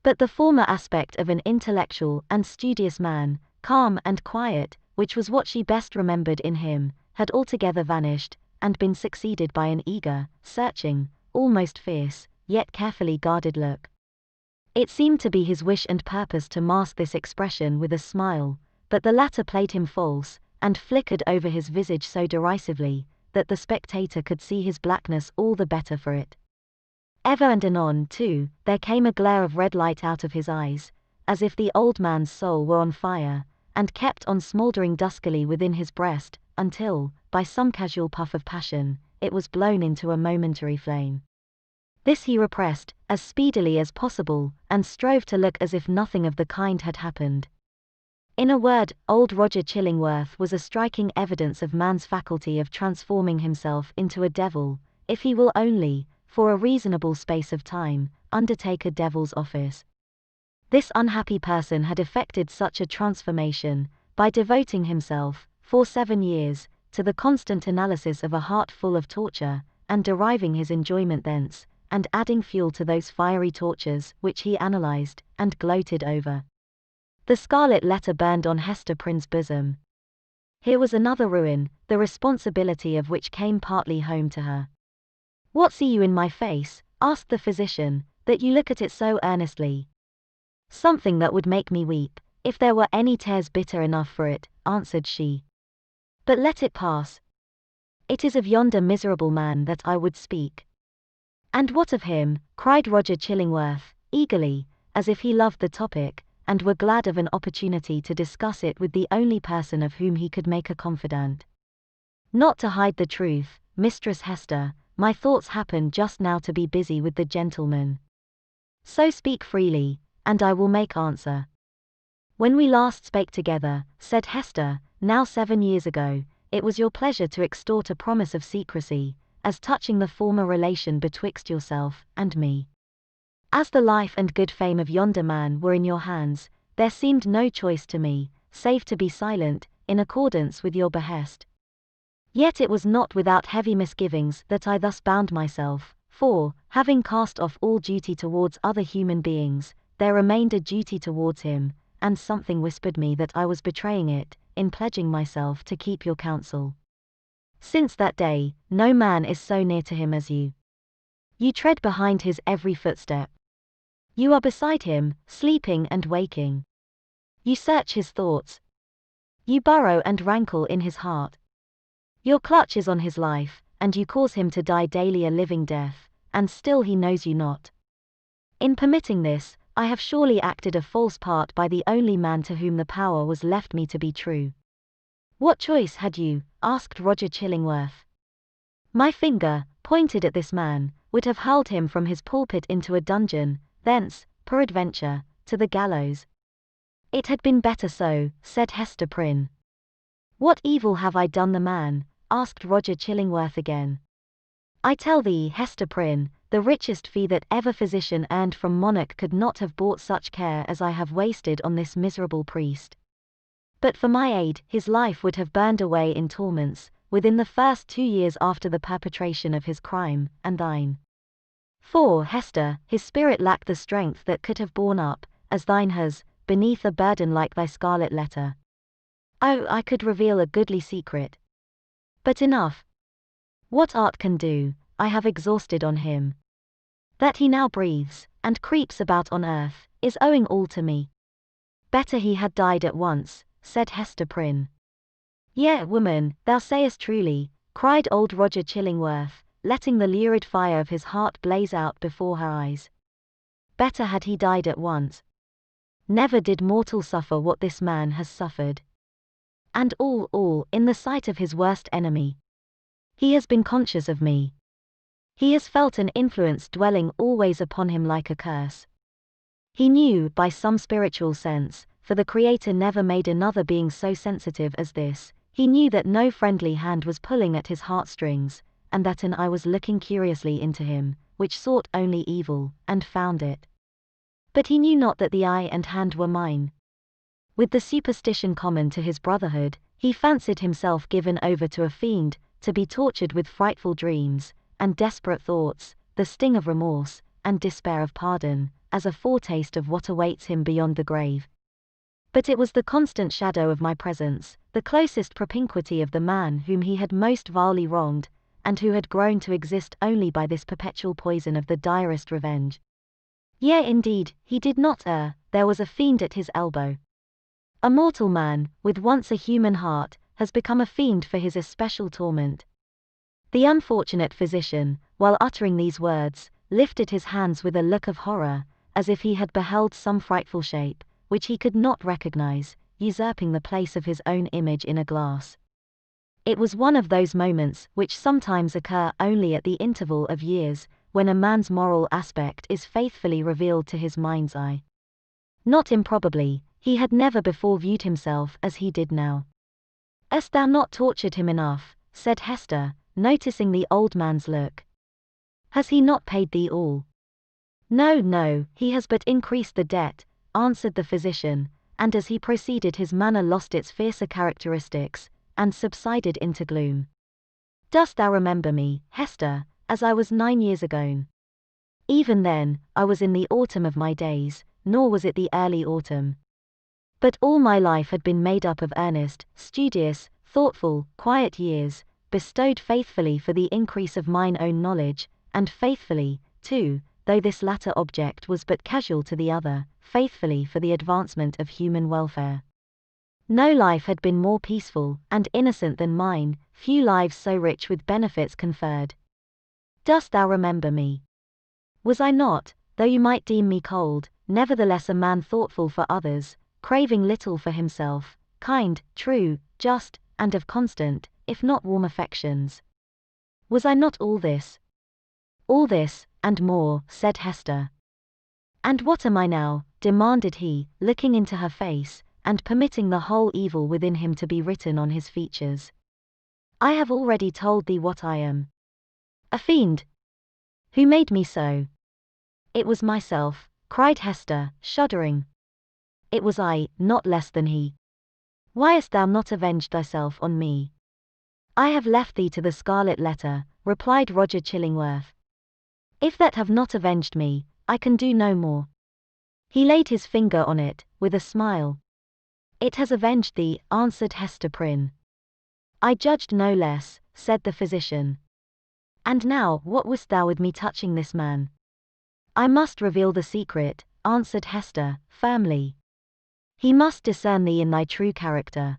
But the former aspect of an intellectual and studious man, calm and quiet, which was what she best remembered in him, had altogether vanished, and been succeeded by an eager, searching, almost fierce, yet carefully guarded look. It seemed to be his wish and purpose to mask this expression with a smile, but the latter played him false, and flickered over his visage so derisively, that the spectator could see his blackness all the better for it. Ever and anon, too, there came a glare of red light out of his eyes, as if the old man's soul were on fire, and kept on smouldering duskily within his breast, until, by some casual puff of passion, it was blown into a momentary flame. This he repressed, as speedily as possible, and strove to look as if nothing of the kind had happened. In a word, old Roger Chillingworth was a striking evidence of man's faculty of transforming himself into a devil, if he will only, for a reasonable space of time, undertake a devil's office. This unhappy person had effected such a transformation, by devoting himself, for 7 years, to the constant analysis of a heart full of torture, and deriving his enjoyment thence, and adding fuel to those fiery tortures which he analyzed, and gloated over. The Scarlet Letter burned on Hester Prynne's bosom. Here was another ruin, the responsibility of which came partly home to her. "What see you in my face," asked the physician, "that you look at it so earnestly?" "Something that would make me weep, if there were any tears bitter enough for it," answered she. "But let it pass. It is of yonder miserable man that I would speak." "And what of him?" cried Roger Chillingworth, eagerly, as if he loved the topic, and were glad of an opportunity to discuss it with the only person of whom he could make a confidant. "Not to hide the truth, Mistress Hester, my thoughts happen just now to be busy with the gentleman. So speak freely, and I will make answer." "When we last spake together," said Hester, "now 7 years ago, it was your pleasure to extort a promise of secrecy, as touching the former relation betwixt yourself and me. As the life and good fame of yonder man were in your hands, there seemed no choice to me, save to be silent, in accordance with your behest. Yet it was not without heavy misgivings that I thus bound myself, for, having cast off all duty towards other human beings, there remained a duty towards him, and something whispered me that I was betraying it, in pledging myself to keep your counsel. Since that day, no man is so near to him as you. You tread behind his every footstep. You are beside him, sleeping and waking. You search his thoughts. You burrow and rankle in his heart. Your clutch is on his life, and you cause him to die daily a living death, and still he knows you not. In permitting this, I have surely acted a false part by the only man to whom the power was left me to be true." "What choice had you?" asked Roger Chillingworth. "My finger, pointed at this man, would have hurled him from his pulpit into a dungeon, thence, peradventure, to the gallows." "It had been better so," said Hester Prynne. "What evil have I done the man?" asked Roger Chillingworth again. "I tell thee, Hester Prynne, the richest fee that ever physician earned from monarch could not have bought such care as I have wasted on this miserable priest. But for my aid, his life would have burned away in torments, within the first 2 years after the perpetration of his crime, and thine. For, Hester, his spirit lacked the strength that could have borne up, as thine has, beneath a burden like thy Scarlet Letter. Oh, I could reveal a goodly secret. But enough. What art can do, I have exhausted on him. That he now breathes, and creeps about on earth, is owing all to me." "Better he had died at once," said Hester Prynne. "Yea, woman, thou sayest truly," cried old Roger Chillingworth, letting the lurid fire of his heart blaze out before her eyes. "Better had he died at once. Never did mortal suffer what this man has suffered. And all, in the sight of his worst enemy. He has been conscious of me. He has felt an influence dwelling always upon him like a curse. He knew, by some spiritual sense, for the Creator never made another being so sensitive as this, he knew that no friendly hand was pulling at his heartstrings, and that an eye was looking curiously into him, which sought only evil, and found it. But he knew not that the eye and hand were mine. With the superstition common to his brotherhood, he fancied himself given over to a fiend, to be tortured with frightful dreams, and desperate thoughts, the sting of remorse, and despair of pardon, as a foretaste of what awaits him beyond the grave. But it was the constant shadow of my presence, the closest propinquity of the man whom he had most vilely wronged, and who had grown to exist only by this perpetual poison of the direst revenge. Yea, indeed, he did not err, there was a fiend at his elbow. A mortal man, with once a human heart, has become a fiend for his especial torment. The unfortunate physician, while uttering these words, lifted his hands with a look of horror, as if he had beheld some frightful shape, which he could not recognize, usurping the place of his own image in a glass. It was one of those moments which sometimes occur only at the interval of years, when a man's moral aspect is faithfully revealed to his mind's eye. Not improbably, he had never before viewed himself as he did now. "Hast thou not tortured him enough?" said Hester, noticing the old man's look. "Has he not paid thee all?" "No, no, he has but increased the debt," answered the physician, and as he proceeded his manner lost its fiercer characteristics, and subsided into gloom. "Dost thou remember me, Hester, as I was 9 years agone? Even then, I was in the autumn of my days, nor was it the early autumn. But all my life had been made up of earnest, studious, thoughtful, quiet years, bestowed faithfully for the increase of mine own knowledge, and faithfully, too, though this latter object was but casual to the other, faithfully for the advancement of human welfare. No life had been more peaceful and innocent than mine, few lives so rich with benefits conferred. Dost thou remember me? Was I not, though you might deem me cold, nevertheless a man thoughtful for others, craving little for himself, kind, true, just, and of constant, if not warm affections? Was I not all this? All this, and more, said Hester. And what am I now? Demanded he, looking into her face, and permitting the whole evil within him to be written on his features. I have already told thee what I am. A fiend. Who made me so? It was myself, cried Hester, shuddering. It was I, not less than he. Why hast thou not avenged thyself on me? I have left thee to the Scarlet Letter, replied Roger Chillingworth. If that have not avenged me, I can do no more. He laid his finger on it, with a smile. It has avenged thee, answered Hester Prynne. I judged no less, said the physician. And now, what wouldst thou with me touching this man? I must reveal the secret, answered Hester, firmly. He must discern thee in thy true character.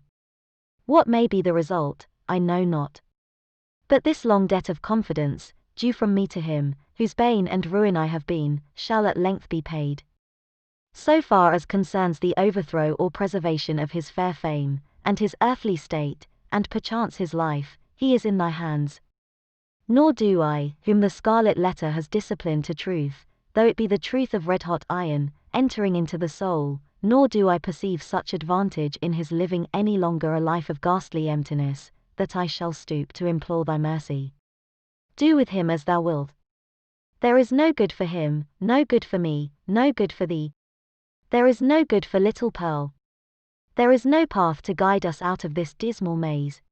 What may be the result, I know not. But this long debt of confidence, due from me to him, whose bane and ruin I have been, shall at length be paid. So far as concerns the overthrow or preservation of his fair fame, and his earthly state, and perchance his life, he is in thy hands. Nor do I, whom the Scarlet Letter has disciplined to truth, though it be the truth of red-hot iron, entering into the soul, nor do I perceive such advantage in his living any longer a life of ghastly emptiness, that I shall stoop to implore thy mercy. Do with him as thou wilt. There is no good for him, no good for me, no good for thee. There is no good for little Pearl. There is no path to guide us out of this dismal maze.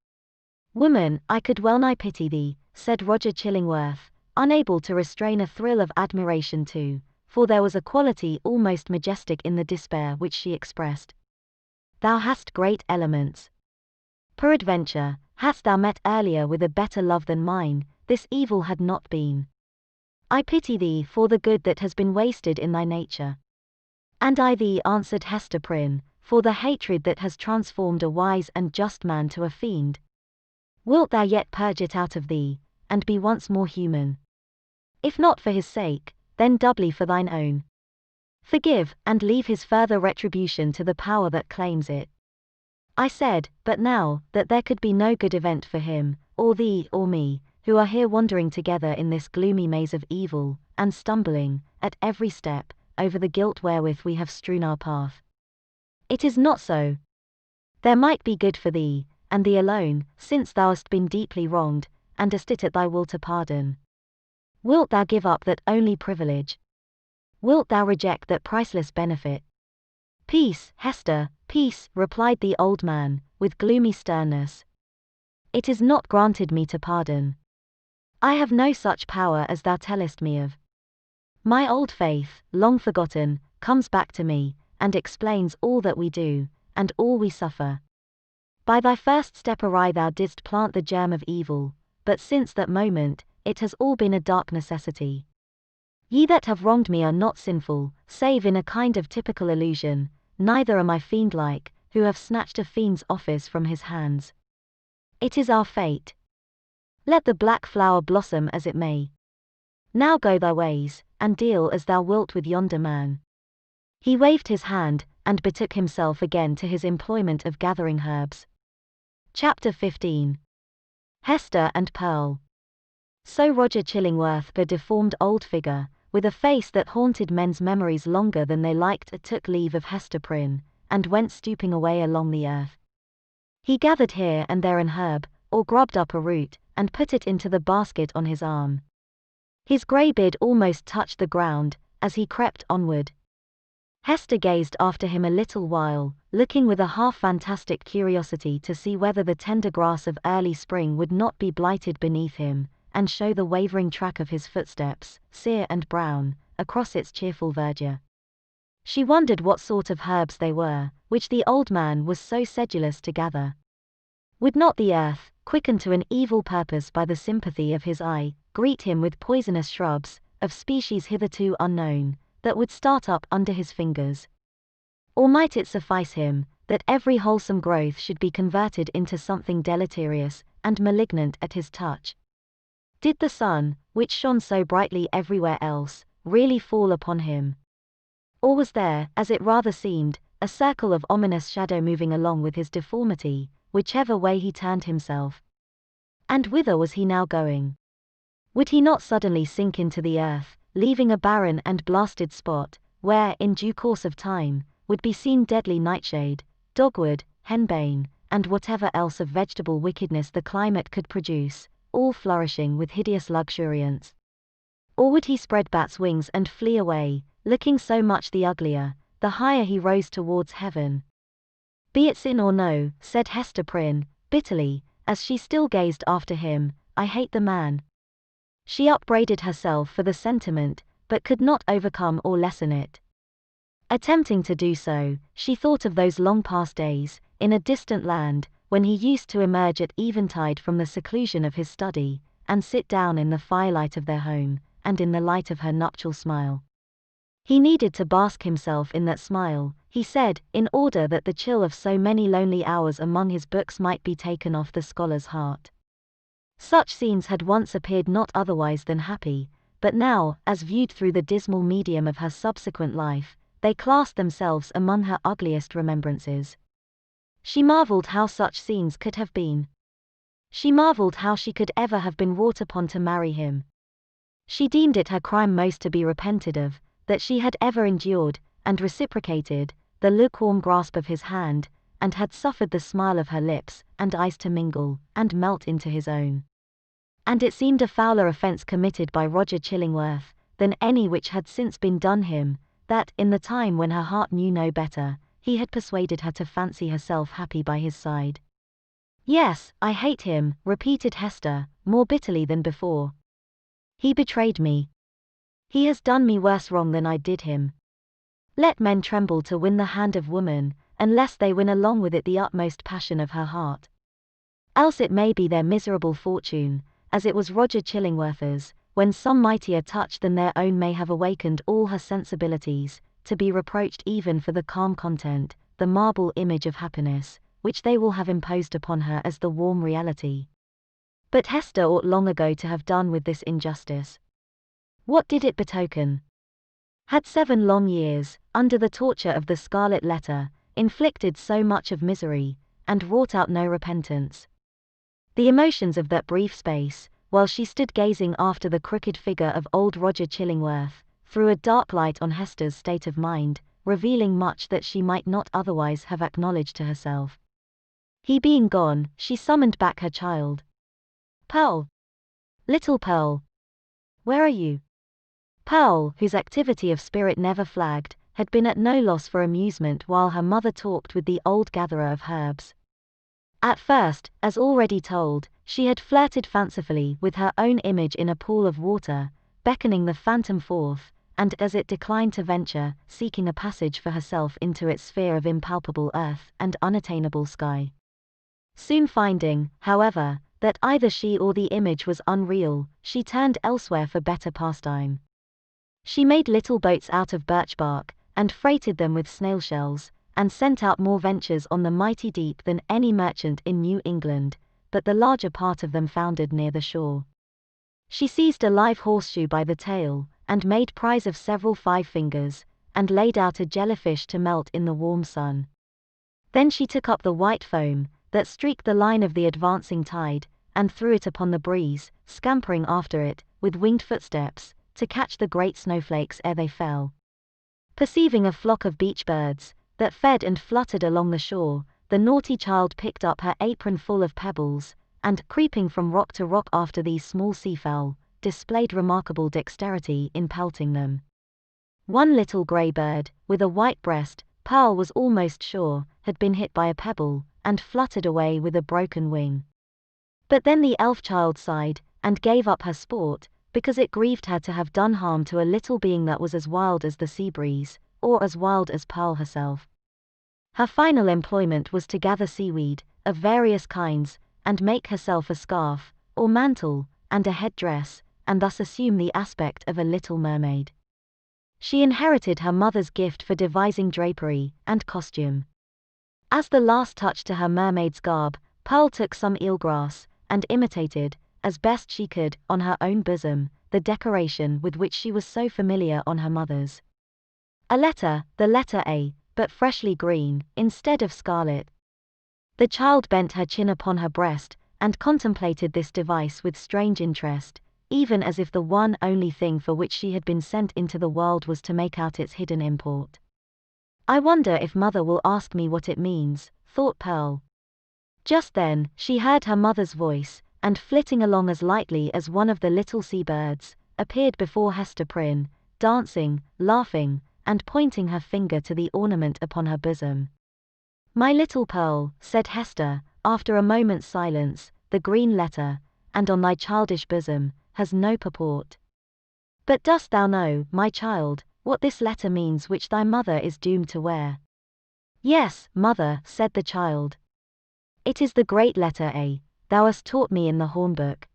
Woman, I could well nigh pity thee, said Roger Chillingworth, unable to restrain a thrill of admiration too, for there was a quality almost majestic in the despair which she expressed. Thou hast great elements. Peradventure, hadst thou met earlier with a better love than mine, this evil had not been. I pity thee for the good that has been wasted in thy nature. And I thee, answered Hester Prynne, for the hatred that has transformed a wise and just man to a fiend. Wilt thou yet purge it out of thee, and be once more human? If not for his sake, then doubly for thine own. Forgive, and leave his further retribution to the power that claims it. I said, but now, that there could be no good event for him, or thee or me, who are here wandering together in this gloomy maze of evil, and stumbling, at every step, over the guilt wherewith we have strewn our path. It is not so. There might be good for thee, and thee alone, since thou hast been deeply wronged, and dost it at thy will to pardon. Wilt thou give up that only privilege? Wilt thou reject that priceless benefit? Peace, Hester, peace, replied the old man, with gloomy sternness. It is not granted me to pardon. I have no such power as thou tellest me of. My old faith, long forgotten, comes back to me, and explains all that we do, and all we suffer. By thy first step awry thou didst plant the germ of evil, but since that moment, it has all been a dark necessity. Ye that have wronged me are not sinful, save in a kind of typical illusion, neither am I fiend-like, who have snatched a fiend's office from his hands. It is our fate. Let the black flower blossom as it may. Now go thy ways, and deal as thou wilt with yonder man. He waved his hand, and betook himself again to his employment of gathering herbs. Chapter 15. Hester and Pearl. So Roger Chillingworth, the deformed old figure, with a face that haunted men's memories longer than they liked, took leave of Hester Prynne, and went stooping away along the earth. He gathered here and there an herb, or grubbed up a root, and put it into the basket on his arm. His grey beard almost touched the ground, as he crept onward. Hester gazed after him a little while, looking with a half-fantastic curiosity to see whether the tender grass of early spring would not be blighted beneath him, and show the wavering track of his footsteps, sere and brown, across its cheerful verdure. She wondered what sort of herbs they were, which the old man was so sedulous to gather. Would not the earth, quickened to an evil purpose by the sympathy of his eye, greet him with poisonous shrubs, of species hitherto unknown, that would start up under his fingers? Or might it suffice him, that every wholesome growth should be converted into something deleterious and malignant at his touch? Did the sun, which shone so brightly everywhere else, really fall upon him? Or was there, as it rather seemed, a circle of ominous shadow moving along with his deformity, whichever way he turned himself? And whither was he now going? Would he not suddenly sink into the earth, leaving a barren and blasted spot, where, in due course of time, would be seen deadly nightshade, dogwood, henbane, and whatever else of vegetable wickedness the climate could produce, all flourishing with hideous luxuriance? Or would he spread bat's wings and flee away, looking so much the uglier, the higher he rose towards heaven? Be it sin or no, said Hester Prynne, bitterly, as she still gazed after him, I hate the man. She upbraided herself for the sentiment, but could not overcome or lessen it. Attempting to do so, she thought of those long past days, in a distant land, when he used to emerge at eventide from the seclusion of his study, and sit down in the firelight of their home, and in the light of her nuptial smile. He needed to bask himself in that smile, he said, in order that the chill of so many lonely hours among his books might be taken off the scholar's heart. Such scenes had once appeared not otherwise than happy, but now, as viewed through the dismal medium of her subsequent life, they classed themselves among her ugliest remembrances. She marveled how such scenes could have been. She marveled how she could ever have been wrought upon to marry him. She deemed it her crime most to be repented of, that she had ever endured, and reciprocated, the lukewarm grasp of his hand, and had suffered the smile of her lips and eyes to mingle, and melt into his own. And it seemed a fouler offence committed by Roger Chillingworth, than any which had since been done him, that, in the time when her heart knew no better, he had persuaded her to fancy herself happy by his side. Yes, I hate him, repeated Hester, more bitterly than before. He betrayed me. He has done me worse wrong than I did him. Let men tremble to win the hand of woman, unless they win along with it the utmost passion of her heart. Else it may be their miserable fortune, as it was Roger Chillingworth's, when some mightier touch than their own may have awakened all her sensibilities, to be reproached even for the calm content, the marble image of happiness, which they will have imposed upon her as the warm reality. But Hester ought long ago to have done with this injustice. What did it betoken? Had 7 long years, under the torture of the Scarlet Letter, inflicted so much of misery, and wrought out no repentance? The emotions of that brief space, while she stood gazing after the crooked figure of old Roger Chillingworth, threw a dark light on Hester's state of mind, revealing much that she might not otherwise have acknowledged to herself. He being gone, she summoned back her child. Pearl! Little Pearl! Where are you? Pearl, whose activity of spirit never flagged, had been at no loss for amusement while her mother talked with the old gatherer of herbs. At first, as already told, she had flirted fancifully with her own image in a pool of water, beckoning the phantom forth, and as it declined to venture, seeking a passage for herself into its sphere of impalpable earth and unattainable sky. Soon finding, however, that either she or the image was unreal, she turned elsewhere for better pastime. She made little boats out of birch bark, and freighted them with snail shells, and sent out more ventures on the mighty deep than any merchant in New England, but the larger part of them foundered near the shore. She seized a live horseshoe by the tail, and made prize of several 5 fingers, and laid out a jellyfish to melt in the warm sun. Then she took up the white foam, that streaked the line of the advancing tide, and threw it upon the breeze, scampering after it, with winged footsteps, to catch the great snowflakes ere they fell. Perceiving a flock of beach birds, that fed and fluttered along the shore, the naughty child picked up her apron full of pebbles, and, creeping from rock to rock after these small seafowl, displayed remarkable dexterity in pelting them. One little grey bird, with a white breast, Pearl was almost sure, had been hit by a pebble, and fluttered away with a broken wing. But then the elf child sighed, and gave up her sport, because it grieved her to have done harm to a little being that was as wild as the sea breeze, or as wild as Pearl herself. Her final employment was to gather seaweed, of various kinds, and make herself a scarf, or mantle, and a head-dress, and thus assume the aspect of a little mermaid. She inherited her mother's gift for devising drapery and costume. As the last touch to her mermaid's garb, Pearl took some eelgrass, and imitated, as best she could, on her own bosom, the decoration with which she was so familiar on her mother's. A letter, the letter A, but freshly green, instead of scarlet. The child bent her chin upon her breast, and contemplated this device with strange interest, even as if the one only thing for which she had been sent into the world was to make out its hidden import. I wonder if mother will ask me what it means, thought Pearl. Just then, she heard her mother's voice, and flitting along as lightly as one of the little sea birds, appeared before Hester Prynne, dancing, laughing, and pointing her finger to the ornament upon her bosom. My little Pearl, said Hester, after a moment's silence, the green letter, and on thy childish bosom, has no purport. But dost thou know, my child, what this letter means which thy mother is doomed to wear? Yes, mother, said the child. It is the great letter A, thou hast taught me in the hornbook.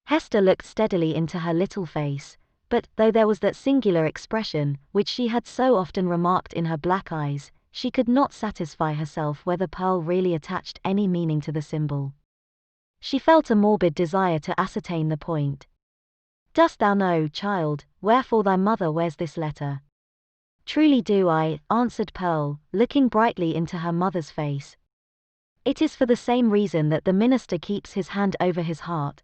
Hester looked steadily into her little face, but, though there was that singular expression, which she had so often remarked in her black eyes, she could not satisfy herself whether Pearl really attached any meaning to the symbol. She felt a morbid desire to ascertain the point. Dost thou know, child, wherefore thy mother wears this letter? Truly do I, answered Pearl, looking brightly into her mother's face. It is for the same reason that the minister keeps his hand over his heart.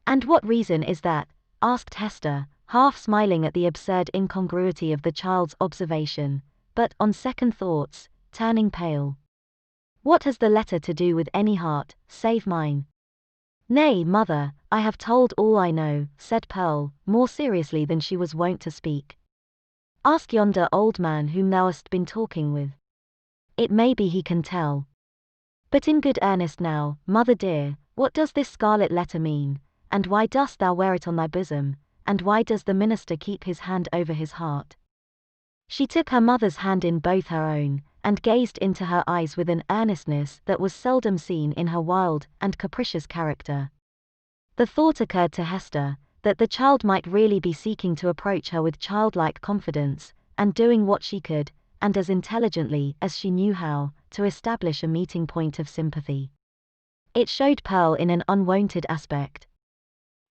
And what reason is that? Asked Hester, half smiling at the absurd incongruity of the child's observation, but, on second thoughts, turning pale. What has the letter to do with any heart, save mine? Nay, mother, I have told all I know, said Pearl, more seriously than she was wont to speak. Ask yonder old man whom thou hast been talking with. It may be he can tell. But in good earnest now, mother dear, what does this scarlet letter mean, and why dost thou wear it on thy bosom, and why does the minister keep his hand over his heart? She took her mother's hand in both her own, and gazed into her eyes with an earnestness that was seldom seen in her wild and capricious character. The thought occurred to Hester, that the child might really be seeking to approach her with childlike confidence, and doing what she could, and as intelligently as she knew how, to establish a meeting point of sympathy. It showed Pearl in an unwonted aspect.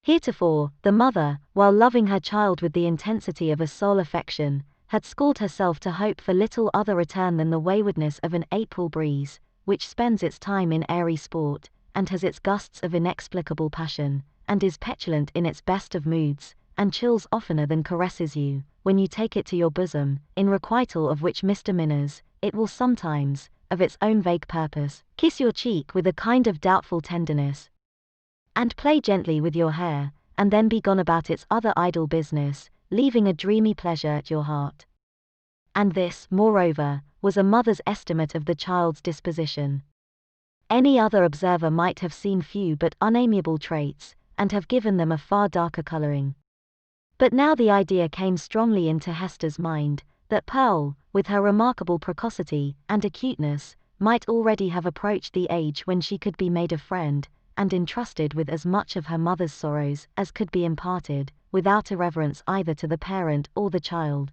Heretofore, the mother, while loving her child with the intensity of a soul affection, had schooled herself to hope for little other return than the waywardness of an April breeze, which spends its time in airy sport, and has its gusts of inexplicable passion, and is petulant in its best of moods, and chills oftener than caresses you, when you take it to your bosom, in requital of which misdemeanors, it will sometimes, of its own vague purpose, kiss your cheek with a kind of doubtful tenderness, and play gently with your hair, and then be gone about its other idle business, leaving a dreamy pleasure at your heart. And this, moreover, was a mother's estimate of the child's disposition. Any other observer might have seen few but unamiable traits, and have given them a far darker colouring. But now the idea came strongly into Hester's mind, that Pearl, with her remarkable precocity and acuteness, might already have approached the age when she could be made a friend, and entrusted with as much of her mother's sorrows as could be imparted, without irreverence either to the parent or the child.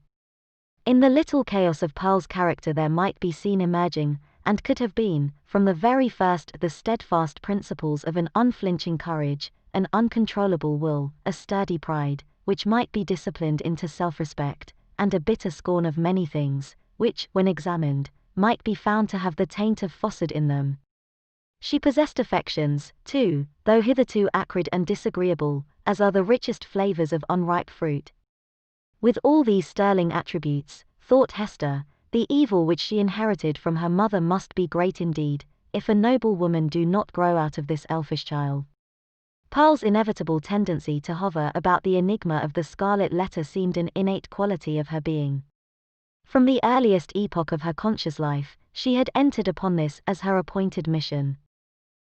In the little chaos of Pearl's character there might be seen emerging, and could have been, from the very first, the steadfast principles of an unflinching courage, an uncontrollable will, a sturdy pride, which might be disciplined into self-respect, and a bitter scorn of many things, which, when examined, might be found to have the taint of falsehood in them. She possessed affections, too, though hitherto acrid and disagreeable, as are the richest flavors of unripe fruit. With all these sterling attributes, thought Hester, the evil which she inherited from her mother must be great indeed, if a noble woman do not grow out of this elfish child. Pearl's inevitable tendency to hover about the enigma of the Scarlet Letter seemed an innate quality of her being. From the earliest epoch of her conscious life, she had entered upon this as her appointed mission.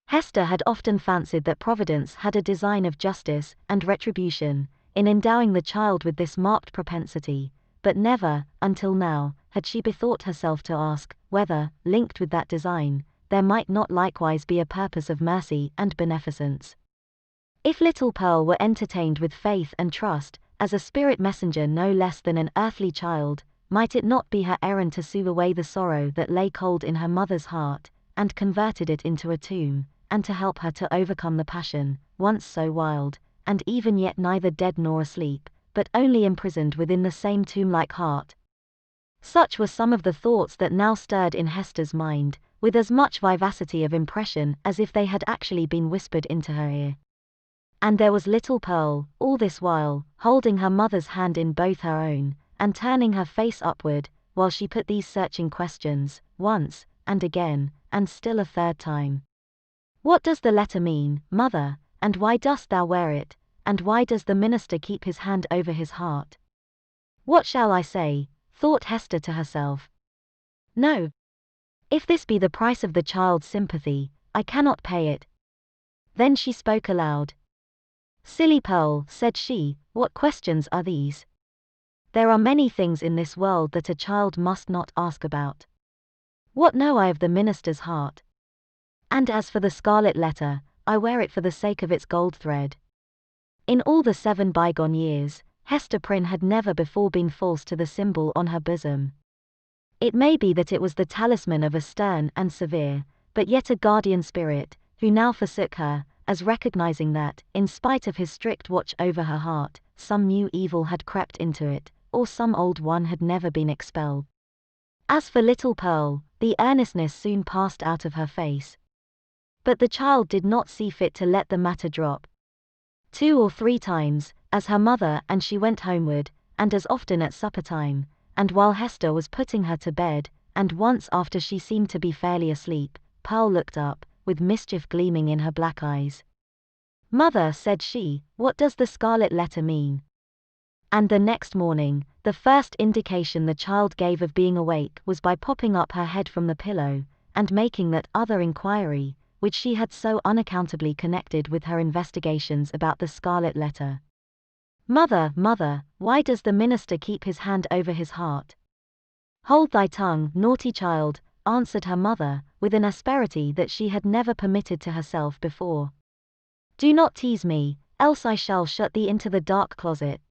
Hester had often fancied that Providence had a design of justice and retribution in endowing the child with this marked propensity, but never, until now, had she bethought herself to ask whether, linked with that design, there might not likewise be a purpose of mercy and beneficence. If little Pearl were entertained with faith and trust, as a spirit messenger no less than an earthly child, might it not be her errand to soothe away the sorrow that lay cold in her mother's heart, and converted it into a tomb, and to help her to overcome the passion, once so wild, and even yet neither dead nor asleep, but only imprisoned within the same tomb-like heart? Such were some of the thoughts that now stirred in Hester's mind, with as much vivacity of impression as if they had actually been whispered into her ear. And there was little Pearl, all this while, holding her mother's hand in both her own, and turning her face upward, while she put these searching questions, once, and again, and still a third time. What does the letter mean, mother, and why dost thou wear it, and why does the minister keep his hand over his heart? What shall I say? Thought Hester to herself. No. If this be the price of the child's sympathy, I cannot pay it. Then she spoke aloud. Silly Pearl, said she, what questions are these? There are many things in this world that a child must not ask about. What know I of the minister's heart? And as for the Scarlet Letter, I wear it for the sake of its gold thread. In all the 7 bygone years, Hester Prynne had never before been false to the symbol on her bosom. It may be that it was the talisman of a stern and severe, but yet a guardian spirit, who now forsook her, as recognizing that, in spite of his strict watch over her heart, some new evil had crept into it, or some old one had never been expelled. As for little Pearl, the earnestness soon passed out of her face. But the child did not see fit to let the matter drop. 2 or 3 times, as her mother and she went homeward, and as often at supper time, and while Hester was putting her to bed, and once after she seemed to be fairly asleep, Pearl looked up, with mischief gleaming in her black eyes. Mother, said she, what does the Scarlet Letter mean? And the next morning, the first indication the child gave of being awake was by popping up her head from the pillow, and making that other inquiry, which she had so unaccountably connected with her investigations about the Scarlet Letter. Mother, mother, why does the minister keep his hand over his heart? Hold thy tongue, naughty child, answered her mother, with an asperity that she had never permitted to herself before. Do not tease me, else I shall shut thee into the dark closet.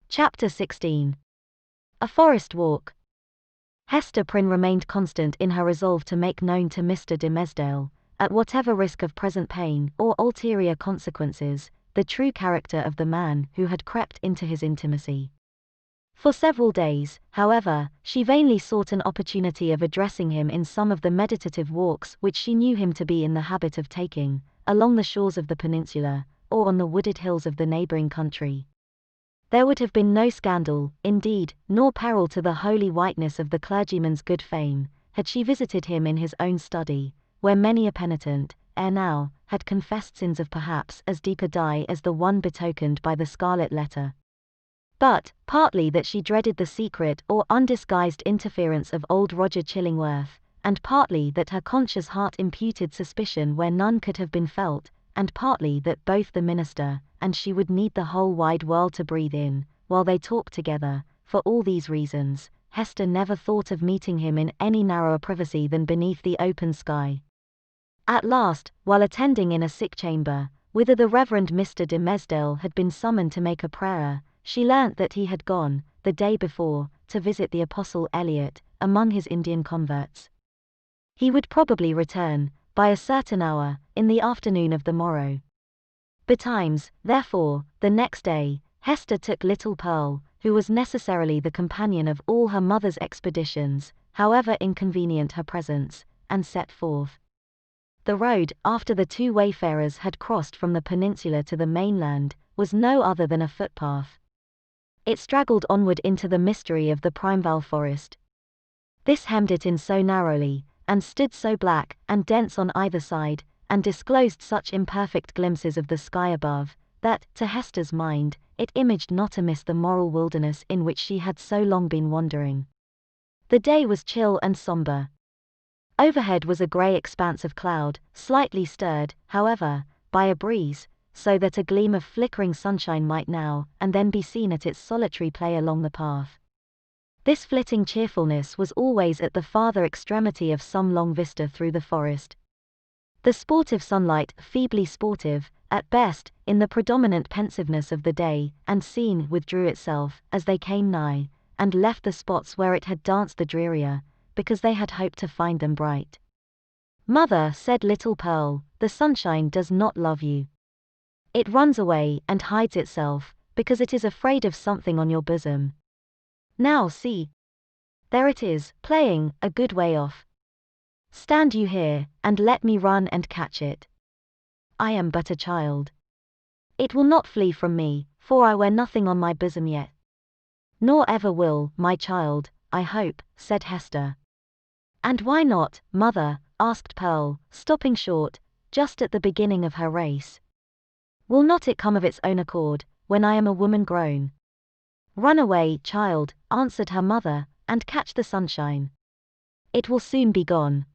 Chapter 16. A Forest Walk. Hester Prynne remained constant in her resolve to make known to Mr. de Mesdale, at whatever risk of present pain or ulterior consequences, the true character of the man who had crept into his intimacy. For several days, however, she vainly sought an opportunity of addressing him in some of the meditative walks which she knew him to be in the habit of taking, along the shores of the peninsula, or on the wooded hills of the neighboring country. There would have been no scandal, indeed, nor peril to the holy whiteness of the clergyman's good fame, had she visited him in his own study, where many a penitent, ere now, had confessed sins of perhaps as deep a dye as the one betokened by the Scarlet Letter. But, partly that she dreaded the secret or undisguised interference of old Roger Chillingworth, and partly that her conscious heart imputed suspicion where none could have been felt, and partly that both the minister and she would need the whole wide world to breathe in, while they talked together, for all these reasons, Hester never thought of meeting him in any narrower privacy than beneath the open sky. At last, while attending in a sick chamber, whither the Reverend Mr. de Mesdale had been summoned to make a prayer, she learnt that he had gone, the day before, to visit the Apostle Eliot, among his Indian converts. He would probably return, by a certain hour, in the afternoon of the morrow. Betimes, therefore, the next day, Hester took little Pearl, who was necessarily the companion of all her mother's expeditions, however inconvenient her presence, and set forth. The road, after the two wayfarers had crossed from the peninsula to the mainland, was no other than a footpath. It straggled onward into the mystery of the primeval forest. This hemmed it in so narrowly, and stood so black and dense on either side, and disclosed such imperfect glimpses of the sky above, that, to Hester's mind, it imaged not amiss the moral wilderness in which she had so long been wandering. The day was chill and sombre. Overhead was a grey expanse of cloud, slightly stirred, however, by a breeze, so that a gleam of flickering sunshine might now and then be seen at its solitary play along the path. This flitting cheerfulness was always at the farther extremity of some long vista through the forest. The sportive sunlight, feebly sportive, at best, in the predominant pensiveness of the day and scene, withdrew itself, as they came nigh, and left the spots where it had danced the drearier, because they had hoped to find them bright. "Mother," said little Pearl, "the sunshine does not love you. It runs away and hides itself, because it is afraid of something on your bosom. Now see. There it is, playing, a good way off. Stand you here, and let me run and catch it. I am but a child. It will not flee from me, for I wear nothing on my bosom yet." "Nor ever will, my child, I hope," said Hester. "And why not, mother?" asked Pearl, stopping short, just at the beginning of her race. "Will not it come of its own accord, when I am a woman grown?" "Run away, child," answered her mother, "and catch the sunshine. It will soon be gone."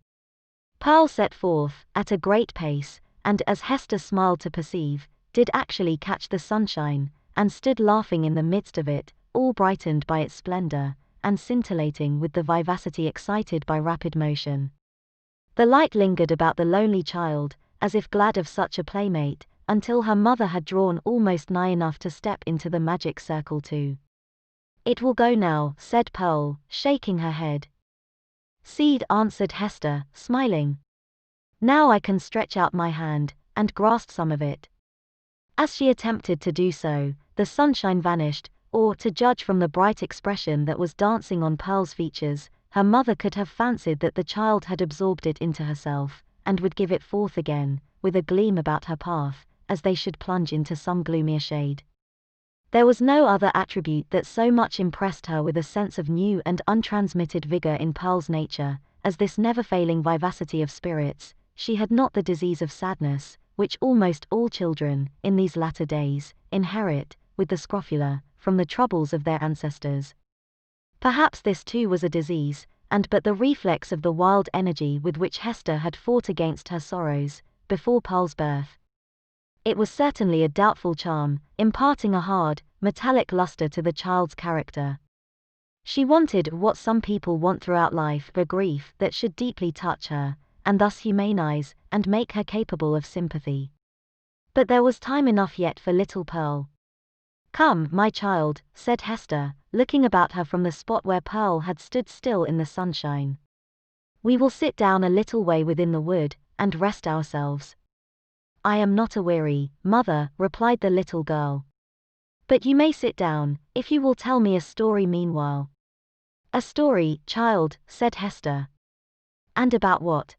Pearl set forth, at a great pace, and, as Hester smiled to perceive, did actually catch the sunshine, and stood laughing in the midst of it, all brightened by its splendor, and scintillating with the vivacity excited by rapid motion. The light lingered about the lonely child, as if glad of such a playmate, until her mother had drawn almost nigh enough to step into the magic circle too. "It will go now," said Pearl, shaking her head. "Seed," answered Hester, smiling. "Now I can stretch out my hand, and grasp some of it." As she attempted to do so, the sunshine vanished, or, to judge from the bright expression that was dancing on Pearl's features, her mother could have fancied that the child had absorbed it into herself, and would give it forth again, with a gleam about her path, as they should plunge into some gloomier shade. There was no other attribute that so much impressed her with a sense of new and untransmitted vigor in Pearl's nature, as this never-failing vivacity of spirits. She had not the disease of sadness, which almost all children, in these latter days, inherit, with the scrofula, from the troubles of their ancestors. Perhaps this too was a disease, and but the reflex of the wild energy with which Hester had fought against her sorrows, before Pearl's birth. It was certainly a doubtful charm, imparting a hard, metallic luster to the child's character. She wanted what some people want throughout life, a grief that should deeply touch her, and thus humanize and make her capable of sympathy. But there was time enough yet for little Pearl. "Come, my child," said Hester, looking about her from the spot where Pearl had stood still in the sunshine. "We will sit down a little way within the wood, and rest ourselves." "I am not aweary, mother," replied the little girl. But you may sit down, if you will tell me a story meanwhile. A story, child, said Hester. And about what?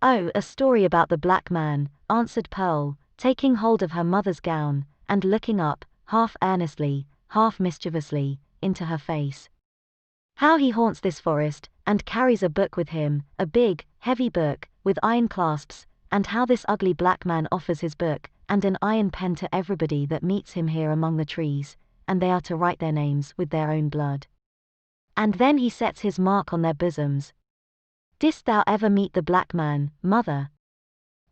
Oh, a story about the black man, answered Pearl, taking hold of her mother's gown, and looking up, half earnestly, half mischievously, into her face. How he haunts this forest, and carries a book with him, a big, heavy book, with iron clasps, and how this ugly black man offers his book, and an iron pen to everybody that meets him here among the trees, and they are to write their names with their own blood. And then he sets his mark on their bosoms. Didst thou ever meet the black man, mother?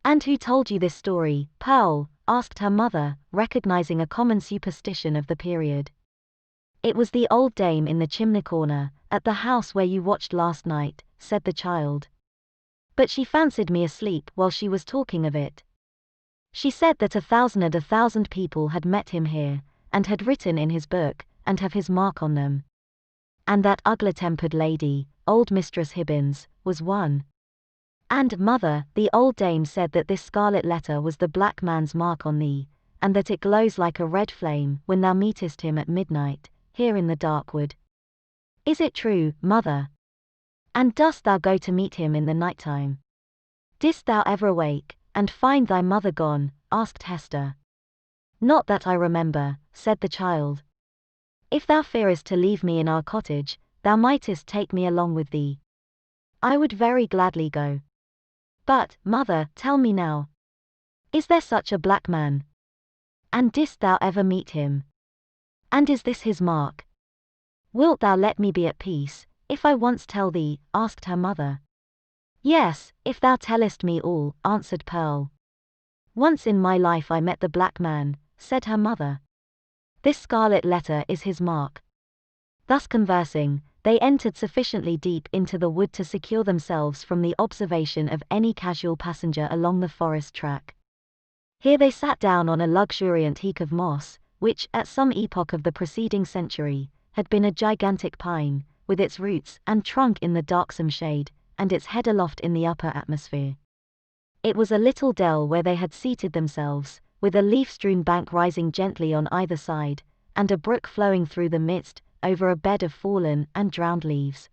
And who told you this story, Pearl? Asked her mother, recognizing a common superstition of the period. It was the old dame in the chimney corner, at the house where you watched last night, said the child. But she fancied me asleep while she was talking of it. She said that 1,000 people had met him here, and had written in his book, and have his mark on them. And that ugly-tempered lady, old Mistress Hibbins, was one. And, mother, the old dame said that this scarlet letter was the black man's mark on thee, and that it glows like a red flame when thou meetest him at midnight, here in the dark wood. Is it true, mother? And dost thou go to meet him in the night time? Didst thou ever awake, and find thy mother gone? Asked Hester. Not that I remember, said the child. If thou fearest to leave me in our cottage, thou mightest take me along with thee. I would very gladly go. But, mother, tell me now. Is there such a black man? And didst thou ever meet him? And is this his mark? Wilt thou let me be at peace, if I once tell thee? Asked her mother. Yes, if thou tellest me all, answered Pearl. Once in my life I met the black man, said her mother. This scarlet letter is his mark. Thus conversing, they entered sufficiently deep into the wood to secure themselves from the observation of any casual passenger along the forest track. Here they sat down on a luxuriant heap of moss, which, at some epoch of the preceding century, had been a gigantic pine, with its roots and trunk in the darksome shade, and its head aloft in the upper atmosphere. It was a little dell where they had seated themselves, with a leaf-strewn bank rising gently on either side, and a brook flowing through the midst, over a bed of fallen and drowned leaves.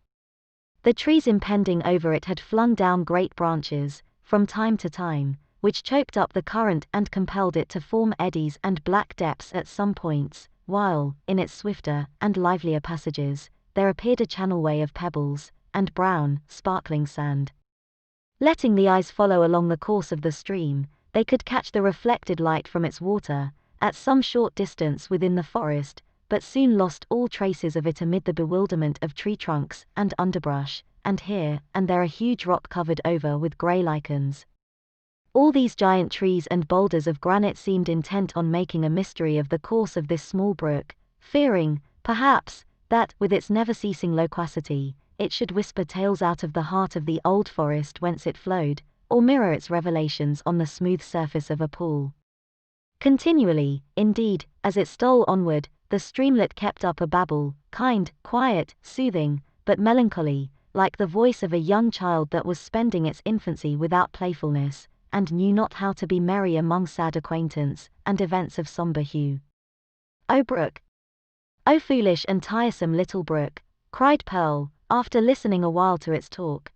The trees impending over it had flung down great branches, from time to time, which choked up the current and compelled it to form eddies and black depths at some points, while, in its swifter and livelier passages, there appeared a channelway of pebbles, and brown, sparkling sand. Letting the eyes follow along the course of the stream, they could catch the reflected light from its water, at some short distance within the forest, but soon lost all traces of it amid the bewilderment of tree trunks and underbrush, and here and there a huge rock covered over with grey lichens. All these giant trees and boulders of granite seemed intent on making a mystery of the course of this small brook, fearing, perhaps, that, with its never-ceasing loquacity, it should whisper tales out of the heart of the old forest whence it flowed, or mirror its revelations on the smooth surface of a pool. Continually, indeed, as it stole onward, the streamlet kept up a babble, kind, quiet, soothing, but melancholy, like the voice of a young child that was spending its infancy without playfulness, and knew not how to be merry among sad acquaintance and events of sombre hue. O brook! O foolish and tiresome little brook, cried Pearl, after listening a while to its talk.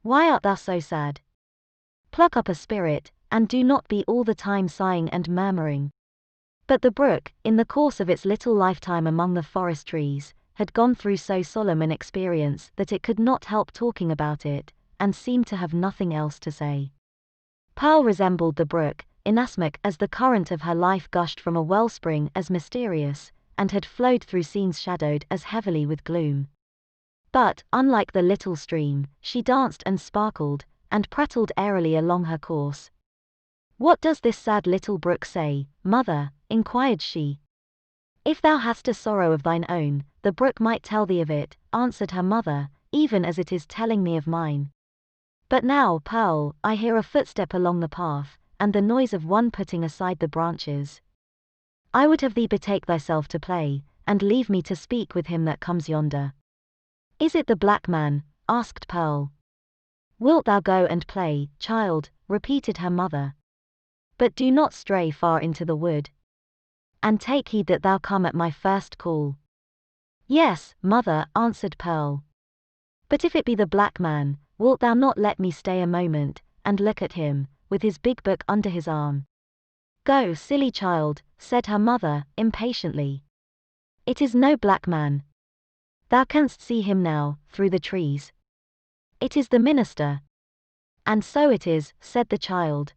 Why art thou so sad? Pluck up a spirit, and do not be all the time sighing and murmuring. But the brook, in the course of its little lifetime among the forest trees, had gone through so solemn an experience that it could not help talking about it, and seemed to have nothing else to say. Pearl resembled the brook, inasmuch as the current of her life gushed from a wellspring as mysterious, and had flowed through scenes shadowed as heavily with gloom. But, unlike the little stream, she danced and sparkled, and prattled airily along her course. What does this sad little brook say, mother? Inquired she. If thou hast a sorrow of thine own, the brook might tell thee of it, answered her mother, even as it is telling me of mine. But now, Pearl, I hear a footstep along the path, and the noise of one putting aside the branches. I would have thee betake thyself to play, and leave me to speak with him that comes yonder. Is it the black man? Asked Pearl. Wilt thou go and play, child? Repeated her mother. But do not stray far into the wood. and take heed that thou come at my first call." "Yes, mother," answered Pearl. "But if it be the black man, wilt thou not let me stay a moment, and look at him, with his big book under his arm?" "Go, silly child," said her mother, impatiently. "It is no black man. Thou canst see him now, through the trees. It is the minister." "And so it is," said the child.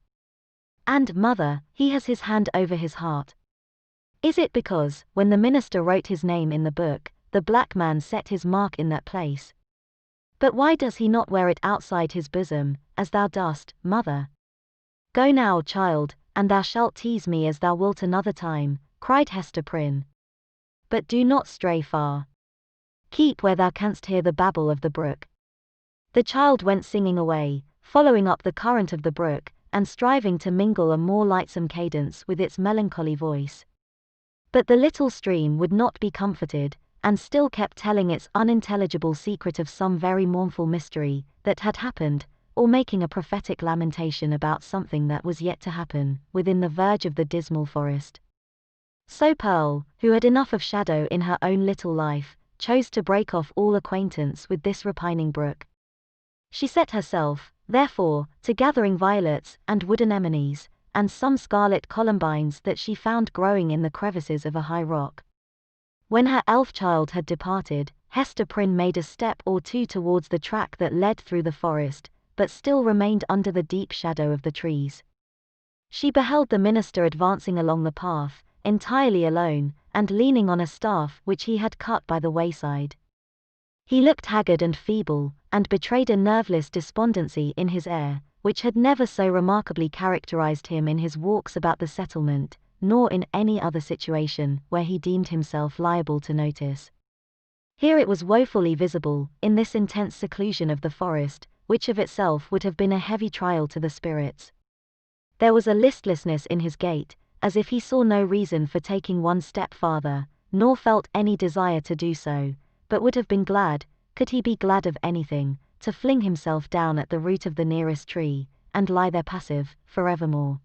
"And, mother, he has his hand over his heart. Is it because, when the minister wrote his name in the book, the black man set his mark in that place? But why does he not wear it outside his bosom, as thou dost, mother?" "Go now, child, and thou shalt tease me as thou wilt another time," cried Hester Prynne. "But do not stray far. Keep where thou canst hear the babble of the brook." The child went singing away, following up the current of the brook, and striving to mingle a more lightsome cadence with its melancholy voice. But the little stream would not be comforted, and still kept telling its unintelligible secret of some very mournful mystery that had happened, or making a prophetic lamentation about something that was yet to happen, within the verge of the dismal forest. So Pearl, who had enough of shadow in her own little life, chose to break off all acquaintance with this repining brook. She set herself, therefore, to gathering violets and wood anemones, and some scarlet columbines that she found growing in the crevices of a high rock. When her elf child had departed, Hester Prynne made a step or two towards the track that led through the forest, but still remained under the deep shadow of the trees. She beheld the minister advancing along the path, entirely alone, and leaning on a staff which he had cut by the wayside. He looked haggard and feeble, and betrayed a nerveless despondency in his air, which had never so remarkably characterized him in his walks about the settlement, nor in any other situation where he deemed himself liable to notice. Here it was woefully visible, in this intense seclusion of the forest, which of itself would have been a heavy trial to the spirits. There was a listlessness in his gait, as if he saw no reason for taking one step farther, nor felt any desire to do so, but would have been glad, could he be glad of anything, to fling himself down at the root of the nearest tree, and lie there passive, forevermore.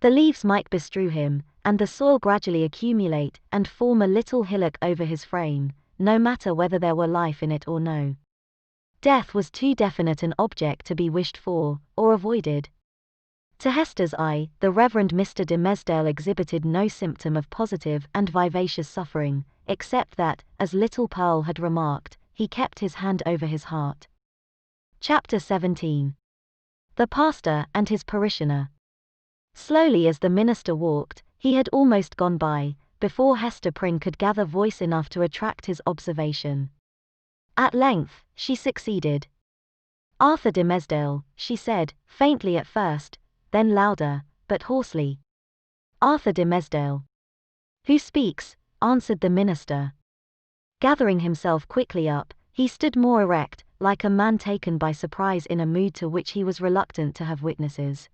The leaves might bestrew him, and the soil gradually accumulate and form a little hillock over his frame, no matter whether there were life in it or no. Death was too definite an object to be wished for, or avoided. To Hester's eye, the Reverend Mr. de Mesdale exhibited no symptom of positive and vivacious suffering, except that, as little Pearl had remarked, he kept his hand over his heart. Chapter 17. The pastor and his parishioner. Slowly as the minister walked, he had almost gone by, before Hester Prynne could gather voice enough to attract his observation. At length, she succeeded. "Arthur de Mesdale," she said, faintly at first, then louder, but hoarsely. "Arthur de Mesdale." "Who speaks?" answered the minister. Gathering himself quickly up, he stood more erect, like a man taken by surprise in a mood to which he was reluctant to have witnesses.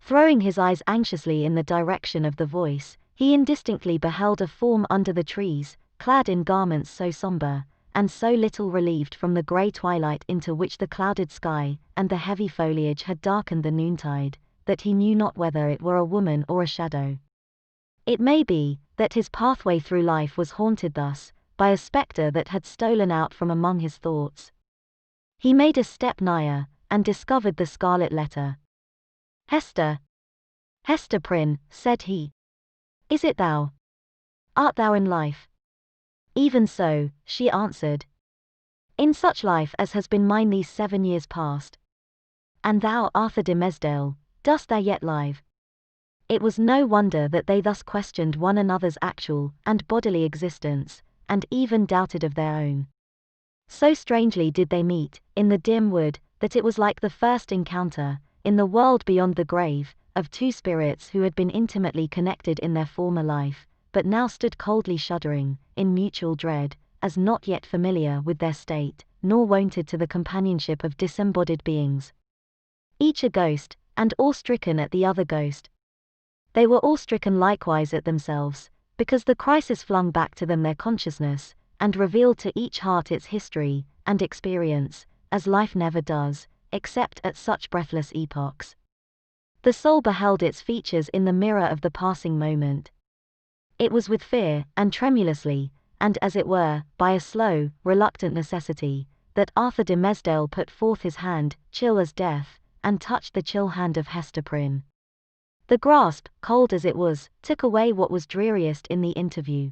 Throwing his eyes anxiously in the direction of the voice, he indistinctly beheld a form under the trees, clad in garments so somber, and so little relieved from the grey twilight into which the clouded sky and the heavy foliage had darkened the noontide, that he knew not whether it were a woman or a shadow. It may be that his pathway through life was haunted thus, by a spectre that had stolen out from among his thoughts. He made a step nigher, and discovered the Scarlet Letter. "Hester! Hester Prynne," said he. "Is it thou? Art thou in life?" "Even so," she answered. "In such life as has been mine these 7 years past." "And thou, Arthur de Mesdale, dost thou yet live?" It was no wonder that they thus questioned one another's actual and bodily existence, and even doubted of their own. So strangely did they meet, in the dim wood, that it was like the first encounter, in the world beyond the grave, of two spirits who had been intimately connected in their former life, but now stood coldly shuddering, in mutual dread, as not yet familiar with their state, nor wonted to the companionship of disembodied beings. Each a ghost, and awe-stricken at the other ghost. They were awe-stricken likewise at themselves, because the crisis flung back to them their consciousness, and revealed to each heart its history and experience, as life never does, except at such breathless epochs. The soul beheld its features in the mirror of the passing moment. It was with fear, and tremulously, and as it were, by a slow, reluctant necessity, that Arthur de Mesdale put forth his hand, chill as death, and touched the chill hand of Hester Prynne. The grasp, cold as it was, took away what was dreariest in the interview.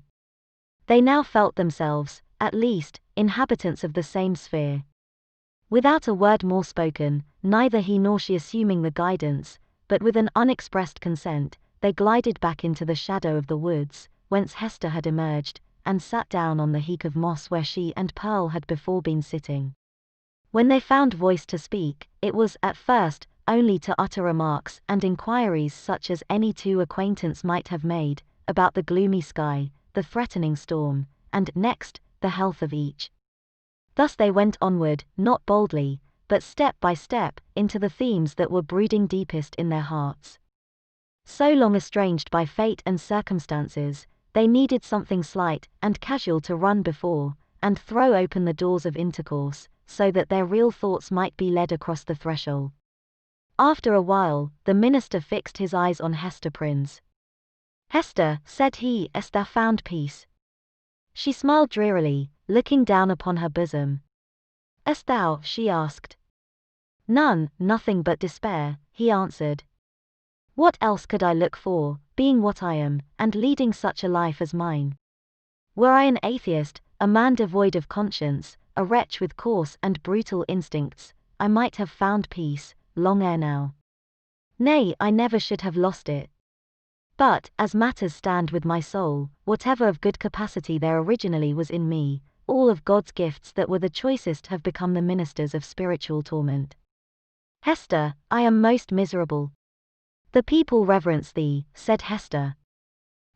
They now felt themselves, at least, inhabitants of the same sphere. Without a word more spoken, neither he nor she assuming the guidance, but with an unexpressed consent, they glided back into the shadow of the woods, whence Hester had emerged, and sat down on the heap of moss where she and Pearl had before been sitting. When they found voice to speak, it was, at first, only to utter remarks and inquiries such as any two acquaintance might have made, about the gloomy sky, the threatening storm, and, next, the health of each. Thus they went onward, not boldly, but step by step, into the themes that were brooding deepest in their hearts. So long estranged by fate and circumstances, they needed something slight and casual to run before, and throw open the doors of intercourse, so that their real thoughts might be led across the threshold. After a while, the minister fixed his eyes on Hester Prynne's. "Hester," said he, "hast thou found peace?" She smiled drearily, looking down upon her bosom. "Hast thou?" she asked. Nothing but despair," he answered. "What else could I look for, being what I am, and leading such a life as mine? Were I an atheist, a man devoid of conscience, a wretch with coarse and brutal instincts, I might have found peace, long ere now. Nay, I never should have lost it. But, as matters stand with my soul, whatever of good capacity there originally was in me, all of God's gifts that were the choicest have become the ministers of spiritual torment. Hester, I am most miserable." "The people reverence thee," said Hester.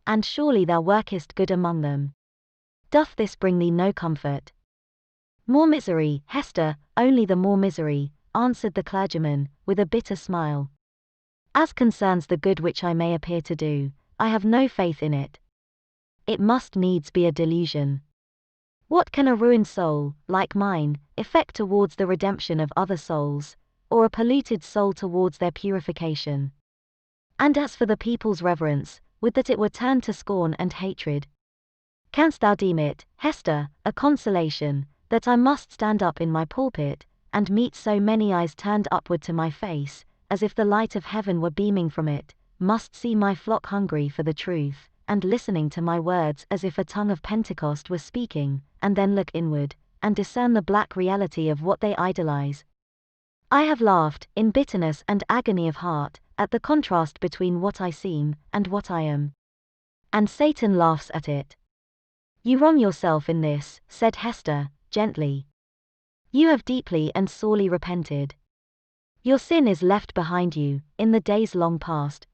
"And surely thou workest good among them. Doth this bring thee no comfort?" "More misery, Hester, only the more misery," answered the clergyman, with a bitter smile. "As concerns the good which I may appear to do, I have no faith in it. It must needs be a delusion. What can a ruined soul, like mine, effect towards the redemption of other souls, or a polluted soul towards their purification? And as for the people's reverence, would that it were turned to scorn and hatred. Canst thou deem it, Hester, a consolation, that I must stand up in my pulpit, and meet so many eyes turned upward to my face, as if the light of heaven were beaming from it, must see my flock hungry for the truth, and listening to my words as if a tongue of Pentecost were speaking, and then look inward, and discern the black reality of what they idolize? I have laughed, in bitterness and agony of heart, at the contrast between what I seem, and what I am. And Satan laughs at it." "You wrong yourself in this," said Hester, gently. "You have deeply and sorely repented. Your sin is left behind you, in the days long past.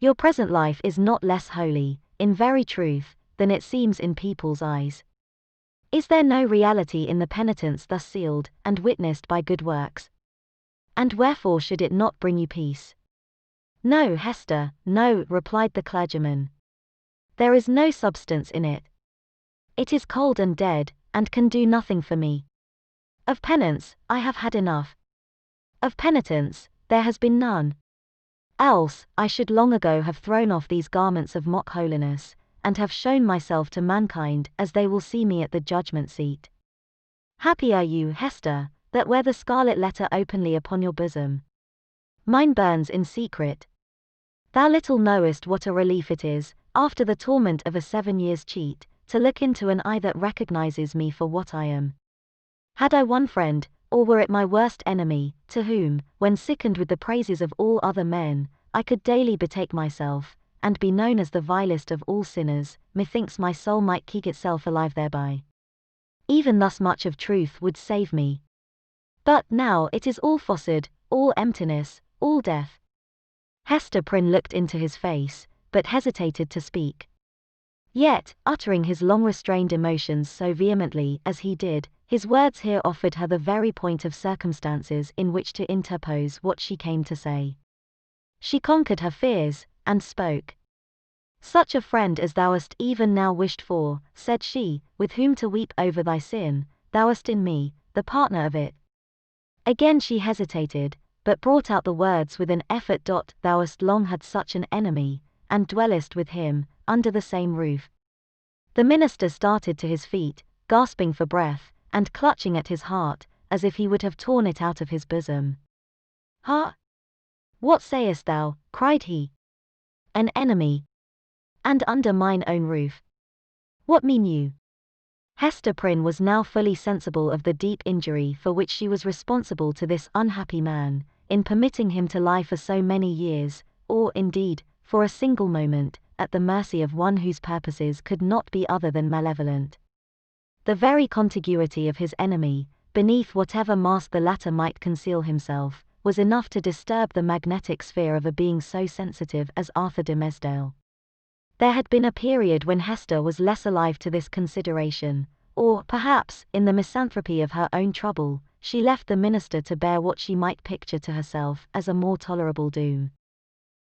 Your present life is not less holy, in very truth, than it seems in people's eyes. Is there no reality in the penitence thus sealed, and witnessed by good works? And wherefore should it not bring you peace?" "No, Hester, no," replied the clergyman. "There is no substance in it. It is cold and dead, and can do nothing for me. Of penance, I have had enough. Of penitence, there has been none. Else, I should long ago have thrown off these garments of mock holiness, and have shown myself to mankind as they will see me at the judgment seat. Happy are you, Hester, that wear the scarlet letter openly upon your bosom. Mine burns in secret. Thou little knowest what a relief it is, after the torment of a 7 years' cheat, to look into an eye that recognizes me for what I am. Had I one friend, or were it my worst enemy, to whom, when sickened with the praises of all other men, I could daily betake myself, and be known as the vilest of all sinners, methinks my soul might keep itself alive thereby. Even thus much of truth would save me. But now it is all falsehood, all emptiness, all death." Hester Prynne looked into his face, but hesitated to speak. Yet, uttering his long-restrained emotions so vehemently as he did, his words here offered her the very point of circumstances in which to interpose what she came to say. She conquered her fears, and spoke. "Such a friend as thou hast even now wished for," said she, "with whom to weep over thy sin, thou hast in me, the partner of it." Again she hesitated, but brought out the words with an effort. "Thou hast long had such an enemy, and dwellest with him, under the same roof. The minister started to his feet, gasping for breath, and clutching at his heart, as if he would have torn it out of his bosom. "Ha! What sayest thou?" cried he. "An enemy? And under mine own roof? What mean you?" Hester Prynne was now fully sensible of the deep injury for which she was responsible to this unhappy man, in permitting him to lie for so many years, or, indeed, for a single moment, at the mercy of one whose purposes could not be other than malevolent. The very contiguity of his enemy, beneath whatever mask the latter might conceal himself, was enough to disturb the magnetic sphere of a being so sensitive as Arthur de Mesdale. There had been a period when Hester was less alive to this consideration, or, perhaps, in the misanthropy of her own trouble, she left the minister to bear what she might picture to herself as a more tolerable doom.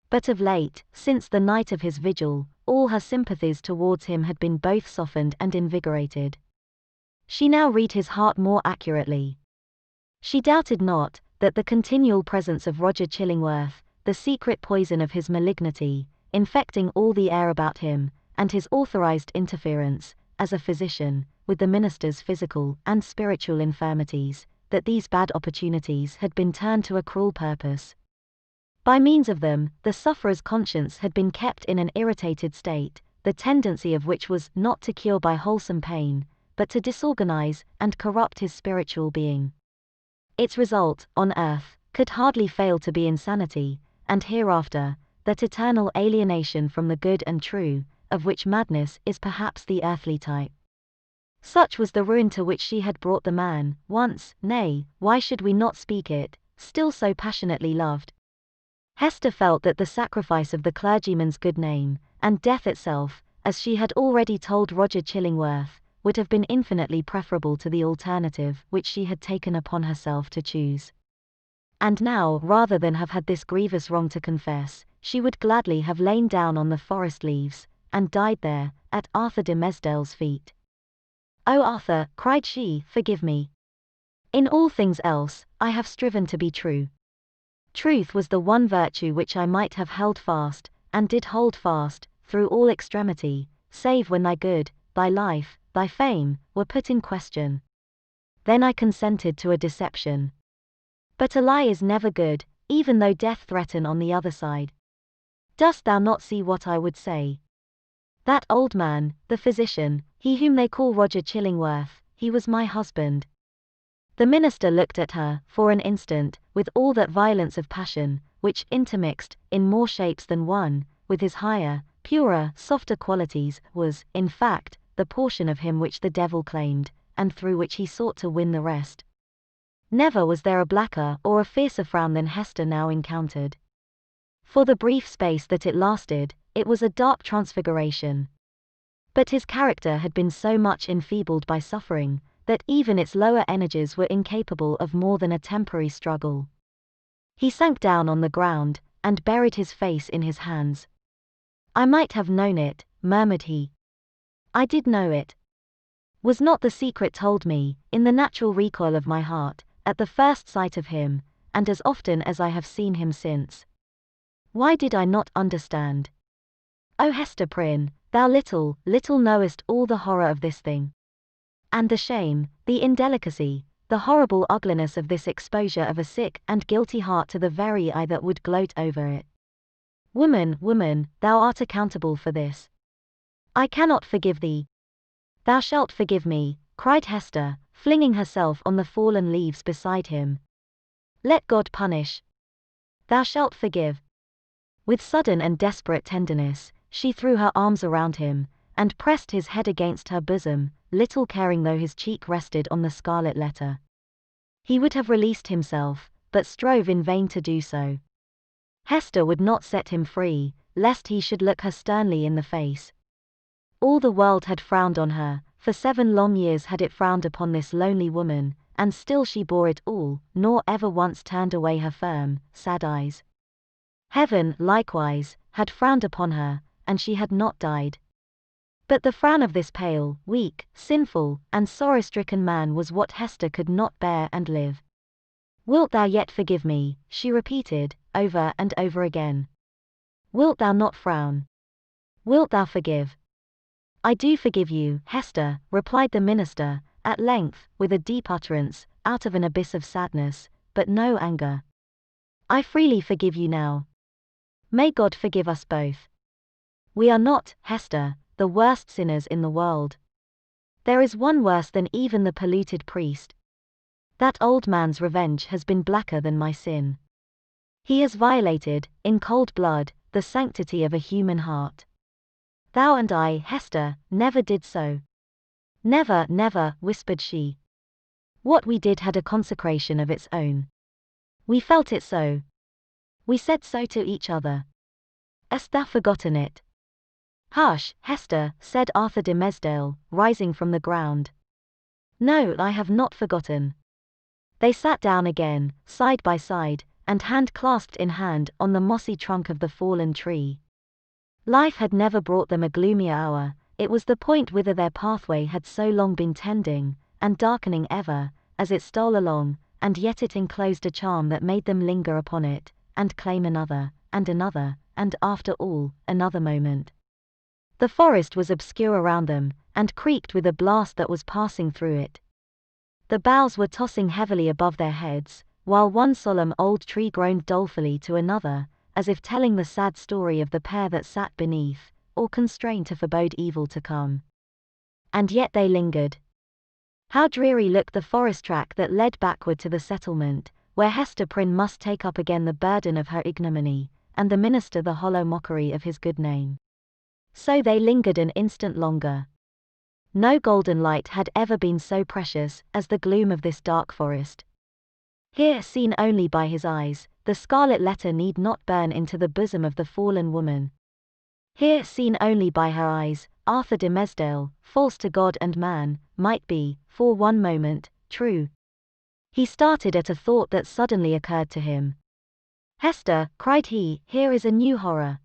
But of late, since the night of his vigil, all her sympathies towards him had been both softened and invigorated. She now read his heart more accurately. She doubted not that the continual presence of Roger Chillingworth, the secret poison of his malignity, infecting all the air about him, and his authorized interference, as a physician, with the minister's physical and spiritual infirmities, that these bad opportunities had been turned to a cruel purpose. By means of them, the sufferer's conscience had been kept in an irritated state, the tendency of which was not to cure by wholesome pain, but to disorganize and corrupt his spiritual being. Its result, on earth, could hardly fail to be insanity, and hereafter, that eternal alienation from the good and true, of which madness is perhaps the earthly type. Such was the ruin to which she had brought the man, once, nay, why should we not speak it, still so passionately loved. Hester felt that the sacrifice of the clergyman's good name, and death itself, as she had already told Roger Chillingworth, would have been infinitely preferable to the alternative which she had taken upon herself to choose. And now, rather than have had this grievous wrong to confess, she would gladly have lain down on the forest leaves, and died there, at Arthur de Mesdale's feet. "Oh Arthur," cried she, "forgive me. In all things else, I have striven to be true. Truth was the one virtue which I might have held fast, and did hold fast, through all extremity, save when thy good, thy life, thy fame, were put in question. Then I consented to a deception. But a lie is never good, even though death threaten on the other side. Dost thou not see what I would say? That old man, the physician, he whom they call Roger Chillingworth, he was my husband." The minister looked at her, for an instant, with all that violence of passion, which intermixed, in more shapes than one, with his higher, purer, softer qualities, was, in fact, the portion of him which the devil claimed, and through which he sought to win the rest. Never was there a blacker or a fiercer frown than Hester now encountered. For the brief space that it lasted, it was a dark transfiguration. But his character had been so much enfeebled by suffering, that even its lower energies were incapable of more than a temporary struggle. He sank down on the ground, and buried his face in his hands. "I might have known it," murmured he. "I did know it. Was not the secret told me, in the natural recoil of my heart, at the first sight of him, and as often as I have seen him since? Why did I not understand? O Hester Prynne, thou little knowest all the horror of this thing. And the shame, the indelicacy, the horrible ugliness of this exposure of a sick and guilty heart to the very eye that would gloat over it. Woman, thou art accountable for this. I cannot forgive thee." "Thou shalt forgive me," cried Hester, flinging herself on the fallen leaves beside him. "Let God punish. Thou shalt forgive." With sudden and desperate tenderness, she threw her arms around him, and pressed his head against her bosom, little caring though his cheek rested on the Scarlet Letter. He would have released himself, but strove in vain to do so. Hester would not set him free, lest he should look her sternly in the face. All the world had frowned on her, for 7 long years had it frowned upon this lonely woman, and still she bore it all, nor ever once turned away her firm, sad eyes. Heaven, likewise, had frowned upon her, and she had not died. But the frown of this pale, weak, sinful, and sorrow-stricken man was what Hester could not bear and live. "Wilt thou yet forgive me?" she repeated, over and over again. "Wilt thou not frown? Wilt thou forgive? I do forgive you, Hester, replied the minister, at length, with a deep utterance, out of an abyss of sadness, but no anger. I freely forgive you now. May God forgive us both. We are not, Hester, the worst sinners in the world. There is one worse than even the polluted priest. That old man's revenge has been blacker than my sin. He has violated, in cold blood, the sanctity of a human heart. Thou and I, Hester, never did so. Never, never, whispered she. What we did had a consecration of its own. We felt it so. We said so to each other. Hast thou forgotten it? Hush, Hester, said Arthur de Mesdale, rising from the ground. No, I have not forgotten. They sat down again, side by side, and hand clasped in hand on the mossy trunk of the fallen tree. Life had never brought them a gloomier hour, it was the point whither their pathway had so long been tending, and darkening ever, as it stole along, and yet it enclosed a charm that made them linger upon it, and claim another, and after all, another moment. The forest was obscure around them, and creaked with a blast that was passing through it. The boughs were tossing heavily above their heads, while one solemn old tree groaned dolefully to another, as if telling the sad story of the pair that sat beneath, or constrained to forebode evil to come. And yet they lingered. How dreary looked the forest track that led backward to the settlement, where Hester Prynne must take up again the burden of her ignominy, and the minister the hollow mockery of his good name. So they lingered an instant longer. No golden light had ever been so precious as the gloom of this dark forest. Here, seen only by his eyes, the scarlet letter need not burn into the bosom of the fallen woman. Here, seen only by her eyes, Arthur de Mesdale, false to God and man, might be, for one moment, true. He started at a thought that suddenly occurred to him. Hester, cried he, here is a new horror.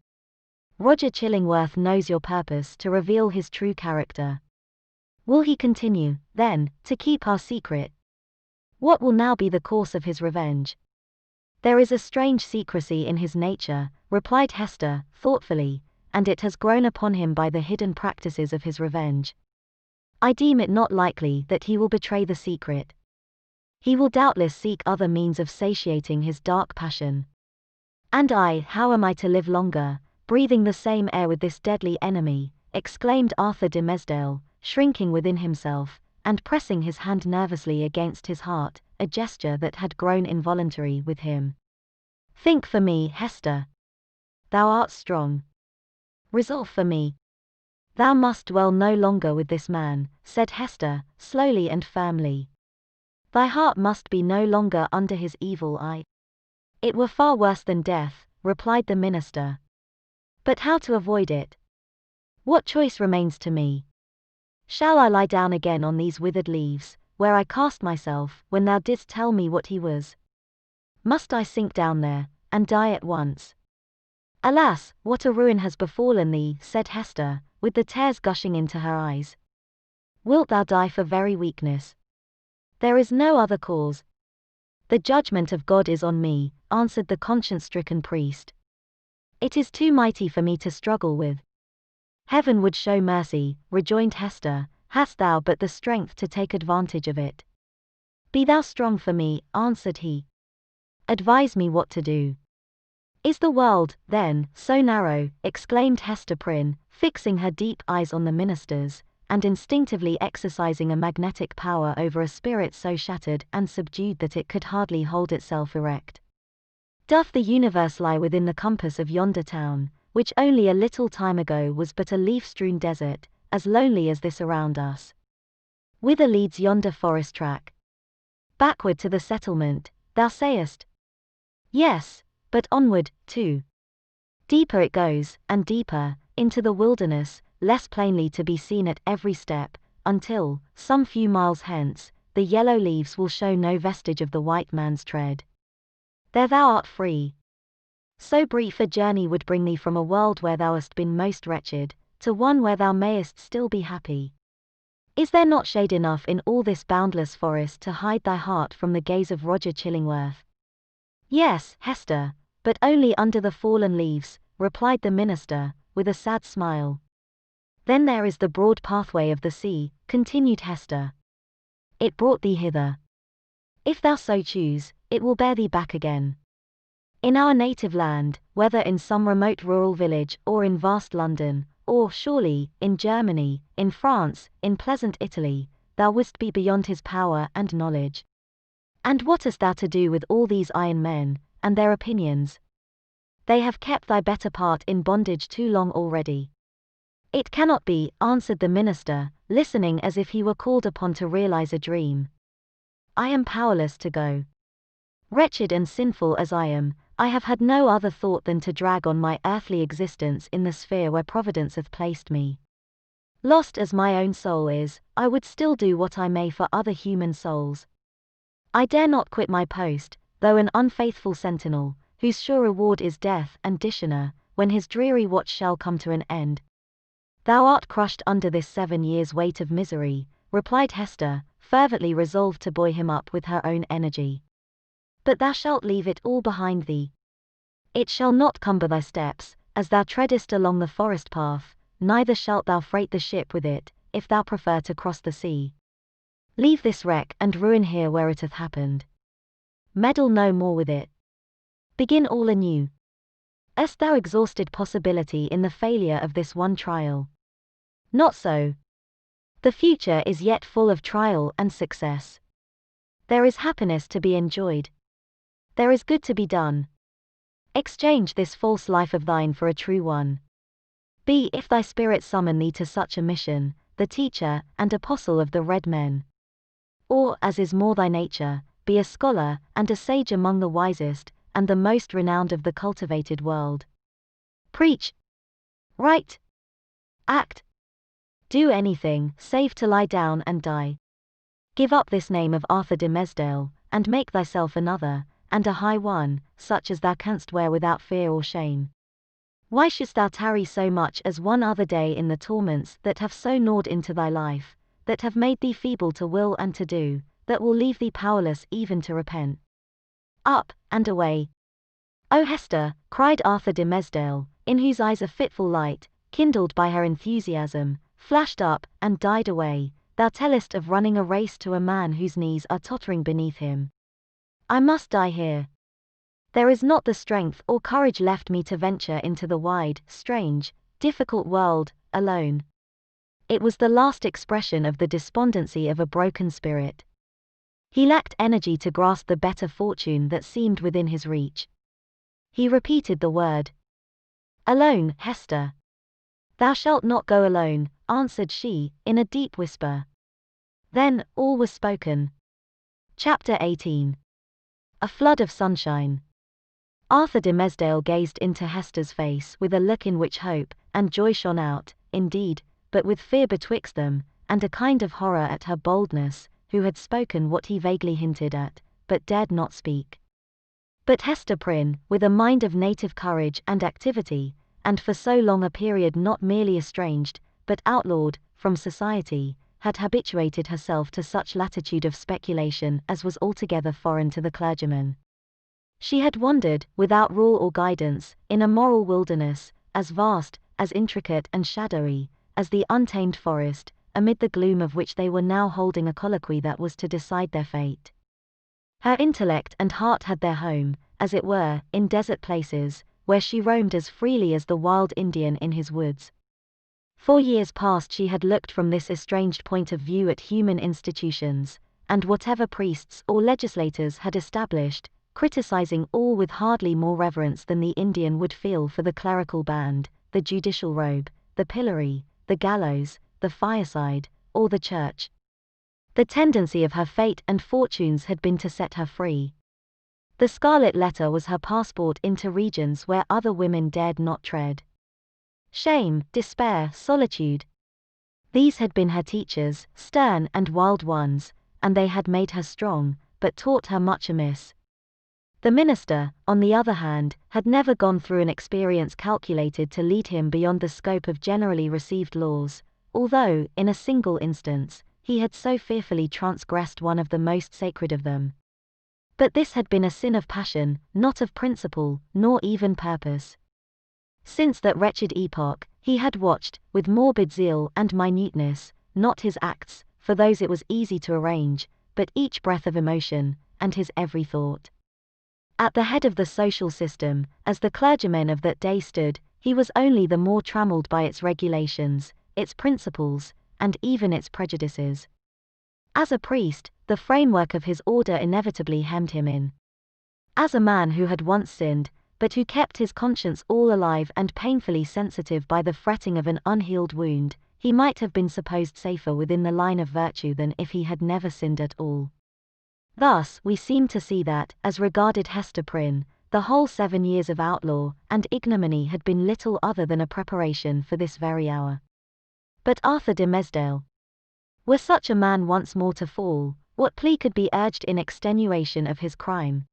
Roger Chillingworth knows your purpose to reveal his true character. Will he continue, then, to keep our secret? What will now be the course of his revenge? There is a strange secrecy in his nature, replied Hester, thoughtfully, and it has grown upon him by the hidden practices of his revenge. I deem it not likely that he will betray the secret. He will doubtless seek other means of satiating his dark passion. And I, how am I to live longer, breathing the same air with this deadly enemy? Exclaimed Arthur de Mesdale, shrinking within himself, and pressing his hand nervously against his heart, a gesture that had grown involuntary with him. Think for me, Hester. Thou art strong. Resolve for me. Thou must dwell no longer with this man, said Hester, slowly and firmly. Thy heart must be no longer under his evil eye. It were far worse than death, replied the minister. But how to avoid it? What choice remains to me? Shall I lie down again on these withered leaves, where I cast myself, when thou didst tell me what he was? Must I sink down there, and die at once? Alas, what a ruin has befallen thee, said Hester, with the tears gushing into her eyes. Wilt thou die for very weakness? There is no other cause. The judgment of God is on me, answered the conscience-stricken priest. It is too mighty for me to struggle with. Heaven would show mercy, rejoined Hester, hast thou but the strength to take advantage of it. Be thou strong for me, answered he. Advise me what to do. Is the world, then, so narrow, exclaimed Hester Prynne, fixing her deep eyes on the minister's, and instinctively exercising a magnetic power over a spirit so shattered and subdued that it could hardly hold itself erect. Doth the universe lie within the compass of yonder town, which only a little time ago was but a leaf-strewn desert, as lonely as this around us? Whither leads yonder forest track? Backward to the settlement, thou sayest? Yes, but onward, too. Deeper it goes, and deeper, into the wilderness, less plainly to be seen at every step, until, some few miles hence, the yellow leaves will show no vestige of the white man's tread. There thou art free. So brief a journey would bring thee from a world where thou hast been most wretched, to one where thou mayest still be happy. Is there not shade enough in all this boundless forest to hide thy heart from the gaze of Roger Chillingworth? Yes, Hester, but only under the fallen leaves, replied the minister, with a sad smile. Then there is the broad pathway of the sea, continued Hester. It brought thee hither. If thou so choose, it will bear thee back again. In our native land, whether in some remote rural village, or in vast London, or, surely, in Germany, in France, in pleasant Italy, thou wouldst be beyond his power and knowledge. And what hast thou to do with all these iron men, and their opinions? They have kept thy better part in bondage too long already. It cannot be, answered the minister, listening as if he were called upon to realize a dream. I am powerless to go. Wretched and sinful as I am, I have had no other thought than to drag on my earthly existence in the sphere where Providence hath placed me. Lost as my own soul is, I would still do what I may for other human souls. I dare not quit my post, though an unfaithful sentinel, whose sure reward is death and dishonor, when his dreary watch shall come to an end. Thou art crushed under this 7 years' weight of misery, replied Hester, fervently resolved to buoy him up with her own energy. But thou shalt leave it all behind thee. It shall not cumber thy steps, as thou treadest along the forest path, neither shalt thou freight the ship with it, if thou prefer to cross the sea. Leave this wreck and ruin here where it hath happened. Meddle no more with it. Begin all anew. Hast thou exhausted possibility in the failure of this one trial? Not so. The future is yet full of trial and success. There is happiness to be enjoyed. There is good to be done. Exchange this false life of thine for a true one. Be, if thy spirit summon thee to such a mission, the teacher and apostle of the red men. Or, as is more thy nature, be a scholar and a sage among the wisest and the most renowned of the cultivated world. Preach. Write. Act. Do anything, save to lie down and die. Give up this name of Arthur de Mesdale, and make thyself another, and a high one, such as thou canst wear without fear or shame. Why shouldst thou tarry so much as one other day in the torments that have so gnawed into thy life, that have made thee feeble to will and to do, that will leave thee powerless even to repent? Up, and away. O Hester, cried Arthur de Mesdale, in whose eyes a fitful light, kindled by her enthusiasm, flashed up and died away, thou tellest of running a race to a man whose knees are tottering beneath him. I must die here. There is not the strength or courage left me to venture into the wide, strange, difficult world, alone. It was the last expression of the despondency of a broken spirit. He lacked energy to grasp the better fortune that seemed within his reach. He repeated the word. Alone, Hester. Thou shalt not go alone, answered she, in a deep whisper. Then, all was spoken. Chapter 18. A flood of sunshine. Arthur de Mesdale gazed into Hester's face with a look in which hope and joy shone out, indeed, but with fear betwixt them, and a kind of horror at her boldness, who had spoken what he vaguely hinted at, but dared not speak. But Hester Prynne, with a mind of native courage and activity, and for so long a period not merely estranged, but outlawed, from society, had habituated herself to such latitude of speculation as was altogether foreign to the clergyman. She had wandered, without rule or guidance, in a moral wilderness, as vast, as intricate and shadowy, as the untamed forest, amid the gloom of which they were now holding a colloquy that was to decide their fate. Her intellect and heart had their home, as it were, in desert places, where she roamed as freely as the wild Indian in his woods. For years past she had looked from this estranged point of view at human institutions, and whatever priests or legislators had established, criticizing all with hardly more reverence than the Indian would feel for the clerical band, the judicial robe, the pillory, the gallows, the fireside, or the church. The tendency of her fate and fortunes had been to set her free. The Scarlet Letter was her passport into regions where other women dared not tread. Shame, despair, solitude. These had been her teachers, stern and wild ones, and they had made her strong, but taught her much amiss. The minister, on the other hand, had never gone through an experience calculated to lead him beyond the scope of generally received laws, although, in a single instance, he had so fearfully transgressed one of the most sacred of them. But this had been a sin of passion, not of principle, nor even purpose. Since that wretched epoch, he had watched, with morbid zeal and minuteness, not his acts, for those it was easy to arrange, but each breath of emotion, and his every thought. At the head of the social system, as the clergymen of that day stood, he was only the more trammelled by its regulations, its principles, and even its prejudices. As a priest, the framework of his order inevitably hemmed him in. As a man who had once sinned, but who kept his conscience all alive and painfully sensitive by the fretting of an unhealed wound, he might have been supposed safer within the line of virtue than if he had never sinned at all. Thus, we seem to see that, as regarded Hester Prynne, the whole 7 years of outlaw and ignominy had been little other than a preparation for this very hour. But Arthur de Mesdale, were such a man once more to fall, what plea could be urged in extenuation of his crime?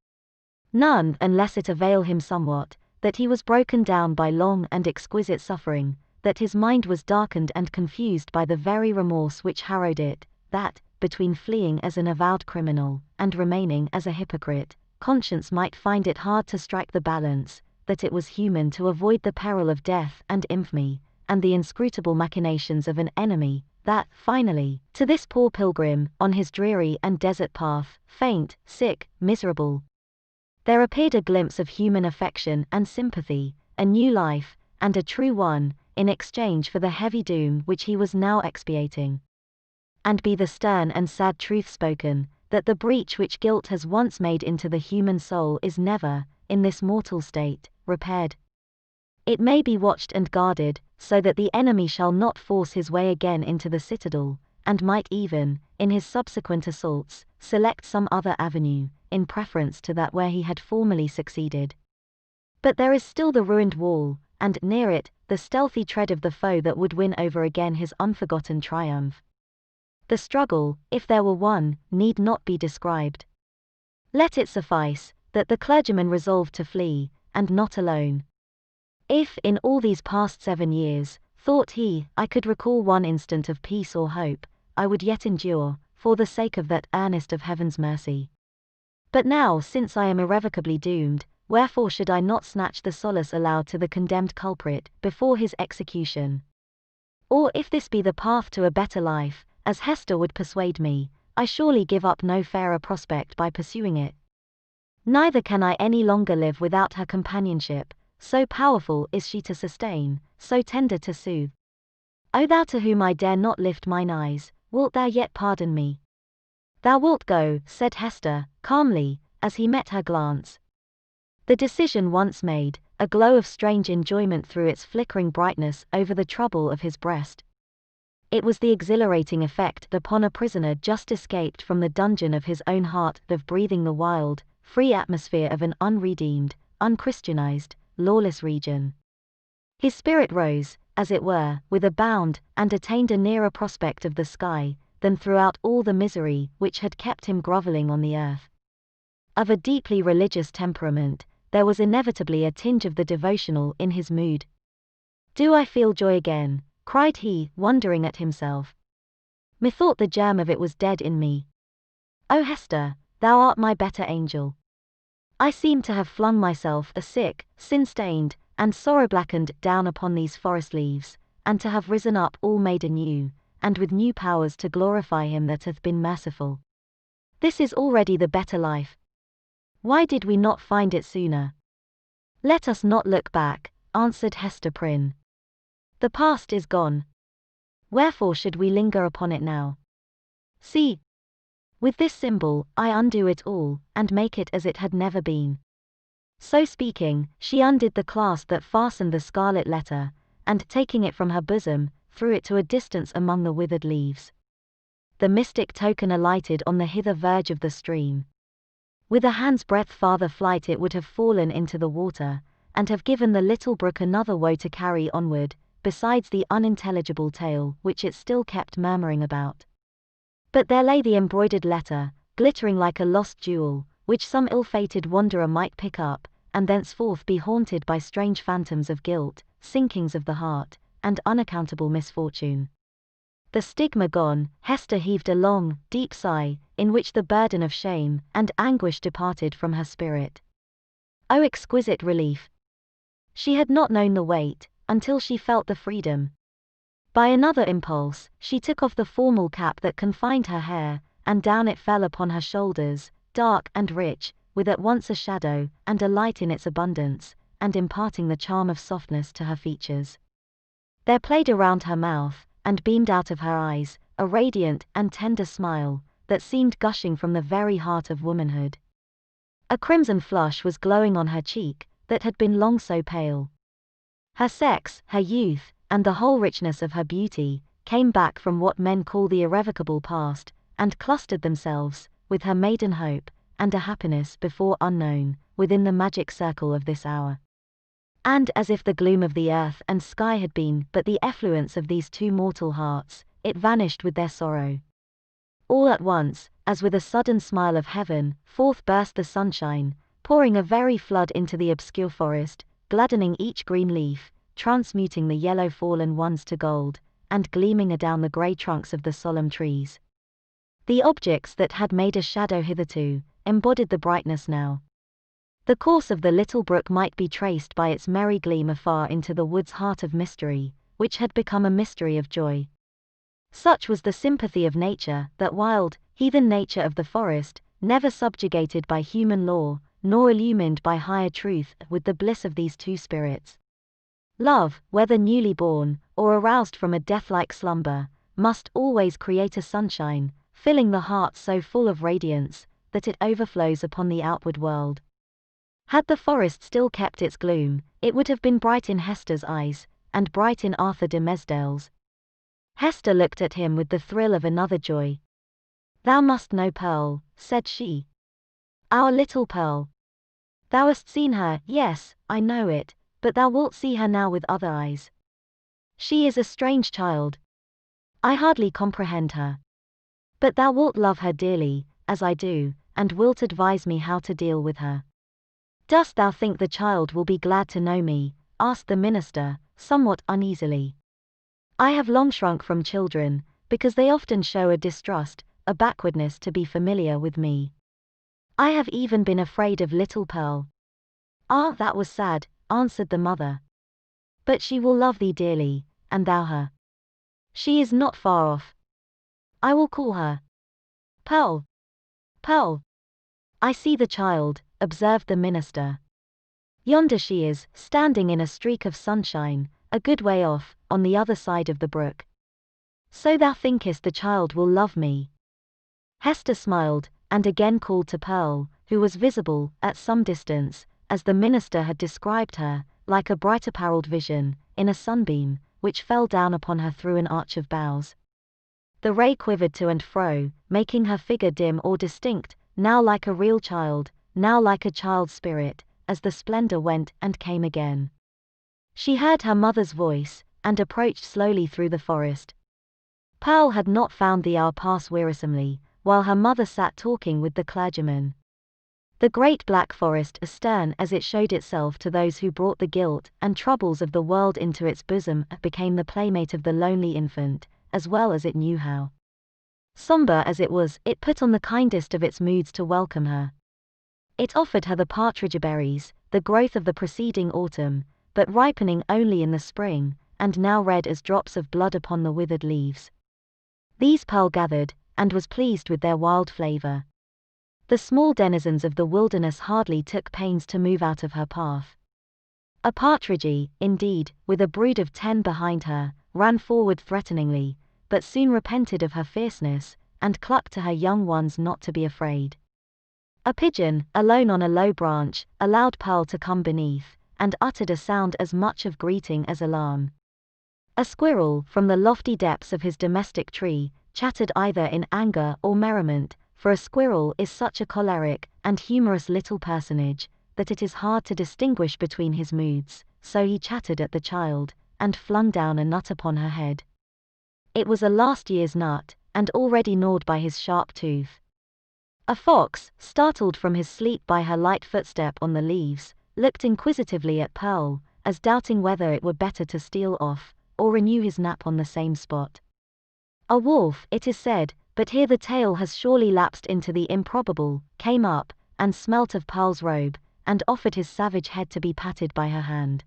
None, unless it avail him somewhat, that he was broken down by long and exquisite suffering, that his mind was darkened and confused by the very remorse which harrowed it, that, between fleeing as an avowed criminal, and remaining as a hypocrite, conscience might find it hard to strike the balance, that it was human to avoid the peril of death and infamy, and the inscrutable machinations of an enemy, that, finally, to this poor pilgrim, on his dreary and desert path, faint, sick, miserable, there appeared a glimpse of human affection and sympathy, a new life, and a true one, in exchange for the heavy doom which he was now expiating. And be the stern and sad truth spoken, that the breach which guilt has once made into the human soul is never, in this mortal state, repaired. It may be watched and guarded, so that the enemy shall not force his way again into the citadel, and might even, in his subsequent assaults, select some other avenue, in preference to that where he had formerly succeeded. But there is still the ruined wall, and, near it, the stealthy tread of the foe that would win over again his unforgotten triumph. The struggle, if there were one, need not be described. Let it suffice, that the clergyman resolved to flee, and not alone. If, in all these past 7 years, thought he, I could recall one instant of peace or hope, I would yet endure, for the sake of that earnest of heaven's mercy. But now, since I am irrevocably doomed, wherefore should I not snatch the solace allowed to the condemned culprit, before his execution? Or if this be the path to a better life, as Hester would persuade me, I surely give up no fairer prospect by pursuing it. Neither can I any longer live without her companionship, so powerful is she to sustain, so tender to soothe. O thou to whom I dare not lift mine eyes, wilt thou yet pardon me? Thou wilt go, said Hester, calmly, as he met her glance. The decision once made, a glow of strange enjoyment threw its flickering brightness over the trouble of his breast. It was the exhilarating effect upon a prisoner just escaped from the dungeon of his own heart of breathing the wild, free atmosphere of an unredeemed, unchristianized, lawless region. His spirit rose, as it were, with a bound, and attained a nearer prospect of the sky, than throughout all the misery which had kept him grovelling on the earth. Of a deeply religious temperament, there was inevitably a tinge of the devotional in his mood. Do I feel joy again? Cried he, wondering at himself. Methought the germ of it was dead in me. O Hester, thou art my better angel. I seem to have flung myself a sick, sin-stained, and sorrow-blackened down upon these forest leaves, and to have risen up all made anew, and with new powers to glorify him that hath been merciful. This is already the better life. Why did we not find it sooner? Let us not look back, answered Hester Prynne. The past is gone. Wherefore should we linger upon it now? See, with this symbol I undo it all, and make it as it had never been. So speaking, she undid the clasp that fastened the scarlet letter, and taking it from her bosom, threw it to a distance among the withered leaves. The mystic token alighted on the hither verge of the stream. With a hand's breadth farther flight it would have fallen into the water, and have given the little brook another woe to carry onward, besides the unintelligible tale which it still kept murmuring about. But there lay the embroidered letter, glittering like a lost jewel, which some ill-fated wanderer might pick up, and thenceforth be haunted by strange phantoms of guilt, sinkings of the heart, and unaccountable misfortune. The stigma gone, Hester heaved a long, deep sigh, in which the burden of shame and anguish departed from her spirit. O exquisite relief! She had not known the weight, until she felt the freedom. By another impulse, she took off the formal cap that confined her hair, and down it fell upon her shoulders, dark and rich, with at once a shadow, and a light in its abundance, and imparting the charm of softness to her features. There played around her mouth, and beamed out of her eyes, a radiant and tender smile, that seemed gushing from the very heart of womanhood. A crimson flush was glowing on her cheek, that had been long so pale. Her sex, her youth, and the whole richness of her beauty, came back from what men call the irrevocable past, and clustered themselves, with her maiden hope, and a happiness before unknown, within the magic circle of this hour. And as if the gloom of the earth and sky had been but the effluence of these two mortal hearts, it vanished with their sorrow. All at once, as with a sudden smile of heaven, forth burst the sunshine, pouring a very flood into the obscure forest, gladdening each green leaf, transmuting the yellow fallen ones to gold, and gleaming adown the grey trunks of the solemn trees. The objects that had made a shadow hitherto, embodied the brightness now. The course of the little brook might be traced by its merry gleam afar into the wood's heart of mystery, which had become a mystery of joy. Such was the sympathy of nature, that wild, heathen nature of the forest, never subjugated by human law, nor illumined by higher truth, with the bliss of these two spirits. Love, whether newly born, or aroused from a death-like slumber, must always create a sunshine, filling the heart so full of radiance, that it overflows upon the outward world. Had the forest still kept its gloom, it would have been bright in Hester's eyes, and bright in Arthur de Mesdale's. Hester looked at him with the thrill of another joy. "Thou must know Pearl," said she. "Our little Pearl. Thou hast seen her, yes, I know it, but thou wilt see her now with other eyes. She is a strange child. I hardly comprehend her. But thou wilt love her dearly, as I do, and wilt advise me how to deal with her." "Dost thou think the child will be glad to know me?" asked the minister, somewhat uneasily. "I have long shrunk from children, because they often show a distrust, a backwardness to be familiar with me. I have even been afraid of little Pearl." "Ah, that was sad," answered the mother. "But she will love thee dearly, and thou her. She is not far off. I will call her. Pearl! Pearl! I see the child," observed the minister. "Yonder she is, standing in a streak of sunshine, a good way off, on the other side of the brook. So thou thinkest the child will love me?" Hester smiled, and again called to Pearl, who was visible, at some distance, as the minister had described her, like a bright apparelled vision, in a sunbeam, which fell down upon her through an arch of boughs. The ray quivered to and fro, making her figure dim or distinct, now like a real child, now like a child's spirit, as the splendor went and came again. She heard her mother's voice, and approached slowly through the forest. Pearl had not found the hour pass wearisomely, while her mother sat talking with the clergyman. The great black forest, astern as it showed itself to those who brought the guilt and troubles of the world into its bosom, became the playmate of the lonely infant, as well as it knew how. Somber as it was, it put on the kindest of its moods to welcome her. It offered her the partridge berries, the growth of the preceding autumn, but ripening only in the spring, and now red as drops of blood upon the withered leaves. These Pearl gathered, and was pleased with their wild flavor. The small denizens of the wilderness hardly took pains to move out of her path. A partridge, indeed, with a brood of 10 behind her, ran forward threateningly, but soon repented of her fierceness, and clucked to her young ones not to be afraid. A pigeon, alone on a low branch, allowed Pearl to come beneath, and uttered a sound as much of greeting as alarm. A squirrel, from the lofty depths of his domestic tree, chattered either in anger or merriment, for a squirrel is such a choleric and humorous little personage, that it is hard to distinguish between his moods, so he chattered at the child, and flung down a nut upon her head. It was a last year's nut, and already gnawed by his sharp tooth. A fox, startled from his sleep by her light footstep on the leaves, looked inquisitively at Pearl, as doubting whether it were better to steal off, or renew his nap on the same spot. A wolf, it is said, but here the tale has surely lapsed into the improbable, came up, and smelt of Pearl's robe, and offered his savage head to be patted by her hand.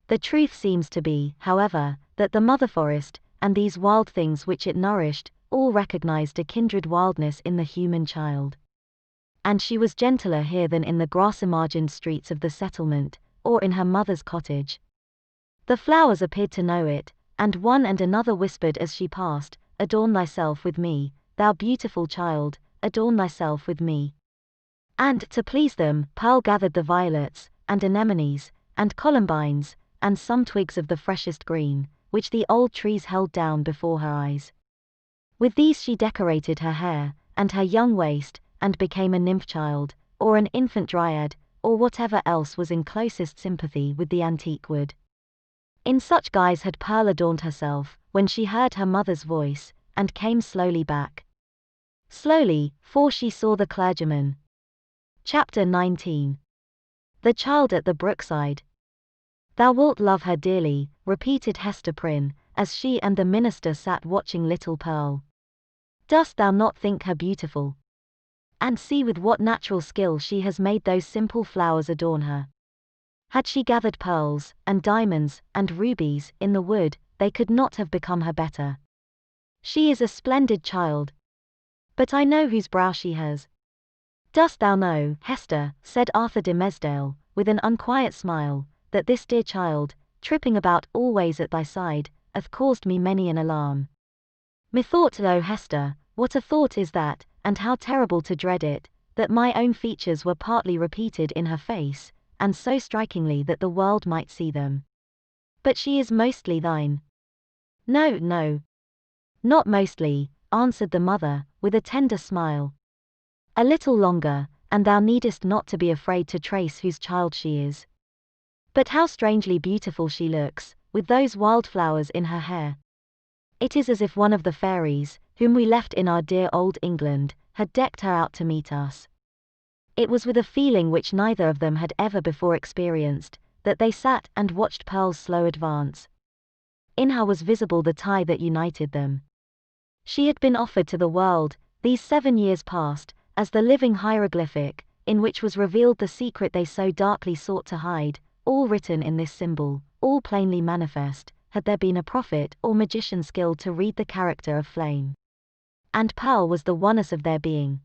The truth seems to be, however, that the mother forest, and these wild things which it nourished, all recognized a kindred wildness in the human child. And she was gentler here than in the grass-margined streets of the settlement, or in her mother's cottage. The flowers appeared to know it, and one and another whispered as she passed, "Adorn thyself with me, thou beautiful child, adorn thyself with me." And, to please them, Pearl gathered the violets, and anemones, and columbines, and some twigs of the freshest green, which the old trees held down before her eyes. With these she decorated her hair, and her young waist, and became a nymph child, or an infant dryad, or whatever else was in closest sympathy with the antique wood. In such guise had Pearl adorned herself, when she heard her mother's voice, and came slowly back. Slowly, for she saw the clergyman. Chapter 19. The child at the brookside. "Thou wilt love her dearly," repeated Hester Prynne, as she and the minister sat watching little Pearl. "Dost thou not think her beautiful? And see with what natural skill she has made those simple flowers adorn her. Had she gathered pearls, and diamonds, and rubies, in the wood, they could not have become her better. She is a splendid child. But I know whose brow she has." "Dost thou know, Hester," said Arthur de Mesdale, with an unquiet smile, "that this dear child, tripping about always at thy side, hath caused me many an alarm? Methought, O Hester, what a thought is that, and how terrible to dread it, that my own features were partly repeated in her face, and so strikingly that the world might see them. But she is mostly thine." "No, no. Not mostly," answered the mother, with a tender smile. "A little longer, and thou needest not to be afraid to trace whose child she is. But how strangely beautiful she looks, with those wild flowers in her hair. It is as if one of the fairies, whom we left in our dear old England, had decked her out to meet us." It was with a feeling which neither of them had ever before experienced, that they sat and watched Pearl's slow advance. In her was visible the tie that united them. She had been offered to the world, these 7 years past, as the living hieroglyphic, in which was revealed the secret they so darkly sought to hide, all written in this symbol, all plainly manifest, had there been a prophet or magician skilled to read the character of flame. And Pearl was the oneness of their being.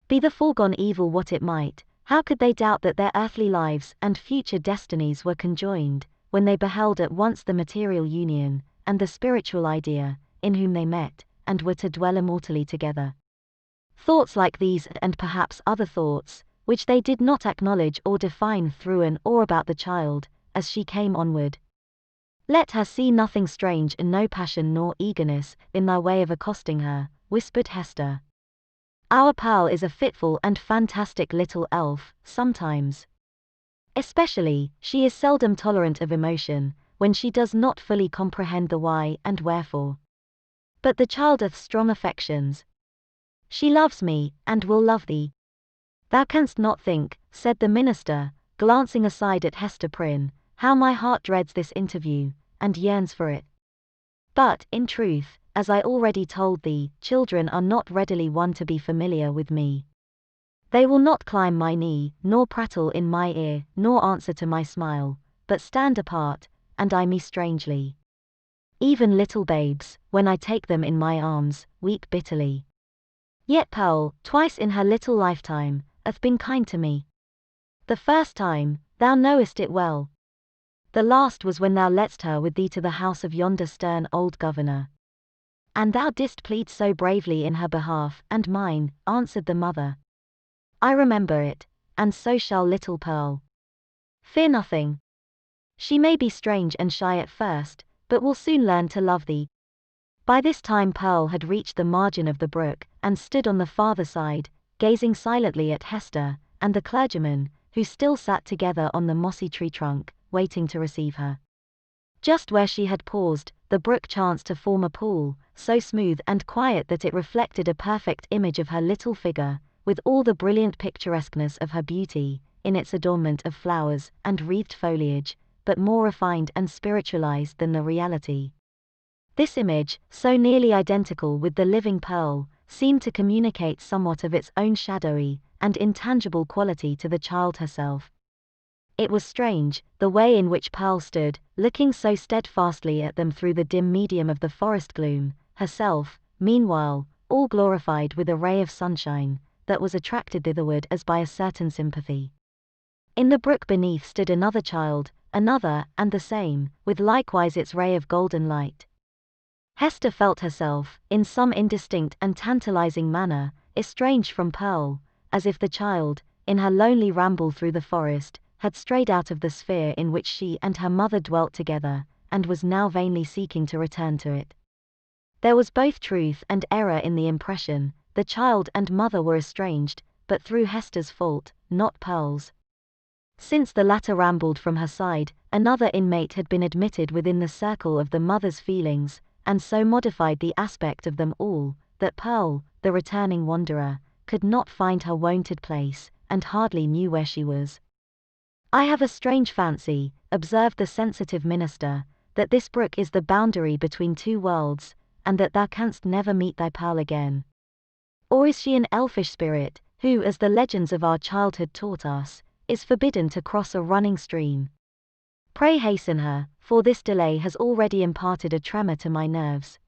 Be the foregone evil what it might, how could they doubt that their earthly lives and future destinies were conjoined, when they beheld at once the material union, and the spiritual idea, in whom they met, and were to dwell immortally together? Thoughts like these, and perhaps other thoughts, which they did not acknowledge or define through and or about the child, as she came onward. "Let her see nothing strange and no passion nor eagerness, in thy way of accosting her," whispered Hester. "Our Pearl is a fitful and fantastic little elf, sometimes. Especially, she is seldom tolerant of emotion, when she does not fully comprehend the why and wherefore. But the child hath strong affections. She loves me, and will love thee. Thou canst not think," said the minister, glancing aside at Hester Prynne, "how my heart dreads this interview, and yearns for it. But, in truth, as I already told thee, children are not readily won to be familiar with me. They will not climb my knee, nor prattle in my ear, nor answer to my smile, but stand apart, and eye me strangely. Even little babes, when I take them in my arms, weep bitterly. Yet Pearl, twice in her little lifetime, hath been kind to me. The first time, thou knowest it well. The last was when thou leddest her with thee to the house of yonder stern old governor. And thou didst plead so bravely in her behalf and mine," answered the mother. "I remember it, and so shall little Pearl. Fear nothing. She may be strange and shy at first, but will soon learn to love thee." By this time Pearl had reached the margin of the brook, and stood on the farther side, gazing silently at Hester and the clergyman, who still sat together on the mossy tree trunk, waiting to receive her. Just where she had paused, the brook chanced to form a pool, so smooth and quiet that it reflected a perfect image of her little figure, with all the brilliant picturesqueness of her beauty, in its adornment of flowers and wreathed foliage, but more refined and spiritualized than the reality. This image, so nearly identical with the living Pearl, seemed to communicate somewhat of its own shadowy and intangible quality to the child herself. It was strange, the way in which Pearl stood, looking so steadfastly at them through the dim medium of the forest gloom, herself, meanwhile, all glorified with a ray of sunshine, that was attracted thitherward as by a certain sympathy. In the brook beneath stood another child, another, and the same, with likewise its ray of golden light. Hester felt herself, in some indistinct and tantalizing manner, estranged from Pearl, as if the child, in her lonely ramble through the forest, had strayed out of the sphere in which she and her mother dwelt together, and was now vainly seeking to return to it. There was both truth and error in the impression. The child and mother were estranged, but through Hester's fault, not Pearl's. Since the latter rambled from her side, another inmate had been admitted within the circle of the mother's feelings, and so modified the aspect of them all, that Pearl, the returning wanderer, could not find her wonted place, and hardly knew where she was. "I have a strange fancy," observed the sensitive minister, "that this brook is the boundary between two worlds, and that thou canst never meet thy Pearl again. Or is she an elfish spirit, who, as the legends of our childhood taught us, is forbidden to cross a running stream? Pray hasten her, for this delay has already imparted a tremor to my nerves."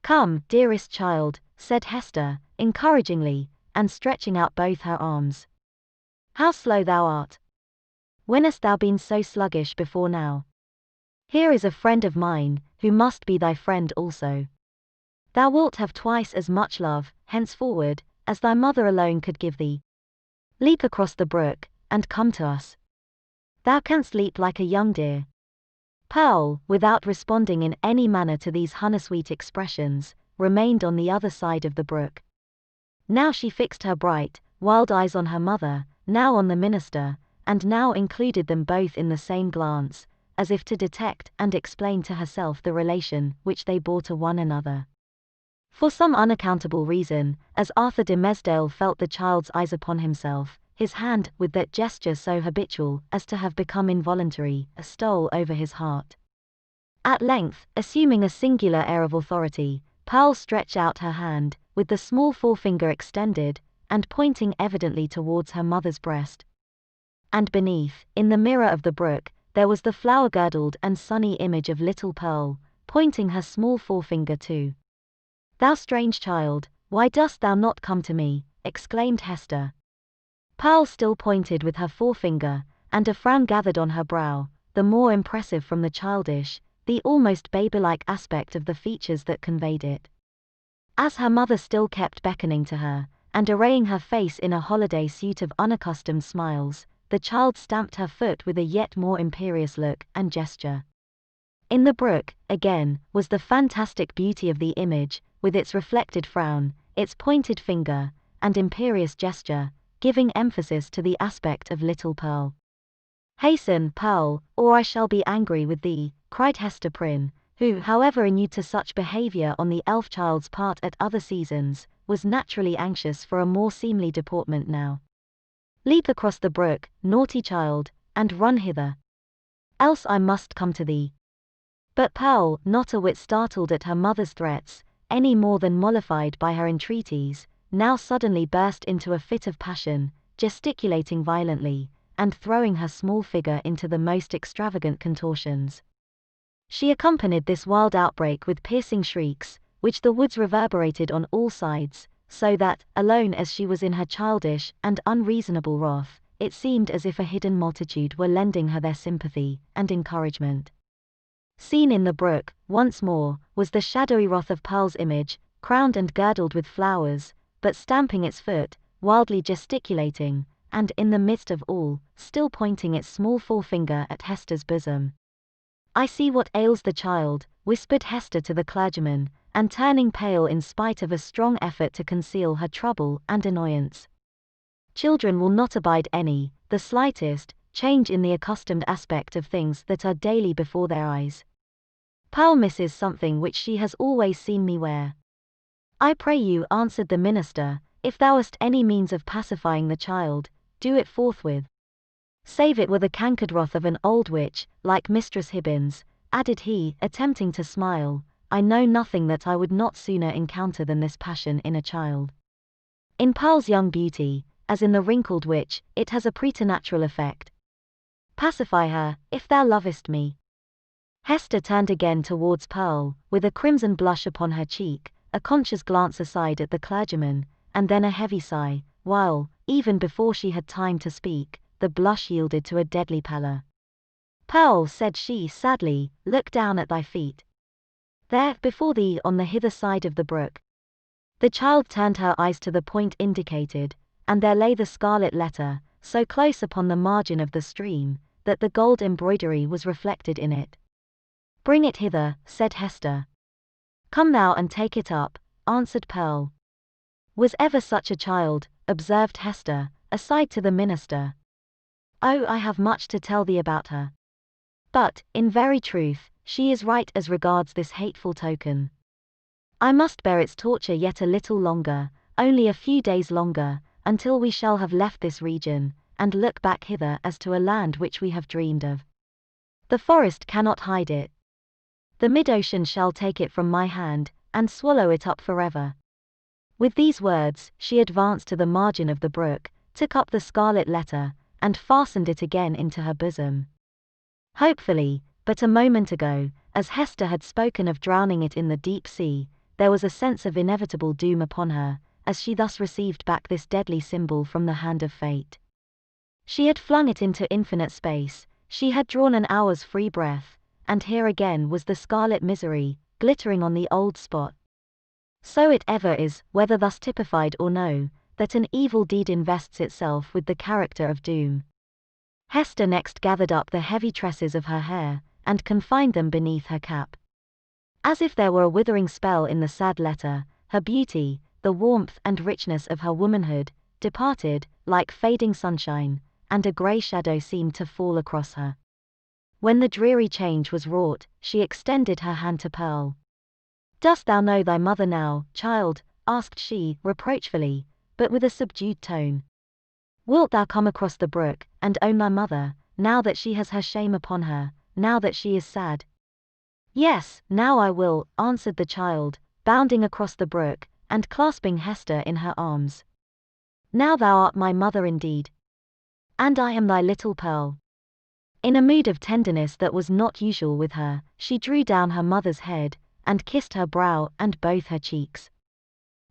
"Come, dearest child," said Hester, encouragingly, and stretching out both her arms. "How slow thou art! When hast thou been so sluggish before now? Here is a friend of mine, who must be thy friend also. Thou wilt have twice as much love, henceforward, as thy mother alone could give thee. Leap across the brook, and come to us. Thou canst leap like a young deer." Pearl, without responding in any manner to these honey-sweet expressions, remained on the other side of the brook. Now she fixed her bright, wild eyes on her mother, now on the minister, and now included them both in the same glance, as if to detect and explain to herself the relation which they bore to one another. For some unaccountable reason, as Arthur de Mesdale felt the child's eyes upon himself, his hand, with that gesture so habitual as to have become involuntary, stole over his heart. At length, assuming a singular air of authority, Pearl stretched out her hand, with the small forefinger extended, and pointing evidently towards her mother's breast. And beneath, in the mirror of the brook, there was the flower-girdled and sunny image of little Pearl, pointing her small forefinger too. "Thou strange child, why dost thou not come to me?" exclaimed Hester. Pearl still pointed with her forefinger, and a frown gathered on her brow, the more impressive from the childish, the almost baby-like aspect of the features that conveyed it. As her mother still kept beckoning to her, and arraying her face in a holiday suit of unaccustomed smiles, the child stamped her foot with a yet more imperious look and gesture. In the brook, again, was the fantastic beauty of the image, with its reflected frown, its pointed finger, and imperious gesture, giving emphasis to the aspect of little Pearl. "Hasten, Pearl, or I shall be angry with thee," cried Hester Prynne, who, however inured to such behavior on the elf child's part at other seasons, was naturally anxious for a more seemly deportment now. "Leap across the brook, naughty child, and run hither. Else I must come to thee." But Pearl, not a whit startled at her mother's threats, any more than mollified by her entreaties, now suddenly burst into a fit of passion, gesticulating violently, and throwing her small figure into the most extravagant contortions. She accompanied this wild outbreak with piercing shrieks, which the woods reverberated on all sides, so that, alone as she was in her childish and unreasonable wrath, it seemed as if a hidden multitude were lending her their sympathy and encouragement. Seen in the brook, once more, was the shadowy wrath of Pearl's image, crowned and girdled with flowers, but stamping its foot, wildly gesticulating, and, in the midst of all, still pointing its small forefinger at Hester's bosom. "I see what ails the child," whispered Hester to the clergyman, and turning pale in spite of a strong effort to conceal her trouble and annoyance. "Children will not abide the slightest, change in the accustomed aspect of things that are daily before their eyes. Pearl misses something which she has always seen me wear." "I pray you," answered the minister, "if thou hast any means of pacifying the child, do it forthwith. Save it were the cankered wrath of an old witch, like Mistress Hibbins," added he, attempting to smile, "I know nothing that I would not sooner encounter than this passion in a child. In Pearl's young beauty, as in the wrinkled witch, it has a preternatural effect. Pacify her, if thou lovest me. Hester turned again towards Pearl, with a crimson blush upon her cheek, a conscious glance aside at the clergyman, and then a heavy sigh, while, even before she had time to speak, the blush yielded to a deadly pallor. Pearl, said she sadly, look down at thy feet. There, before thee, on the hither side of the brook. The child turned her eyes to the point indicated, and there lay the Scarlet Letter, so close upon the margin of the stream, that the gold embroidery was reflected in it. Bring it hither, said Hester. Come thou and take it up, answered Pearl. Was ever such a child, observed Hester, aside to the minister. Oh, I have much to tell thee about her. But, in very truth, she is right as regards this hateful token. I must bear its torture yet a little longer, only a few days longer, until we shall have left this region, and look back hither as to a land which we have dreamed of. The forest cannot hide it. The mid-ocean shall take it from my hand, and swallow it up forever. With these words, she advanced to the margin of the brook, took up the Scarlet Letter, and fastened it again into her bosom. Hopefully, but a moment ago, as Hester had spoken of drowning it in the deep sea, there was a sense of inevitable doom upon her, as she thus received back this deadly symbol from the hand of fate. She had flung it into infinite space, she had drawn an hour's free breath, and here again was the scarlet misery, glittering on the old spot. So it ever is, whether thus typified or no, that an evil deed invests itself with the character of doom. Hester next gathered up the heavy tresses of her hair, and confined them beneath her cap. As if there were a withering spell in the sad letter, her beauty, the warmth and richness of her womanhood, departed, like fading sunshine, and a grey shadow seemed to fall across her. When the dreary change was wrought, she extended her hand to Pearl. Dost thou know thy mother now, child? Asked she, reproachfully, but with a subdued tone. Wilt thou come across the brook, and own thy mother, now that she has her shame upon her, now that she is sad? Yes, now I will, answered the child, bounding across the brook, and clasping Hester in her arms. Now thou art my mother indeed. And I am thy little Pearl. In a mood of tenderness that was not usual with her, she drew down her mother's head, and kissed her brow and both her cheeks.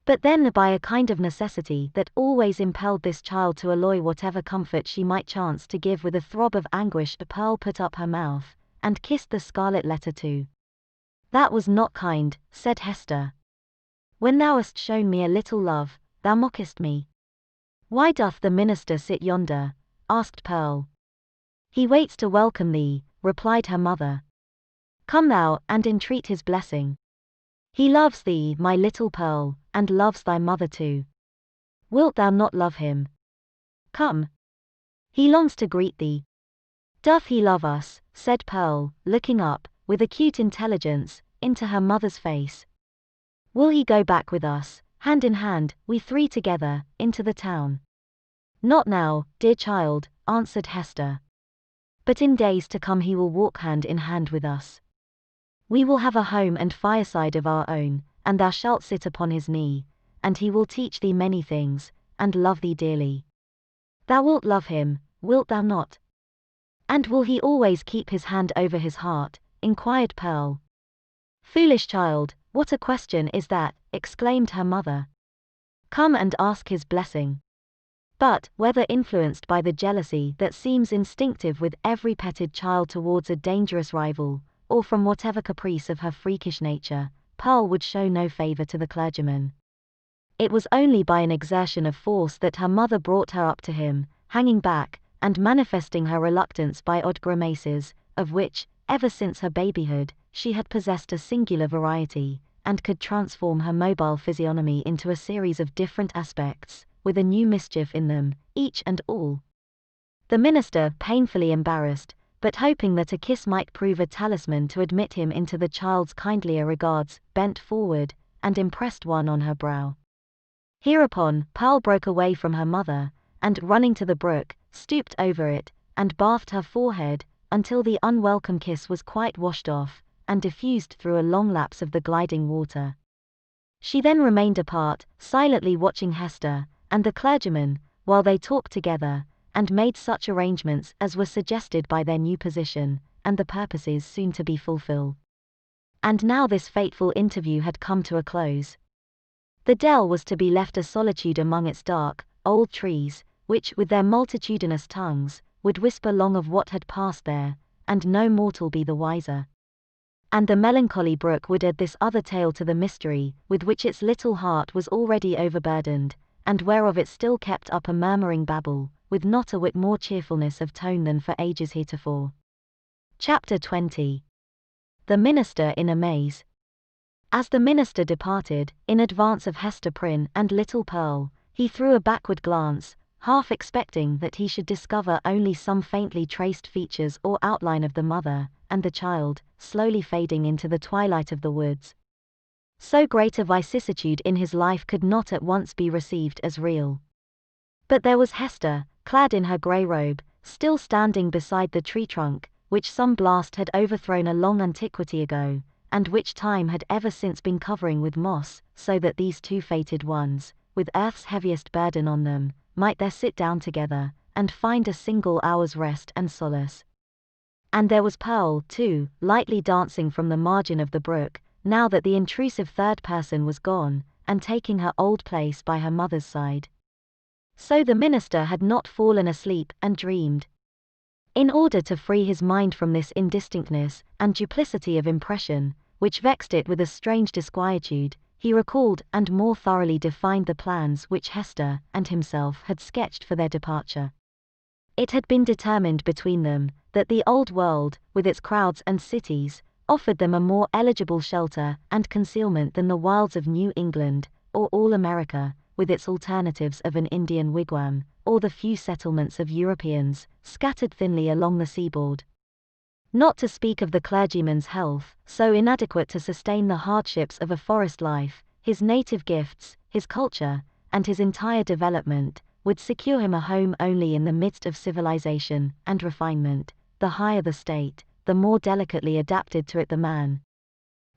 But then, by a kind of necessity that always impelled this child to alloy whatever comfort she might chance to give with a throb of anguish, Pearl put up her mouth, and kissed the Scarlet Letter too. That was not kind, said Hester. When thou hast shown me a little love, thou mockest me. Why doth the minister sit yonder? Asked Pearl. He waits to welcome thee, replied her mother. Come thou, and entreat his blessing. He loves thee, my little Pearl, and loves thy mother too. Wilt thou not love him? Come. He longs to greet thee. Doth he love us? Said Pearl, looking up, with acute intelligence, into her mother's face. Will he go back with us, hand in hand, we three together, into the town? Not now, dear child, answered Hester. But in days to come he will walk hand in hand with us. We will have a home and fireside of our own, and thou shalt sit upon his knee, and he will teach thee many things, and love thee dearly. Thou wilt love him, wilt thou not? And will he always keep his hand over his heart? Inquired Pearl. Foolish child, what a question is that? Exclaimed her mother. Come and ask his blessing. But, whether influenced by the jealousy that seems instinctive with every petted child towards a dangerous rival, or from whatever caprice of her freakish nature, Pearl would show no favor to the clergyman. It was only by an exertion of force that her mother brought her up to him, hanging back, and manifesting her reluctance by odd grimaces, of which, ever since her babyhood, she had possessed a singular variety, and could transform her mobile physiognomy into a series of different aspects, with a new mischief in them, each and all. The minister, painfully embarrassed, but hoping that a kiss might prove a talisman to admit him into the child's kindlier regards, bent forward, and impressed one on her brow. Hereupon, Pearl broke away from her mother, and running to the brook, stooped over it, and bathed her forehead, until the unwelcome kiss was quite washed off, and diffused through a long lapse of the gliding water. She then remained apart, silently watching Hester and the clergyman, while they talked together, and made such arrangements as were suggested by their new position, and the purposes soon to be fulfilled. And now this fateful interview had come to a close. The dell was to be left a solitude among its dark, old trees, which, with their multitudinous tongues, would whisper long of what had passed there, and no mortal be the wiser. And the melancholy brook would add this other tale to the mystery, with which its little heart was already overburdened, and whereof it still kept up a murmuring babble, with not a whit more cheerfulness of tone than for ages heretofore. Chapter 20. The Minister in Amaze. As the minister departed, in advance of Hester Prynne and little Pearl, he threw a backward glance, half expecting that he should discover only some faintly traced features or outline of the mother and the child, slowly fading into the twilight of the woods. So great a vicissitude in his life could not at once be received as real. But there was Hester, clad in her grey robe, still standing beside the tree trunk, which some blast had overthrown a long antiquity ago, and which time had ever since been covering with moss, so that these two fated ones, with earth's heaviest burden on them, might there sit down together, and find a single hour's rest and solace. And there was Pearl, too, lightly dancing from the margin of the brook, now that the intrusive third person was gone, and taking her old place by her mother's side. So the minister had not fallen asleep and dreamed. In order to free his mind from this indistinctness and duplicity of impression, which vexed it with a strange disquietude, he recalled and more thoroughly defined the plans which Hester and himself had sketched for their departure. It had been determined between them that the old world, with its crowds and cities, offered them a more eligible shelter and concealment than the wilds of New England, or all America, with its alternatives of an Indian wigwam, or the few settlements of Europeans, scattered thinly along the seaboard. Not to speak of the clergyman's health, so inadequate to sustain the hardships of a forest life, his native gifts, his culture, and his entire development, would secure him a home only in the midst of civilization and refinement. The higher the state, the more delicately adapted to it the man.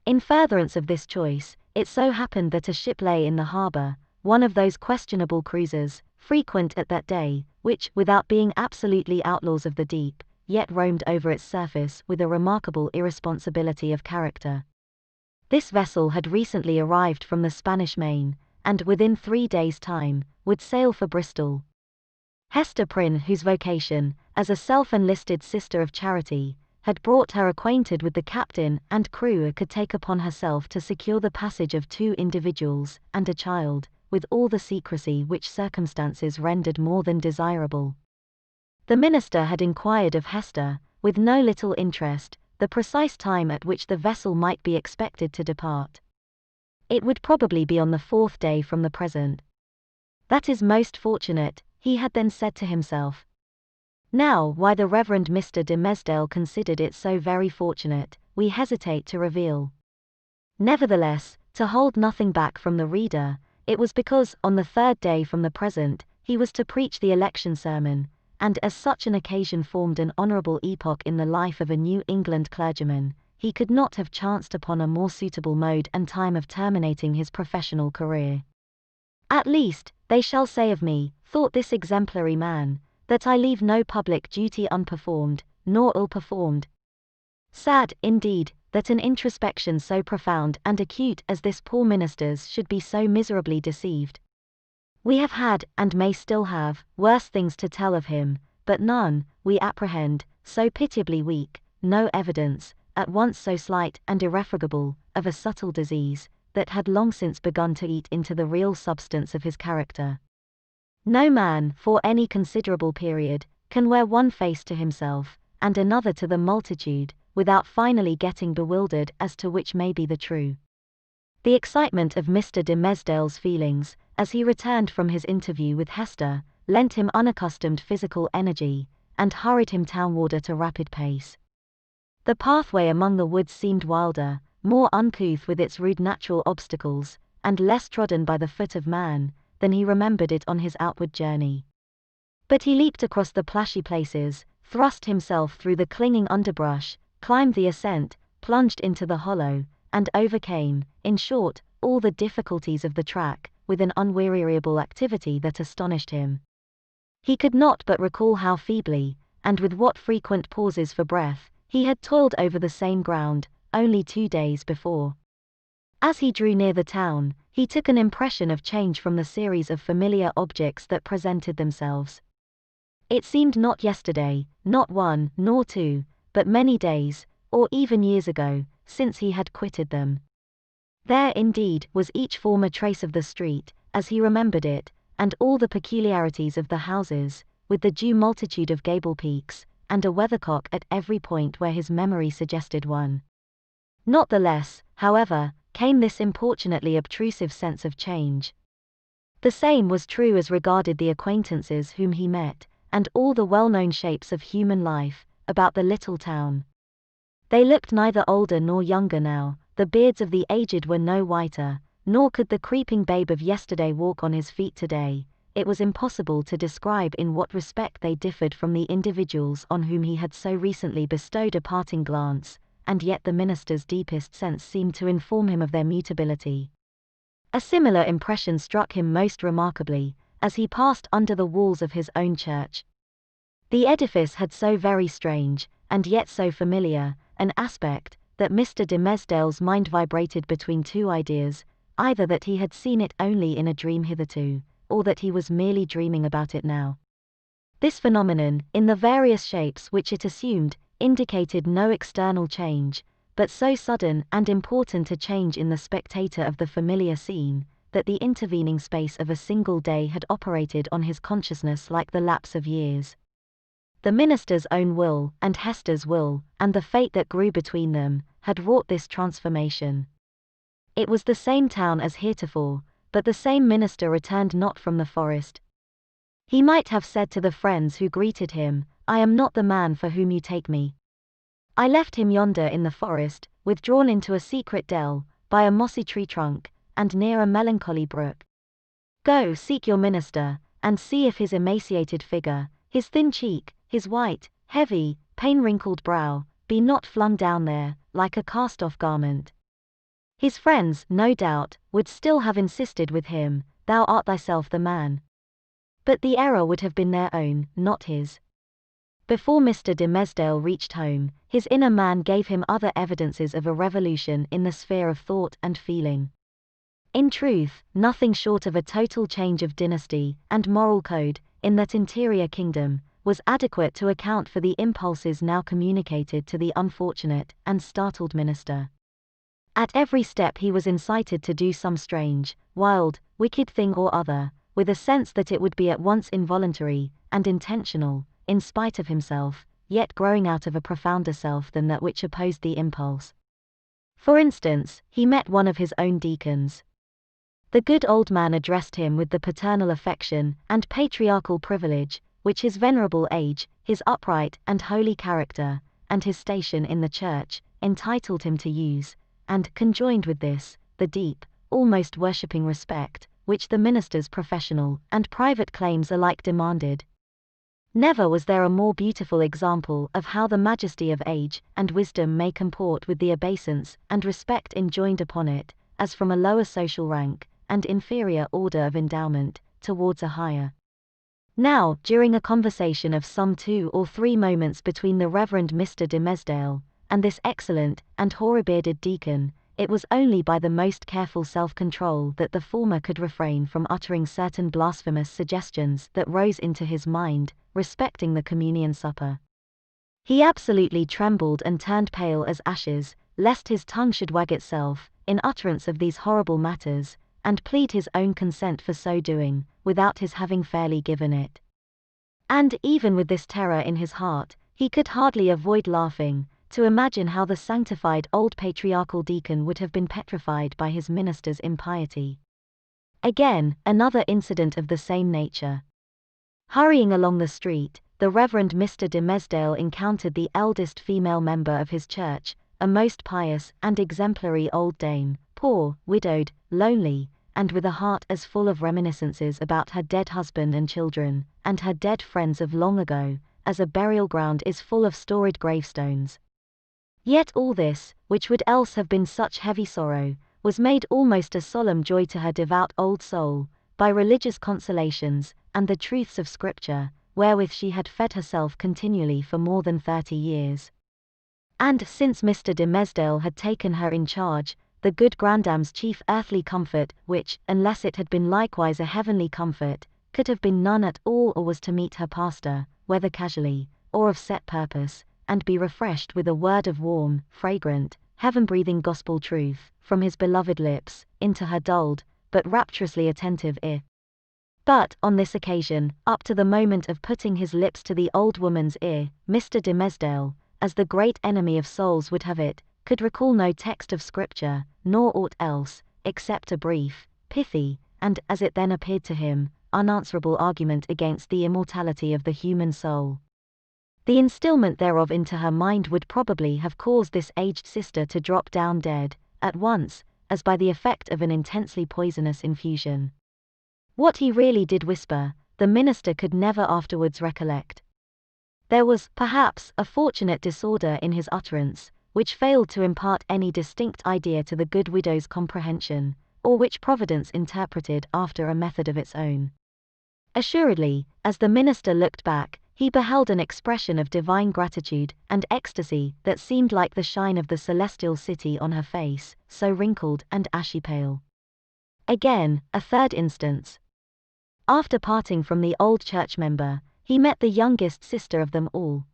In furtherance of this choice, it so happened that a ship lay in the harbor, one of those questionable cruisers, frequent at that day, which, without being absolutely outlaws of the deep, yet roamed over its surface with a remarkable irresponsibility of character. This vessel had recently arrived from the Spanish Main, and within 3 days' time, would sail for Bristol. Hester Prynne, whose vocation, as a self-enlisted sister of charity, had brought her acquainted with the captain and crew, could take upon herself to secure the passage of 2 individuals and a child, with all the secrecy which circumstances rendered more than desirable. The minister had inquired of Hester, with no little interest, the precise time at which the vessel might be expected to depart. It would probably be on the 4th day from the present. That is most fortunate, he had then said to himself. Now, why the Reverend Mr. de Mesdale considered it so very fortunate, we hesitate to reveal. Nevertheless, to hold nothing back from the reader, it was because, on the 3rd day from the present, he was to preach the election sermon, and as such an occasion formed an honorable epoch in the life of a New England clergyman, he could not have chanced upon a more suitable mode and time of terminating his professional career. At least, they shall say of me, thought this exemplary man, that I leave no public duty unperformed, nor ill-performed. Sad, indeed, that an introspection so profound and acute as this poor minister's should be so miserably deceived. We have had, and may still have, worse things to tell of him, but none, we apprehend, so pitiably weak, no evidence, at once so slight and irrefragable, of a subtle disease, that had long since begun to eat into the real substance of his character. No man, for any considerable period, can wear one face to himself, and another to the multitude, without finally getting bewildered as to which may be the true. The excitement of Mr. de Mesdale's feelings, as he returned from his interview with Hester, lent him unaccustomed physical energy, and hurried him townward at a rapid pace. The pathway among the woods seemed wilder, more uncouth with its rude natural obstacles, and less trodden by the foot of man, than he remembered it on his outward journey. But he leaped across the plashy places, thrust himself through the clinging underbrush, climbed the ascent, plunged into the hollow, and overcame, in short, all the difficulties of the track, with an unweariable activity that astonished him. He could not but recall how feebly, and with what frequent pauses for breath, he had toiled over the same ground, only 2 days before. As he drew near the town, he took an impression of change from the series of familiar objects that presented themselves. It seemed not yesterday, not 1 nor 2, but many days, or even years ago, since he had quitted them. There indeed was each former trace of the street, as he remembered it, and all the peculiarities of the houses, with the due multitude of gable peaks, and a weathercock at every point where his memory suggested one. Not the less, however, came this importunately obtrusive sense of change. The same was true as regarded the acquaintances whom he met, and all the well-known shapes of human life, about the little town. They looked neither older nor younger now, the beards of the aged were no whiter, nor could the creeping babe of yesterday walk on his feet today. It was impossible to describe in what respect they differed from the individuals on whom he had so recently bestowed a parting glance, and yet the minister's deepest sense seemed to inform him of their mutability. A similar impression struck him most remarkably, as he passed under the walls of his own church. The edifice had so very strange, and yet so familiar, an aspect, that Mr. de Mesdale's mind vibrated between two ideas, either that he had seen it only in a dream hitherto, or that he was merely dreaming about it now. This phenomenon, in the various shapes which it assumed, indicated no external change, but so sudden and important a change in the spectator of the familiar scene, that the intervening space of a single day had operated on his consciousness like the lapse of years. The minister's own will, and Hester's will, and the fate that grew between them, had wrought this transformation. It was the same town as heretofore, but the same minister returned not from the forest. He might have said to the friends who greeted him, "I am not the man for whom you take me. I left him yonder in the forest, withdrawn into a secret dell, by a mossy tree trunk, and near a melancholy brook. Go seek your minister, and see if his emaciated figure, his thin cheek, his white, heavy, pain-wrinkled brow, be not flung down there, like a cast-off garment." His friends, no doubt, would still have insisted with him, "Thou art thyself the man." But the error would have been their own, not his. Before Mr. de Mesdale reached home, his inner man gave him other evidences of a revolution in the sphere of thought and feeling. In truth, nothing short of a total change of dynasty and moral code, in that interior kingdom, was adequate to account for the impulses now communicated to the unfortunate and startled minister. At every step he was incited to do some strange, wild, wicked thing or other, with a sense that it would be at once involuntary and intentional, in spite of himself, yet growing out of a profounder self than that which opposed the impulse. For instance, he met one of his own deacons. The good old man addressed him with the paternal affection and patriarchal privilege, which his venerable age, his upright and holy character, and his station in the church, entitled him to use, and, conjoined with this, the deep, almost worshipping respect, which the minister's professional and private claims alike demanded. Never was there a more beautiful example of how the majesty of age and wisdom may comport with the obeisance and respect enjoined upon it, as from a lower social rank and inferior order of endowment, towards a higher. Now, during a conversation of some 2 or 3 moments between the Reverend Mr. de Mesdale and this excellent and hoary-bearded deacon, it was only by the most careful self-control that the former could refrain from uttering certain blasphemous suggestions that rose into his mind respecting the communion supper. He absolutely trembled and turned pale as ashes, lest his tongue should wag itself, in utterance of these horrible matters, and plead his own consent for so doing, without his having fairly given it. And, even with this terror in his heart, he could hardly avoid laughing, to imagine how the sanctified old patriarchal deacon would have been petrified by his minister's impiety. Again, another incident of the same nature. Hurrying along the street, the Reverend Mr. de Mesdale encountered the eldest female member of his church, a most pious and exemplary old dame, poor, widowed, lonely, and with a heart as full of reminiscences about her dead husband and children, and her dead friends of long ago, as a burial ground is full of storied gravestones. Yet all this, which would else have been such heavy sorrow, was made almost a solemn joy to her devout old soul, by religious consolations and the truths of Scripture, wherewith she had fed herself continually for more than 30 years. And, since Mr. de Mesdale had taken her in charge, the good grandam's chief earthly comfort, which, unless it had been likewise a heavenly comfort, could have been none at all, or was to meet her pastor, whether casually, or of set purpose, and be refreshed with a word of warm, fragrant, heaven-breathing gospel truth, from his beloved lips, into her dulled, but rapturously attentive ear. But, on this occasion, up to the moment of putting his lips to the old woman's ear, Mr. de Mesdale, as the great enemy of souls would have it, could recall no text of Scripture, nor aught else, except a brief, pithy, and, as it then appeared to him, unanswerable argument against the immortality of the human soul. The instilment thereof into her mind would probably have caused this aged sister to drop down dead, at once, as by the effect of an intensely poisonous infusion. What he really did whisper, the minister could never afterwards recollect. There was, perhaps, a fortunate disorder in his utterance, which failed to impart any distinct idea to the good widow's comprehension, or which Providence interpreted after a method of its own. Assuredly, as the minister looked back, he beheld an expression of divine gratitude and ecstasy that seemed like the shine of the celestial city on her face, so wrinkled and ashy pale. Again, a third instance. After parting from the old church member, he met the youngest sister of them all.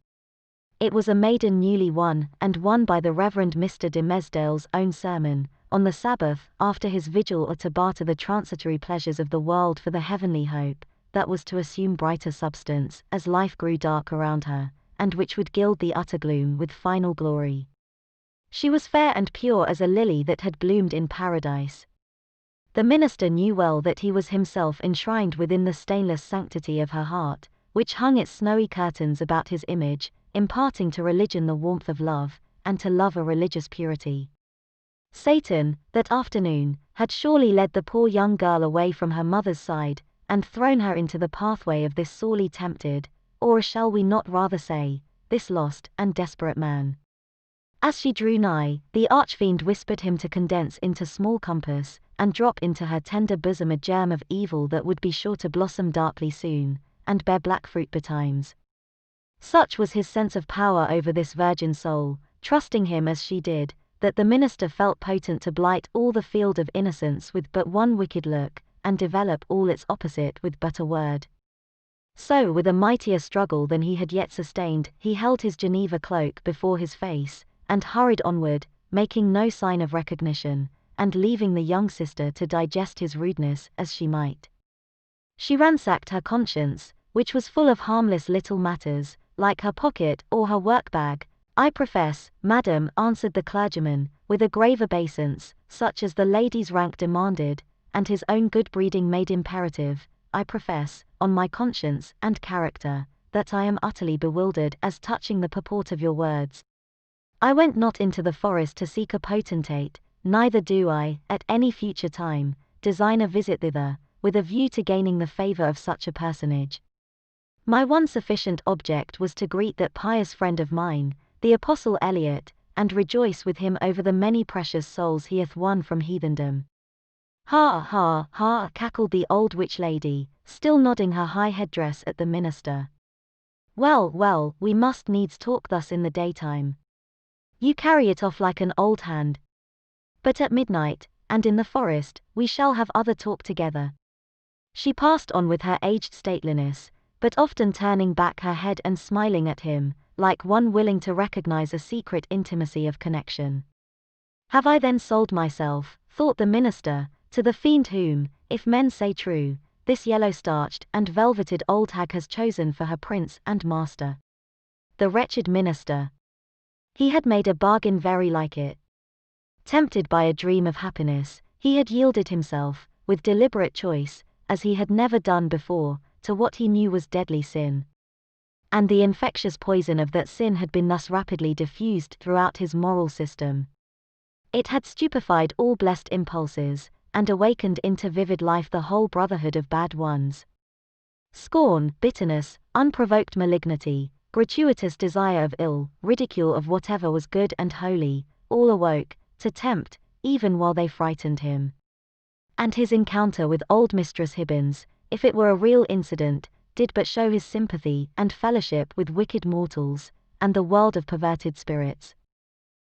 It was a maiden newly won, and won by the Reverend Mr. de Mesdale's own sermon, on the Sabbath, after his vigil, or to barter the transitory pleasures of the world for the heavenly hope, that was to assume brighter substance, as life grew dark around her, and which would gild the utter gloom with final glory. She was fair and pure as a lily that had bloomed in paradise. The minister knew well that he was himself enshrined within the stainless sanctity of her heart, which hung its snowy curtains about his image, imparting to religion the warmth of love, and to love a religious purity. Satan, that afternoon, had surely led the poor young girl away from her mother's side, and thrown her into the pathway of this sorely tempted, or shall we not rather say, this lost and desperate man. As she drew nigh, the archfiend whispered him to condense into small compass, and drop into her tender bosom a germ of evil that would be sure to blossom darkly soon, and bear black fruit betimes. Such was his sense of power over this virgin soul, trusting him as she did, that the minister felt potent to blight all the field of innocence with but one wicked look, and develop all its opposite with but a word. So, with a mightier struggle than he had yet sustained, he held his Geneva cloak before his face, and hurried onward, making no sign of recognition, and leaving the young sister to digest his rudeness as she might. She ransacked her conscience, which was full of harmless little matters, like her pocket or her work-bag. "I profess, madam," answered the clergyman, with a grave obeisance, such as the lady's rank demanded, and his own good breeding made imperative, "I profess, on my conscience and character, that I am utterly bewildered as touching the purport of your words. I went not into the forest to seek a potentate, neither do I, at any future time, design a visit thither, with a view to gaining the favor of such a personage. My one sufficient object was to greet that pious friend of mine, the Apostle Eliot, and rejoice with him over the many precious souls he hath won from heathendom." "Ha, ha, ha," cackled the old witch lady, still nodding her high headdress at the minister. "Well, well, we must needs talk thus in the daytime. You carry it off like an old hand. But at midnight, and in the forest, we shall have other talk together." She passed on with her aged stateliness, but often turning back her head and smiling at him, like one willing to recognize a secret intimacy of connection. "Have I then sold myself," thought the minister, "to the fiend whom, if men say true, this yellow-starched and velveted old hag has chosen for her prince and master?" The wretched minister. He had made a bargain very like it. Tempted by a dream of happiness, he had yielded himself, with deliberate choice, as he had never done before, to what he knew was deadly sin. And the infectious poison of that sin had been thus rapidly diffused throughout his moral system. It had stupefied all blessed impulses, and awakened into vivid life the whole brotherhood of bad ones. Scorn, bitterness, unprovoked malignity, gratuitous desire of ill, ridicule of whatever was good and holy, all awoke, to tempt, even while they frightened him. And his encounter with old Mistress Hibbins, if it were a real incident, did but show his sympathy and fellowship with wicked mortals, and the world of perverted spirits.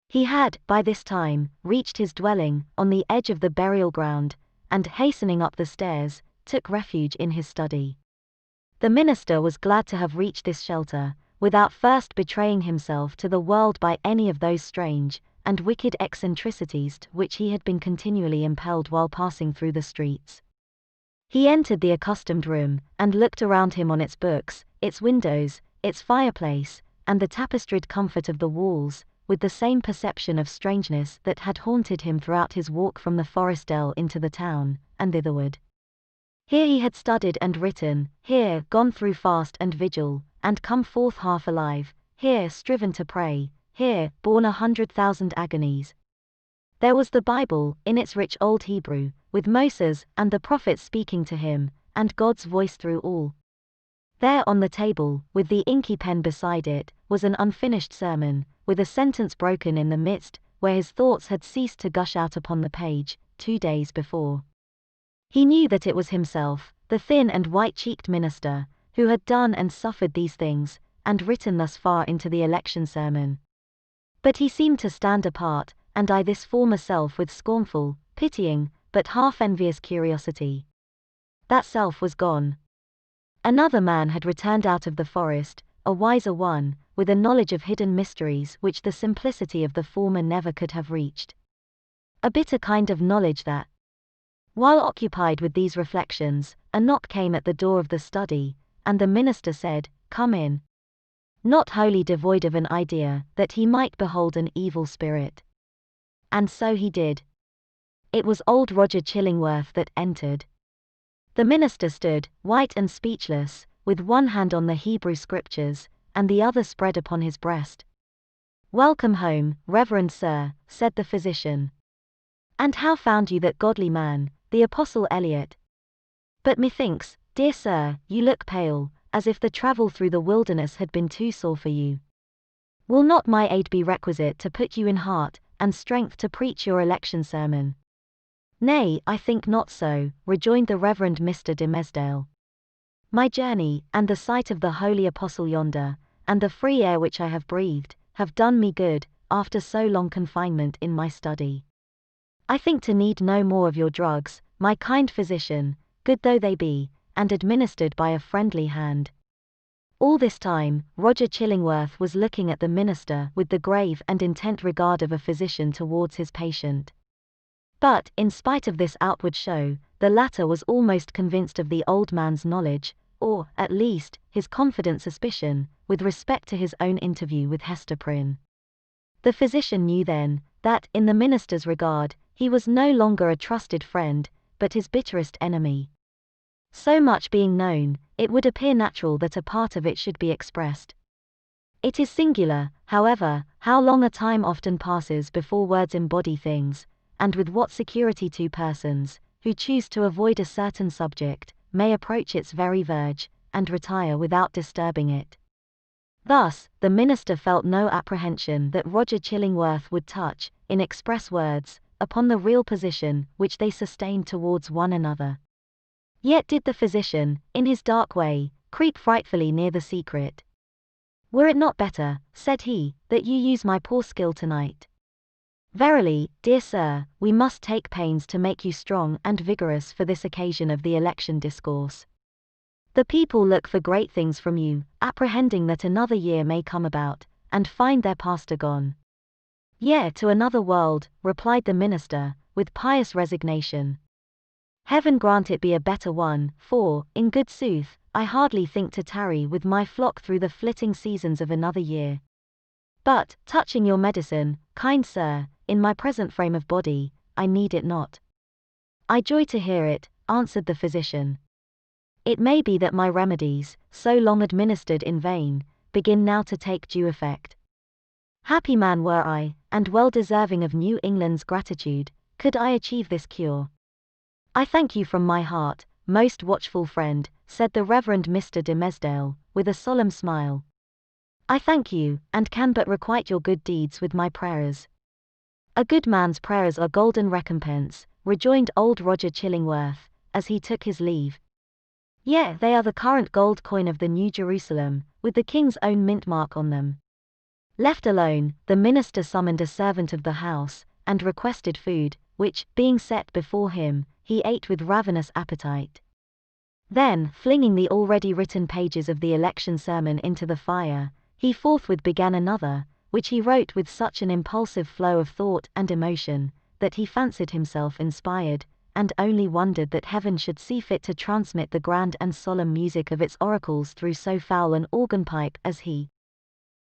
He had, by this time, reached his dwelling, on the edge of the burial ground, and hastening up the stairs, took refuge in his study. The minister was glad to have reached this shelter, without first betraying himself to the world by any of those strange and wicked eccentricities to which he had been continually impelled while passing through the streets. He entered the accustomed room, and looked around him on its books, its windows, its fireplace, and the tapestried comfort of the walls, with the same perception of strangeness that had haunted him throughout his walk from the forest dell into the town, and thitherward. Here he had studied and written, here gone through fast and vigil, and come forth half alive, here striven to pray, here borne 100,000 agonies. There was the Bible, in its rich old Hebrew, with Moses and the prophets speaking to him, and God's voice through all. There on the table, with the inky pen beside it, was an unfinished sermon, with a sentence broken in the midst, where his thoughts had ceased to gush out upon the page, 2 days before. He knew that it was himself, the thin and white-cheeked minister, who had done and suffered these things, and written thus far into the election sermon. But he seemed to stand apart, and eye this former self with scornful, pitying, but half-envious curiosity. That self was gone. Another man had returned out of the forest, a wiser one, with a knowledge of hidden mysteries which the simplicity of the former never could have reached. A bitter kind of knowledge that. While occupied with these reflections, a knock came at the door of the study, and the minister said, "Come in." Not wholly devoid of an idea that he might behold an evil spirit. And so he did. It was old Roger Chillingworth that entered. The minister stood, white and speechless, with one hand on the Hebrew scriptures, and the other spread upon his breast. "Welcome home, Reverend Sir," said the physician. "And how found you that godly man, the Apostle Eliot? But methinks, dear sir, you look pale, as if the travel through the wilderness had been too sore for you. Will not my aid be requisite to put you in heart and strength to preach your election sermon?" "Nay, I think not so," rejoined the Reverend Mr. de Mesdale. "My journey, and the sight of the holy apostle yonder, and the free air which I have breathed, have done me good, after so long confinement in my study. I think to need no more of your drugs, my kind physician, good though they be, and administered by a friendly hand." All this time, Roger Chillingworth was looking at the minister with the grave and intent regard of a physician towards his patient. But, in spite of this outward show, the latter was almost convinced of the old man's knowledge, or, at least, his confident suspicion, with respect to his own interview with Hester Prynne. The physician knew then, that, in the minister's regard, he was no longer a trusted friend, but his bitterest enemy. So much being known, it would appear natural that a part of it should be expressed. It is singular, however, how long a time often passes before words embody things, and with what security two persons, who choose to avoid a certain subject, may approach its very verge, and retire without disturbing it. Thus, the minister felt no apprehension that Roger Chillingworth would touch, in express words, upon the real position which they sustained towards one another. Yet did the physician, in his dark way, creep frightfully near the secret. "Were it not better," said he, "that you use my poor skill tonight? Verily, dear sir, we must take pains to make you strong and vigorous for this occasion of the election discourse. The people look for great things from you, apprehending that another year may come about, and find their pastor gone." "Yea, to another world," replied the minister, with pious resignation. "Heaven grant it be a better one, for, in good sooth, I hardly think to tarry with my flock through the flitting seasons of another year. But, touching your medicine, kind sir, in my present frame of body, I need it not." "I joy to hear it," answered the physician. "It may be that my remedies, so long administered in vain, begin now to take due effect. Happy man were I, and well deserving of New England's gratitude, could I achieve this cure." "I thank you from my heart, most watchful friend," said the Reverend Mr. de Mesdale, with a solemn smile. "I thank you, and can but requite your good deeds with my prayers." "A good man's prayers are golden recompense," rejoined old Roger Chillingworth, as he took his leave. Yea, they are the current gold coin of the New Jerusalem, with the king's own mint mark on them. Left alone, the minister summoned a servant of the house, and requested food, which, being set before him, he ate with ravenous appetite. Then, flinging the already written pages of the election sermon into the fire, he forthwith began another, which he wrote with such an impulsive flow of thought and emotion, that he fancied himself inspired, and only wondered that heaven should see fit to transmit the grand and solemn music of its oracles through so foul an organ-pipe as he.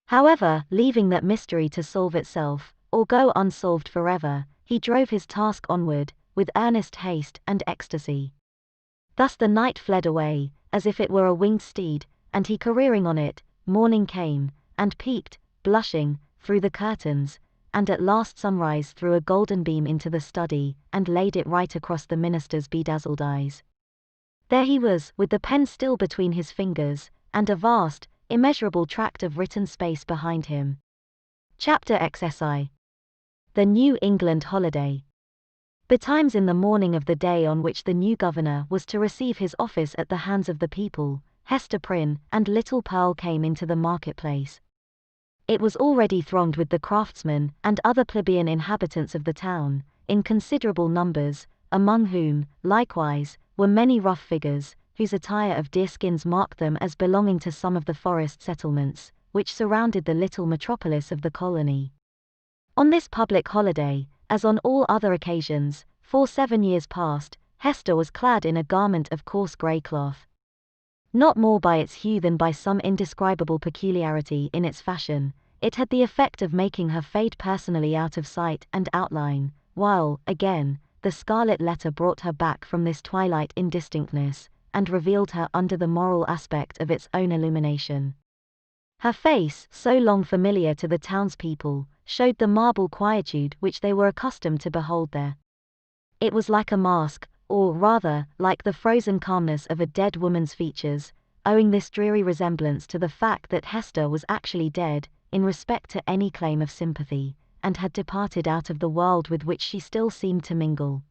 However, leaving that mystery to solve itself, or go unsolved forever, he drove his task onward, with earnest haste and ecstasy. Thus the night fled away, as if it were a winged steed, and he careering on it. Morning came, and peeped, blushing, through the curtains, and at last sunrise threw a golden beam into the study, and laid it right across the minister's bedazzled eyes. There he was, with the pen still between his fingers, and a vast, immeasurable tract of written space behind him. Chapter XXI. The New England Holiday. Betimes in the morning of the day on which the new governor was to receive his office at the hands of the people, Hester Prynne and little Pearl came into the marketplace. It was already thronged with the craftsmen and other plebeian inhabitants of the town, in considerable numbers, among whom, likewise, were many rough figures, whose attire of deerskins marked them as belonging to some of the forest settlements, which surrounded the little metropolis of the colony. On this public holiday, as on all other occasions, for 7 years past, Hester was clad in a garment of coarse grey cloth. Not more by its hue than by some indescribable peculiarity in its fashion, it had the effect of making her fade personally out of sight and outline, while, again, the Scarlet Letter brought her back from this twilight indistinctness, and revealed her under the moral aspect of its own illumination. Her face, so long familiar to the townspeople, showed the marble quietude which they were accustomed to behold there. It was like a mask, or rather, like the frozen calmness of a dead woman's features, owing this dreary resemblance to the fact that Hester was actually dead, in respect to any claim of sympathy, and had departed out of the world with which she still seemed to mingle.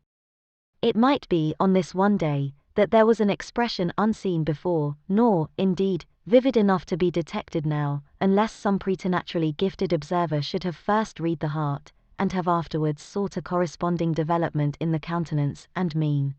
It might be, on this one day, that there was an expression unseen before, nor, indeed, vivid enough to be detected now, unless some preternaturally gifted observer should have first read the heart, and have afterwards sought a corresponding development in the countenance and mien.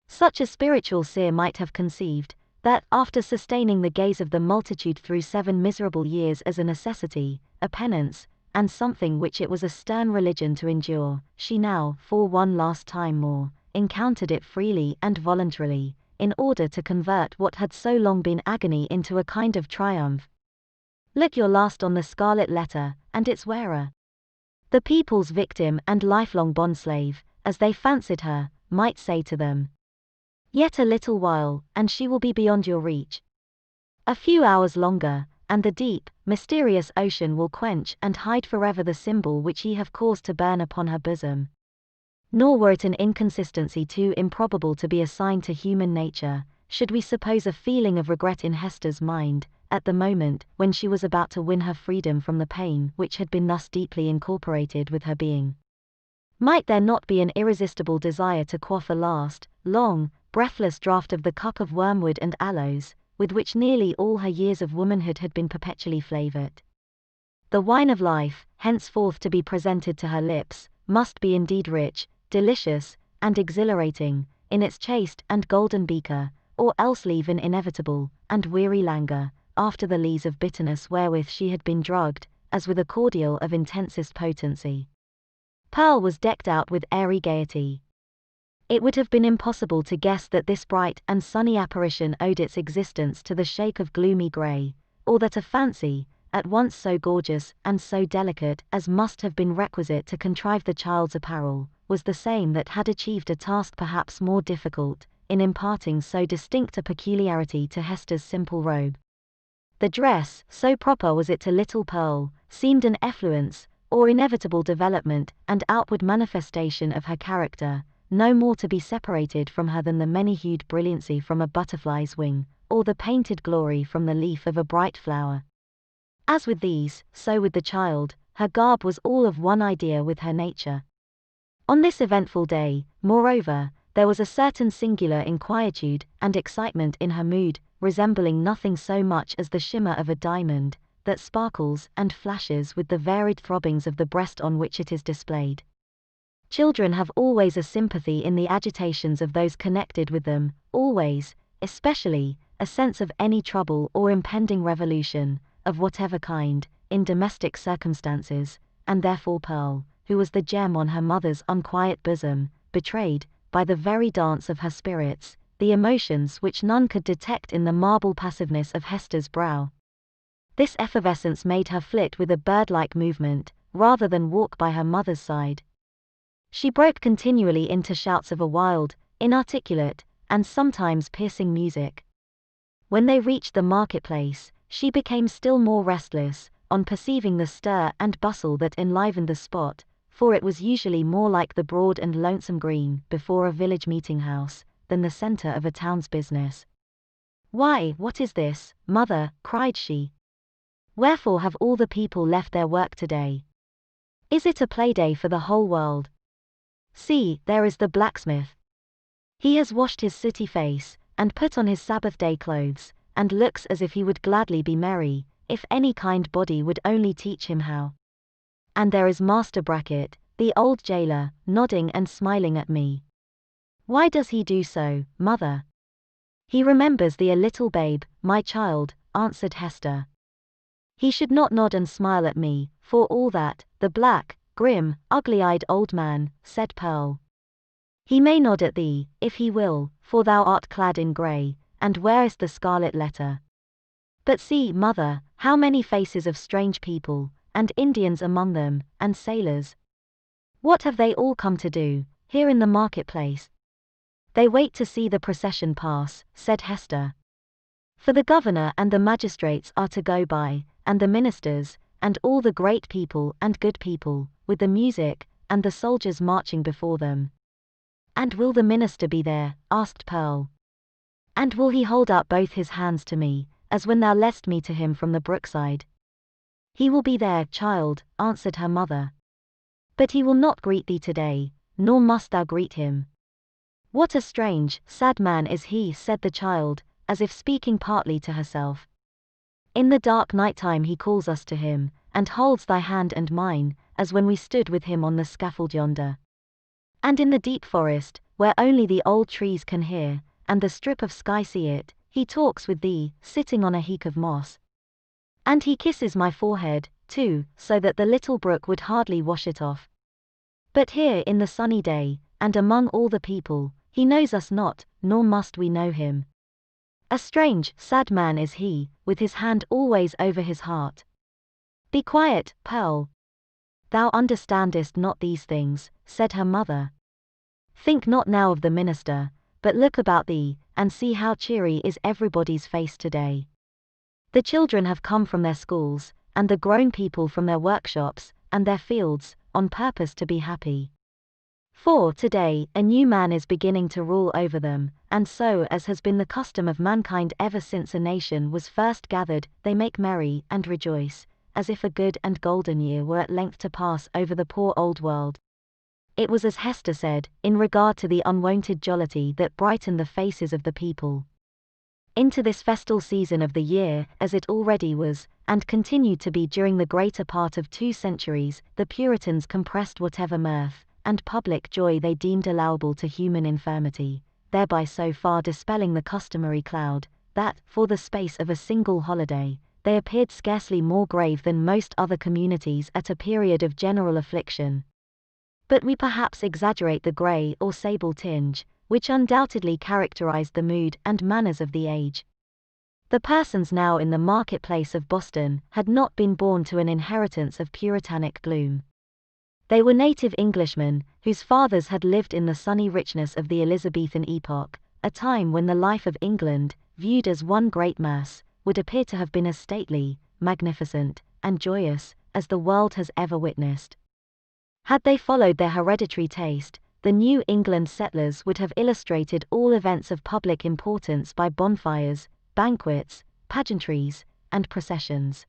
Such a spiritual seer might have conceived, that after sustaining the gaze of the multitude through 7 miserable years as a necessity, a penance, and something which it was a stern religion to endure, she now, for one last time more, encountered it freely and voluntarily, in order to convert what had so long been agony into a kind of triumph. Look your last on the Scarlet Letter, and its wearer. The people's victim and lifelong bondslave, as they fancied her, might say to them, "Yet a little while, and she will be beyond your reach. A few hours longer, and the deep, mysterious ocean will quench and hide forever the symbol which ye have caused to burn upon her bosom." Nor were it an inconsistency too improbable to be assigned to human nature, should we suppose a feeling of regret in Hester's mind, at the moment when she was about to win her freedom from the pain which had been thus deeply incorporated with her being. Might there not be an irresistible desire to quaff a last, long, breathless draught of the cup of wormwood and aloes, with which nearly all her years of womanhood had been perpetually flavored? The wine of life, henceforth to be presented to her lips, must be indeed rich, delicious, and exhilarating, in its chaste and golden beaker, or else leave an inevitable and weary languor, after the lees of bitterness wherewith she had been drugged, as with a cordial of intensest potency. Pearl was decked out with airy gaiety. It would have been impossible to guess that this bright and sunny apparition owed its existence to the shake of gloomy grey, or that a fancy, at once so gorgeous and so delicate as must have been requisite to contrive the child's apparel, was the same that had achieved a task perhaps more difficult, in imparting so distinct a peculiarity to Hester's simple robe. The dress, so proper was it to little Pearl, seemed an effluence, or inevitable development and outward manifestation of her character, no more to be separated from her than the many-hued brilliancy from a butterfly's wing, or the painted glory from the leaf of a bright flower. As with these, so with the child, her garb was all of one idea with her nature. On this eventful day, moreover, there was a certain singular inquietude and excitement in her mood, resembling nothing so much as the shimmer of a diamond, that sparkles and flashes with the varied throbbings of the breast on which it is displayed. Children have always a sympathy in the agitations of those connected with them, always, especially, a sense of any trouble or impending revolution, of whatever kind, in domestic circumstances, and therefore Pearl, who was the gem on her mother's unquiet bosom, betrayed, by the very dance of her spirits, the emotions which none could detect in the marble passiveness of Hester's brow. This effervescence made her flit with a bird-like movement, rather than walk by her mother's side. She broke continually into shouts of a wild, inarticulate, and sometimes piercing music. When they reached the marketplace, she became still more restless, on perceiving the stir and bustle that enlivened the spot, for it was usually more like the broad and lonesome green before a village meeting-house, than the centre of a town's business. "Why, what is this, mother?" cried she. "Wherefore have all the people left their work today? Is it a play-day for the whole world? See, there is the blacksmith. He has washed his sooty face, and put on his Sabbath-day clothes, and looks as if he would gladly be merry, if any kind body would only teach him how. And there is Master Brackett, the old jailer, nodding and smiling at me. Why does he do so, mother?" "He remembers thee a little babe, my child," answered Hester. "He should not nod and smile at me, for all that, the black, grim, ugly-eyed old man," said Pearl. "He may nod at thee, if he will, for thou art clad in grey, and wearest the Scarlet Letter. But see, mother, how many faces of strange people, and Indians among them, and sailors. What have they all come to do, here in the marketplace?" "They wait to see the procession pass," said Hester. "For the governor and the magistrates are to go by, and the ministers, and all the great people and good people, with the music, and the soldiers marching before them." "And will the minister be there?" asked Pearl. "And will he hold up both his hands to me, as when thou leddest me to him from the brookside?" "He will be there, child," answered her mother. "But he will not greet thee today, nor must thou greet him." "What a strange, sad man is he," said the child, as if speaking partly to herself. "In the dark night-time he calls us to him, and holds thy hand and mine, as when we stood with him on the scaffold yonder. And in the deep forest, where only the old trees can hear, and the strip of sky see it, he talks with thee, sitting on a heap of moss. And he kisses my forehead, too, so that the little brook would hardly wash it off. But here in the sunny day, and among all the people, he knows us not, nor must we know him. A strange, sad man is he, with his hand always over his heart." "Be quiet, Pearl. Thou understandest not these things," said her mother. "Think not now of the minister, but look about thee, and see how cheery is everybody's face today. The children have come from their schools, and the grown people from their workshops, and their fields, on purpose to be happy. For, today, a new man is beginning to rule over them, and so, as has been the custom of mankind ever since a nation was first gathered, they make merry, and rejoice, as if a good and golden year were at length to pass over the poor old world." It was as Hester said, in regard to the unwonted jollity that brightened the faces of the people. Into this festal season of the year, as it already was, and continued to be during the greater part of 2 centuries, the Puritans compressed whatever mirth and public joy they deemed allowable to human infirmity, thereby so far dispelling the customary cloud, that, for the space of a single holiday, they appeared scarcely more grave than most other communities at a period of general affliction. But we perhaps exaggerate the grey or sable tinge, which undoubtedly characterized the mood and manners of the age. The persons now in the marketplace of Boston had not been born to an inheritance of puritanic gloom. They were native Englishmen, whose fathers had lived in the sunny richness of the Elizabethan epoch, a time when the life of England, viewed as one great mass, would appear to have been as stately, magnificent, and joyous, as the world has ever witnessed. Had they followed their hereditary taste, the New England settlers would have illustrated all events of public importance by bonfires, banquets, pageantries, and processions.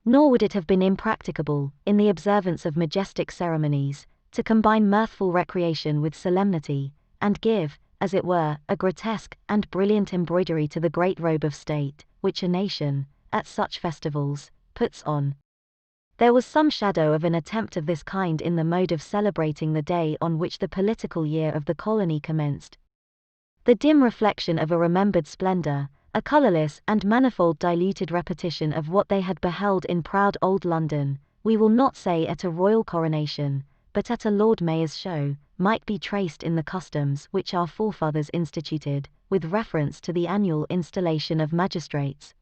Nor would it have been impracticable, in the observance of majestic ceremonies, to combine mirthful recreation with solemnity, and give, as it were, a grotesque and brilliant embroidery to the great robe of state, which a nation, at such festivals, puts on. There was some shadow of an attempt of this kind in the mode of celebrating the day on which the political year of the colony commenced. The dim reflection of a remembered splendor, a colorless and manifold diluted repetition of what they had beheld in proud old London, we will not say at a royal coronation, but at a Lord Mayor's show, might be traced in the customs which our forefathers instituted, with reference to the annual installation of magistrates.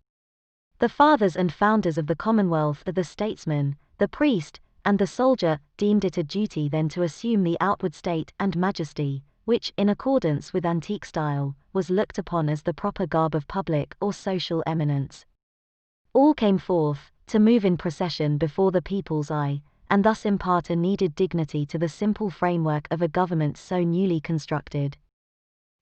The fathers and founders of the Commonwealth, the statesman, the priest, and the soldier, deemed it a duty then to assume the outward state and majesty, which, in accordance with antique style, was looked upon as the proper garb of public or social eminence. All came forth, to move in procession before the people's eye, and thus impart a needed dignity to the simple framework of a government so newly constructed.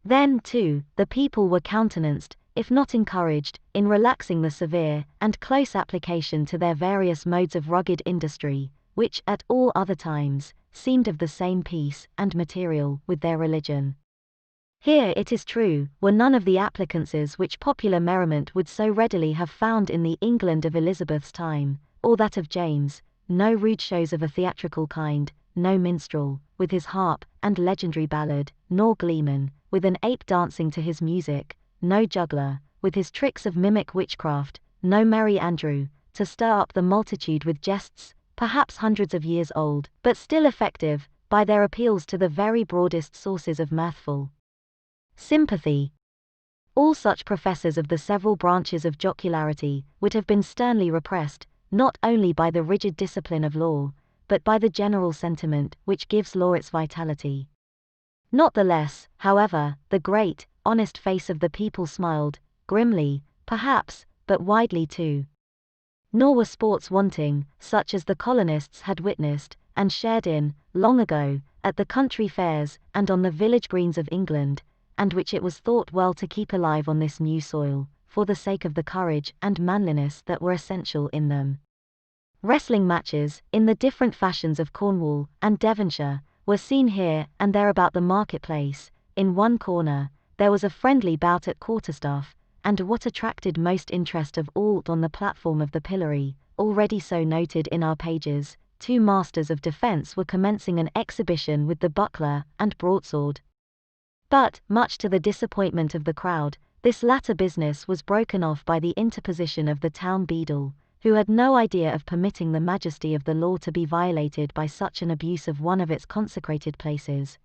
Then, too, the people were countenanced, if not encouraged, in relaxing the severe and close application to their various modes of rugged industry, which, at all other times, seemed of the same piece and material with their religion. Here, it is true, were none of the applicances which popular merriment would so readily have found in the England of Elizabeth's time, or that of James, no rude shows of a theatrical kind, no minstrel, with his harp and legendary ballad, nor gleeman, with an ape dancing to his music, no juggler, with his tricks of mimic witchcraft, no merry Andrew, to stir up the multitude with jests, perhaps hundreds of years old, but still effective, by their appeals to the very broadest sources of mirthful sympathy. All such professors of the several branches of jocularity would have been sternly repressed, not only by the rigid discipline of law, but by the general sentiment which gives law its vitality. Not the less, however, the great, honest face of the people smiled, grimly, perhaps, but widely too. Nor were sports wanting, such as the colonists had witnessed, and shared in, long ago, at the country fairs and on the village greens of England, and which it was thought well to keep alive on this new soil, for the sake of the courage and manliness that were essential in them. Wrestling matches, in the different fashions of Cornwall and Devonshire, were seen here and there about the marketplace. In one corner, there was a friendly bout at quarterstaff, and what attracted most interest of all, on the platform of the pillory, already so noted in our pages, two masters of defence were commencing an exhibition with the buckler and broadsword. But, much to the disappointment of the crowd, this latter business was broken off by the interposition of the town beadle, who had no idea of permitting the majesty of the law to be violated by such an abuse of one of its consecrated places.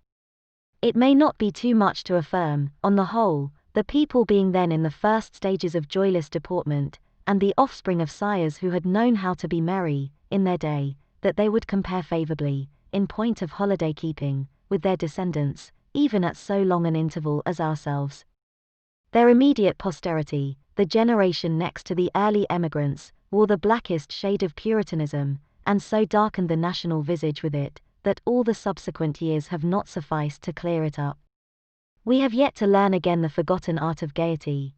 It may not be too much to affirm, on the whole, the people being then in the first stages of joyless deportment, and the offspring of sires who had known how to be merry, in their day, that they would compare favourably, in point of holiday keeping, with their descendants, even at so long an interval as ourselves. Their immediate posterity, the generation next to the early emigrants, wore the blackest shade of Puritanism, and so darkened the national visage with it, that all the subsequent years have not sufficed to clear it up. We have yet to learn again the forgotten art of gaiety.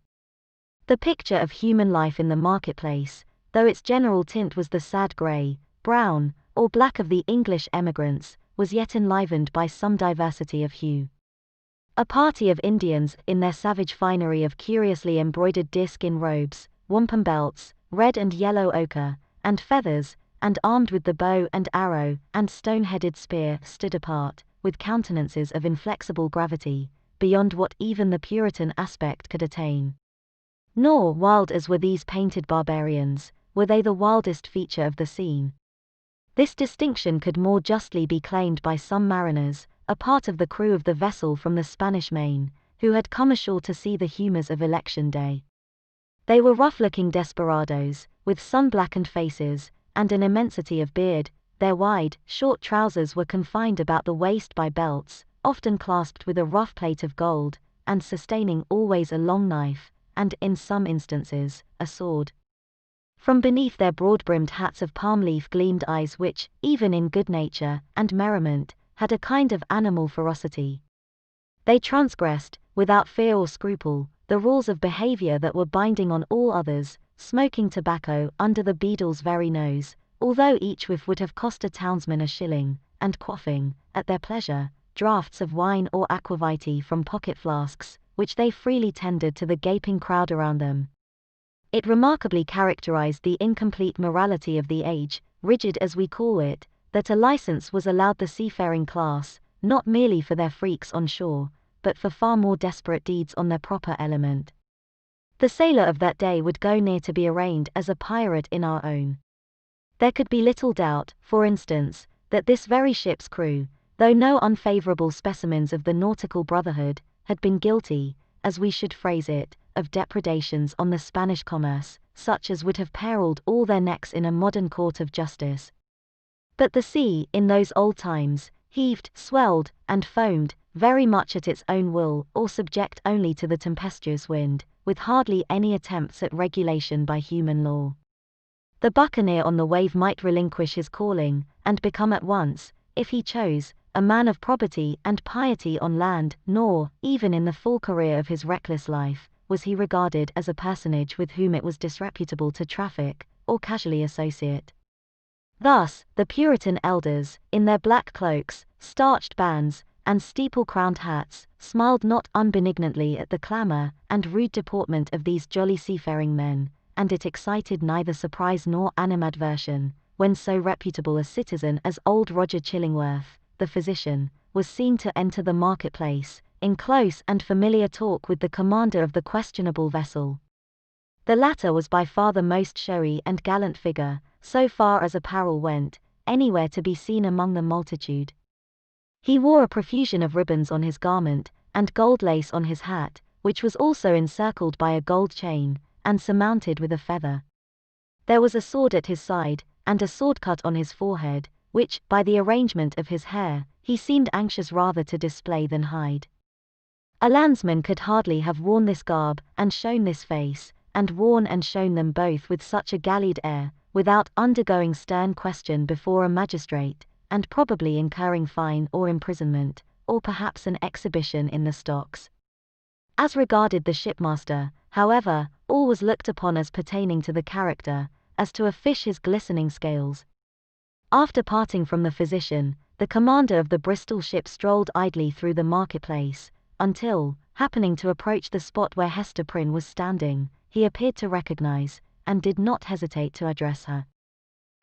The picture of human life in the marketplace, though its general tint was the sad grey, brown, or black of the English emigrants, was yet enlivened by some diversity of hue. A party of Indians, in their savage finery of curiously embroidered deerskin robes, wampum belts, red and yellow ochre, and feathers, and armed with the bow and arrow and stone-headed spear, stood apart, with countenances of inflexible gravity, beyond what even the Puritan aspect could attain. Nor, wild as were these painted barbarians, were they the wildest feature of the scene. This distinction could more justly be claimed by some mariners, a part of the crew of the vessel from the Spanish Main, who had come ashore to see the humours of election day. They were rough-looking desperadoes, with sun-blackened faces, and an immensity of beard. Their wide, short trousers were confined about the waist by belts, often clasped with a rough plate of gold, and sustaining always a long knife, and, in some instances, a sword. From beneath their broad-brimmed hats of palm leaf gleamed eyes which, even in good nature and merriment, had a kind of animal ferocity. They transgressed, without fear or scruple, the rules of behaviour that were binding on all others, smoking tobacco under the beadle's very nose, although each whiff would have cost a townsman a shilling, and quaffing, at their pleasure, draughts of wine or aquavitae from pocket flasks, which they freely tendered to the gaping crowd around them. It remarkably characterized the incomplete morality of the age, rigid as we call it, that a license was allowed the seafaring class, not merely for their freaks on shore, but for far more desperate deeds on their proper element. The sailor of that day would go near to be arraigned as a pirate in our own. There could be little doubt, for instance, that this very ship's crew, though no unfavorable specimens of the nautical brotherhood, had been guilty, as we should phrase it, of depredations on the Spanish commerce, such as would have periled all their necks in a modern court of justice. But the sea, in those old times, heaved, swelled, and foamed, very much at its own will, or subject only to the tempestuous wind, with hardly any attempts at regulation by human law. The buccaneer on the wave might relinquish his calling, and become at once, if he chose, a man of probity and piety on land, nor, even in the full career of his reckless life, was he regarded as a personage with whom it was disreputable to traffic, or casually associate. Thus, the Puritan elders, in their black cloaks, starched bands, and steeple-crowned hats, smiled not unbenignantly at the clamour and rude deportment of these jolly seafaring men, and it excited neither surprise nor animadversion, when so reputable a citizen as old Roger Chillingworth, the physician, was seen to enter the marketplace, in close and familiar talk with the commander of the questionable vessel. The latter was by far the most showy and gallant figure, so far as apparel went, anywhere to be seen among the multitude. He wore a profusion of ribbons on his garment, and gold lace on his hat, which was also encircled by a gold chain, and surmounted with a feather. There was a sword at his side, and a sword-cut on his forehead, which, by the arrangement of his hair, he seemed anxious rather to display than hide. A landsman could hardly have worn this garb, and shown this face, and worn and shown them both with such a gallied air, without undergoing stern question before a magistrate, and probably incurring fine or imprisonment, or perhaps an exhibition in the stocks. As regarded the shipmaster, however, all was looked upon as pertaining to the character, as to a fish his glistening scales. After parting from the physician, the commander of the Bristol ship strolled idly through the marketplace, until, happening to approach the spot where Hester Prynne was standing, he appeared to recognize, and did not hesitate to address her.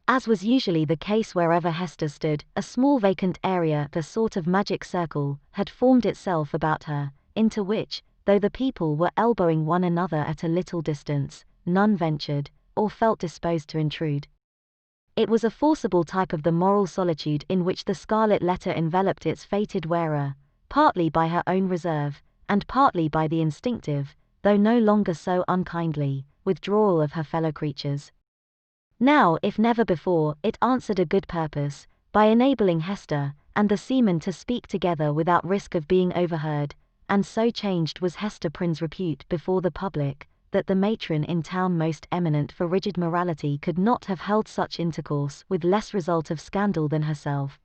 As was usually the case wherever Hester stood, a small vacant area, the sort of magic circle, had formed itself about her, into which, though the people were elbowing one another at a little distance, none ventured, or felt disposed to intrude. It was a forcible type of the moral solitude in which the Scarlet Letter enveloped its fated wearer, partly by her own reserve, and partly by the instinctive, though no longer so unkindly, withdrawal of her fellow creatures. Now, if never before, it answered a good purpose, by enabling Hester and the seaman to speak together without risk of being overheard, and so changed was Hester Prynne's repute before the public, that the matron in town most eminent for rigid morality could not have held such intercourse with less result of scandal than herself.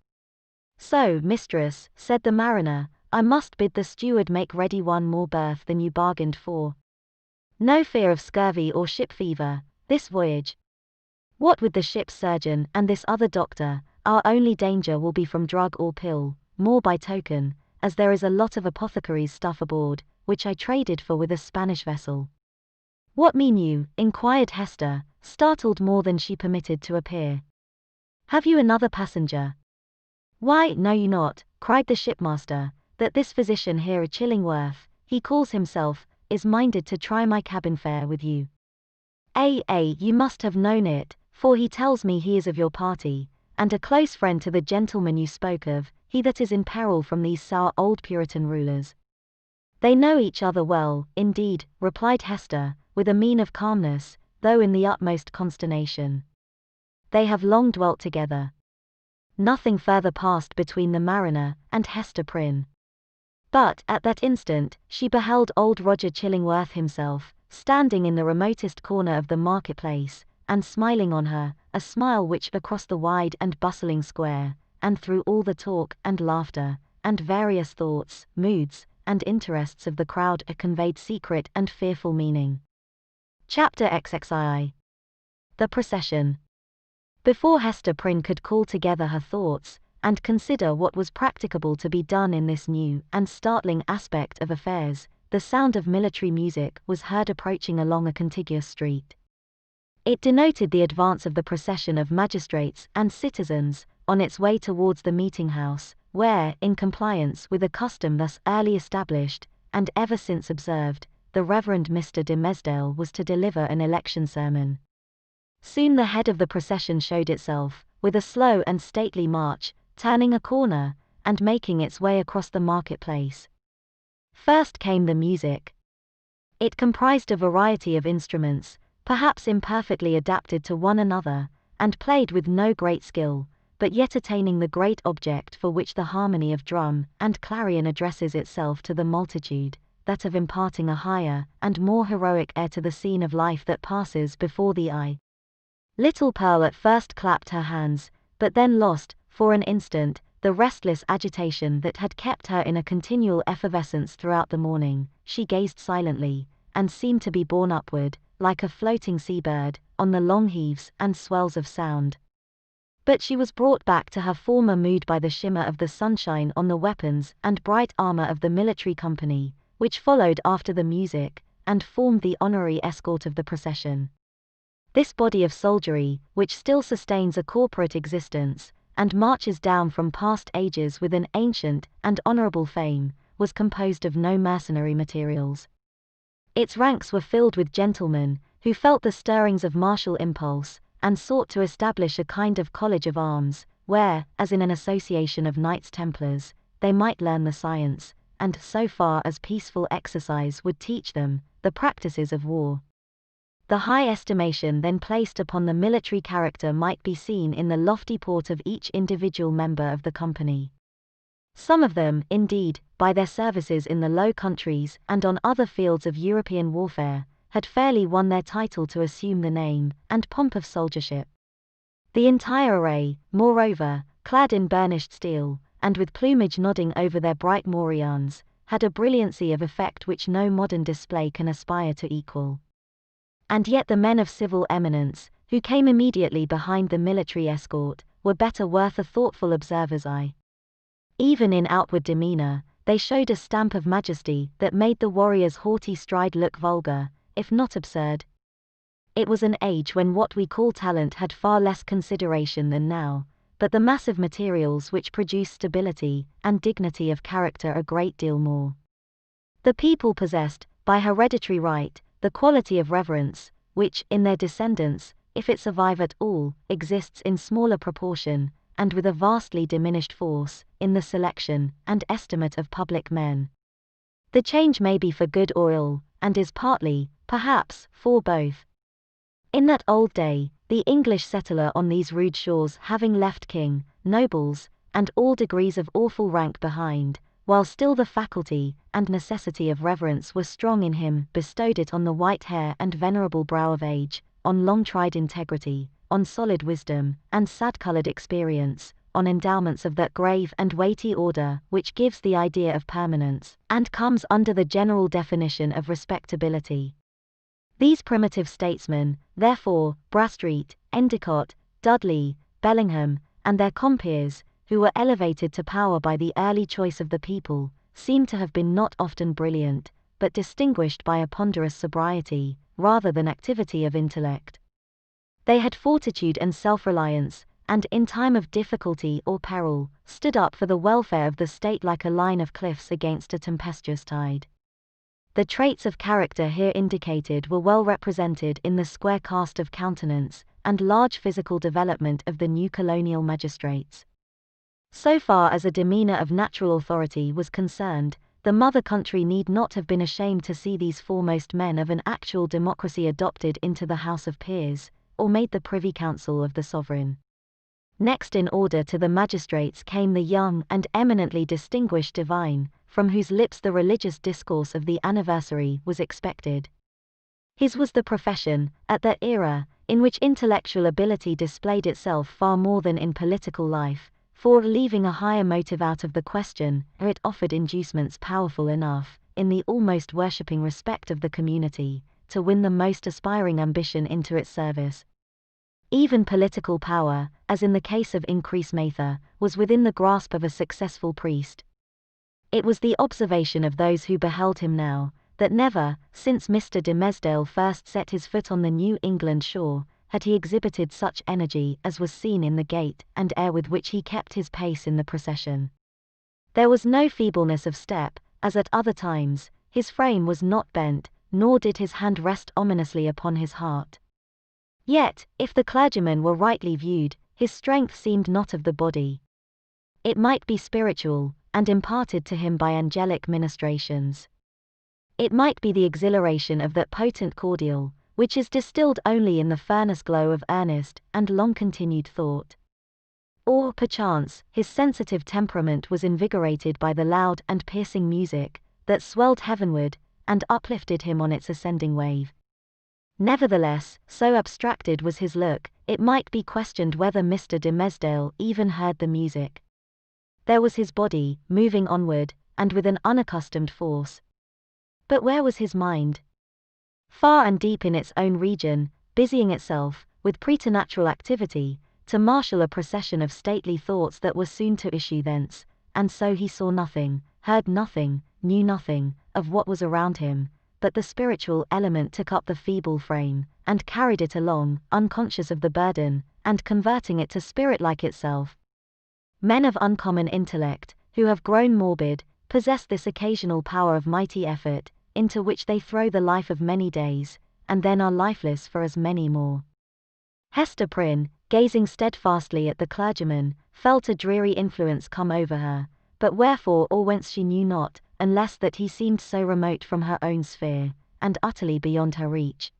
"So, mistress," said the mariner, "I must bid the steward make ready one more berth than you bargained for. No fear of scurvy or ship fever, this voyage. What with the ship's surgeon and this other doctor, our only danger will be from drug or pill, more by token, as there is a lot of apothecary's stuff aboard, which I traded for with a Spanish vessel." "What mean you?" inquired Hester, startled more than she permitted to appear. "Have you another passenger?" "Why, know you not," cried the shipmaster, "that this physician here Chillingworth, he calls himself, is minded to try my cabin fare with you? You must have known it, for he tells me he is of your party, and a close friend to the gentleman you spoke of, he that is in peril from these sour old Puritan rulers." "They know each other well, indeed," replied Hester, with a mien of calmness, though in the utmost consternation. "They have long dwelt together." Nothing further passed between the mariner and Hester Prynne. But, at that instant, she beheld old Roger Chillingworth himself, standing in the remotest corner of the marketplace, and smiling on her, a smile which across the wide and bustling square, and through all the talk and laughter, and various thoughts, moods, and interests of the crowd conveyed secret and fearful meaning. Chapter XXII. The Procession. Before Hester Prynne could call together her thoughts, and consider what was practicable to be done in this new and startling aspect of affairs, the sound of military music was heard approaching along a contiguous street. It denoted the advance of the procession of magistrates and citizens, on its way towards the meeting house, where, in compliance with a custom thus early established, and ever since observed, the Reverend Mr. de Mesdale was to deliver an election sermon. Soon the head of the procession showed itself, with a slow and stately march, turning a corner, and making its way across the marketplace. First came the music. It comprised a variety of instruments, perhaps imperfectly adapted to one another, and played with no great skill, but yet attaining the great object for which the harmony of drum and clarion addresses itself to the multitude, that of imparting a higher and more heroic air to the scene of life that passes before the eye. Little Pearl at first clapped her hands, but then lost, for an instant, the restless agitation that had kept her in a continual effervescence throughout the morning. She gazed silently, and seemed to be borne upward, like a floating sea-bird, on the long heaves and swells of sound. But she was brought back to her former mood by the shimmer of the sunshine on the weapons and bright armor of the military company, which followed after the music, and formed the honorary escort of the procession. This body of soldiery, which still sustains a corporate existence, and marches down from past ages with an ancient and honorable fame, was composed of no mercenary materials. Its ranks were filled with gentlemen, who felt the stirrings of martial impulse, and sought to establish a kind of college of arms, where, as in an association of Knights Templars, they might learn the science, and, so far as peaceful exercise would teach them, the practices of war. The high estimation then placed upon the military character might be seen in the lofty port of each individual member of the company. Some of them, indeed, by their services in the Low Countries and on other fields of European warfare, had fairly won their title to assume the name and pomp of soldiership. The entire array, moreover, clad in burnished steel, and with plumage nodding over their bright morions, had a brilliancy of effect which no modern display can aspire to equal. And yet the men of civil eminence, who came immediately behind the military escort, were better worth a thoughtful observer's eye. Even in outward demeanor, they showed a stamp of majesty that made the warrior's haughty stride look vulgar, if not absurd. It was an age when what we call talent had far less consideration than now, but the massive materials which produce stability and dignity of character a great deal more. The people possessed, by hereditary right, the quality of reverence, which, in their descendants, if it survive at all, exists in smaller proportion, and with a vastly diminished force, in the selection and estimate of public men. The change may be for good or ill, and is partly, perhaps, for both. In that old day, the English settler on these rude shores having left king, nobles, and all degrees of awful rank behind, while still the faculty and necessity of reverence were strong in him, bestowed it on the white hair and venerable brow of age, on long-tried integrity, on solid wisdom, and sad-colored experience, on endowments of that grave and weighty order which gives the idea of permanence, and comes under the general definition of respectability. These primitive statesmen, therefore, Bradstreet, Endicott, Dudley, Bellingham, and their compeers, who were elevated to power by the early choice of the people, seem to have been not often brilliant, but distinguished by a ponderous sobriety, rather than activity of intellect. They had fortitude and self-reliance, and in time of difficulty or peril, stood up for the welfare of the state like a line of cliffs against a tempestuous tide. The traits of character here indicated were well represented in the square cast of countenance, and large physical development of the new colonial magistrates. So far as a demeanor of natural authority was concerned, the mother country need not have been ashamed to see these foremost men of an actual democracy adopted into the House of Peers, or made the Privy Council of the sovereign. Next in order to the magistrates came the young and eminently distinguished divine, from whose lips the religious discourse of the anniversary was expected. His was the profession, at that era, in which intellectual ability displayed itself far more than in political life, for, leaving a higher motive out of the question, it offered inducements powerful enough, in the almost worshipping respect of the community, to win the most aspiring ambition into its service. Even political power, as in the case of Increase Mather, was within the grasp of a successful priest. It was the observation of those who beheld him now, that never, since Mr. de Mesdale first set his foot on the New England shore, had he exhibited such energy as was seen in the gait and air with which he kept his pace in the procession. There was no feebleness of step, as at other times. His frame was not bent, nor did his hand rest ominously upon his heart. Yet, if the clergyman were rightly viewed, his strength seemed not of the body. It might be spiritual, and imparted to him by angelic ministrations. It might be the exhilaration of that potent cordial, which is distilled only in the furnace glow of earnest and long-continued thought. Or, perchance, his sensitive temperament was invigorated by the loud and piercing music that swelled heavenward and uplifted him on its ascending wave. Nevertheless, so abstracted was his look, it might be questioned whether Mr. de Mesdale even heard the music. There was his body, moving onward, and with an unaccustomed force. But where was his mind? Far and deep in its own region, busying itself, with preternatural activity, to marshal a procession of stately thoughts that were soon to issue thence, and so he saw nothing, heard nothing, knew nothing, of what was around him, but the spiritual element took up the feeble frame, and carried it along, unconscious of the burden, and converting it to spirit like itself. Men of uncommon intellect, who have grown morbid, possess this occasional power of mighty effort, into which they throw the life of many days, and then are lifeless for as many more. Hester Prynne, gazing steadfastly at the clergyman, felt a dreary influence come over her, but wherefore or whence she knew not, unless that he seemed so remote from her own sphere, and utterly beyond her reach.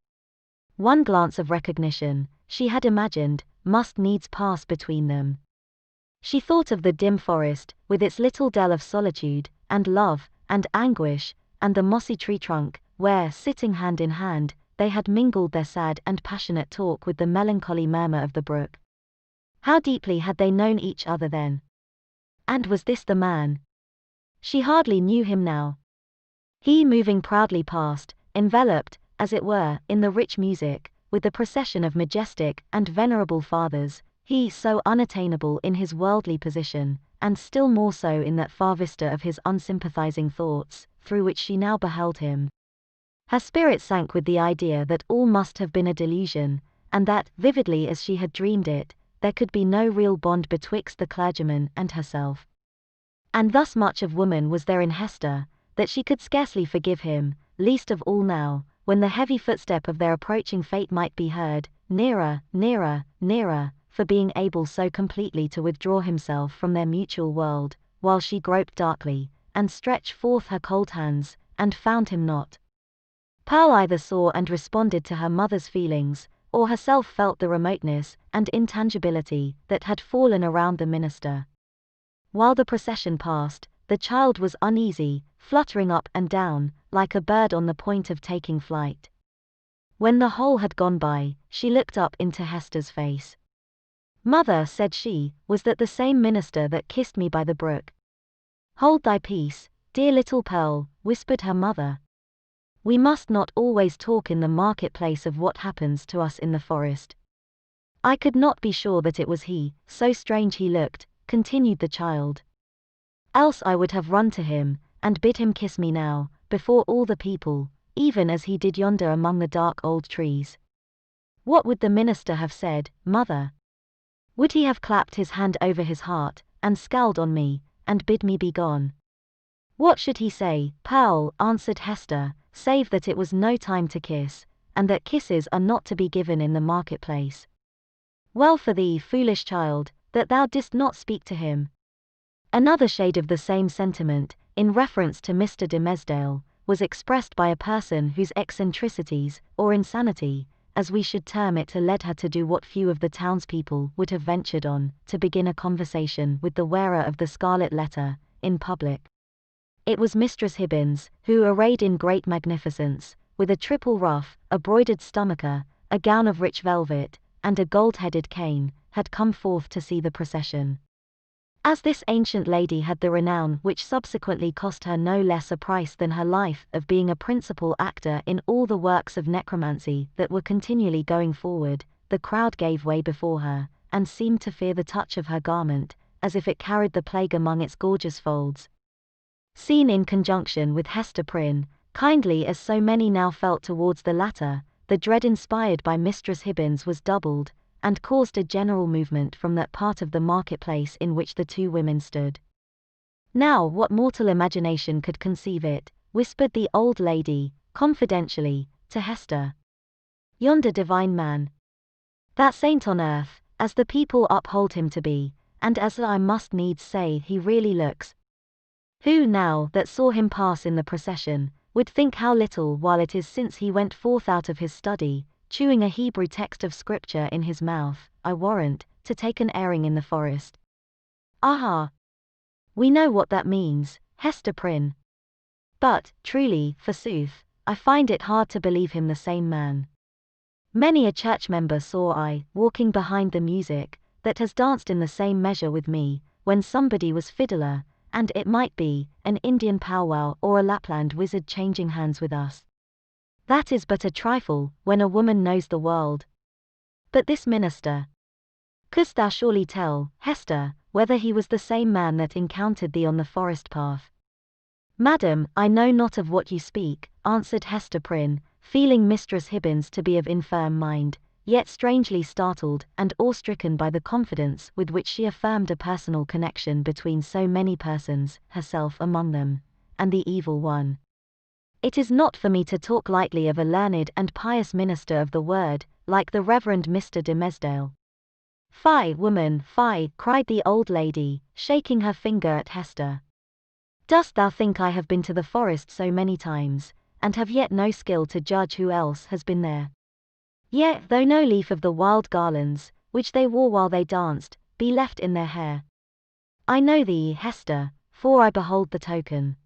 One glance of recognition, she had imagined, must needs pass between them. She thought of the dim forest, with its little dell of solitude, and love, and anguish, and the mossy tree trunk, where, sitting hand in hand, they had mingled their sad and passionate talk with the melancholy murmur of the brook. How deeply had they known each other then? And was this the man? She hardly knew him now. He moving proudly past, enveloped, as it were, in the rich music, with the procession of majestic and venerable fathers, he so unattainable in his worldly position, and still more so in that far vista of his unsympathizing thoughts, through which she now beheld him. Her spirit sank with the idea that all must have been a delusion, and that, vividly as she had dreamed it, there could be no real bond betwixt the clergyman and herself. And thus much of woman was there in Hester, that she could scarcely forgive him, least of all now, when the heavy footstep of their approaching fate might be heard, nearer, nearer, nearer, for being able so completely to withdraw himself from their mutual world, while she groped darkly, and stretched forth her cold hands, and found him not. Pearl either saw and responded to her mother's feelings, or herself felt the remoteness and intangibility that had fallen around the minister. While the procession passed, the child was uneasy, fluttering up and down, like a bird on the point of taking flight. When the whole had gone by, she looked up into Hester's face. "Mother," said she, "was that the same minister that kissed me by the brook?" "Hold thy peace, dear little Pearl," whispered her mother. "We must not always talk in the market-place of what happens to us in the forest." "I could not be sure that it was he, so strange he looked," continued the child. "Else I would have run to him, and bid him kiss me now, before all the people, even as he did yonder among the dark old trees." "What would the minister have said, mother? Would he have clapped his hand over his heart, and scowled on me, and bid me be gone?" "What should he say, Pearl?" answered Hester, "save that it was no time to kiss, and that kisses are not to be given in the marketplace." "Well for thee, foolish child, that thou didst not speak to him." Another shade of the same sentiment, in reference to Mr. de Mesdale, was expressed by a person whose eccentricities, or insanity, as we should term it, led her to do what few of the townspeople would have ventured on, to begin a conversation with the wearer of the Scarlet Letter, in public. It was Mistress Hibbins, who, arrayed in great magnificence, with a triple ruff, a broidered stomacher, a gown of rich velvet, and a gold-headed cane, had come forth to see the procession. As this ancient lady had the renown which subsequently cost her no less a price than her life of being a principal actor in all the works of necromancy that were continually going forward, the crowd gave way before her, and seemed to fear the touch of her garment, as if it carried the plague among its gorgeous folds. Seen in conjunction with Hester Prynne, kindly as so many now felt towards the latter, the dread inspired by Mistress Hibbins was doubled, and caused a general movement from that part of the marketplace in which the two women stood. "Now what mortal imagination could conceive it," whispered the old lady, confidentially, to Hester. "Yonder divine man. That saint on earth, as the people uphold him to be, and as I must needs say he really looks. Who now, that saw him pass in the procession, would think how little while it is since he went forth out of his study, chewing a Hebrew text of scripture in his mouth, I warrant, to take an airing in the forest. Aha! We know what that means, Hester Prynne. But, truly, forsooth, I find it hard to believe him the same man. Many a church member saw I, walking behind the music, that has danced in the same measure with me, when somebody was fiddler, and it might be an Indian powwow or a Lapland wizard changing hands with us. That is but a trifle, when a woman knows the world. But this minister. Couldst thou surely tell, Hester, whether he was the same man that encountered thee on the forest path?" "Madam, I know not of what you speak," answered Hester Prynne, feeling Mistress Hibbins to be of infirm mind, yet strangely startled and awe-stricken by the confidence with which she affirmed a personal connection between so many persons, herself among them, and the evil one. "It is not for me to talk lightly of a learned and pious minister of the word, like the Reverend Mr. de Mesdale." "Fie, woman, fie," cried the old lady, shaking her finger at Hester. "Dost thou think I have been to the forest so many times, and have yet no skill to judge who else has been there? Yet, though no leaf of the wild garlands, which they wore while they danced, be left in their hair. I know thee, Hester, for I behold the token.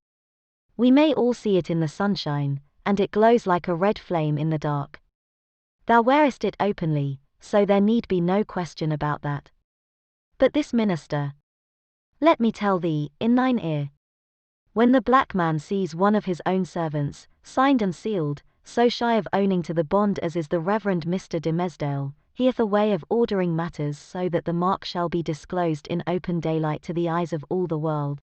We may all see it in the sunshine, and it glows like a red flame in the dark. Thou wearest it openly, so there need be no question about that. But this minister. Let me tell thee, in thine ear. When the black man sees one of his own servants, signed and sealed, so shy of owning to the bond as is the Reverend Mr. de Mesdale, he hath a way of ordering matters so that the mark shall be disclosed in open daylight to the eyes of all the world.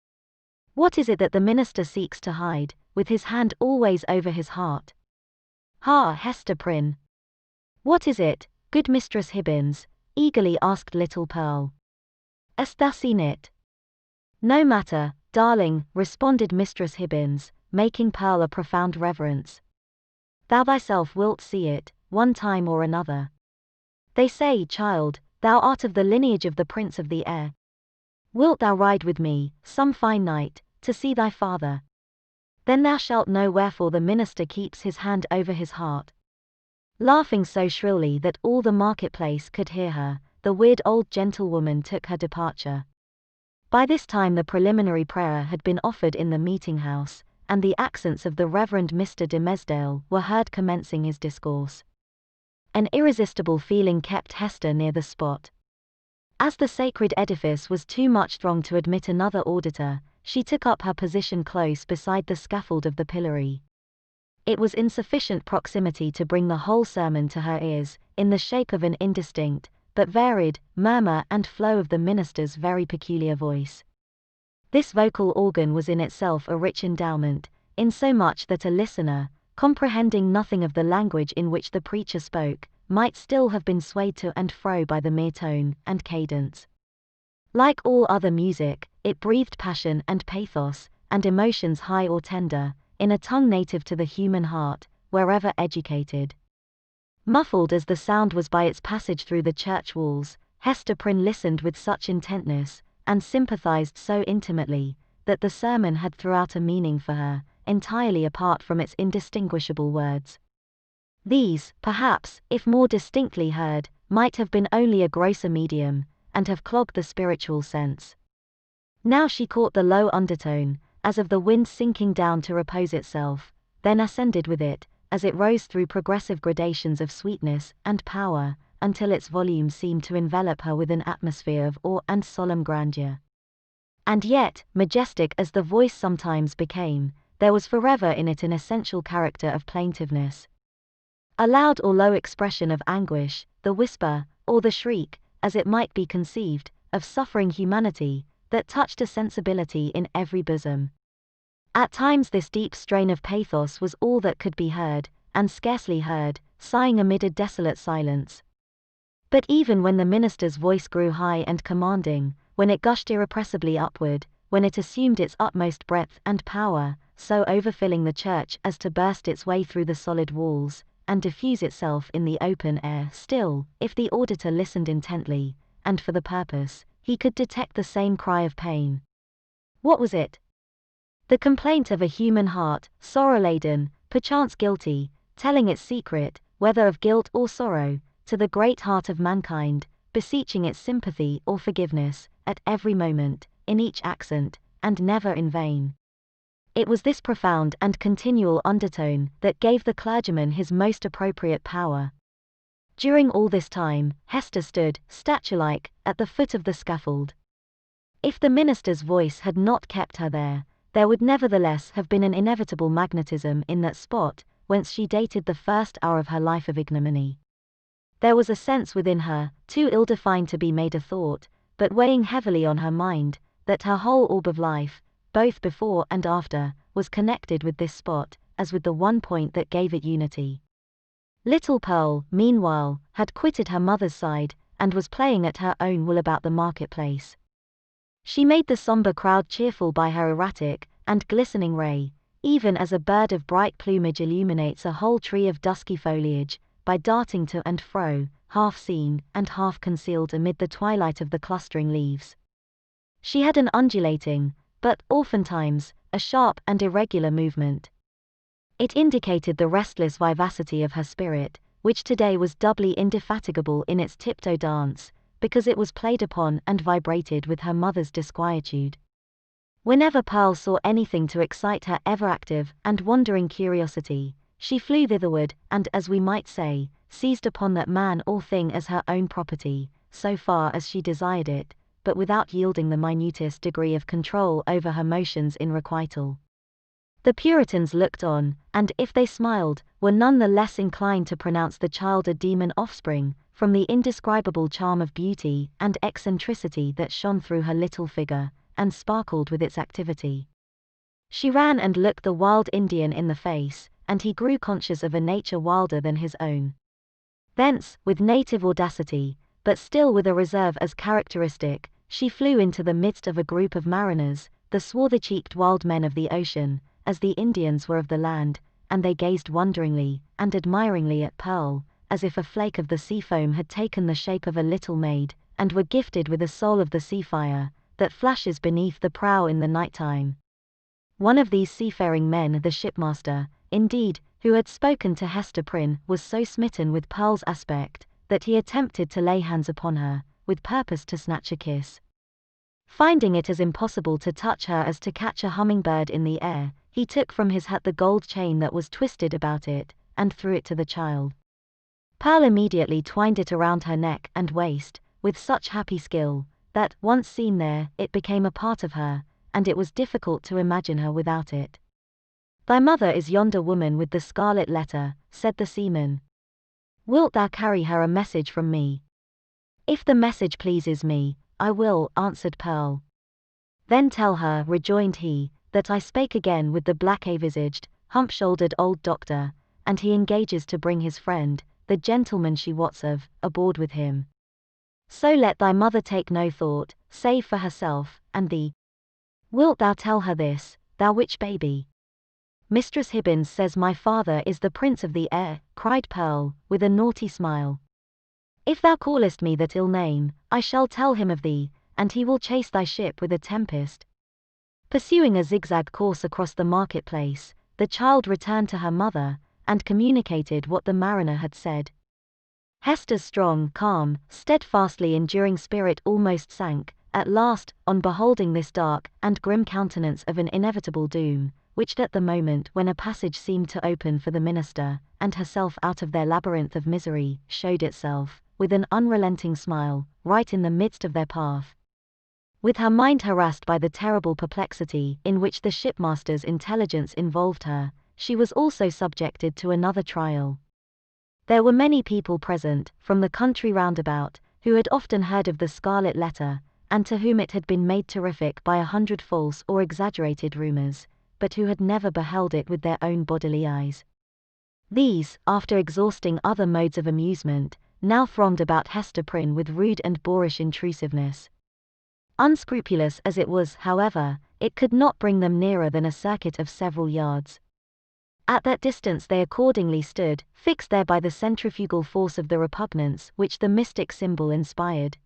What is it that the minister seeks to hide, with his hand always over his heart? Ha, Hester Prynne! What is it, good Mistress Hibbins? Eagerly asked little Pearl. Hast thou seen it? No matter, darling, responded Mistress Hibbins, making Pearl a profound reverence. Thou thyself wilt see it, one time or another. They say, child, thou art of the lineage of the Prince of the Air. Wilt thou ride with me, some fine night, to see thy father? Then thou shalt know wherefore the minister keeps his hand over his heart. Laughing so shrilly that all the marketplace could hear her, the weird old gentlewoman took her departure. By this time the preliminary prayer had been offered in the meeting-house, and the accents of the Reverend Mr. de Mesdale were heard commencing his discourse. An irresistible feeling kept Hester near the spot. As the sacred edifice was too much thronged to admit another auditor, she took up her position close beside the scaffold of the pillory. It was in sufficient proximity to bring the whole sermon to her ears, in the shape of an indistinct, but varied, murmur and flow of the minister's very peculiar voice. This vocal organ was in itself a rich endowment, insomuch that a listener, comprehending nothing of the language in which the preacher spoke, might still have been swayed to and fro by the mere tone and cadence. Like all other music, it breathed passion and pathos, and emotions high or tender, in a tongue native to the human heart, wherever educated. Muffled as the sound was by its passage through the church walls, Hester Prynne listened with such intentness, and sympathized so intimately, that the sermon had throughout a meaning for her, entirely apart from its indistinguishable words. These, perhaps, if more distinctly heard, might have been only a grosser medium, and have clogged the spiritual sense. Now she caught the low undertone, as of the wind sinking down to repose itself, then ascended with it, as it rose through progressive gradations of sweetness and power, until its volume seemed to envelop her with an atmosphere of awe and solemn grandeur. And yet, majestic as the voice sometimes became, there was forever in it an essential character of plaintiveness. A loud or low expression of anguish, the whisper, or the shriek, as it might be conceived, of suffering humanity, that touched a sensibility in every bosom. At times this deep strain of pathos was all that could be heard, and scarcely heard, sighing amid a desolate silence. But even when the minister's voice grew high and commanding, when it gushed irrepressibly upward, when it assumed its utmost breadth and power, so overfilling the church as to burst its way through the solid walls, and diffuse itself in the open air, still, if the auditor listened intently, and for the purpose, he could detect the same cry of pain. What was it? The complaint of a human heart, sorrow-laden, perchance guilty, telling its secret, whether of guilt or sorrow, to the great heart of mankind, beseeching its sympathy or forgiveness, at every moment, in each accent, and never in vain. It was this profound and continual undertone that gave the clergyman his most appropriate power. During all this time, Hester stood, statue-like, at the foot of the scaffold. If the minister's voice had not kept her there would nevertheless have been an inevitable magnetism in that spot, whence she dated the first hour of her life of ignominy. There was a sense within her, too ill-defined to be made a thought, but weighing heavily on her mind, that her whole orb of life, both before and after, was connected with this spot, as with the one point that gave it unity. Little Pearl, meanwhile, had quitted her mother's side, and was playing at her own will about the marketplace. She made the somber crowd cheerful by her erratic and glistening ray, even as a bird of bright plumage illuminates a whole tree of dusky foliage, by darting to and fro, half seen and half concealed amid the twilight of the clustering leaves. She had an undulating, but oftentimes, a sharp and irregular movement. It indicated the restless vivacity of her spirit, which today was doubly indefatigable in its tiptoe dance, because it was played upon and vibrated with her mother's disquietude. Whenever Pearl saw anything to excite her ever-active and wandering curiosity, she flew thitherward, and, as we might say, seized upon that man or thing as her own property, so far as she desired it, but without yielding the minutest degree of control over her motions in requital. The Puritans looked on, and if they smiled, were none the less inclined to pronounce the child a demon offspring, from the indescribable charm of beauty and eccentricity that shone through her little figure, and sparkled with its activity. She ran and looked the wild Indian in the face, and he grew conscious of a nature wilder than his own. Thence, with native audacity, but still with a reserve as characteristic, she flew into the midst of a group of mariners, the swarthy-cheeked wild men of the ocean, as the Indians were of the land, and they gazed wonderingly and admiringly at Pearl, as if a flake of the sea foam had taken the shape of a little maid, and were gifted with a soul of the sea fire, that flashes beneath the prow in the night-time. One of these seafaring men, the shipmaster, indeed, who had spoken to Hester Prynne, was so smitten with Pearl's aspect, that he attempted to lay hands upon her, with purpose to snatch a kiss. Finding it as impossible to touch her as to catch a humming-bird in the air, he took from his hat the gold chain that was twisted about it, and threw it to the child. Pearl immediately twined it around her neck and waist, with such happy skill, that, once seen there, it became a part of her, and it was difficult to imagine her without it. "Thy mother is yonder woman with the scarlet letter," said the seaman. "Wilt thou carry her a message from me?" "If the message pleases me, I will," answered Pearl. "Then tell her," rejoined he, "that I spake again with the black-visaged, hump-shouldered old doctor, and he engages to bring his friend, the gentleman she wots of, aboard with him. So let thy mother take no thought, save for herself, and thee. Wilt thou tell her this, thou witch baby?" "Mistress Hibbins says my father is the prince of the air," cried Pearl, with a naughty smile. "If thou callest me that ill name, I shall tell him of thee, and he will chase thy ship with a tempest." Pursuing a zigzag course across the marketplace, the child returned to her mother, and communicated what the mariner had said. Hester's strong, calm, steadfastly enduring spirit almost sank, at last, on beholding this dark and grim countenance of an inevitable doom, which at the moment when a passage seemed to open for the minister and herself out of their labyrinth of misery, showed itself, with an unrelenting smile, right in the midst of their path. With her mind harassed by the terrible perplexity in which the shipmaster's intelligence involved her, she was also subjected to another trial. There were many people present, from the country round about, who had often heard of the Scarlet Letter, and to whom it had been made terrific by 100 false or exaggerated rumors, but who had never beheld it with their own bodily eyes. These, after exhausting other modes of amusement, now thronged about Hester Prynne with rude and boorish intrusiveness. Unscrupulous as it was, however, it could not bring them nearer than a circuit of several yards. At that distance they accordingly stood, fixed there by the centrifugal force of the repugnance which the mystic symbol inspired.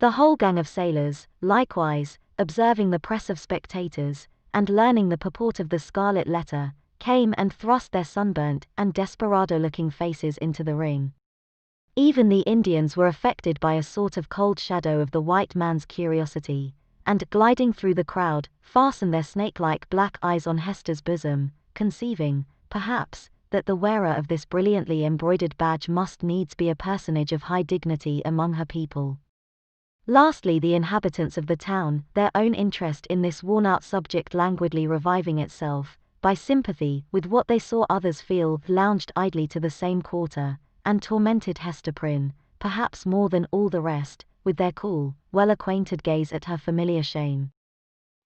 The whole gang of sailors, likewise, observing the press of spectators, and learning the purport of the Scarlet Letter, came and thrust their sunburnt and desperado-looking faces into the ring. Even the Indians were affected by a sort of cold shadow of the white man's curiosity, and, gliding through the crowd, fastened their snake-like black eyes on Hester's bosom, conceiving, perhaps, that the wearer of this brilliantly embroidered badge must needs be a personage of high dignity among her people. Lastly, the inhabitants of the town, their own interest in this worn-out subject languidly reviving itself, by sympathy with what they saw others feel, lounged idly to the same quarter, and tormented Hester Prynne, perhaps more than all the rest, with their cool, well-acquainted gaze at her familiar shame.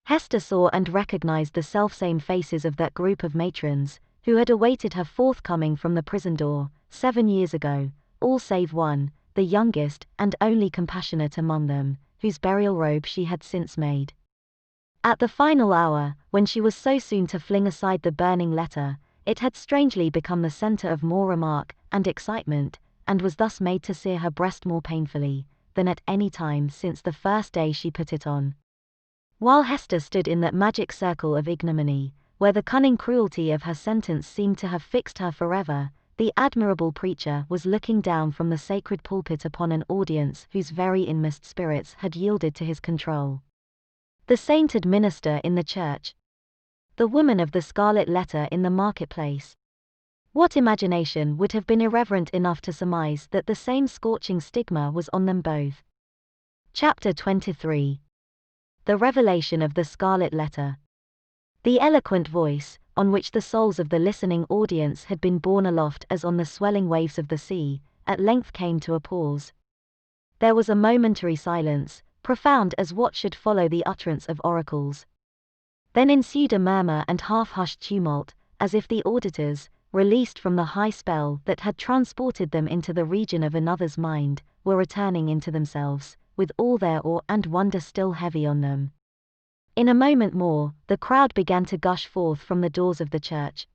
Hester saw and recognized the selfsame faces of that group of matrons, who had awaited her forthcoming from the prison door, 7 years ago, all save one, the youngest and only compassionate among them, whose burial robe she had since made. At the final hour, when she was so soon to fling aside the burning letter, it had strangely become the center of more remark and excitement, and was thus made to sear her breast more painfully than at any time since the first day she put it on. While Hester stood in that magic circle of ignominy, where the cunning cruelty of her sentence seemed to have fixed her forever, the admirable preacher was looking down from the sacred pulpit upon an audience whose very inmost spirits had yielded to his control. The sainted minister in the church. The woman of the Scarlet Letter in the marketplace. What imagination would have been irreverent enough to surmise that the same scorching stigma was on them both? Chapter 23. The Revelation of the Scarlet Letter. The eloquent voice, on which the souls of the listening audience had been borne aloft as on the swelling waves of the sea, at length came to a pause. There was a momentary silence, profound as what should follow the utterance of oracles. Then ensued a murmur and half-hushed tumult, as if the auditors, released from the high spell that had transported them into the region of another's mind, were returning into themselves, with all their awe and wonder still heavy on them. In a moment more, the crowd began to gush forth from the doors of the church.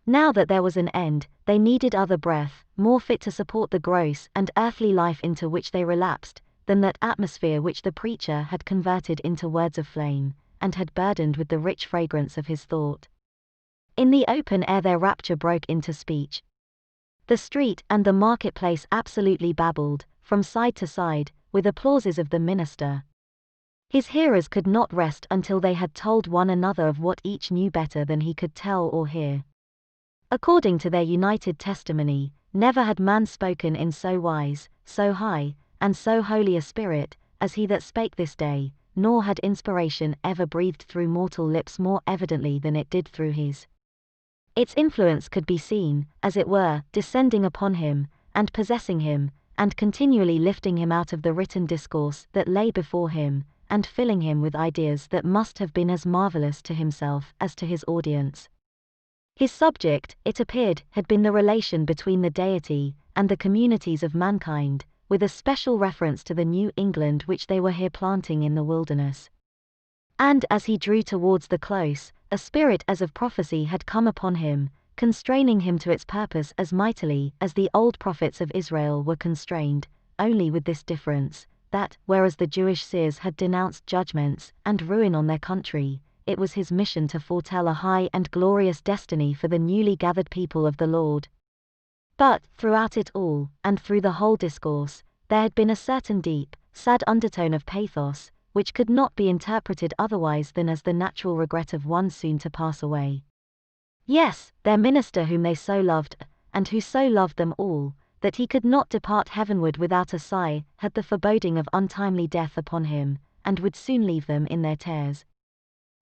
Now that there was an end, they needed other breath, more fit to support the gross and earthly life into which they relapsed, than that atmosphere which the preacher had converted into words of flame, and had burdened with the rich fragrance of his thought. In the open air their rapture broke into speech. The street and the marketplace absolutely babbled, from side to side, with applauses of the minister. His hearers could not rest until they had told one another of what each knew better than he could tell or hear. According to their united testimony, never had man spoken in so wise, so high, and so holy a spirit, as he that spake this day, nor had inspiration ever breathed through mortal lips more evidently than it did through his. Its influence could be seen, as it were, descending upon him, and possessing him, and continually lifting him out of the written discourse that lay before him, and filling him with ideas that must have been as marvelous to himself as to his audience. His subject, it appeared, had been the relation between the deity and the communities of mankind, with a special reference to the New England which they were here planting in the wilderness. And as he drew towards the close, a spirit as of prophecy had come upon him, constraining him to its purpose as mightily as the old prophets of Israel were constrained, only with this difference, that, whereas the Jewish seers had denounced judgments and ruin on their country, it was his mission to foretell a high and glorious destiny for the newly gathered people of the Lord. But, throughout it all, and through the whole discourse, there had been a certain deep, sad undertone of pathos, which could not be interpreted otherwise than as the natural regret of one soon to pass away. Yes, their minister whom they so loved, and who so loved them all, that he could not depart heavenward without a sigh, had the foreboding of untimely death upon him, and would soon leave them in their tears.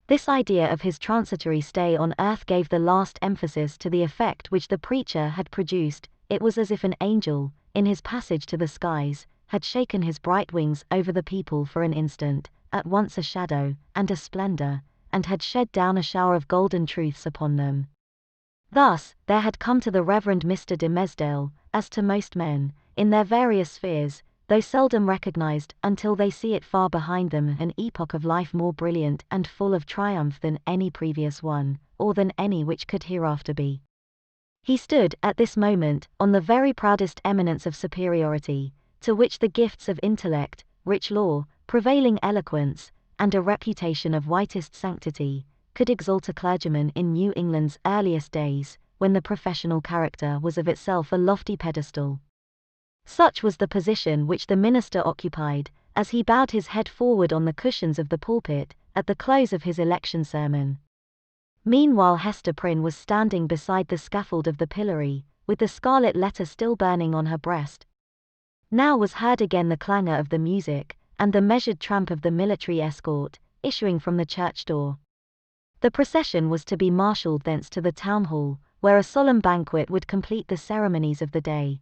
This idea of his transitory stay on earth gave the last emphasis to the effect which the preacher had produced. it was as if an angel, in his passage to the skies, had shaken his bright wings over the people for an instant, at once a shadow, and a splendor, and had shed down a shower of golden truths upon them. Thus, there had come to the Reverend Mr. de Mesdale, as to most men, in their various spheres, though seldom recognized until they see it far behind them, an epoch of life more brilliant and full of triumph than any previous one, or than any which could hereafter be. He stood, at this moment, on the very proudest eminence of superiority, to which the gifts of intellect, rich law, prevailing eloquence, and a reputation of whitest sanctity, could exalt a clergyman in New England's earliest days, when the professional character was of itself a lofty pedestal. Such was the position which the minister occupied, as he bowed his head forward on the cushions of the pulpit, at the close of his election sermon. Meanwhile Hester Prynne was standing beside the scaffold of the pillory, with the Scarlet Letter still burning on her breast. Now was heard again the clangor of the music, and the measured tramp of the military escort, issuing from the church door. The procession was to be marshalled thence to the town hall, where a solemn banquet would complete the ceremonies of the day.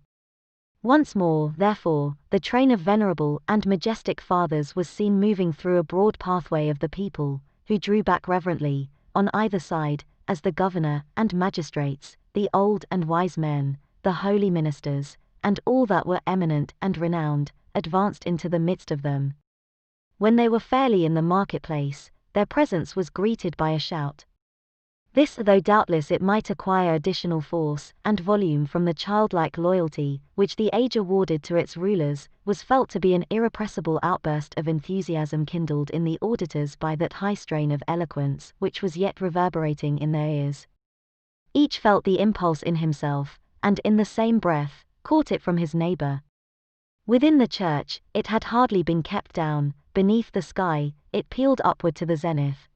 Once more, therefore, the train of venerable and majestic fathers was seen moving through a broad pathway of the people, who drew back reverently, on either side, as the governor and magistrates, the old and wise men, the holy ministers, and all that were eminent and renowned, advanced into the midst of them. When they were fairly in the marketplace, their presence was greeted by a shout. This, though doubtless it might acquire additional force and volume from the childlike loyalty which the age awarded to its rulers, was felt to be an irrepressible outburst of enthusiasm kindled in the auditors by that high strain of eloquence which was yet reverberating in their ears. Each felt the impulse in himself, and in the same breath, caught it from his neighbor. Within the church, it had hardly been kept down; beneath the sky, it pealed upward to the zenith.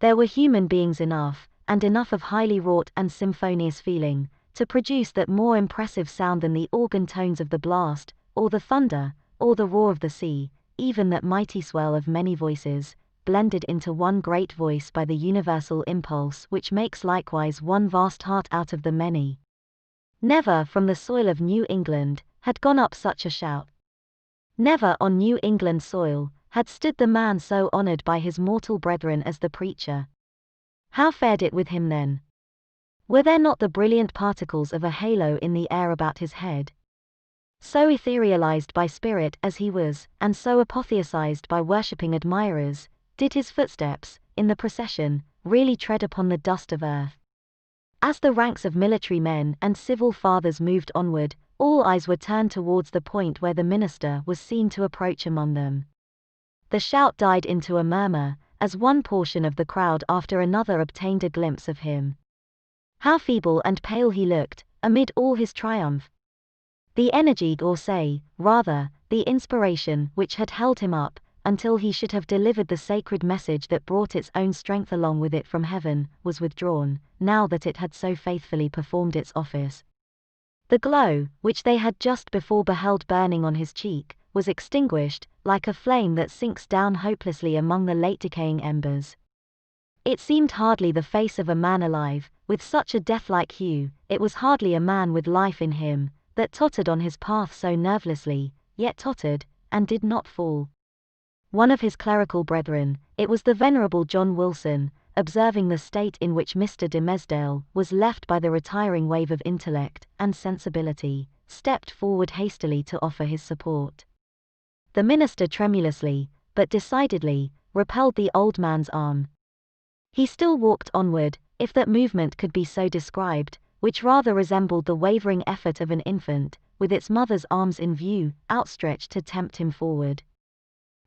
There were human beings enough, and enough of highly wrought and symphonious feeling, to produce that more impressive sound than the organ tones of the blast, or the thunder, or the roar of the sea, even that mighty swell of many voices, blended into one great voice by the universal impulse which makes likewise one vast heart out of the many. Never from the soil of New England had gone up such a shout. Never on New England soil had stood the man so honored by his mortal brethren as the preacher. How fared it with him then? Were there not the brilliant particles of a halo in the air about his head? So etherealized by spirit as he was, and so apotheosized by worshipping admirers, did his footsteps, in the procession, really tread upon the dust of earth. As the ranks of military men and civil fathers moved onward, all eyes were turned towards the point where the minister was seen to approach among them. The shout died into a murmur, as one portion of the crowd after another obtained a glimpse of him. How feeble and pale he looked, amid all his triumph! The energy, or say, rather, the inspiration which had held him up, until he should have delivered the sacred message that brought its own strength along with it from heaven, was withdrawn, now that it had so faithfully performed its office. The glow, which they had just before beheld burning on his cheek, was extinguished, like a flame that sinks down hopelessly among the late decaying embers. It seemed hardly the face of a man alive, with such a death-like hue; it was hardly a man with life in him, that tottered on his path so nervelessly, yet tottered, and did not fall. One of his clerical brethren, it was the venerable John Wilson, observing the state in which Mr. de Mesdale was left by the retiring wave of intellect and sensibility, stepped forward hastily to offer his support. The minister tremulously, but decidedly, repelled the old man's arm. He still walked onward, if that movement could be so described, which rather resembled the wavering effort of an infant, with its mother's arms in view, outstretched to tempt him forward.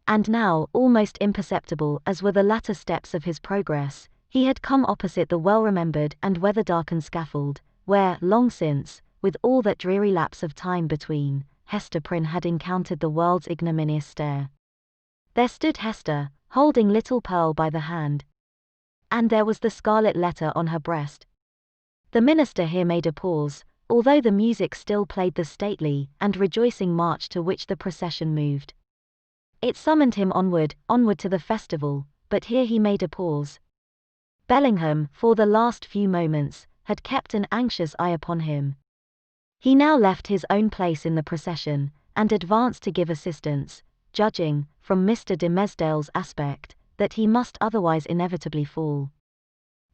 And now, almost imperceptible as were the latter steps of his progress, he had come opposite the well-remembered and weather-darkened scaffold, where, long since, with all that dreary lapse of time between, Hester Prynne had encountered the world's ignominious stare. There stood Hester, holding little Pearl by the hand. And there was the Scarlet Letter on her breast. The minister here made a pause, although the music still played the stately and rejoicing march to which the procession moved. It summoned him onward, onward to the festival, but here he made a pause. Bellingham, for the last few moments, had kept an anxious eye upon him. He now left his own place in the procession, and advanced to give assistance, judging, from Mr. de Mesdale's aspect, that he must otherwise inevitably fall.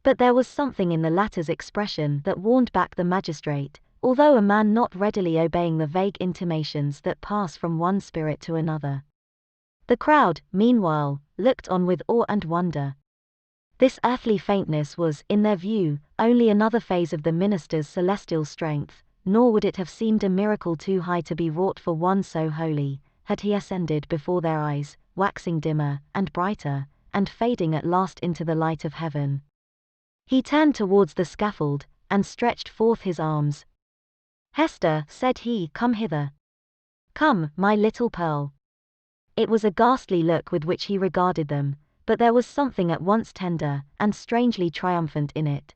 But there was something in the latter's expression that warned back the magistrate, although a man not readily obeying the vague intimations that pass from one spirit to another. The crowd, meanwhile, looked on with awe and wonder. This earthly faintness was, in their view, only another phase of the minister's celestial strength, nor would it have seemed a miracle too high to be wrought for one so holy, had he ascended before their eyes, waxing dimmer and brighter, and fading at last into the light of heaven. He turned towards the scaffold, and stretched forth his arms. "Hester," said he, "come hither. Come, my little pearl." It was a ghastly look with which he regarded them, but there was something at once tender and strangely triumphant in it.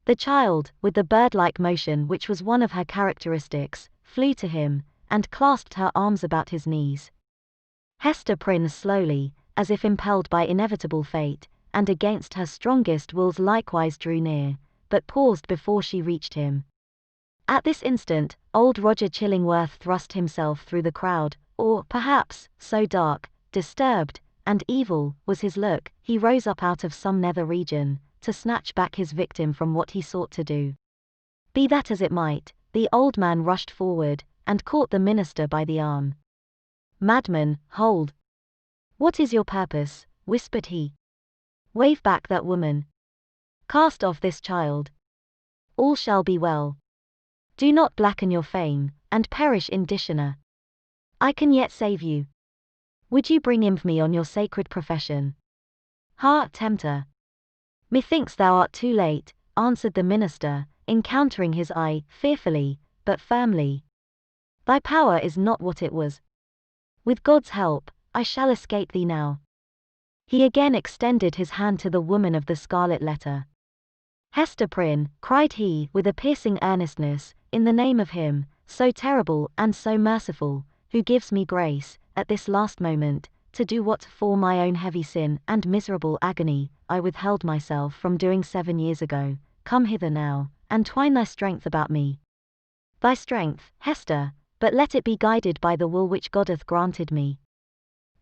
The child, with the bird-like motion which was one of her characteristics, flew to him, and clasped her arms about his knees. Hester Prynne slowly, as if impelled by inevitable fate, and against her strongest wills likewise drew near, but paused before she reached him. At this instant, old Roger Chillingworth thrust himself through the crowd, or, perhaps, so dark, disturbed, and evil was his look, he rose up out of some nether region, to snatch back his victim from what he sought to do. Be that as it might, the old man rushed forward, and caught the minister by the arm. "Madman, hold! What is your purpose?" whispered he. "Wave back that woman. Cast off this child. All shall be well. Do not blacken your fame, and perish in dishonor. I can yet save you. Would you bring infamy on your sacred profession? Ha, tempter! Methinks thou art too late," answered the minister, encountering his eye, fearfully, but firmly. "Thy power is not what it was. With God's help, I shall escape thee now." He again extended his hand to the woman of the Scarlet Letter. "Hester Prynne," cried he, with a piercing earnestness, "in the name of Him, so terrible and so merciful, who gives me grace, at this last moment, to do what, for my own heavy sin and miserable agony, I withheld myself from doing 7 years ago, come hither now, and twine thy strength about me. Thy strength, Hester, but let it be guided by the will which God hath granted me.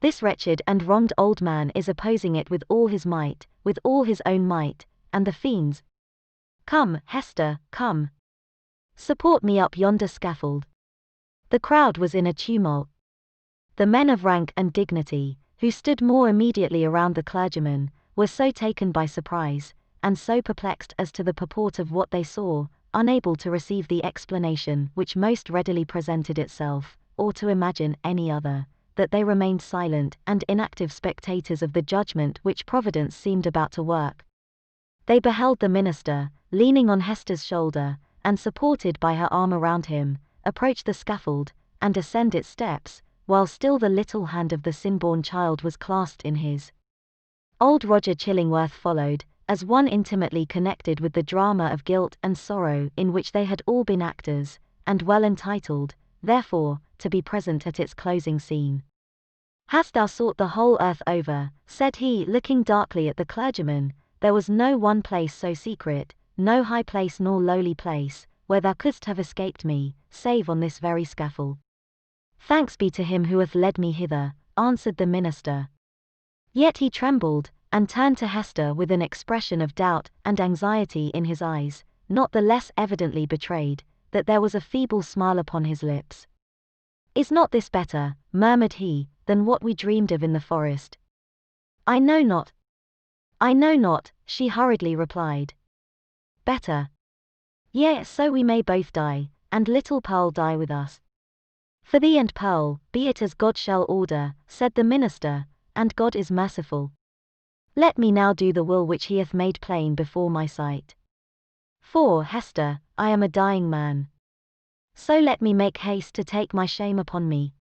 This wretched and wronged old man is opposing it with all his might, with all his own might, and the fiends. Come, Hester, come. Support me up yonder scaffold." The crowd was in a tumult. The men of rank and dignity, who stood more immediately around the clergyman, were so taken by surprise, and so perplexed as to the purport of what they saw, unable to receive the explanation which most readily presented itself, or to imagine any other, that they remained silent and inactive spectators of the judgment which Providence seemed about to work. They beheld the minister, leaning on Hester's shoulder, and supported by her arm around him, approach the scaffold, and ascend its steps, while still the little hand of the sin-born child was clasped in his. Old Roger Chillingworth followed, as one intimately connected with the drama of guilt and sorrow in which they had all been actors, and well entitled, therefore, to be present at its closing scene. "Hast thou sought the whole earth over?" said he, looking darkly at the clergyman. "There was no one place so secret, no high place nor lowly place, where thou couldst have escaped me, save on this very scaffold." "Thanks be to Him who hath led me hither," answered the minister. Yet he trembled, and turned to Hester with an expression of doubt and anxiety in his eyes, not the less evidently betrayed, that there was a feeble smile upon his lips. "Is not this better," murmured he, "than what we dreamed of in the forest?" "I know not. I know not," she hurriedly replied. "Better? Yea, so we may both die, and little Pearl die with us." "For thee and Pearl, be it as God shall order," said the minister, "and God is merciful. Let me now do the will which He hath made plain before my sight. For, Hester, I am a dying man. So let me make haste to take my shame upon me."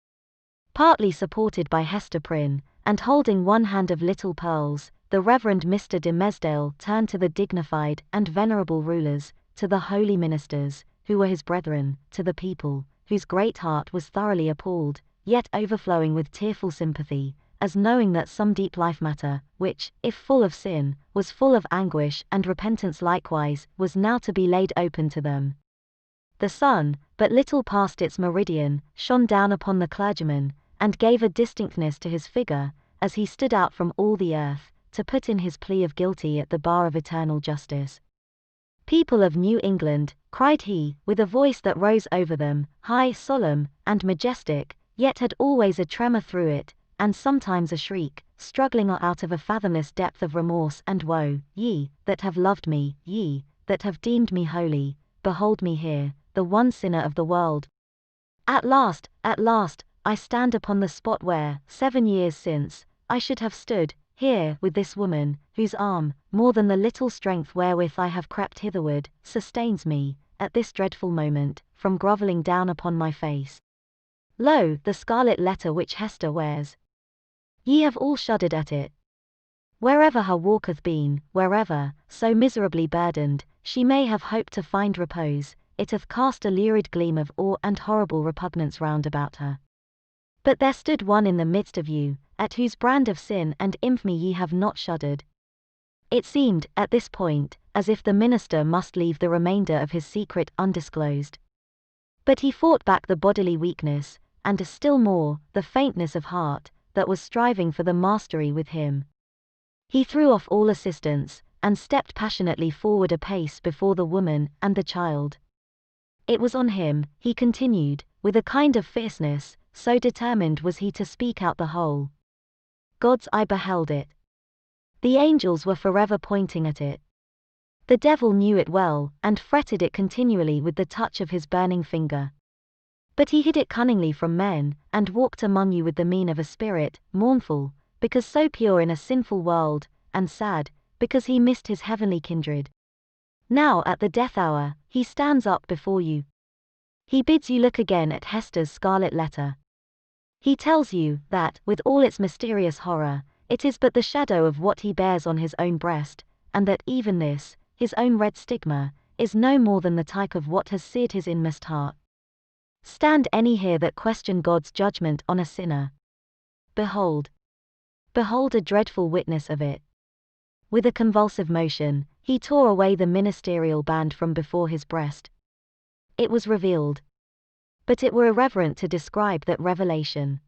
Partly supported by Hester Prynne, and holding one hand of little Pearl's, the Reverend Mr. de Mesdale turned to the dignified and venerable rulers, to the holy ministers, who were his brethren, to the people, whose great heart was thoroughly appalled, yet overflowing with tearful sympathy, as knowing that some deep life matter, which, if full of sin, was full of anguish and repentance likewise, was now to be laid open to them. The sun, but little past its meridian, shone down upon the clergyman, and gave a distinctness to his figure, as he stood out from all the earth, to put in his plea of guilty at the bar of eternal justice. "People of New England," cried he, with a voice that rose over them, high, solemn, and majestic, yet had always a tremor through it, and sometimes a shriek, struggling out of a fathomless depth of remorse and woe, "ye, that have loved me, ye, that have deemed me holy, behold me here, the one sinner of the world. At last, I stand upon the spot where, 7 years since, I should have stood, here, with this woman, whose arm, more than the little strength wherewith I have crept hitherward, sustains me, at this dreadful moment, from grovelling down upon my face. Lo, the scarlet letter which Hester wears. Ye have all shuddered at it. Wherever her walk hath been, wherever, so miserably burdened, she may have hoped to find repose, it hath cast a lurid gleam of awe and horrible repugnance round about her. But there stood one in the midst of you, at whose brand of sin and infamy ye have not shuddered." It seemed, at this point, as if the minister must leave the remainder of his secret undisclosed. But he fought back the bodily weakness, and still more, the faintness of heart, that was striving for the mastery with him. He threw off all assistance, and stepped passionately forward a pace before the woman and the child. It was on him, he continued, with a kind of fierceness, so determined was he to speak out the whole. God's eye beheld it. The angels were forever pointing at it. The devil knew it well, and fretted it continually with the touch of his burning finger. But he hid it cunningly from men, and walked among you with the mien of a spirit, mournful, because so pure in a sinful world, and sad, because he missed his heavenly kindred. Now at the death hour, he stands up before you. He bids you look again at Hester's scarlet letter. He tells you, that, with all its mysterious horror, it is but the shadow of what he bears on his own breast, and that even this, his own red stigma, is no more than the type of what has seared his inmost heart. Stand any here that question God's judgment on a sinner. Behold a dreadful witness of it. With a convulsive motion, he tore away the ministerial band from before his breast. It was revealed. But it were irreverent to describe that revelation.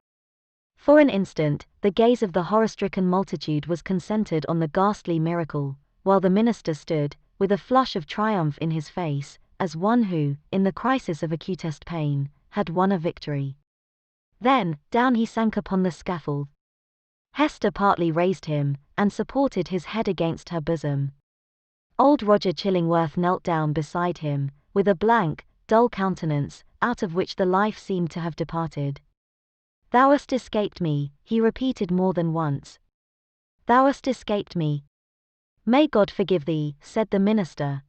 For an instant, the gaze of the horror-stricken multitude was concentered on the ghastly miracle, while the minister stood, with a flush of triumph in his face, as one who, in the crisis of acutest pain, had won a victory. Then, down he sank upon the scaffold. Hester partly raised him, and supported his head against her bosom. Old Roger Chillingworth knelt down beside him, with a blank, dull countenance, out of which the life seemed to have departed. "Thou hast escaped me," he repeated more than once. "Thou hast escaped me." "May God forgive thee," said the minister.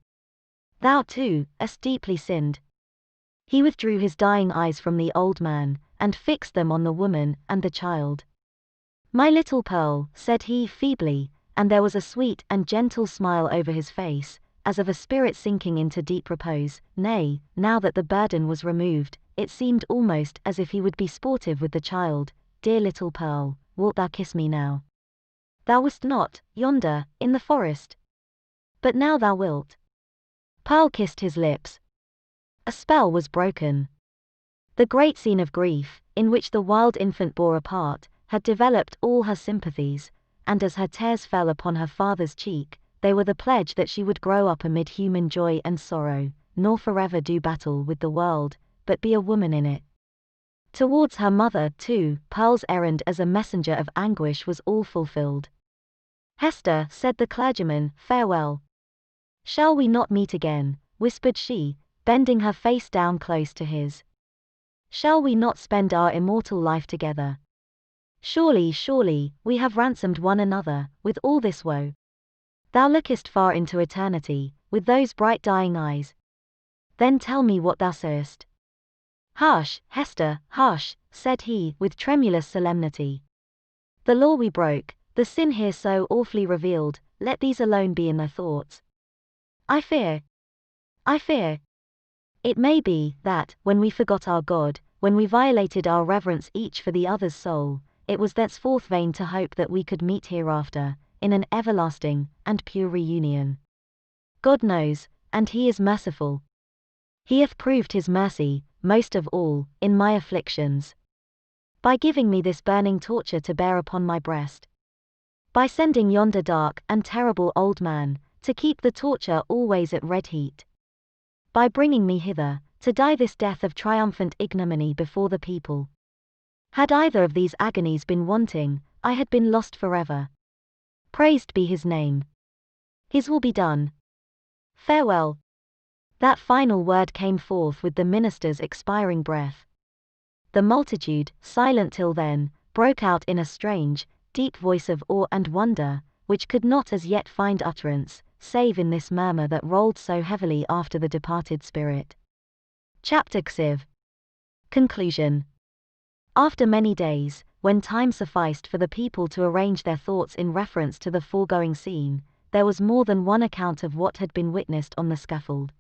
"Thou too, hast deeply sinned." He withdrew his dying eyes from the old man, and fixed them on the woman and the child. "My little Pearl," said he feebly, and there was a sweet and gentle smile over his face, as of a spirit sinking into deep repose. Nay, now that the burden was removed, it seemed almost as if he would be sportive with the child. "Dear little Pearl, wilt thou kiss me now? Thou wast not, yonder, in the forest. But now thou wilt." Pearl kissed his lips. A spell was broken. The great scene of grief, in which the wild infant bore a part, had developed all her sympathies, and as her tears fell upon her father's cheek, they were the pledge that she would grow up amid human joy and sorrow, nor forever do battle with the world, but be a woman in it. Towards her mother, too, Pearl's errand as a messenger of anguish was all fulfilled. "Hester," said the clergyman, "farewell." "Shall we not meet again?" whispered she, bending her face down close to his. "Shall we not spend our immortal life together? Surely, we have ransomed one another, with all this woe. Thou lookest far into eternity, with those bright dying eyes. Then tell me what thou sayest." "Hush, Hester, hush," said he, with tremulous solemnity. "The law we broke, the sin here so awfully revealed, let these alone be in thy thoughts. I fear. It may be, that, when we forgot our God, when we violated our reverence each for the other's soul, it was thenceforth vain to hope that we could meet hereafter, in an everlasting and pure reunion. God knows, and He is merciful. He hath proved his mercy, most of all, in my afflictions. By giving me this burning torture to bear upon my breast. By sending yonder dark and terrible old man, to keep the torture always at red heat. By bringing me hither, to die this death of triumphant ignominy before the people. Had either of these agonies been wanting, I had been lost forever. Praised be his name. His will be done. Farewell. That final word came forth with the minister's expiring breath. The multitude, silent till then, broke out in a strange, deep voice of awe and wonder, which could not as yet find utterance, save in this murmur that rolled so heavily after the departed spirit. Chapter XV. Conclusion. After many days, when time sufficed for the people to arrange their thoughts in reference to the foregoing scene, there was more than one account of what had been witnessed on the scaffold.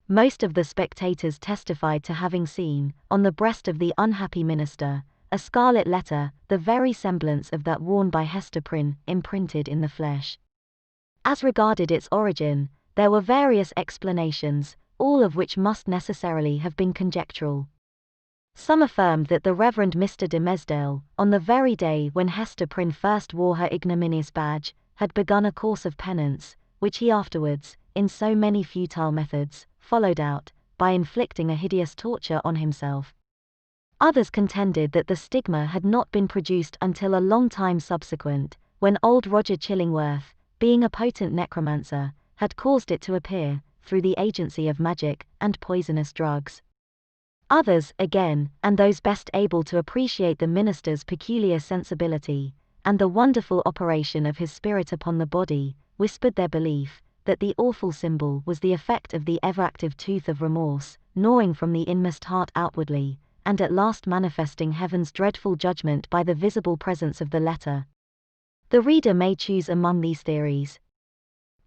Most of the spectators testified to having seen, on the breast of the unhappy minister, a scarlet letter, the very semblance of that worn by Hester Prynne, imprinted in the flesh. As regarded its origin, there were various explanations, all of which must necessarily have been conjectural. Some affirmed that the Reverend Mr. de Mesdale, on the very day when Hester Prynne first wore her ignominious badge, had begun a course of penance, which he afterwards, in so many futile methods, followed out, by inflicting a hideous torture on himself. Others contended that the stigma had not been produced until a long time subsequent, when old Roger Chillingworth, being a potent necromancer, had caused it to appear, through the agency of magic and poisonous drugs. Others, again, and those best able to appreciate the minister's peculiar sensibility, and the wonderful operation of his spirit upon the body, whispered their belief, that the awful symbol was the effect of the ever-active tooth of remorse, gnawing from the inmost heart outwardly, and at last manifesting heaven's dreadful judgment by the visible presence of the letter. The reader may choose among these theories.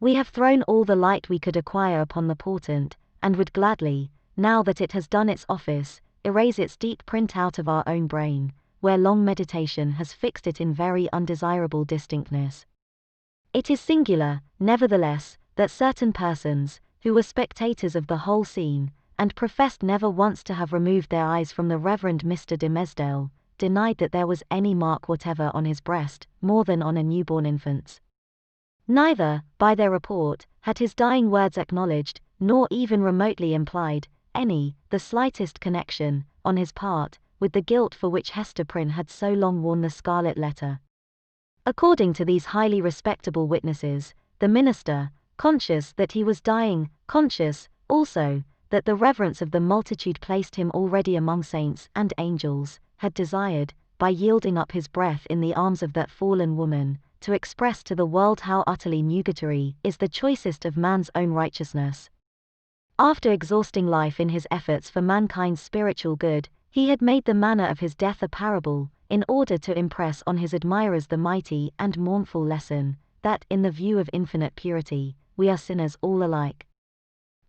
We have thrown all the light we could acquire upon the portent, and would gladly, now that it has done its office, erase its deep print out of our own brain, where long meditation has fixed it in very undesirable distinctness. It is singular, nevertheless, that certain persons, who were spectators of the whole scene, and professed never once to have removed their eyes from the Reverend Mr. de Mesdale, denied that there was any mark whatever on his breast, more than on a newborn infant's. Neither, by their report, had his dying words acknowledged, nor even remotely implied, the slightest connection, on his part, with the guilt for which Hester Prynne had so long worn the scarlet letter. According to these highly respectable witnesses, the minister, conscious that he was dying, conscious, also, that the reverence of the multitude placed him already among saints and angels, had desired, by yielding up his breath in the arms of that fallen woman, to express to the world how utterly nugatory is the choicest of man's own righteousness. After exhausting life in his efforts for mankind's spiritual good, he had made the manner of his death a parable, in order to impress on his admirers the mighty and mournful lesson, that in the view of infinite purity, we are sinners all alike.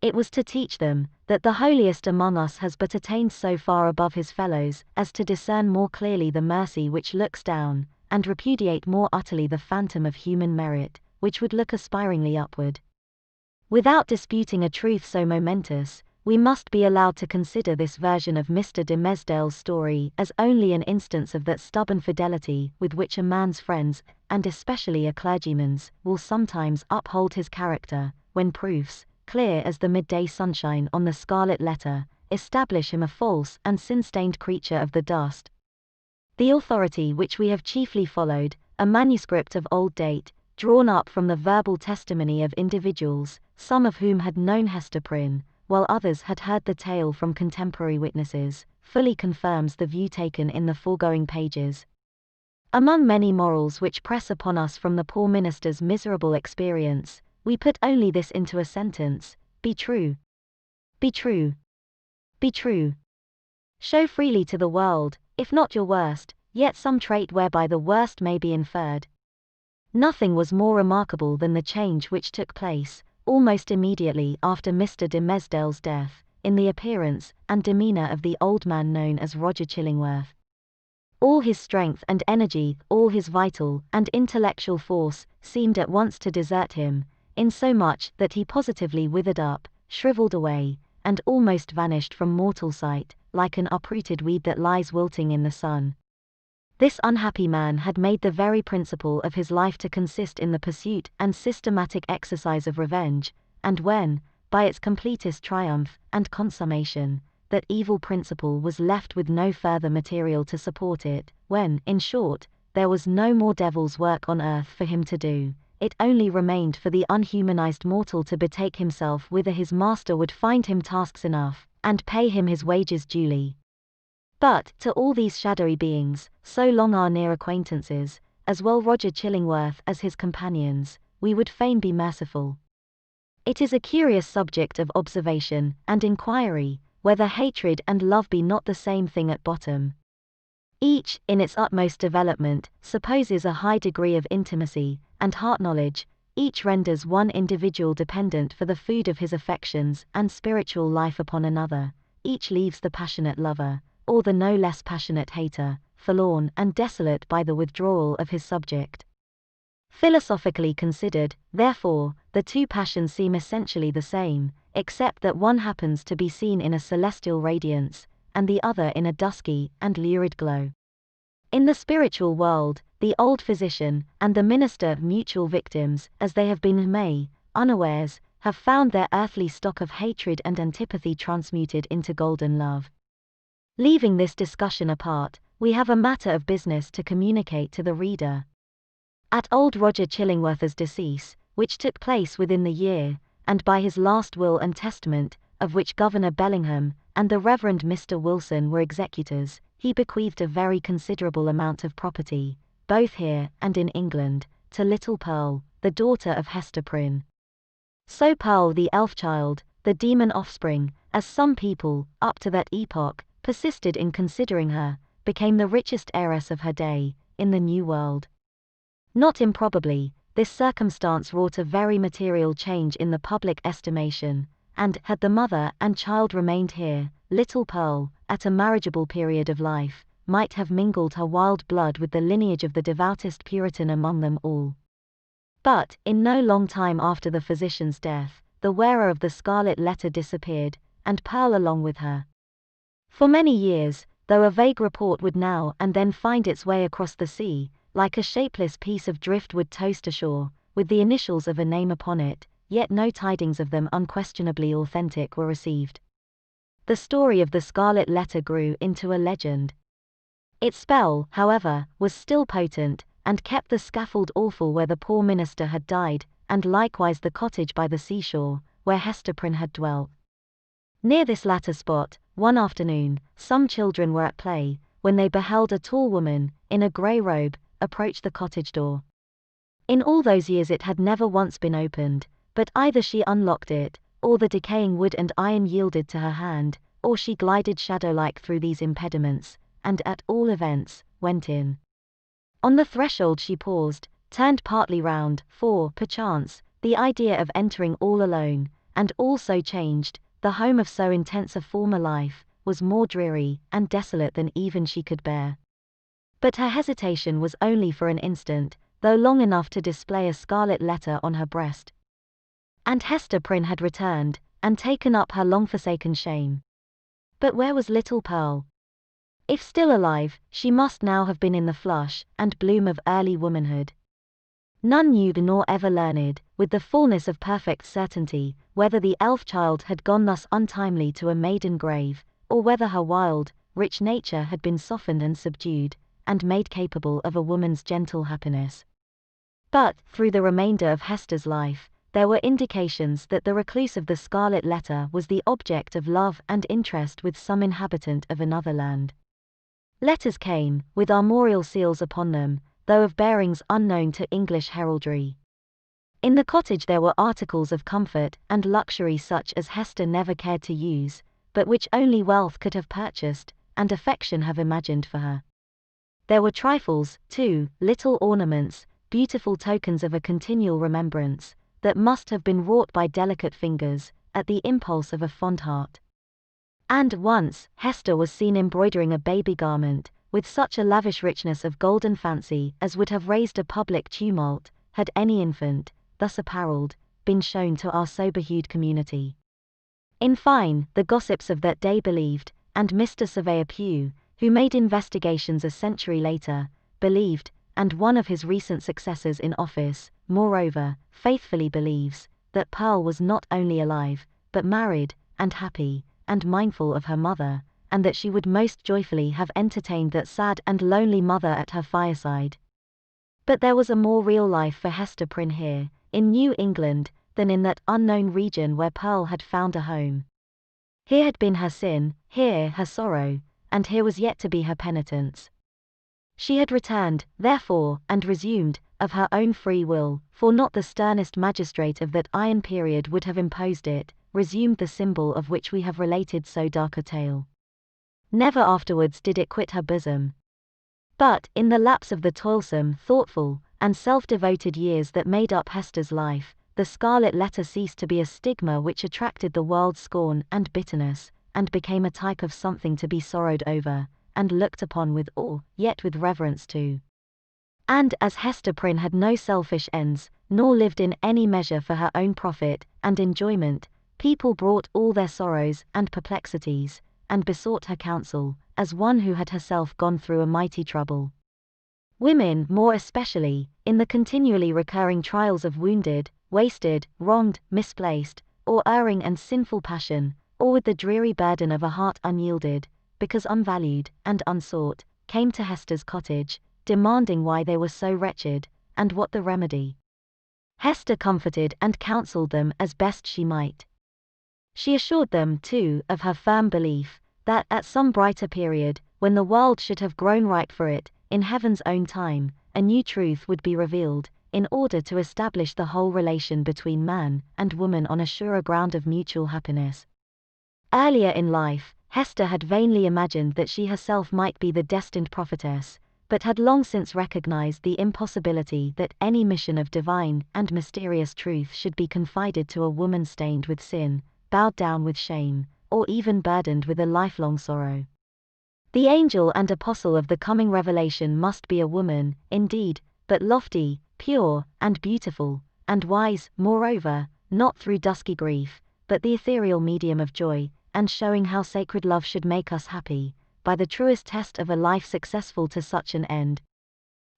It was to teach them, that the holiest among us has but attained so far above his fellows, as to discern more clearly the mercy which looks down, and repudiate more utterly the phantom of human merit, which would look aspiringly upward. Without disputing a truth so momentous, we must be allowed to consider this version of Mr. de Mesdale's story as only an instance of that stubborn fidelity with which a man's friends, and especially a clergyman's, will sometimes uphold his character, when proofs, clear as the midday sunshine on the scarlet letter, establish him a false and sin-stained creature of the dust. The authority which we have chiefly followed, a manuscript of old date, drawn up from the verbal testimony of individuals, some of whom had known Hester Prynne, while others had heard the tale from contemporary witnesses, fully confirms the view taken in the foregoing pages. Among many morals which press upon us from the poor minister's miserable experience, we put only this into a sentence: be true. Be true. Be true. Show freely to the world, if not your worst, yet some trait whereby the worst may be inferred. Nothing was more remarkable than the change which took place, almost immediately after Mr. de Mesdale's death, in the appearance and demeanour of the old man known as Roger Chillingworth. All his strength and energy, all his vital and intellectual force, seemed at once to desert him, insomuch that he positively withered up, shriveled away, and almost vanished from mortal sight, like an uprooted weed that lies wilting in the sun. This unhappy man had made the very principle of his life to consist in the pursuit and systematic exercise of revenge, and when, by its completest triumph and consummation, that evil principle was left with no further material to support it, when, in short, there was no more devil's work on earth for him to do, it only remained for the unhumanized mortal to betake himself whither his master would find him tasks enough, and pay him his wages duly. But, to all these shadowy beings, so long our near acquaintances, as well Roger Chillingworth as his companions, we would fain be merciful. It is a curious subject of observation and inquiry, whether hatred and love be not the same thing at bottom. Each, in its utmost development, supposes a high degree of intimacy and heart knowledge, each renders one individual dependent for the food of his affections and spiritual life upon another, each leaves the passionate lover, or the no less passionate hater, forlorn and desolate by the withdrawal of his subject. Philosophically considered, therefore, the two passions seem essentially the same, except that one happens to be seen in a celestial radiance, and the other in a dusky and lurid glow. In the spiritual world, the old physician and the minister, mutual victims, as they have been unawares, have found their earthly stock of hatred and antipathy transmuted into golden love. Leaving this discussion apart, we have a matter of business to communicate to the reader. At old Roger Chillingworth's decease, which took place within the year, and by his last will and testament, of which Governor Bellingham and the Reverend Mr. Wilson were executors, he bequeathed a very considerable amount of property, both here and in England, to little Pearl, the daughter of Hester Prynne. So Pearl the elf-child, the demon offspring, as some people, up to that epoch, persisted in considering her, became the richest heiress of her day, in the New World. Not improbably, this circumstance wrought a very material change in the public estimation, and, had the mother and child remained here, little Pearl, at a marriageable period of life, might have mingled her wild blood with the lineage of the devoutest Puritan among them all. But, in no long time after the physician's death, the wearer of the Scarlet Letter disappeared, and Pearl along with her. For many years, though a vague report would now and then find its way across the sea, like a shapeless piece of driftwood tossed ashore, with the initials of a name upon it, yet no tidings of them unquestionably authentic were received. The story of the Scarlet Letter grew into a legend. Its spell, however, was still potent, and kept the scaffold awful where the poor minister had died, and likewise the cottage by the seashore, where Hester Prynne had dwelt. Near this latter spot, one afternoon, some children were at play, when they beheld a tall woman, in a grey robe, approach the cottage door. In all those years it had never once been opened, but either she unlocked it, or the decaying wood and iron yielded to her hand, or she glided shadow-like through these impediments, and at all events, went in. On the threshold she paused, turned partly round, for, perchance, the idea of entering all alone, and all so changed, the home of so intense a former life, was more dreary and desolate than even she could bear. But her hesitation was only for an instant, though long enough to display a scarlet letter on her breast. And Hester Prynne had returned, and taken up her long-forsaken shame. But where was little Pearl? If still alive, she must now have been in the flush and bloom of early womanhood. None knew nor ever learned, with the fullness of perfect certainty, whether the elf-child had gone thus untimely to a maiden grave, or whether her wild, rich nature had been softened and subdued, and made capable of a woman's gentle happiness. But, through the remainder of Hester's life, there were indications that the recluse of the Scarlet Letter was the object of love and interest with some inhabitant of another land. Letters came, with armorial seals upon them, though of bearings unknown to English heraldry. In the cottage there were articles of comfort and luxury such as Hester never cared to use, but which only wealth could have purchased, and affection have imagined for her. There were trifles, too, little ornaments, beautiful tokens of a continual remembrance, that must have been wrought by delicate fingers, at the impulse of a fond heart. And once, Hester was seen embroidering a baby garment, with such a lavish richness of golden fancy as would have raised a public tumult, had any infant, thus apparelled, been shown to our sober-hued community. In fine, the gossips of that day believed, and Mr. Surveyor Pugh, who made investigations a century later, believed, and one of his recent successors in office, moreover, faithfully believes, that Pearl was not only alive, but married, and happy, and mindful of her mother, and that she would most joyfully have entertained that sad and lonely mother at her fireside. But there was a more real life for Hester Prynne here, in New England, than in that unknown region where Pearl had found a home. Here had been her sin, here her sorrow, and here was yet to be her penitence. She had returned, therefore, and resumed, of her own free will, for not the sternest magistrate of that iron period would have imposed it, resumed the symbol of which we have related so dark a tale. Never afterwards did it quit her bosom. But, in the lapse of the toilsome, thoughtful, and self-devoted years that made up Hester's life, the Scarlet Letter ceased to be a stigma which attracted the world's scorn and bitterness, and became a type of something to be sorrowed over, and looked upon with awe, yet with reverence too. And as Hester Prynne had no selfish ends, nor lived in any measure for her own profit and enjoyment, people brought all their sorrows and perplexities, and besought her counsel, as one who had herself gone through a mighty trouble. Women, more especially, in the continually recurring trials of wounded, wasted, wronged, misplaced, or erring and sinful passion, or with the dreary burden of a heart unyielded, because unvalued and unsought, came to Hester's cottage, demanding why they were so wretched, and what the remedy. Hester comforted and counseled them as best she might. She assured them, too, of her firm belief, that at some brighter period, when the world should have grown ripe for it, in heaven's own time, a new truth would be revealed, in order to establish the whole relation between man and woman on a surer ground of mutual happiness. Earlier in life, Hester had vainly imagined that she herself might be the destined prophetess, but had long since recognized the impossibility that any mission of divine and mysterious truth should be confided to a woman stained with sin, bowed down with shame, or even burdened with a lifelong sorrow. The angel and apostle of the coming revelation must be a woman, indeed, but lofty, pure, and beautiful, and wise, moreover, not through dusky grief, but the ethereal medium of joy, and showing how sacred love should make us happy, by the truest test of a life successful to such an end.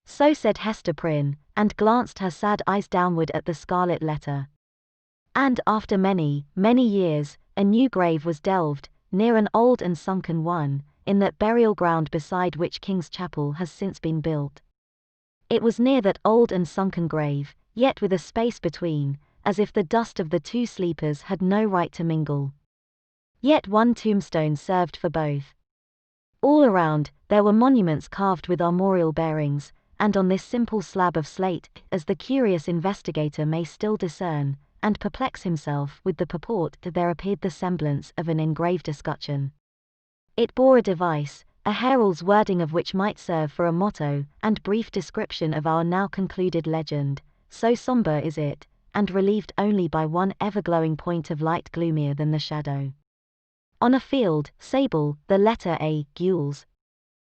So said Hester Prynne, and glanced her sad eyes downward at the Scarlet Letter. And after many, many years, a new grave was delved, near an old and sunken one, in that burial ground beside which King's Chapel has since been built. It was near that old and sunken grave, yet with a space between, as if the dust of the two sleepers had no right to mingle. Yet one tombstone served for both. All around, there were monuments carved with armorial bearings, and on this simple slab of slate, as the curious investigator may still discern, and perplex himself with the purport, there appeared the semblance of an engraved escutcheon. It bore a device, a herald's wording of which might serve for a motto and brief description of our now concluded legend, so sombre is it, and relieved only by one ever-glowing point of light gloomier than the shadow. On a field, sable, the letter A, gules,